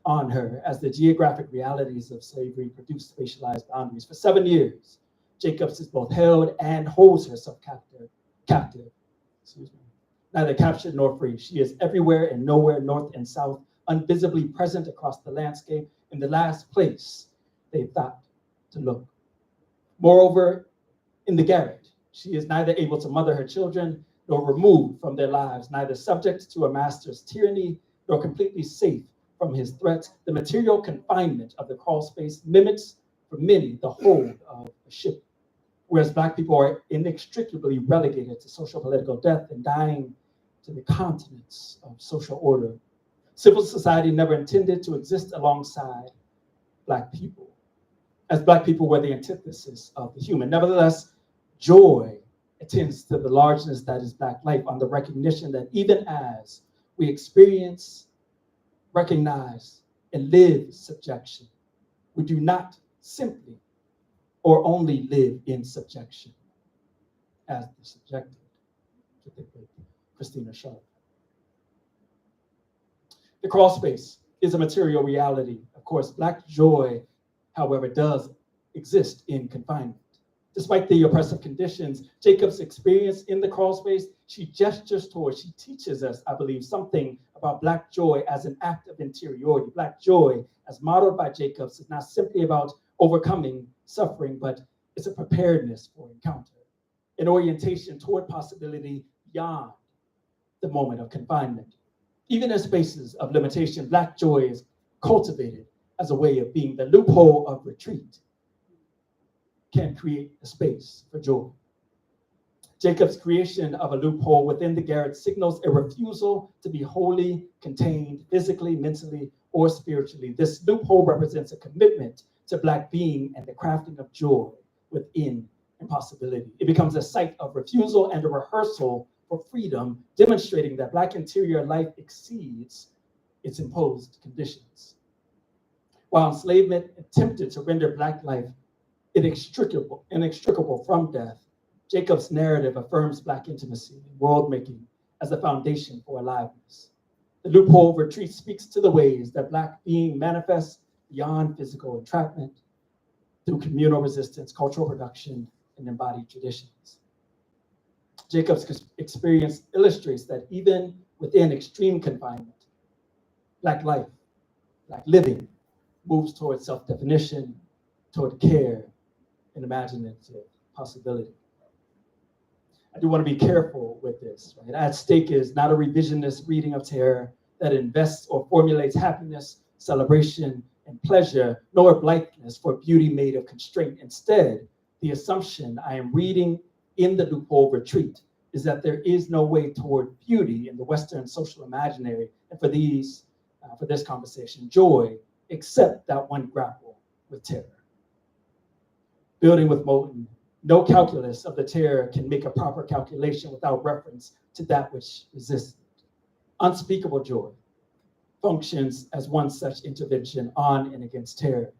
on her as the geographic realities of slavery produce spatialized boundaries. For 7 years, Jacobs is both held and holds herself captive. Neither captured nor free. She is everywhere and nowhere, north and south, unvisibly present across the landscape, in the last place they thought to look. Moreover, in the garret, she is neither able to mother her children nor removed from their lives, neither subject to a master's tyranny nor completely safe from his threats. The material confinement of the crawl space mimics for many the hold of a ship, whereas Black people are inextricably relegated to social political death and dying to the continents of social order. Civil society never intended to exist alongside Black people, as Black people were the antithesis of the human. Nevertheless, joy attends to the largeness that is Black life, on the recognition that even as we experience, recognize, and live subjection, we do not simply or only live in subjection as the subjected, to think with Christina Sharp. The crawl space is a material reality. Of course, Black joy, however, does exist in confinement. Despite the oppressive conditions Jacob's experience in the crawl space, she gestures towards, she teaches us, I believe, something about Black joy as an act of interiority. Black joy, as modeled by Jacobs, is not simply about overcoming suffering, but it's a preparedness for encounter, an orientation toward possibility beyond the moment of confinement. Even in spaces of limitation, Black joy is cultivated as a way of being. The loophole of retreat can create a space for joy. Jacob's creation of a loophole within the garret signals a refusal to be wholly contained physically, mentally, or spiritually. This loophole represents a commitment to Black being and the crafting of joy within impossibility. It becomes a site of refusal and a rehearsal for freedom, demonstrating that Black interior life exceeds its imposed conditions. While enslavement attempted to render Black life inextricable from death, Jacob's narrative affirms Black intimacy and world-making as a foundation for aliveness. The loophole of retreat speaks to the ways that Black being manifests beyond physical entrapment through communal resistance, cultural production, and embodied traditions. Jacob's experience illustrates that even within extreme confinement, Black life, Black living, moves toward self-definition, toward care, and imaginative possibility. I do want to be careful with this, right? At stake is not a revisionist reading of terror that invests or formulates happiness, celebration, and pleasure, nor blitheness for beauty made of constraint. Instead, the assumption I am reading in the loophole retreat is that there is no way toward beauty in the Western social imaginary, and for this conversation, joy, except that one grapple with terror. Building with Moten, no calculus of the terror can make a proper calculation without reference to that which resists it. Unspeakable joy functions as one such intervention on and against terror.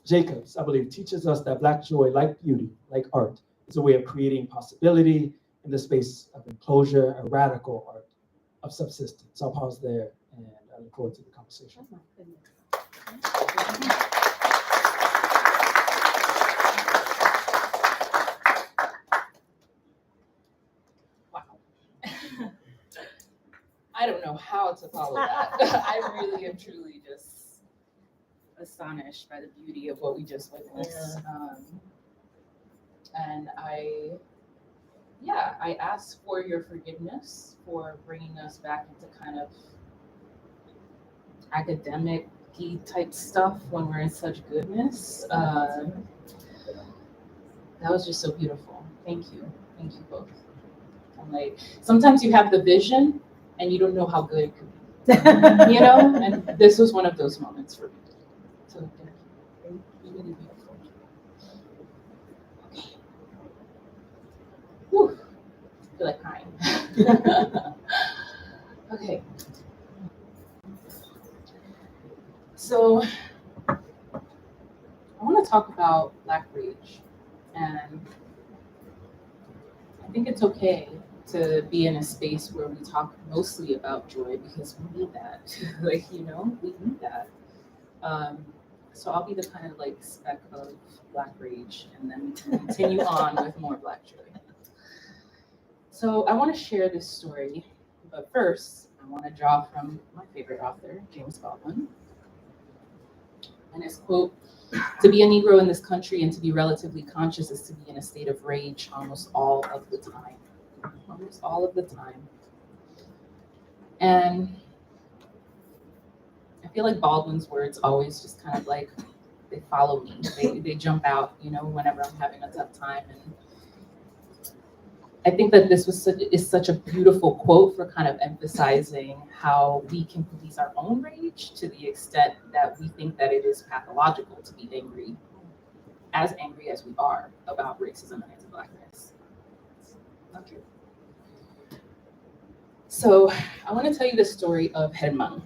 Jacobs, I believe, teaches us that Black joy, like beauty, like art, is a way of creating possibility in the space of enclosure, a radical art of subsistence. I'll pause there and I look forward to the conversation. Oh my goodness. I don't know how to follow that. I really am truly just astonished by the beauty of what we just witnessed. And I ask for your forgiveness for bringing us back into kind of academic-y type stuff when we're in such goodness. That was just so beautiful. Thank you both. I'm like, sometimes you have the vision and you don't know how good it could be, you know? And this was one of those moments for me. So thank you. It was really beautiful. Okay. Whew. I feel like crying. Okay. So I want to talk about Black rage, and I think it's okay to be in a space where we talk mostly about joy because we need that. Like, you know, we need that. So I'll be the kind of like speck of Black rage, and then we can continue on with more Black joy. So I want to share this story, but first I want to draw from my favorite author, James Baldwin. And his quote, "To be a Negro in this country and to be relatively conscious is to be in a state of rage almost all of the time." Almost all of the time. And I feel like Baldwin's words always just kind of like, they follow me. They jump out, you know, whenever I'm having a tough time. And I think that this is such a beautiful quote for kind of emphasizing how we can police our own rage to the extent that we think that it is pathological to be angry as we are about racism and anti-Blackness. Okay. So I want to tell you the story of Herman.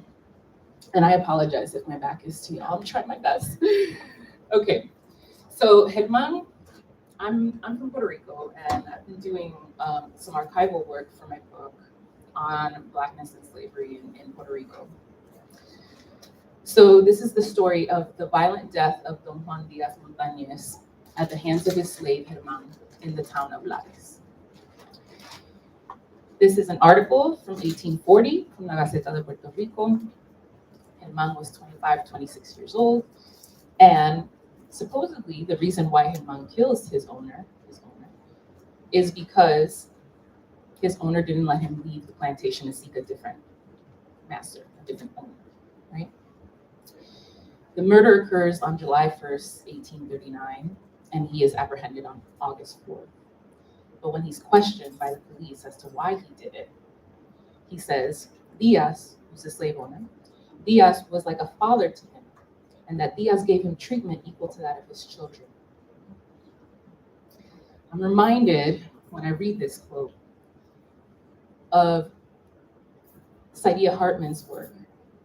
And I apologize if my back is to y'all. I'm trying my best. Okay. So Herman, I'm from Puerto Rico, and I've been doing some archival work for my book on Blackness and slavery in Puerto Rico. So this is the story of the violent death of Don Juan Diaz Montañez at the hands of his slave Herman in the town of Lares. This is an article from 1840 from La Gaceta de Puerto Rico. Herman was 26 years old, and supposedly the reason why Herman kills his owner is because his owner didn't let him leave the plantation and seek a different master, a different owner, right? The murder occurs on July 1st, 1839, and he is apprehended on August 4th. But when he's questioned by the police as to why he did it, he says Diaz, who's the slave owner, Diaz was like a father to him, and that Diaz gave him treatment equal to that of his children. I'm reminded, when I read this quote, of Saidiya Hartman's work,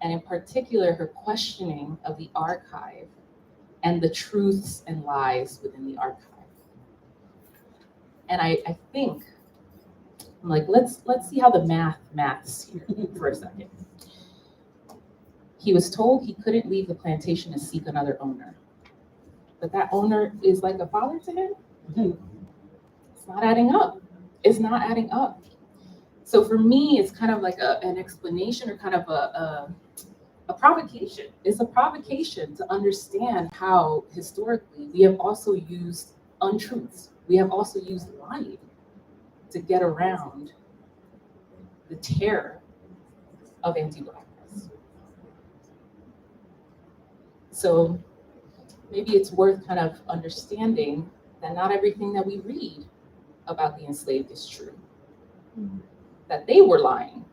and in particular, her questioning of the archive and the truths and lies within the archive. And I think, I'm like, let's see how the maths here for a second. He was told he couldn't leave the plantation and seek another owner. But that owner is like a father to him? It's not adding up. It's not adding up. So for me, it's kind of like an explanation or kind of a provocation. It's a provocation to understand how historically we have also used untruths. We have also used lying to get around the terror of anti-Blackness. So maybe it's worth kind of understanding that not everything that we read about the enslaved is true. Mm-hmm. That they were lying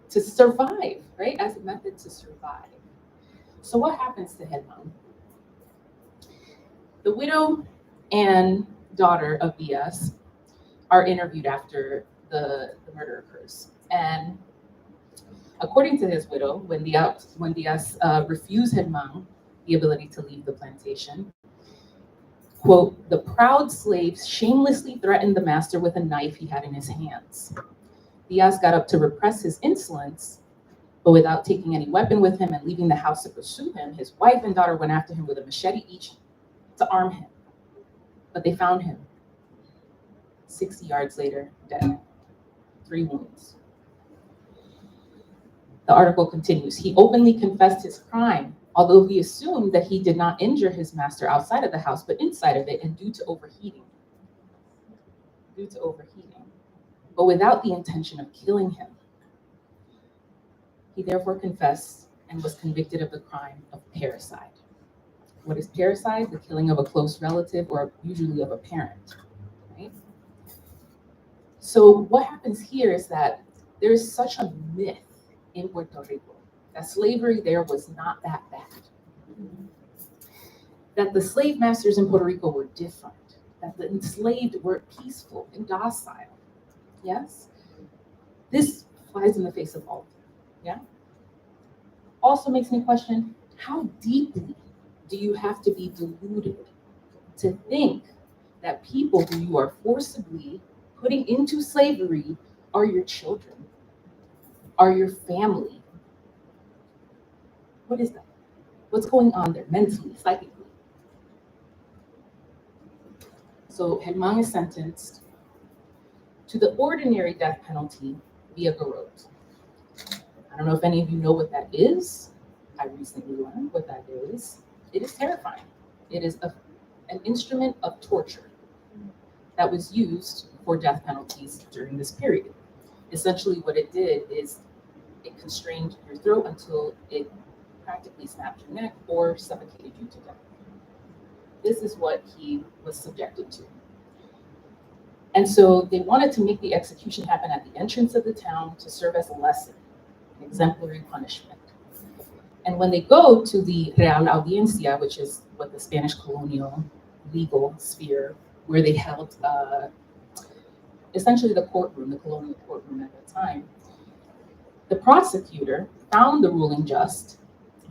to survive, right? As a method to survive. So what happens to Herman? The widow and daughter of Diaz are interviewed after the murder occurs. And according to his widow, when Diaz refused Herman the ability to leave the plantation, quote, "The proud slave shamelessly threatened the master with a knife he had in his hands. Diaz got up to repress his insolence, But without taking any weapon with him and leaving the house to pursue him, his wife and daughter went after him with a machete each to arm him. But they found him 60 yards later, dead, 3 wounds. The article continues. He openly confessed his crime, although he assumed that he did not injure his master outside of the house, but inside of it, and due to overheating. But without the intention of killing him. He therefore confessed and was convicted of the crime of parricide. What is parricide? The killing of a close relative or usually of a parent, right? So what happens here is that there is such a myth in Puerto Rico that slavery there was not that bad. That the slave masters in Puerto Rico were different. That the enslaved were peaceful and docile. Yes? This flies in the face of all of them. Yeah? Also makes me question, how deeply do you have to be deluded to think that people who you are forcibly putting into slavery are your children, are your family? What is that? What's going on there mentally, psychically? So Germán is sentenced to the ordinary death penalty via garrote. I don't know if any of you know what that is. I recently learned what that is. It is terrifying. It is an instrument of torture that was used for death penalties during this period. Essentially what it did is it constrained your throat until it practically snapped your neck or suffocated you to death. This is what he was subjected to. And so they wanted to make the execution happen at the entrance of the town to serve as a lesson, an exemplary punishment. And when they go to the Real Audiencia, which is what the Spanish colonial legal sphere, where they held essentially the courtroom, the colonial courtroom at the time, the prosecutor found the ruling just,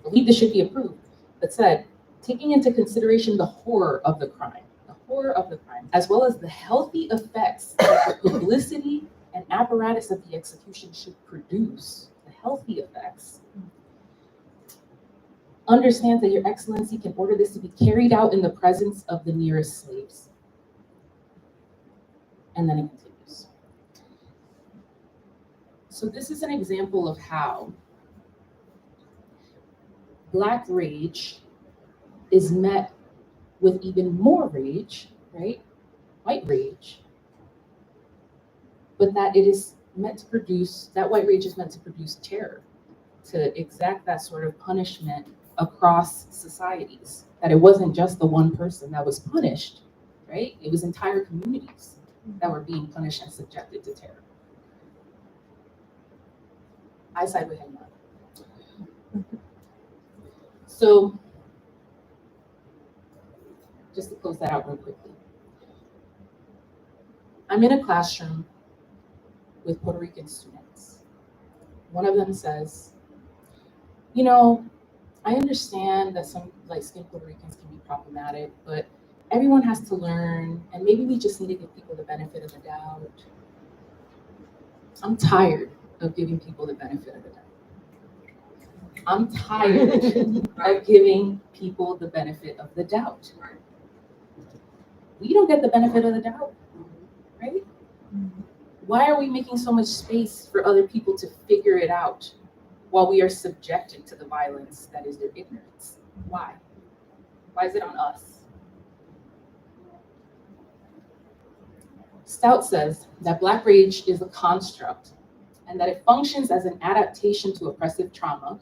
believed it should be approved, but said, taking into consideration the horror of the crime, as well as the healthy effects that the publicity and apparatus of the execution should produce, the healthy effects, understands that your excellency can order this to be carried out in the presence of the nearest slaves. And then it continues. So this is an example of how Black rage is met with even more rage, right? White rage. But that it is meant to produce, that white rage is meant to produce terror, to exact that sort of punishment across societies. That it wasn't just the one person that was punished, right? It was entire communities that were being punished and subjected to terror. I side with him now. So, just to close that out real quickly. I'm in a classroom with Puerto Rican students. One of them says, you know, I understand that some light-skinned Puerto Ricans can be problematic, but everyone has to learn, and maybe we just need to give people the benefit of the doubt. I'm tired of giving people the benefit of the doubt. I'm tired of giving people the benefit of the doubt. We don't get the benefit of the doubt, right? Why are we making so much space for other people to figure it out while we are subjected to the violence that is their ignorance? Why? Why is it on us? Stout says that Black rage is a construct and that it functions as an adaptation to oppressive trauma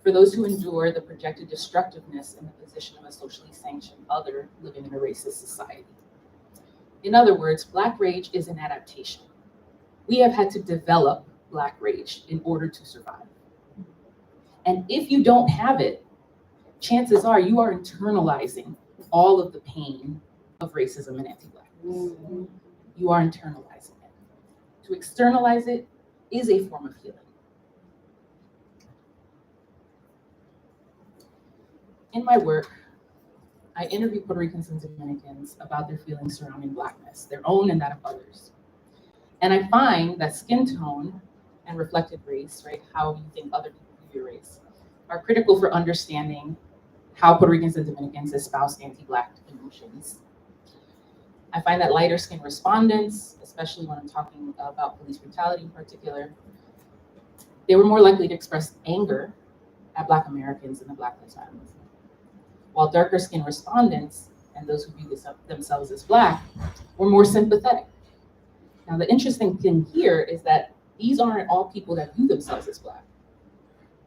for those who endure the projected destructiveness in the position of a socially sanctioned other living in a racist society. In other words, Black rage is an adaptation. We have had to develop Black rage in order to survive. And if you don't have it, chances are you are internalizing all of the pain of racism and anti-Blackness. You are internalizing it. To externalize it is a form of healing. In my work, I interview Puerto Ricans and Dominicans about their feelings surrounding Blackness, their own and that of others. And I find that skin tone and reflected race, right, how you think other people view your race, are critical for understanding how Puerto Ricans and Dominicans espouse anti-Black emotions. I find that lighter skinned respondents, especially when I'm talking about police brutality in particular, they were more likely to express anger at Black Americans in the Black Lives Matter movement. While darker skinned respondents and those who view themselves as Black were more sympathetic. Now, the interesting thing here is that these aren't all people that view themselves as Black.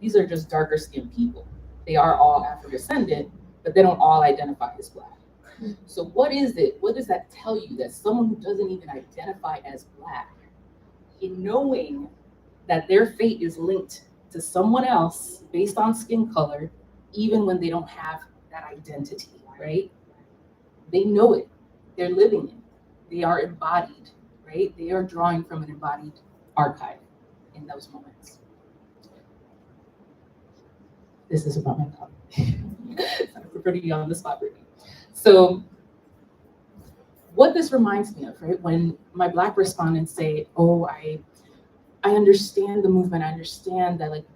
These are just darker skinned people. They are all Afro-descendant, but they don't all identify as Black. So what is it? What does that tell you? That someone who doesn't even identify as Black, in knowing that their fate is linked to someone else based on skin color, even when they don't have that identity, right? They know it. They're living it. They are embodied, right? They are drawing from an embodied archive in those moments. This is about my colleague. I'm pretty on the spot, Brittany. So what this reminds me of, right? When my Black respondents say, oh, I understand the movement. I understand that like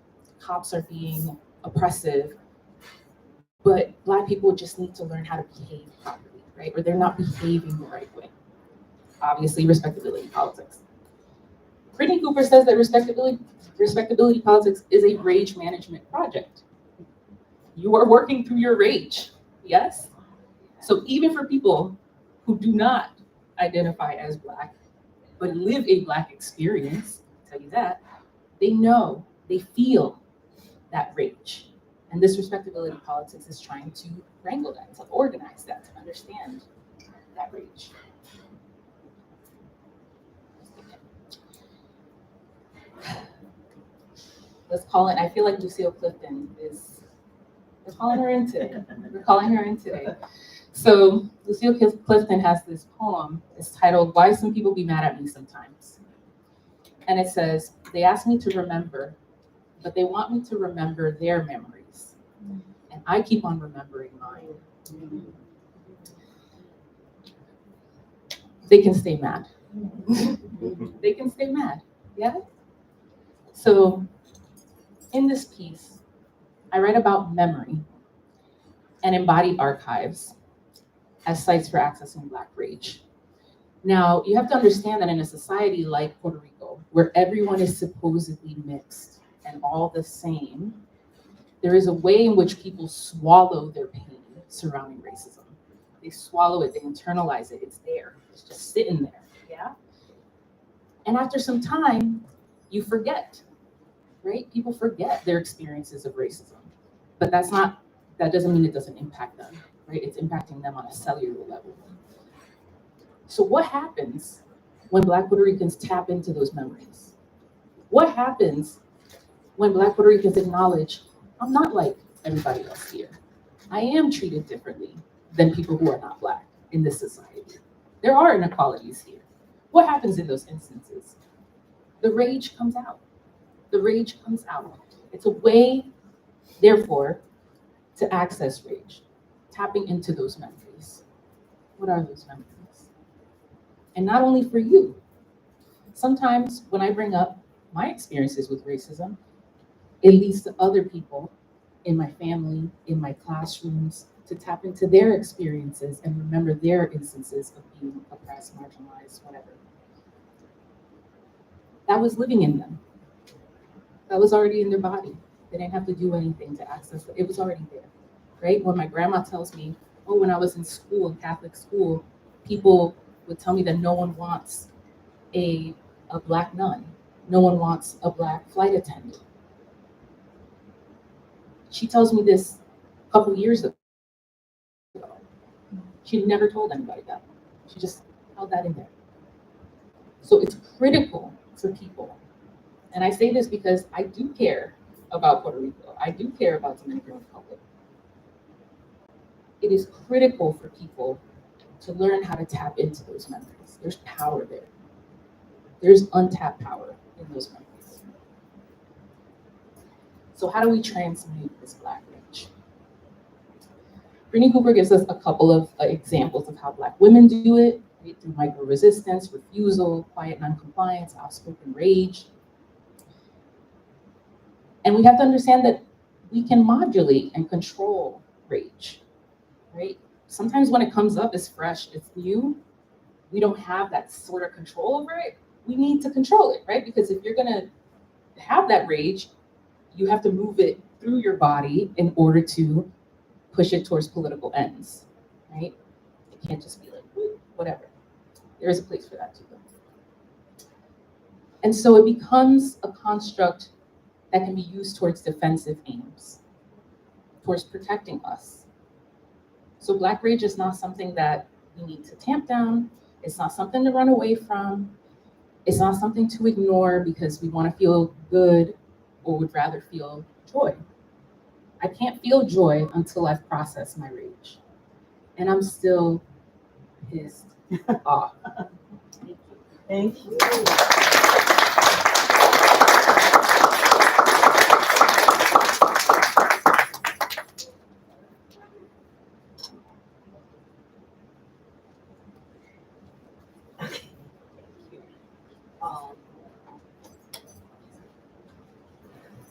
cops are being oppressive, but Black people just need to learn how to behave properly, right? Or they're not behaving the right way. Obviously, respectability politics. Brittany Cooper says that respectability politics is a rage management project. You are working through your rage, yes? So even for people who do not identify as Black, but live a Black experience, I'll tell you that, they know, they feel that rage. And this respectability politics is trying to wrangle that, to organize that, to understand that rage. Let's call it, I feel like Lucille Clifton is, we're calling her in today. We're calling her in today. So Lucille Clifton has this poem. It's titled, Why Some People Be Mad at Me Sometimes. And it says, they ask me to remember, but they want me to remember their memories. And I keep on remembering mine. They can stay mad. They can stay mad, yeah? So in this piece, I write about memory and embodied archives as sites for accessing Black rage. Now, you have to understand that in a society like Puerto Rico, where everyone is supposedly mixed and all the same, there is a way in which people swallow their pain surrounding racism. They swallow it, they internalize it, it's there, it's just sitting there, yeah? And after some time, you forget, right? People forget their experiences of racism, but that doesn't mean it doesn't impact them, right? It's impacting them on a cellular level. So what happens when Black Puerto Ricans tap into those memories? What happens when Black Puerto Ricans acknowledge, I'm not like everybody else here. I am treated differently than people who are not Black in this society. There are inequalities here. What happens in those instances? The rage comes out. The rage comes out. It's a way, therefore, to access rage, tapping into those memories. What are those memories? And not only for you. Sometimes when I bring up my experiences with racism, it leads to other people in my family, in my classrooms, to tap into their experiences and remember their instances of being oppressed, marginalized, whatever. That was living in them. That was already in their body. They didn't have to do anything to access it. It was already there, right? When my grandma tells me, oh, when I was in school, in Catholic school, people would tell me that no one wants a Black nun. No one wants a Black flight attendant. She tells me this a couple years ago. She never told anybody that. She just held that in there. So it's critical for people. And I say this because I do care about Puerto Rico. I do care about Dominican Republic. It is critical for people to learn how to tap into those memories. There's power there. There's untapped power in those memories. So how do we transmute this Black rage? Brittany Cooper gives us a couple of examples of how Black women do it, right? Through micro-resistance, refusal, quiet non-compliance, outspoken rage. And we have to understand that we can modulate and control rage, right? Sometimes when it comes up, it's fresh, it's new. We don't have that sort of control over it. We need to control it, right? Because if you're gonna have that rage, you have to move it through your body in order to push it towards political ends, right? It can't just be like, whatever. There is a place for that too. And so it becomes a construct that can be used towards defensive aims, towards protecting us. So Black rage is not something that we need to tamp down. It's not something to run away from. It's not something to ignore because we want to feel good or would rather feel joy. I can't feel joy until I've processed my rage. And I'm still pissed off. Thank you.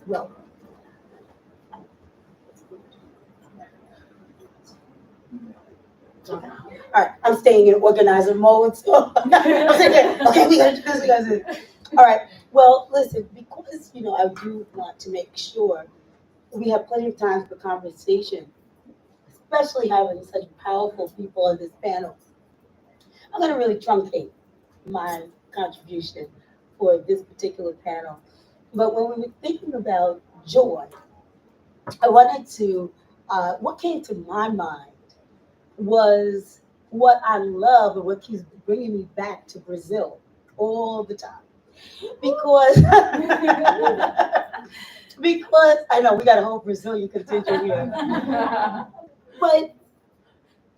Well, okay. All right, I'm staying in organizer mode, so I'm saying, okay, we gotta do this, we gotta do this. All right, well, listen, because, I do want to make sure we have plenty of time for conversation, especially having such powerful people on this panel. I'm gonna really truncate my contribution for this particular panel. But when we were thinking about joy, I wanted to, what came to my mind was what I love and what keeps bringing me back to Brazil all the time. Because, because I know we got a whole Brazilian contingent here. But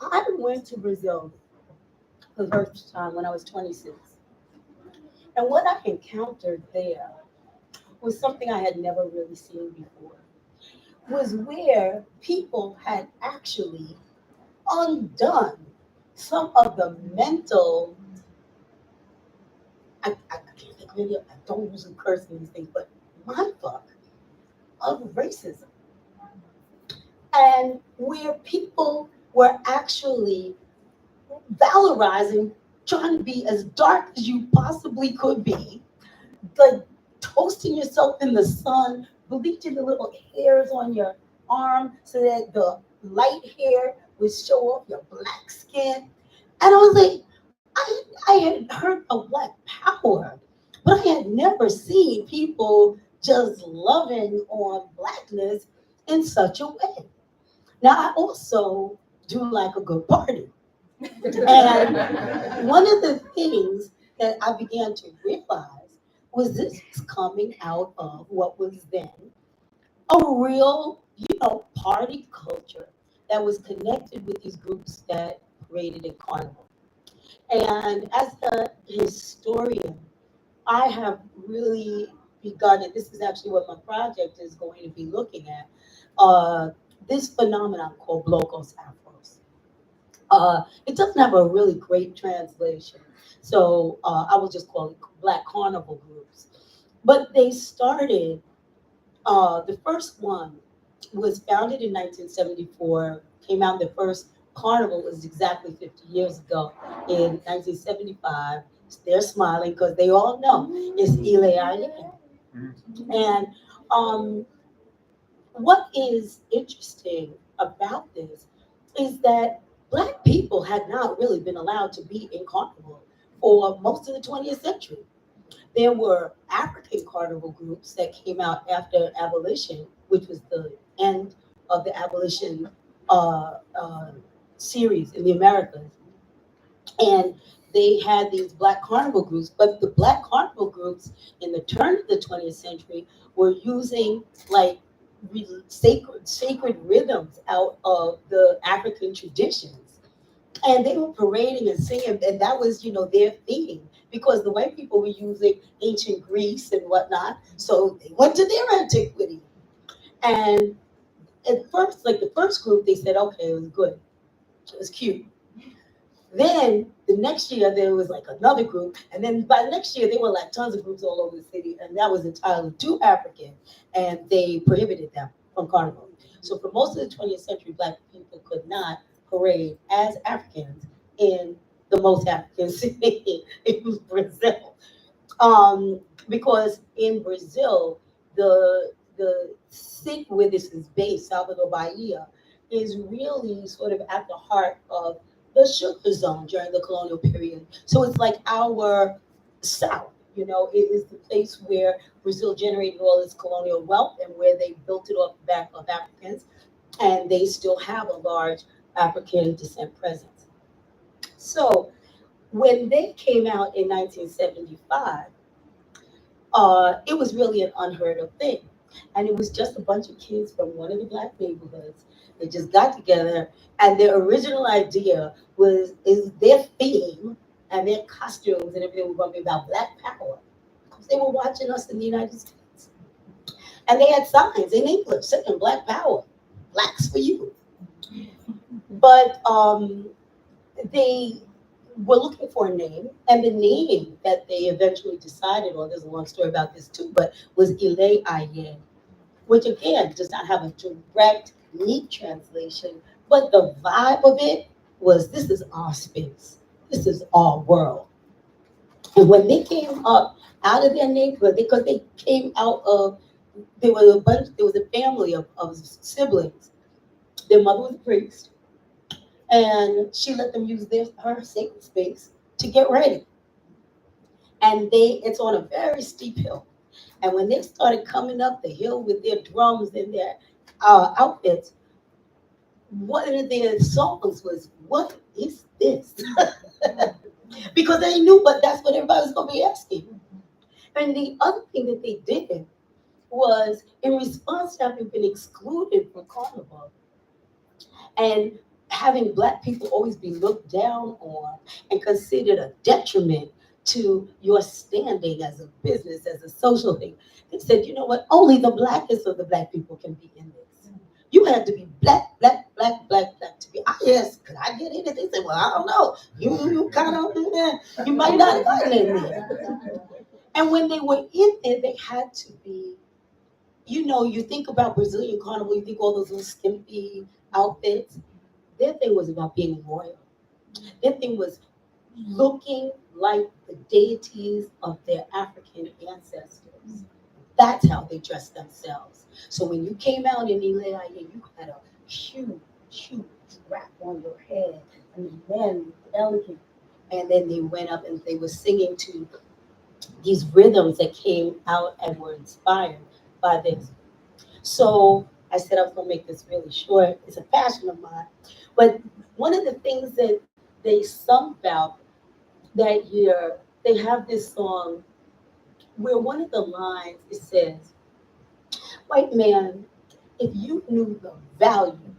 I went to Brazil for the first time when I was 26. And what I encountered there was something I had never really seen before, was where people had actually undone some of the mental, I can't think of it, I don't usually curse in these things, but mindfuck of racism. And where people were actually valorizing, trying to be as dark as you possibly could be, like toasting yourself in the sun, bleaching the little hairs on your arm so that the light hair would show off your black skin. And I was like, I had heard of Black power, but I had never seen people just loving on Blackness in such a way. Now, I also do like a good party. And one of the things that I began to realize was this was coming out of what was then a real, party culture that was connected with these groups that paraded in Carnival. And as a historian, I have really begun, and this is actually what my project is going to be looking at, this phenomenon called Blocos Afros. It doesn't have a really great translation, so I will just call it Black Carnival groups. But they started, the first one was founded in 1974, came out, the first carnival was exactly 50 years ago in 1975. They're smiling because they all know it's Ile. And what is interesting about this is that Black people had not really been allowed to be in carnival for most of the 20th century. There were African carnival groups that came out after abolition, which was the end of the abolition series in the Americas. And they had these Black carnival groups, but the Black carnival groups in the turn of the 20th century were using like sacred rhythms out of the African traditions. And they were parading and singing, and that was, their theme, because the white people were using ancient Greece and whatnot, so they went to their antiquity. And at first, like the first group, they said, okay, it was good, it was cute. Then the next year there was like another group, and then by the next year there were like tons of groups all over the city, and that was entirely too African, and they prohibited them from carnival. So for most of the 20th century, Black people could not parade as Africans in the most African city in Brazil, because in Brazil the city where this is based, Salvador Bahia, is really sort of at the heart of the sugar zone during the colonial period. So it's like our South, you know, it is the place where Brazil generated all its colonial wealth and where they built it off the back of Africans, and they still have a large African descent presence. So when they came out in 1975, it was really an unheard of thing. And it was just a bunch of kids from one of the Black neighborhoods. They just got together, and their original idea is their theme and their costumes and everything was going to be about Black power, because they were watching us in the United States. And they had signs in English saying Black power, Blacks for you. But they were looking for a name, and the name that they eventually decided on, there's a long story about this too, but was Ile Aye, which again does not have a direct, neat translation, but the vibe of it was, this is our space, this is our world. And when they came up out of their neighborhood, because they came out of, there was a family of siblings. Their mother was a priest, and she let them use her sacred space to get ready. And it's on a very steep hill. And when they started coming up the hill with their drums and their outfits, one of their songs was, "What is this?" Because they knew, but that's what everybody was going to be asking. And the other thing that they did was, in response to having been excluded from Carnival, and having Black people always be looked down on and considered a detriment to your standing as a business, as a social thing, they said, you know what, only the Blackest of the Black people can be in this. You had to be Black to be. Yes, could I get in it? They said, well, I don't know. You kind of, you might not have gotten in there. And when they were in there, they had to be, you know, you think about Brazilian Carnival, you think all those little skimpy outfits. Their thing was about being royal. Their thing was looking like the deities of their African ancestors. That's how they dressed themselves. So when you came out in Ile Aye, you had a huge, huge wrap on your head, and the men elegant. And then they went up and they were singing to these rhythms that came out and were inspired by this. So I said I was gonna make this really short. It's a passion of mine. But one of the things that they sung about that year, they have this song where one of the lines, it says, white man, if you knew the value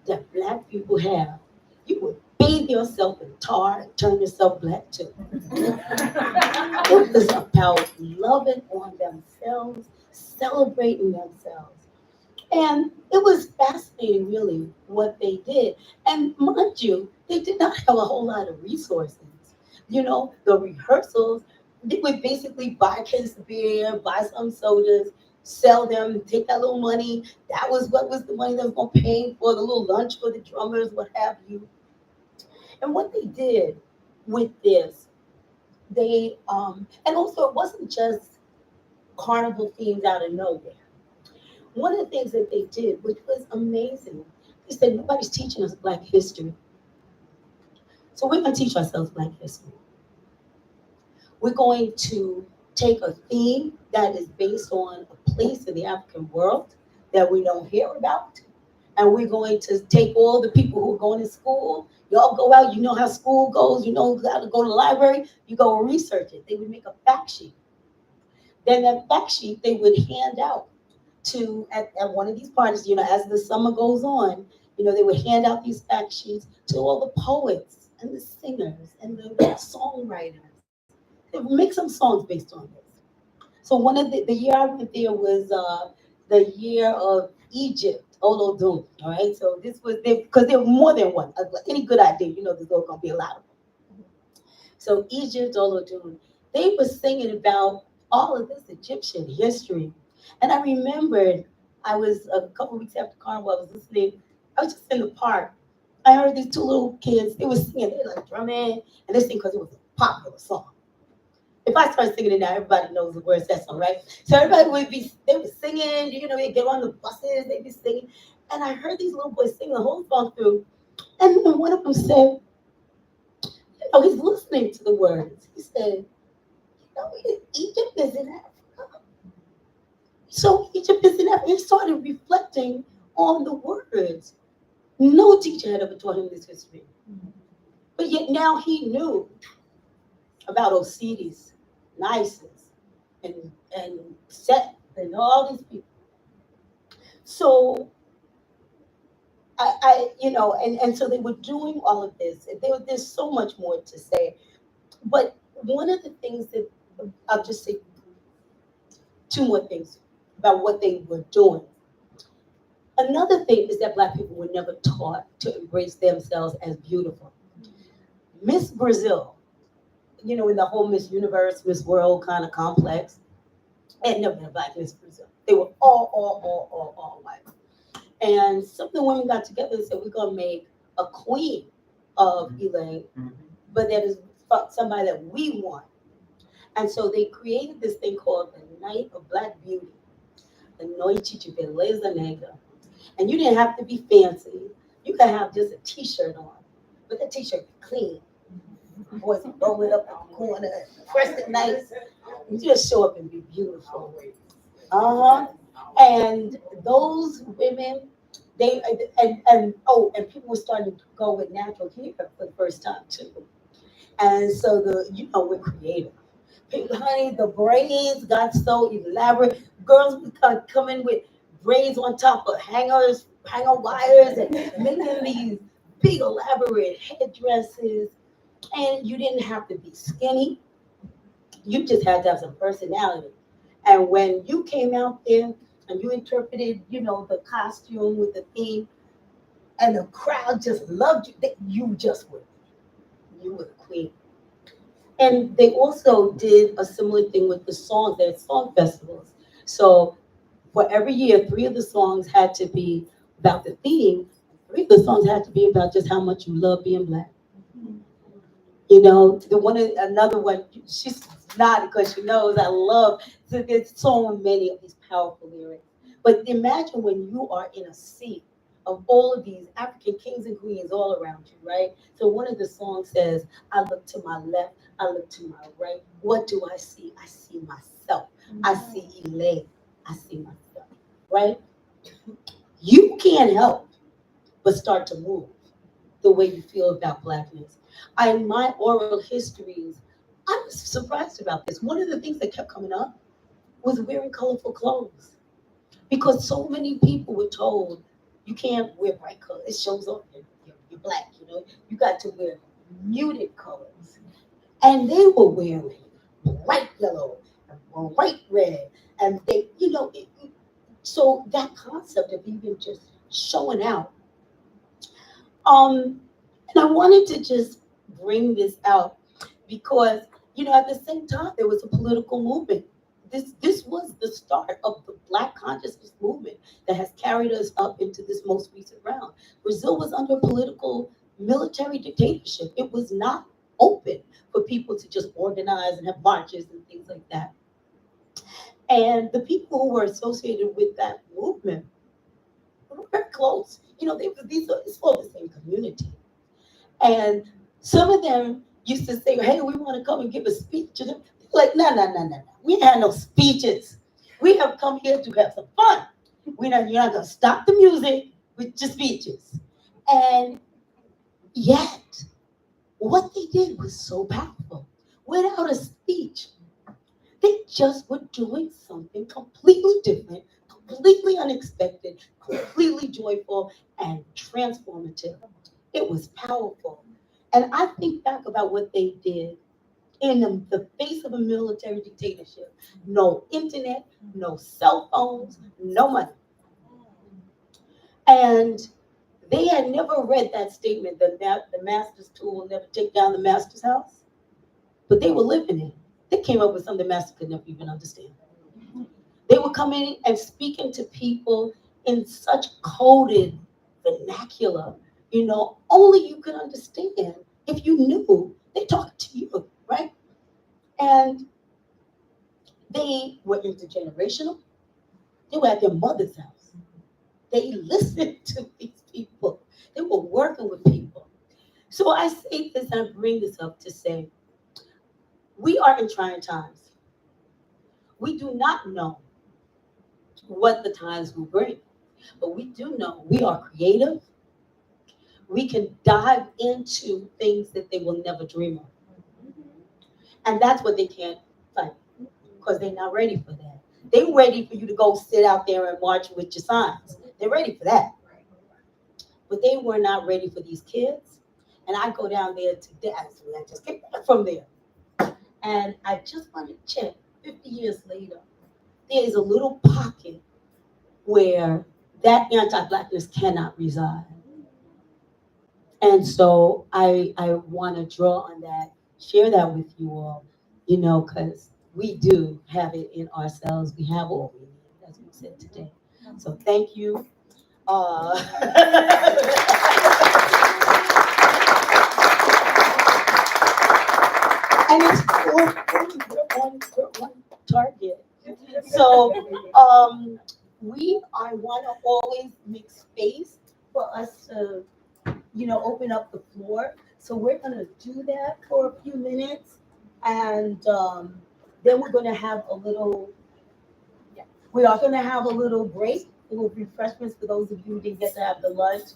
that Black people have, you would bathe yourself in tar and turn yourself black too. It was about loving on themselves, celebrating themselves. And it was fascinating, really, what they did. And mind you, they did not have a whole lot of resources. You know, the rehearsals, they would basically buy a case of beer, buy some sodas, sell them, take that little money. That was what was the money that was going to pay for the little lunch for the drummers, what have you. And what they did with this, they, and also it wasn't just carnival themes out of nowhere. One of the things that they did, which was amazing, they said, nobody's teaching us Black history. So we're going to teach ourselves Black history. We're going to take a theme that is based on a place in the African world that we don't hear about. And we're going to take all the people who are going to school. Y'all go out, you know how school goes, you know how to go to the library, you go and research it. They would make a fact sheet. Then that fact sheet they would hand out to, at one of these parties, you know, as the summer goes on, you know, they would hand out these fact sheets to all the poets and the singers and the songwriters. They would make some songs based on this. So one of the year I went there was the year of Egypt, Olodum, all right? So this was, because there were more than one. Any good idea, you know, there's going to be a lot of them. So Egypt, Olodun, they were singing about all of this Egyptian history. And I remembered I was a couple weeks after Carnival, I was listening, I was just in the park. I heard these two little kids, they were singing, they were like drumming, and they sing because it was a popular song. If I start singing it now, everybody knows the words to that song, right? So everybody would be, they were singing, you know, they get on the buses, they'd be singing. And I heard these little boys sing the whole song through. And then one of them said, you know, he's listening to the words. He said, you know, Egypt is in Africa. So Egypt is in Africa. He started reflecting on the words. No teacher had ever taught him this history. But yet now he knew about Osiris, Nisus, and Set, and all these people. So I you know, and so they were doing all of this. There's so much more to say. But one of the things that, I'll just say two more things about what they were doing. Another thing is that Black people were never taught to embrace themselves as beautiful. Miss Brazil, you know, in the whole Miss Universe, Miss World kind of complex, had never been a Black Miss Brazil. They were all white. And some of the women got together and said, we're going to make a queen of Elaine, but that is somebody that we want. And so they created this thing called the Night of Black Beauty, the Noite de Beleza Negra. And you didn't have to be fancy. You could have just a t-shirt on, but that t-shirt be clean. Boys roll it up in the corner, press it nice. You just show up and be beautiful. And those women, they and people were starting to go with natural hair for the first time too. And so we're creative. Honey, the braids got so elaborate. Girls would come in with braids on top of hanger wires, and making these big elaborate headdresses. And you didn't have to be skinny. You just had to have some personality. And when you came out there and you interpreted, you know, the costume with the theme, and the crowd just loved you, you just were. You were the queen. And they also did a similar thing with the songs. They had song festivals. So for every year, 3 of the songs had to be about the theme. 3 of the songs had to be about just how much you love being Black. You know, another one, she's nodding because she knows I love, there's so many of these powerful lyrics. But imagine when you are in a sea of all of these African kings and queens all around you, right? So one of the songs says, I look to my left, I look to my right. What do I see? I see myself. I see Elaine. I see myself, right? You can't help but start to move the way you feel about Blackness. In my oral histories, I was surprised about this. One of the things that kept coming up was wearing colorful clothes, because so many people were told, you can't wear bright colors. It shows off you're Black, you know. You got to wear muted colors. And they were wearing bright yellow and bright red. And they, you know, so that concept of even just showing out. And I wanted to just bring this out because, you know, at the same time, there was a political movement. This was the start of the Black consciousness movement that has carried us up into this most recent round. Brazil was under political military dictatorship. It was not open for people to just organize and have marches and things like that. And the people who were associated with that movement were very close. You know, it's all the same community. And some of them used to say, hey, we want to come and give a speech to them. Like, no. We had no speeches. We have come here to have some fun. You're not going to stop the music with just speeches. And yet, what they did was so powerful. Without a speech, they just were doing something completely different, completely unexpected, completely joyful, and transformative. It was powerful. And I think back about what they did in the face of a military dictatorship. No internet, no cell phones, no money. And they had never read that statement that the master's tool will never take down the master's house. but they were living it. They came up with something Master could never even understand. They were coming and speaking to people in such coded vernacular, only you could understand if you knew they talked to you, right? And they were intergenerational. They were at their mother's house. They listened to these people. They were working with people. So I say this, and I bring this up to say, we are in trying times. We do not know what the times will bring, but we do know we are creative. We can dive into things that they will never dream of. And that's what they can't fight, because they're not ready for that. They're ready for you to go sit out there and march with your signs. They're ready for that. But they were not ready for these kids. And I go down there today. Actually, I just came back from there. And I just want to check, 50 years later, there is a little pocket where that anti-Blackness cannot reside. And so I want to draw on that, share that with you all, because we do have it in ourselves. We have all we need, as we said today. So thank you. And it's we're on target. So I want to always make space for us to, open up the floor. So we're going to do that for a few minutes. And then we're going to have a little, we are going to have a little break. It will be refreshments for those of you who didn't get to have the lunch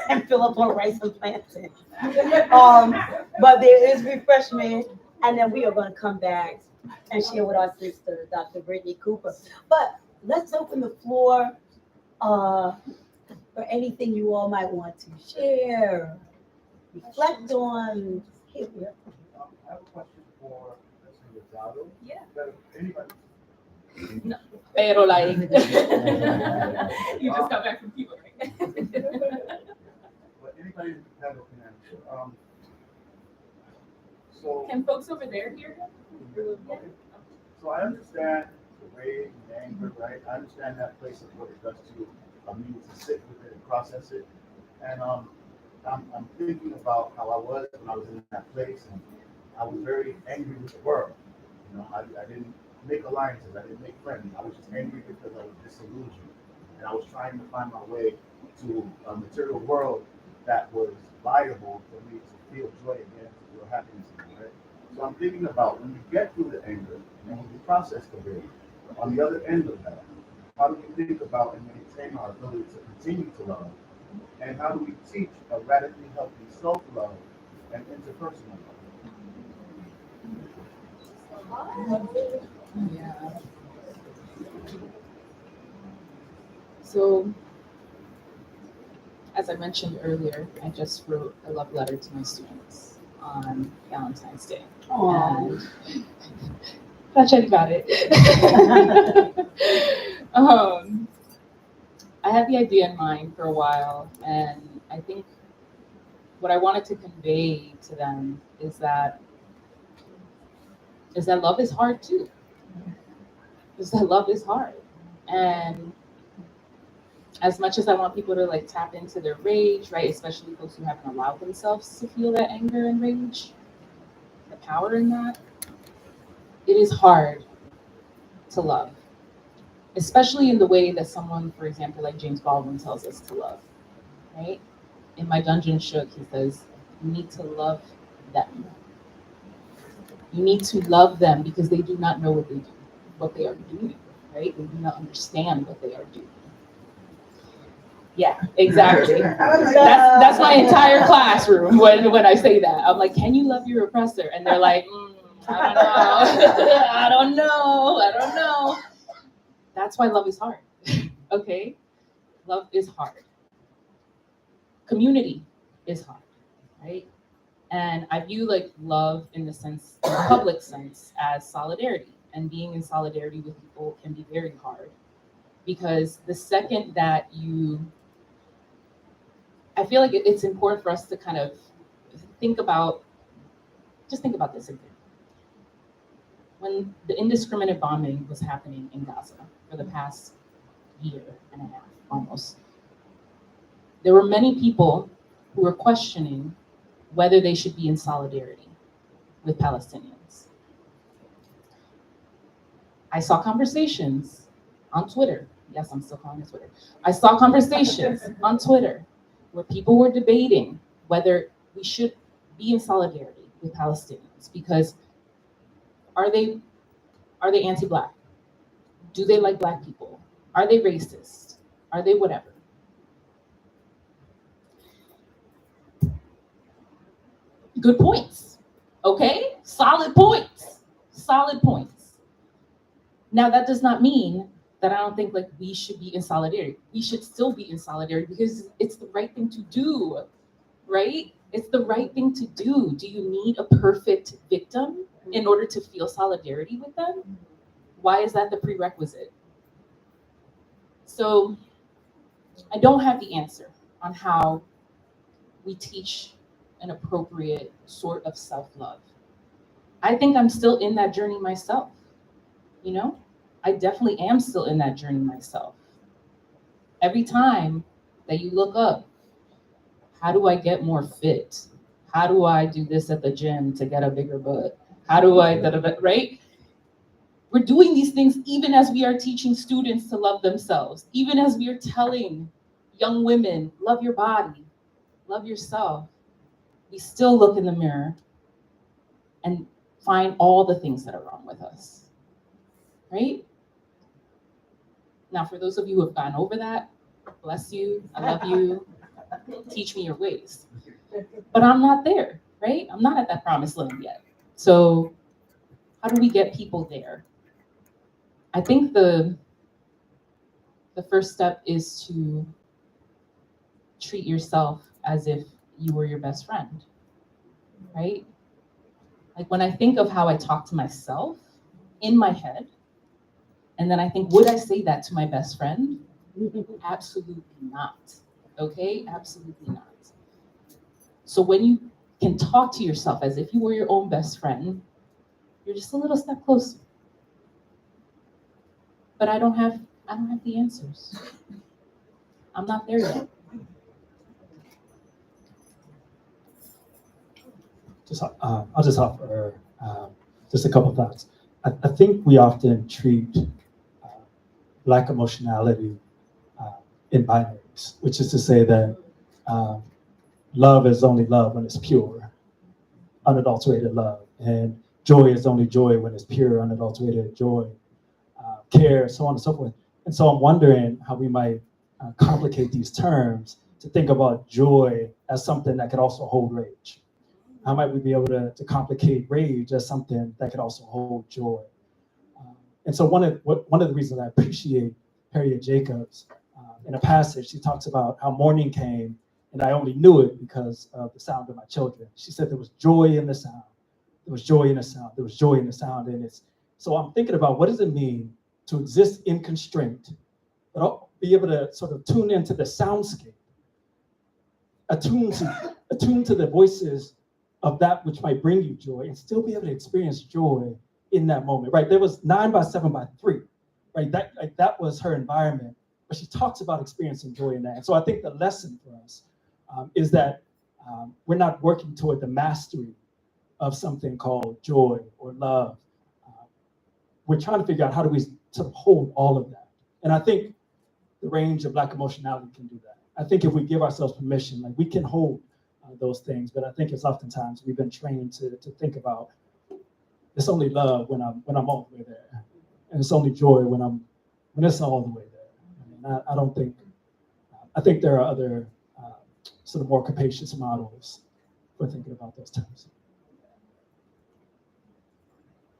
and fill up on rice and plantain. But there is refreshment. And then we are going to come back and share with our sister, Dr. Brittany Cooper. But let's open the floor for anything you all might want to share, reflect on. Here we are. I have a question for Mr. Rosado. Yeah. Anybody? No. Pero like, you just got back from Cuba, right? But anybody have an opinion? So can folks over there hear him? Okay. So I understand the rage and the anger, right? I understand that place of what it does to you. You need to sit with it and process it. And I'm thinking about how I was when I was in that place, and I was very angry with the world. I didn't make alliances. I didn't make friends. I was just angry because I was disillusioned, and I was trying to find my way to a material world that was viable for me to feel joy again, to feel happiness again, right? So I'm thinking about when we get through the anger and when we process the rage, on the other end of that, how do we think about and maintain our ability to continue to love? And how do we teach a radically healthy self-love and interpersonal love? Yeah. So, as I mentioned earlier, I just wrote a love letter to my students on Valentine's Day. Aww. And not sure about it. I had the idea in mind for a while, and I think what I wanted to convey to them is that love is hard too. Is that love is hard. And as much as I want people to tap into their rage, right, especially folks who haven't allowed themselves to feel that anger and rage, the power in that, it is hard to love. Especially in the way that someone, for example, like James Baldwin tells us to love, right? In My Dungeon Shook, he says, you need to love them. You need to love them because they do not know what they are doing, right? They do not understand what they are doing. Yeah, exactly. That's my entire classroom when I say that. I'm like, can you love your oppressor? And they're like, I don't know. I don't know. That's why love is hard, okay? Love is hard. Community is hard, right? And I view love in the public sense as solidarity. And being in solidarity with people can be very hard. Because the second that I feel like it's important for us to kind of think about this when the indiscriminate bombing was happening in Gaza for the past year and a half, almost, there were many people who were questioning whether they should be in solidarity with Palestinians. I saw conversations on Twitter. Yes, I'm still calling it Twitter. I saw conversations on Twitter where people were debating whether we should be in solidarity with Palestinians because are they anti-Black? Do they like Black people? Are they racist? Are they whatever? Good points, okay? Solid points, solid points. Now that does not mean that I don't think like we should be in solidarity. We should still be in solidarity because it's the right thing to do, right? It's the right thing to do. Do you need a perfect victim in order to feel solidarity with them? Why is that the prerequisite? So I don't have the answer on how we teach an appropriate sort of self-love. I think I'm still in that journey myself, you know? I definitely am still in that journey myself. Every time that you look up, how do I get more fit? How do I do this at the gym to get a bigger butt? How do I, right? We're doing these things even as we are teaching students to love themselves, even as we are telling young women, love your body, love yourself. We still look in the mirror and find all the things that are wrong with us, right? Now, for those of you who have gone over that, bless you, I love you, teach me your ways. But I'm not there, right? I'm not at that promised land yet. So how do we get people there? I think the first step is to treat yourself as if you were your best friend, right? Like when I think of how I talk to myself in my head, and then I think, would I say that to my best friend? Absolutely not, okay? Absolutely not. So when you can talk to yourself as if you were your own best friend, you're just a little step closer. But I don't have the answers. I'm not there yet. I'll just offer just a couple thoughts. I think we often treat Black emotionality in binaries, which is to say that love is only love when it's pure, unadulterated love, and joy is only joy when it's pure, unadulterated joy, care, so on and so forth. And so I'm wondering how we might complicate these terms to think about joy as something that could also hold rage. How might we be able to complicate rage as something that could also hold joy? And so one of the reasons I appreciate Harriet Jacobs, in a passage, she talks about how morning came and I only knew it because of the sound of my children. She said there was joy in the sound. There was joy in the sound. There was joy in the sound. And so I'm thinking about what does it mean to exist in constraint, but be able to sort of tune into the soundscape, attune to the voices of that which might bring you joy and still be able to experience joy in that moment, right? There was 9 by 7 by 3, right? That was her environment, but she talks about experiencing joy in that. And so I think the lesson for us is that we're not working toward the mastery of something called joy or love. We're trying to figure out how do we sort of hold all of that. And I think the range of Black emotionality can do that. I think if we give ourselves permission, like we can hold those things, but I think it's oftentimes we've been trained to think about it's only love when I'm all the way there, and it's only joy when it's all the way there. I mean, I don't think. I think there are other sort of more capacious models for thinking about those terms.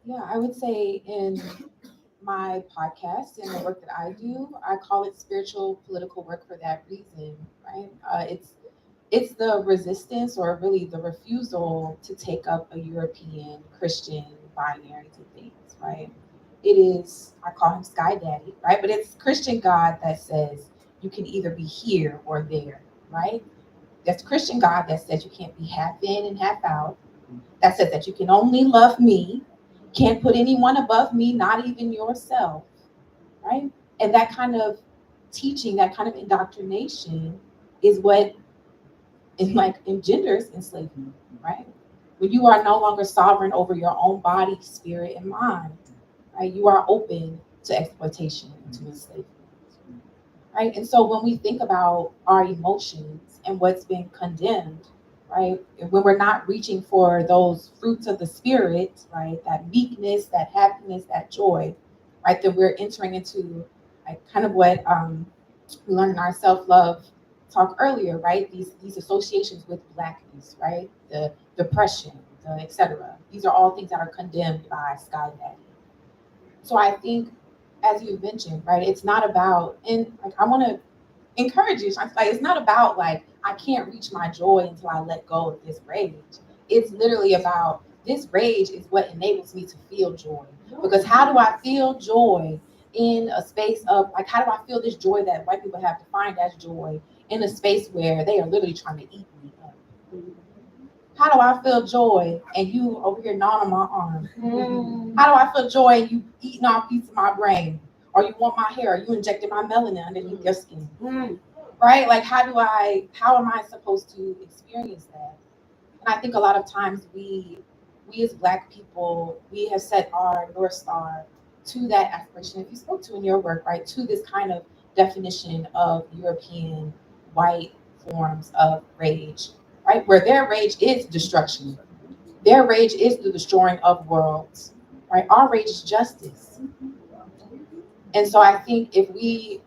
Yeah, I would say in my podcast and the work that I do, I call it spiritual political work for that reason, right? It's the resistance or really the refusal to take up a European Christian binary to things, right? It is, I call him Sky Daddy, right? But it's Christian God that says you can either be here or there, right? That's Christian God that says you can't be half in and half out. That says that you can only love me, can't put anyone above me, not even yourself, right? And that kind of teaching, that kind of indoctrination is what is like engenders enslavement, right? When you are no longer sovereign over your own body, spirit, and mind, right? You are open to exploitation and to enslavement, right? And so when we think about our emotions and what's been condemned, right? When we're not reaching for those fruits of the spirit, right? That meekness, that happiness, that joy, right? Then we're entering into like kind of what we learned in our self-love talk earlier, right? These associations with Blackness, right? The depression, the etc. These are all things that are condemned by Sky Daddy. So I think, as you mentioned, right, it's not about, and like I want to encourage you, like it's not about like I can't reach my joy until I let go of this rage. It's literally about this rage is what enables me to feel joy. Because how do I feel joy in a space of like, how do I feel this joy that white people have defined as joy in a space where they are literally trying to eat me up? How do I feel joy and you over here gnawing on my arm? How do I feel joy and you eating off a piece of my brain? Or you want my hair? Or you injecting my melanin underneath your skin? Right? Like how am I supposed to experience that? And I think a lot of times we as Black people, we have set our North Star to that aspiration, if you spoke to in your work, right? To this kind of definition of European white forms of rage, right? Where their rage is destruction. Their rage is the destroying of worlds, right? Our rage is justice. And so I think if we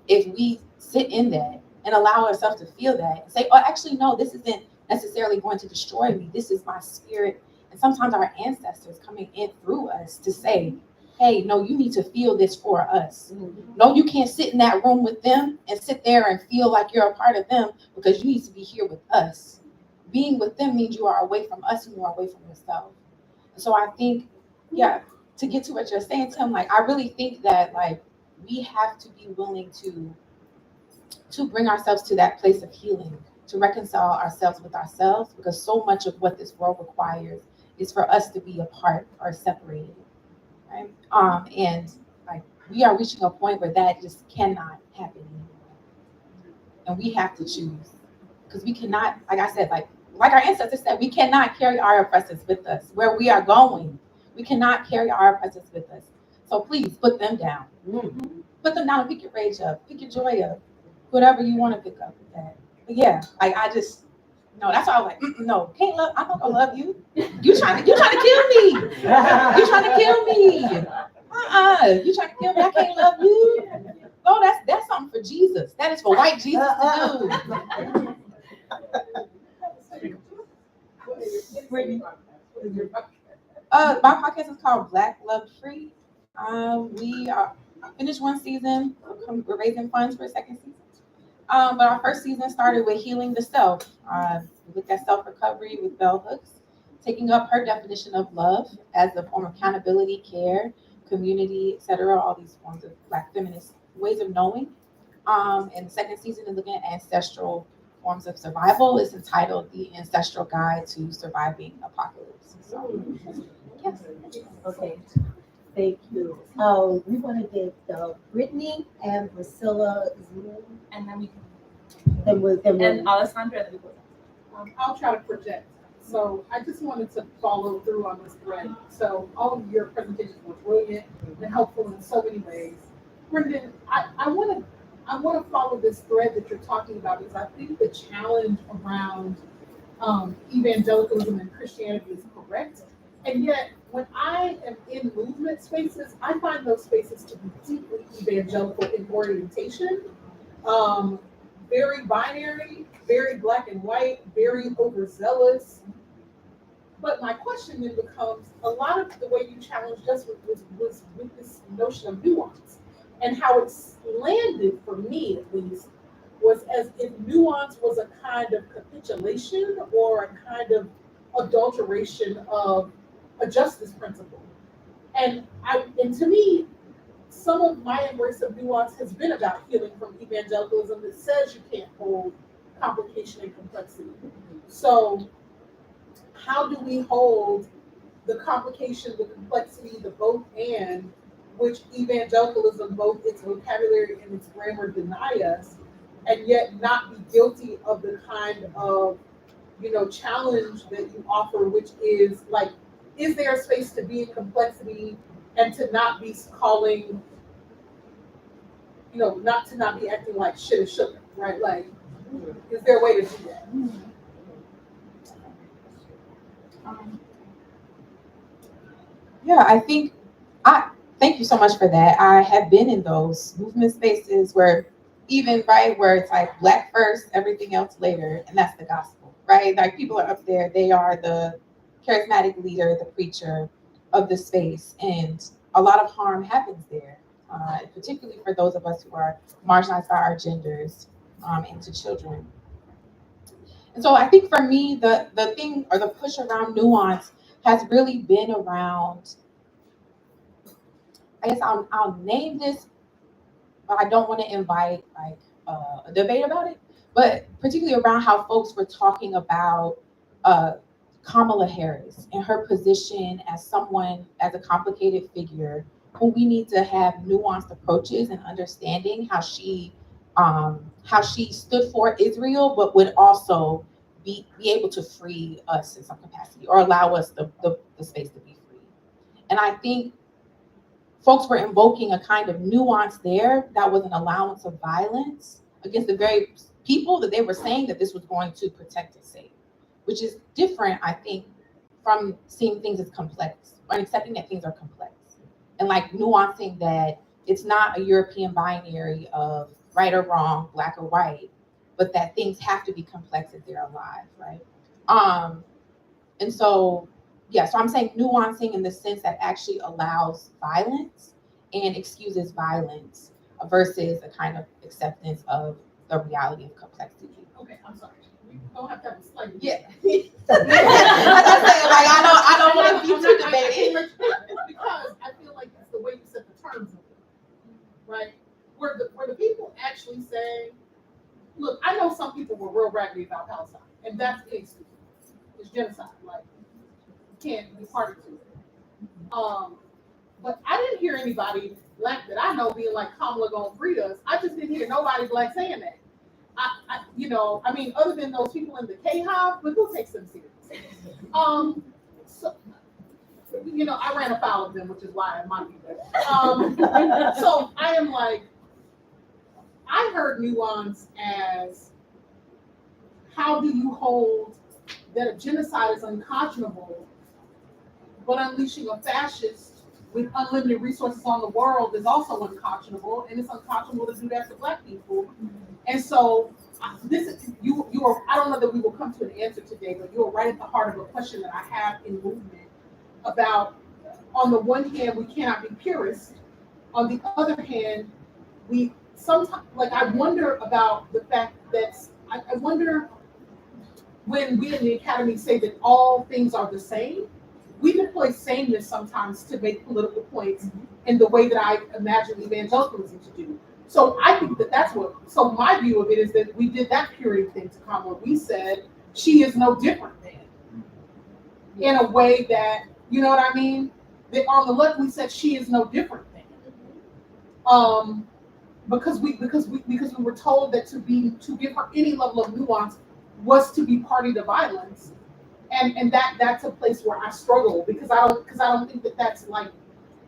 sit in that and allow ourselves to feel that and say, oh, actually, no, this isn't necessarily going to destroy me. This is my spirit. And sometimes our ancestors coming in through us to say, hey, no, you need to feel this for us. No, you can't sit in that room with them and sit there and feel like you're a part of them because you need to be here with us. Being with them means you are away from us and you are away from yourself. And so I think, yeah, to get to what you're saying, Tim, like, I really think that, like, we have to be willing to bring ourselves to that place of healing, to reconcile ourselves with ourselves, because so much of what this world requires is for us to be apart or separated, right? And like we are reaching a point where that just cannot happen anymore, and we have to choose, because we cannot, like I said, like our ancestors said, we cannot carry our oppressors with us where we are going. We cannot carry our oppressors with us. So please put them down. Put them down and pick your rage up, pick your joy up, whatever you want to pick up with that. But yeah, like I just, no, that's why I was like, no, can't love, I'm not gonna love you. You trying to kill me. You trying to kill me. You trying to kill me, I can't love you. No, that's something for Jesus. That is for white Jesus to do. My podcast is called Black Love Free. We finished one season. We're raising funds for a second season. But our first season started with healing the self. We looked at self-recovery with Bell Hooks, taking up her definition of love as a form of accountability, care, community, etc. All these forms of Black feminist ways of knowing. And the second season is looking at ancestral forms of survival. It's entitled The Ancestral Guide to Surviving Apocalypse. So, yes. Okay. Thank you. We want to get Brittany and Priscilla, and then we can. And Alessandra. I'll try to project. So I just wanted to follow through on this thread. So all of your presentations were brilliant and helpful in so many ways. Brendan, I want to follow this thread that you're talking about, because I think the challenge around evangelicalism and Christianity is correct. And yet, when I am in movement spaces, I find those spaces to be deeply evangelical in orientation, very binary, very black and white, very overzealous. But my question then becomes, a lot of the way you challenged us was with this notion of nuance, and how it's landed, for me at least, was as if nuance was a kind of capitulation or a kind of adulteration of a justice principle. And to me, some of my embrace of nuance has been about healing from evangelicalism that says you can't hold complication and complexity. So how do we hold the complication, the complexity, the both and, which evangelicalism, both its vocabulary and its grammar deny us, and yet not be guilty of the kind of, challenge that you offer, which is like, is there a space to be in complexity and to not be calling, not be acting like shit is sugar, right? Like, is there a way to do that? Yeah, thank you so much for that. I have been in those movement spaces where where it's like Black first, everything else later, and that's the gospel, right? Like people are up there, they are the charismatic leader, the preacher of the space, and a lot of harm happens there, particularly for those of us who are marginalized by our genders, and to children. And so I think for me, the thing or the push around nuance has really been around, I guess I'll name this, but I don't want to invite a debate about it, but particularly around how folks were talking about Kamala Harris and her position as someone, as a complicated figure who we need to have nuanced approaches and understanding how she stood for Israel, but would also be able to free us in some capacity or allow us the space to be free. And I think folks were invoking a kind of nuance there that was an allowance of violence against the very people that they were saying that this was going to protect and save, which is different, I think, from seeing things as complex or accepting that things are complex and like nuancing that it's not a European binary of right or wrong, Black or white, but that things have to be complex if they're alive, right? And so, yeah, so I'm saying nuancing in the sense that actually allows violence and excuses violence versus a kind of acceptance of the reality of complexity. Okay, I'm sorry. We don't have to have a slight. Yeah. I don't want to be too debated. Because I feel like it's the way you set the terms of it, right? Where the people actually say, look, I know some people were real raggedy about Palestine, and that's it's genocide. Like, you can't be party to it. But I didn't hear anybody Black that I know being like, Kamala gonna free us. I just didn't hear nobody Black saying that. I mean, other than those people in the K-Hive, but who takes them serious? So, I ran afoul of them, which is why I might be there. So I am like, I heard nuance as, how do you hold that a genocide is unconscionable, but unleashing a fascist with unlimited resources on the world is also unconscionable, and it's unconscionable to do that to Black people. And so this is you are, I don't know that we will come to an answer today, but you are right at the heart of a question that I have in movement about, on the one hand, we cannot be purists. On the other hand, we sometimes, like, I wonder about the fact that, I wonder when we in the academy say that all things are the same, we deploy sameness sometimes to make political points in the way that I imagine evangelicalism to do. So I think that's so my view of it is that we did that purity thing to Kamala. We said she is no different than, in a way that, you know what I mean? That on the left we said she is no different than. Because we were told that to give her any level of nuance was to be party to violence. And that's a place where I struggle, because I don't think that that's like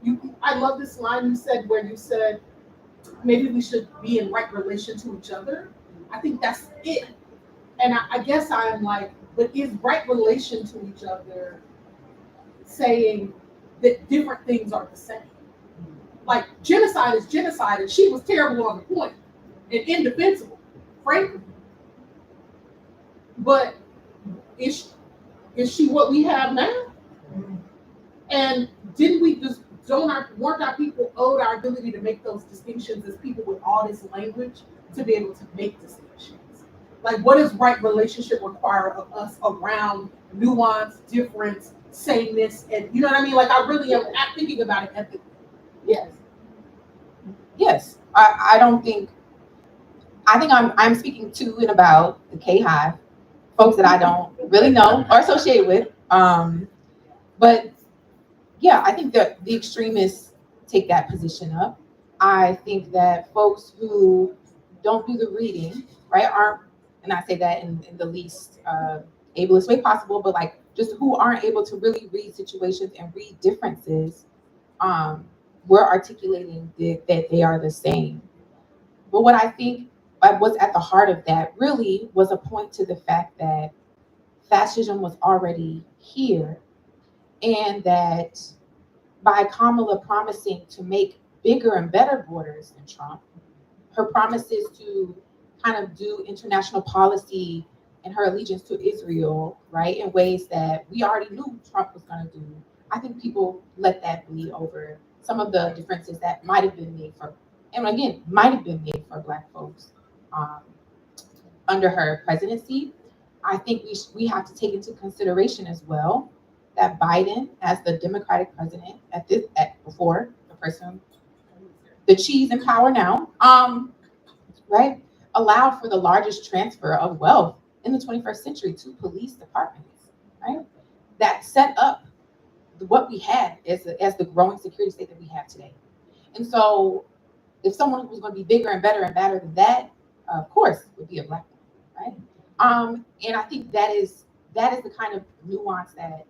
you. I love this line you said where you said maybe we should be in right relation to each other. I think that's it. And I guess I am like, but is right relation to each other saying that different things are the same? Like, genocide is genocide, and she was terrible on the point and indefensible, frankly. But is she what we have now? And didn't we just weren't our people owed our ability to make those distinctions as people with all this language to be able to make distinctions? Like, what does right relationship require of us around nuance, difference, sameness, and you know what I mean? Like, I really am thinking about it ethically. Yes. I think I'm speaking to and about the K-Hive, folks that I don't really know or associate with. But yeah, I think that the extremists take that position up. I think that folks who don't do the reading, right, aren't, and I say that in the least ableist way possible, but like just who aren't able to really read situations and read differences, we're articulating that they are the same. But what I think was at the heart of that really was a point to the fact that fascism was already here, and that by Kamala promising to make bigger and better borders than Trump, her promises to kind of do international policy and her allegiance to Israel, right, in ways that we already knew Trump was going to do, I think people let that bleed over some of the differences that might have been made for, and again, might have been made for Black folks under her presidency. I think we have to take into consideration as well that Biden, as the Democratic president before the person, the cheese in power now, right, allowed for the largest transfer of wealth in the 21st century to police departments, right? That set up what we had as the growing security state that we have today. And so if someone was going to be bigger and better and badder than that, of course, would be a Black woman, right? And I think that is the kind of nuance that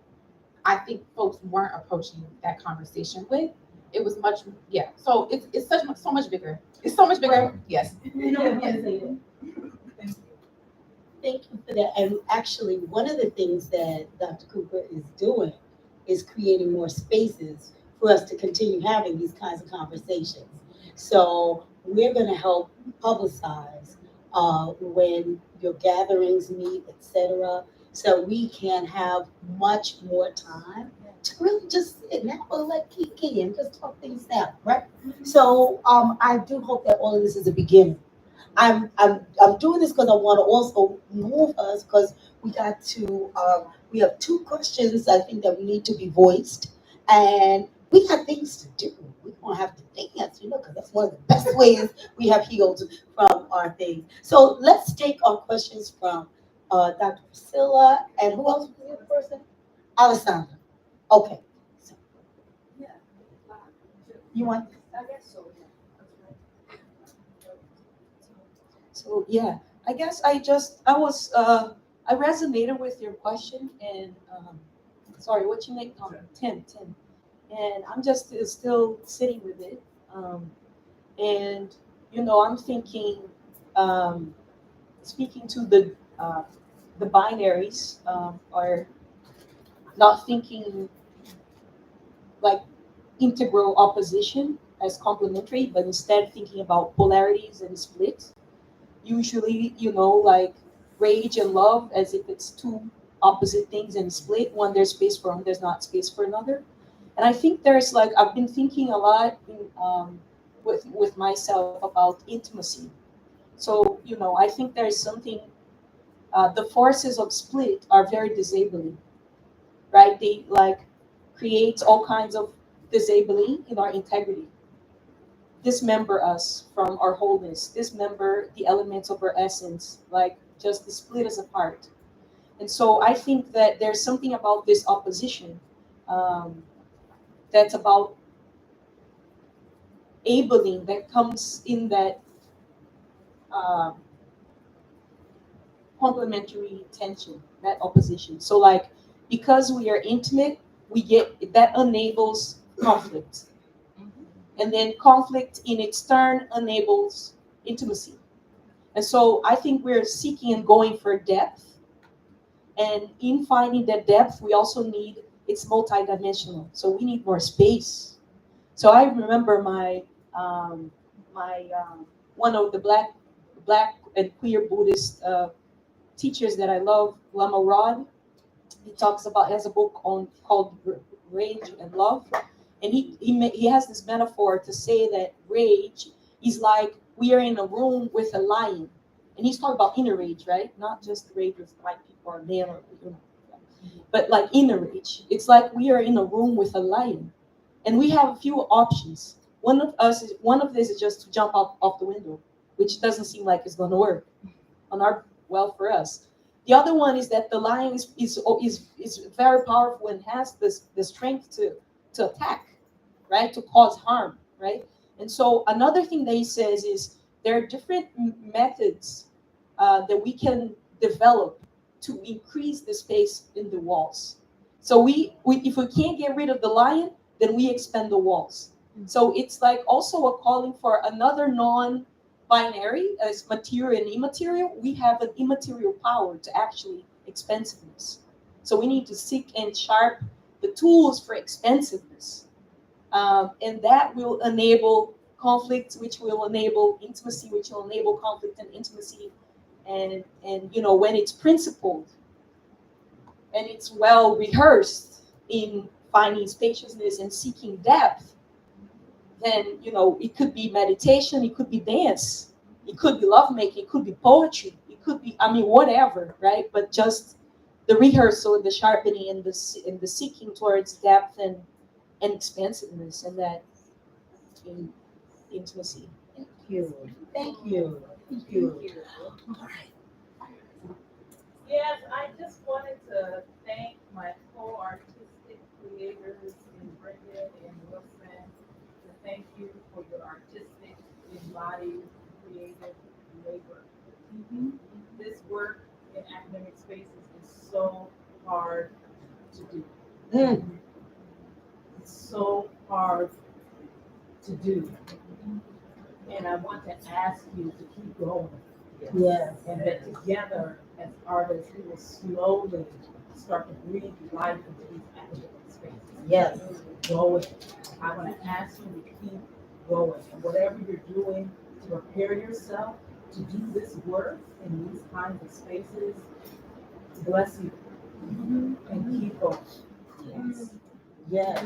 I think folks weren't approaching that conversation with. It was much, yeah. So it's so much bigger. It's so much bigger. Yes. Thank you for that. And actually, one of the things that Dr. Cooper is doing is creating more spaces for us to continue having these kinds of conversations. So we're going to help publicize when your gatherings meet, etc., so we can have much more time to really just sit and have a like kiki and just talk things out, right? So I do hope that all of this is a beginning. I'm doing this because I want to also move us, because we have 2 questions I think that we need to be voiced, and we got things to do. We're gonna have to dance, because that's one of the best ways we have healed from our things. So let's take our questions from Dr. Priscilla, and who else was the other person? Alessandra. Okay. So, yeah. You want? I guess so. Yeah. So yeah, I guess I resonated with your question, and sorry, what you make? 10, and I'm just still sitting with it, and I'm thinking, speaking to the binaries, are not thinking like integral opposition as complementary, but instead thinking about polarities and splits. Usually, like rage and love as if it's 2 opposite things and split. One there's space for one, there's not space for another. And I think there's I've been thinking a lot with myself about intimacy. So, I think there's something, the forces of split are very disabling, right? They create all kinds of disabling in our integrity. Dismember us from our wholeness, dismember the elements of our essence, just to split us apart. And so I think that there's something about this opposition that's about abling, that comes in that complementary tension, that opposition. So because we are intimate, we get that enables conflict. And then conflict in its turn enables intimacy. And so I think we're seeking and going for depth. And in finding that depth, we also need, it's multidimensional. So we need more space. So I remember my one of the black and queer Buddhist teachers that I love, Lama Rod. He has a book called Rage and Love. And he has this metaphor to say that rage is like we are in a room with a lion. And he's talking about inner rage, right? Not just rage with white people or male, but inner rage. It's like we are in a room with a lion. And we have a few options. One of this is just to jump off the window, which doesn't seem like it's going to work for us. The other one is that the lion is very powerful and has the strength to attack, right? To cause harm, right? And so another thing that he says is there are different methods that we can develop to increase the space in the walls. So if we can't get rid of the lion, then we expand the walls. So it's like also a calling for another non-binary as material and immaterial. We have an immaterial power to actually expansiveness. So we need to seek and sharp the tools for expansiveness. And that will enable conflict, which will enable intimacy, which will enable conflict and intimacy. And when it's principled and it's well rehearsed in finding spaciousness and seeking depth, then it could be meditation, it could be dance, it could be lovemaking, it could be poetry, it could be whatever, right? But just the rehearsal, the sharpening, and the seeking towards depth and expansiveness, and that in intimacy. Thank you. Thank you. Thank you. All right. Yes, I just wanted to thank my co-artistic creators in Brendan and Wilson. To thank you for your artistic, embodied, creative labor. This work in academic spaces is so hard to do. It's so hard to do. And I want to ask you to keep going. Yes. And that together as artists, we will slowly start to breathe life into these academic spaces. Yes. Going. I want to ask you to keep going. And whatever you're doing to prepare yourself to do this work in these kinds of spaces, bless you. And keep going. Yes.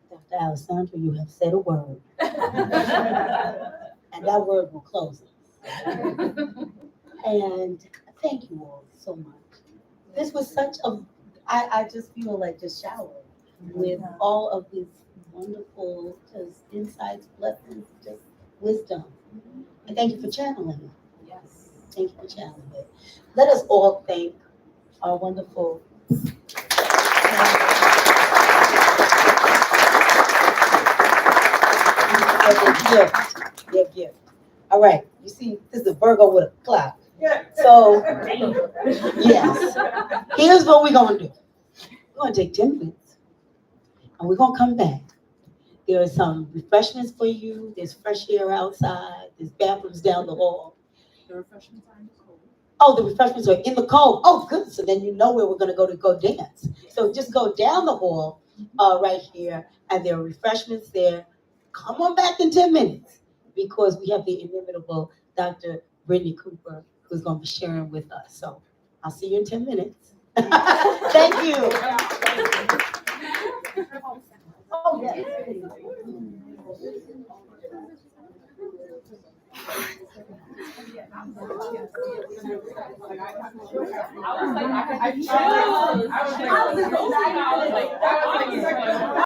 Dr. Alessandra, you have said a word. And that word will close us. And thank you all so much. This was such I just feel like just showered with all of this wonderful just insights, blessings, just wisdom. And thank you for channeling it. Yes. Thank you for channeling it. Let us all thank our wonderful their gift. All right, you see, this is a Virgo with a clock. So, yes, here's what we're going to do. We're going to take 10 minutes, and we're going to come back. There are some refreshments for you. There's fresh air outside. There's bathrooms down the hall. The refreshments are in the cold. Oh, the refreshments are in the cold. Oh, good. So then you know where we're going to go dance. So just go down the hall right here, and there are refreshments there. Come on back in 10 minutes because we have the inimitable Dr. Brittany Cooper who's going to be sharing with us. So I'll see you in 10 minutes. Thank you. Oh, yes. I was like,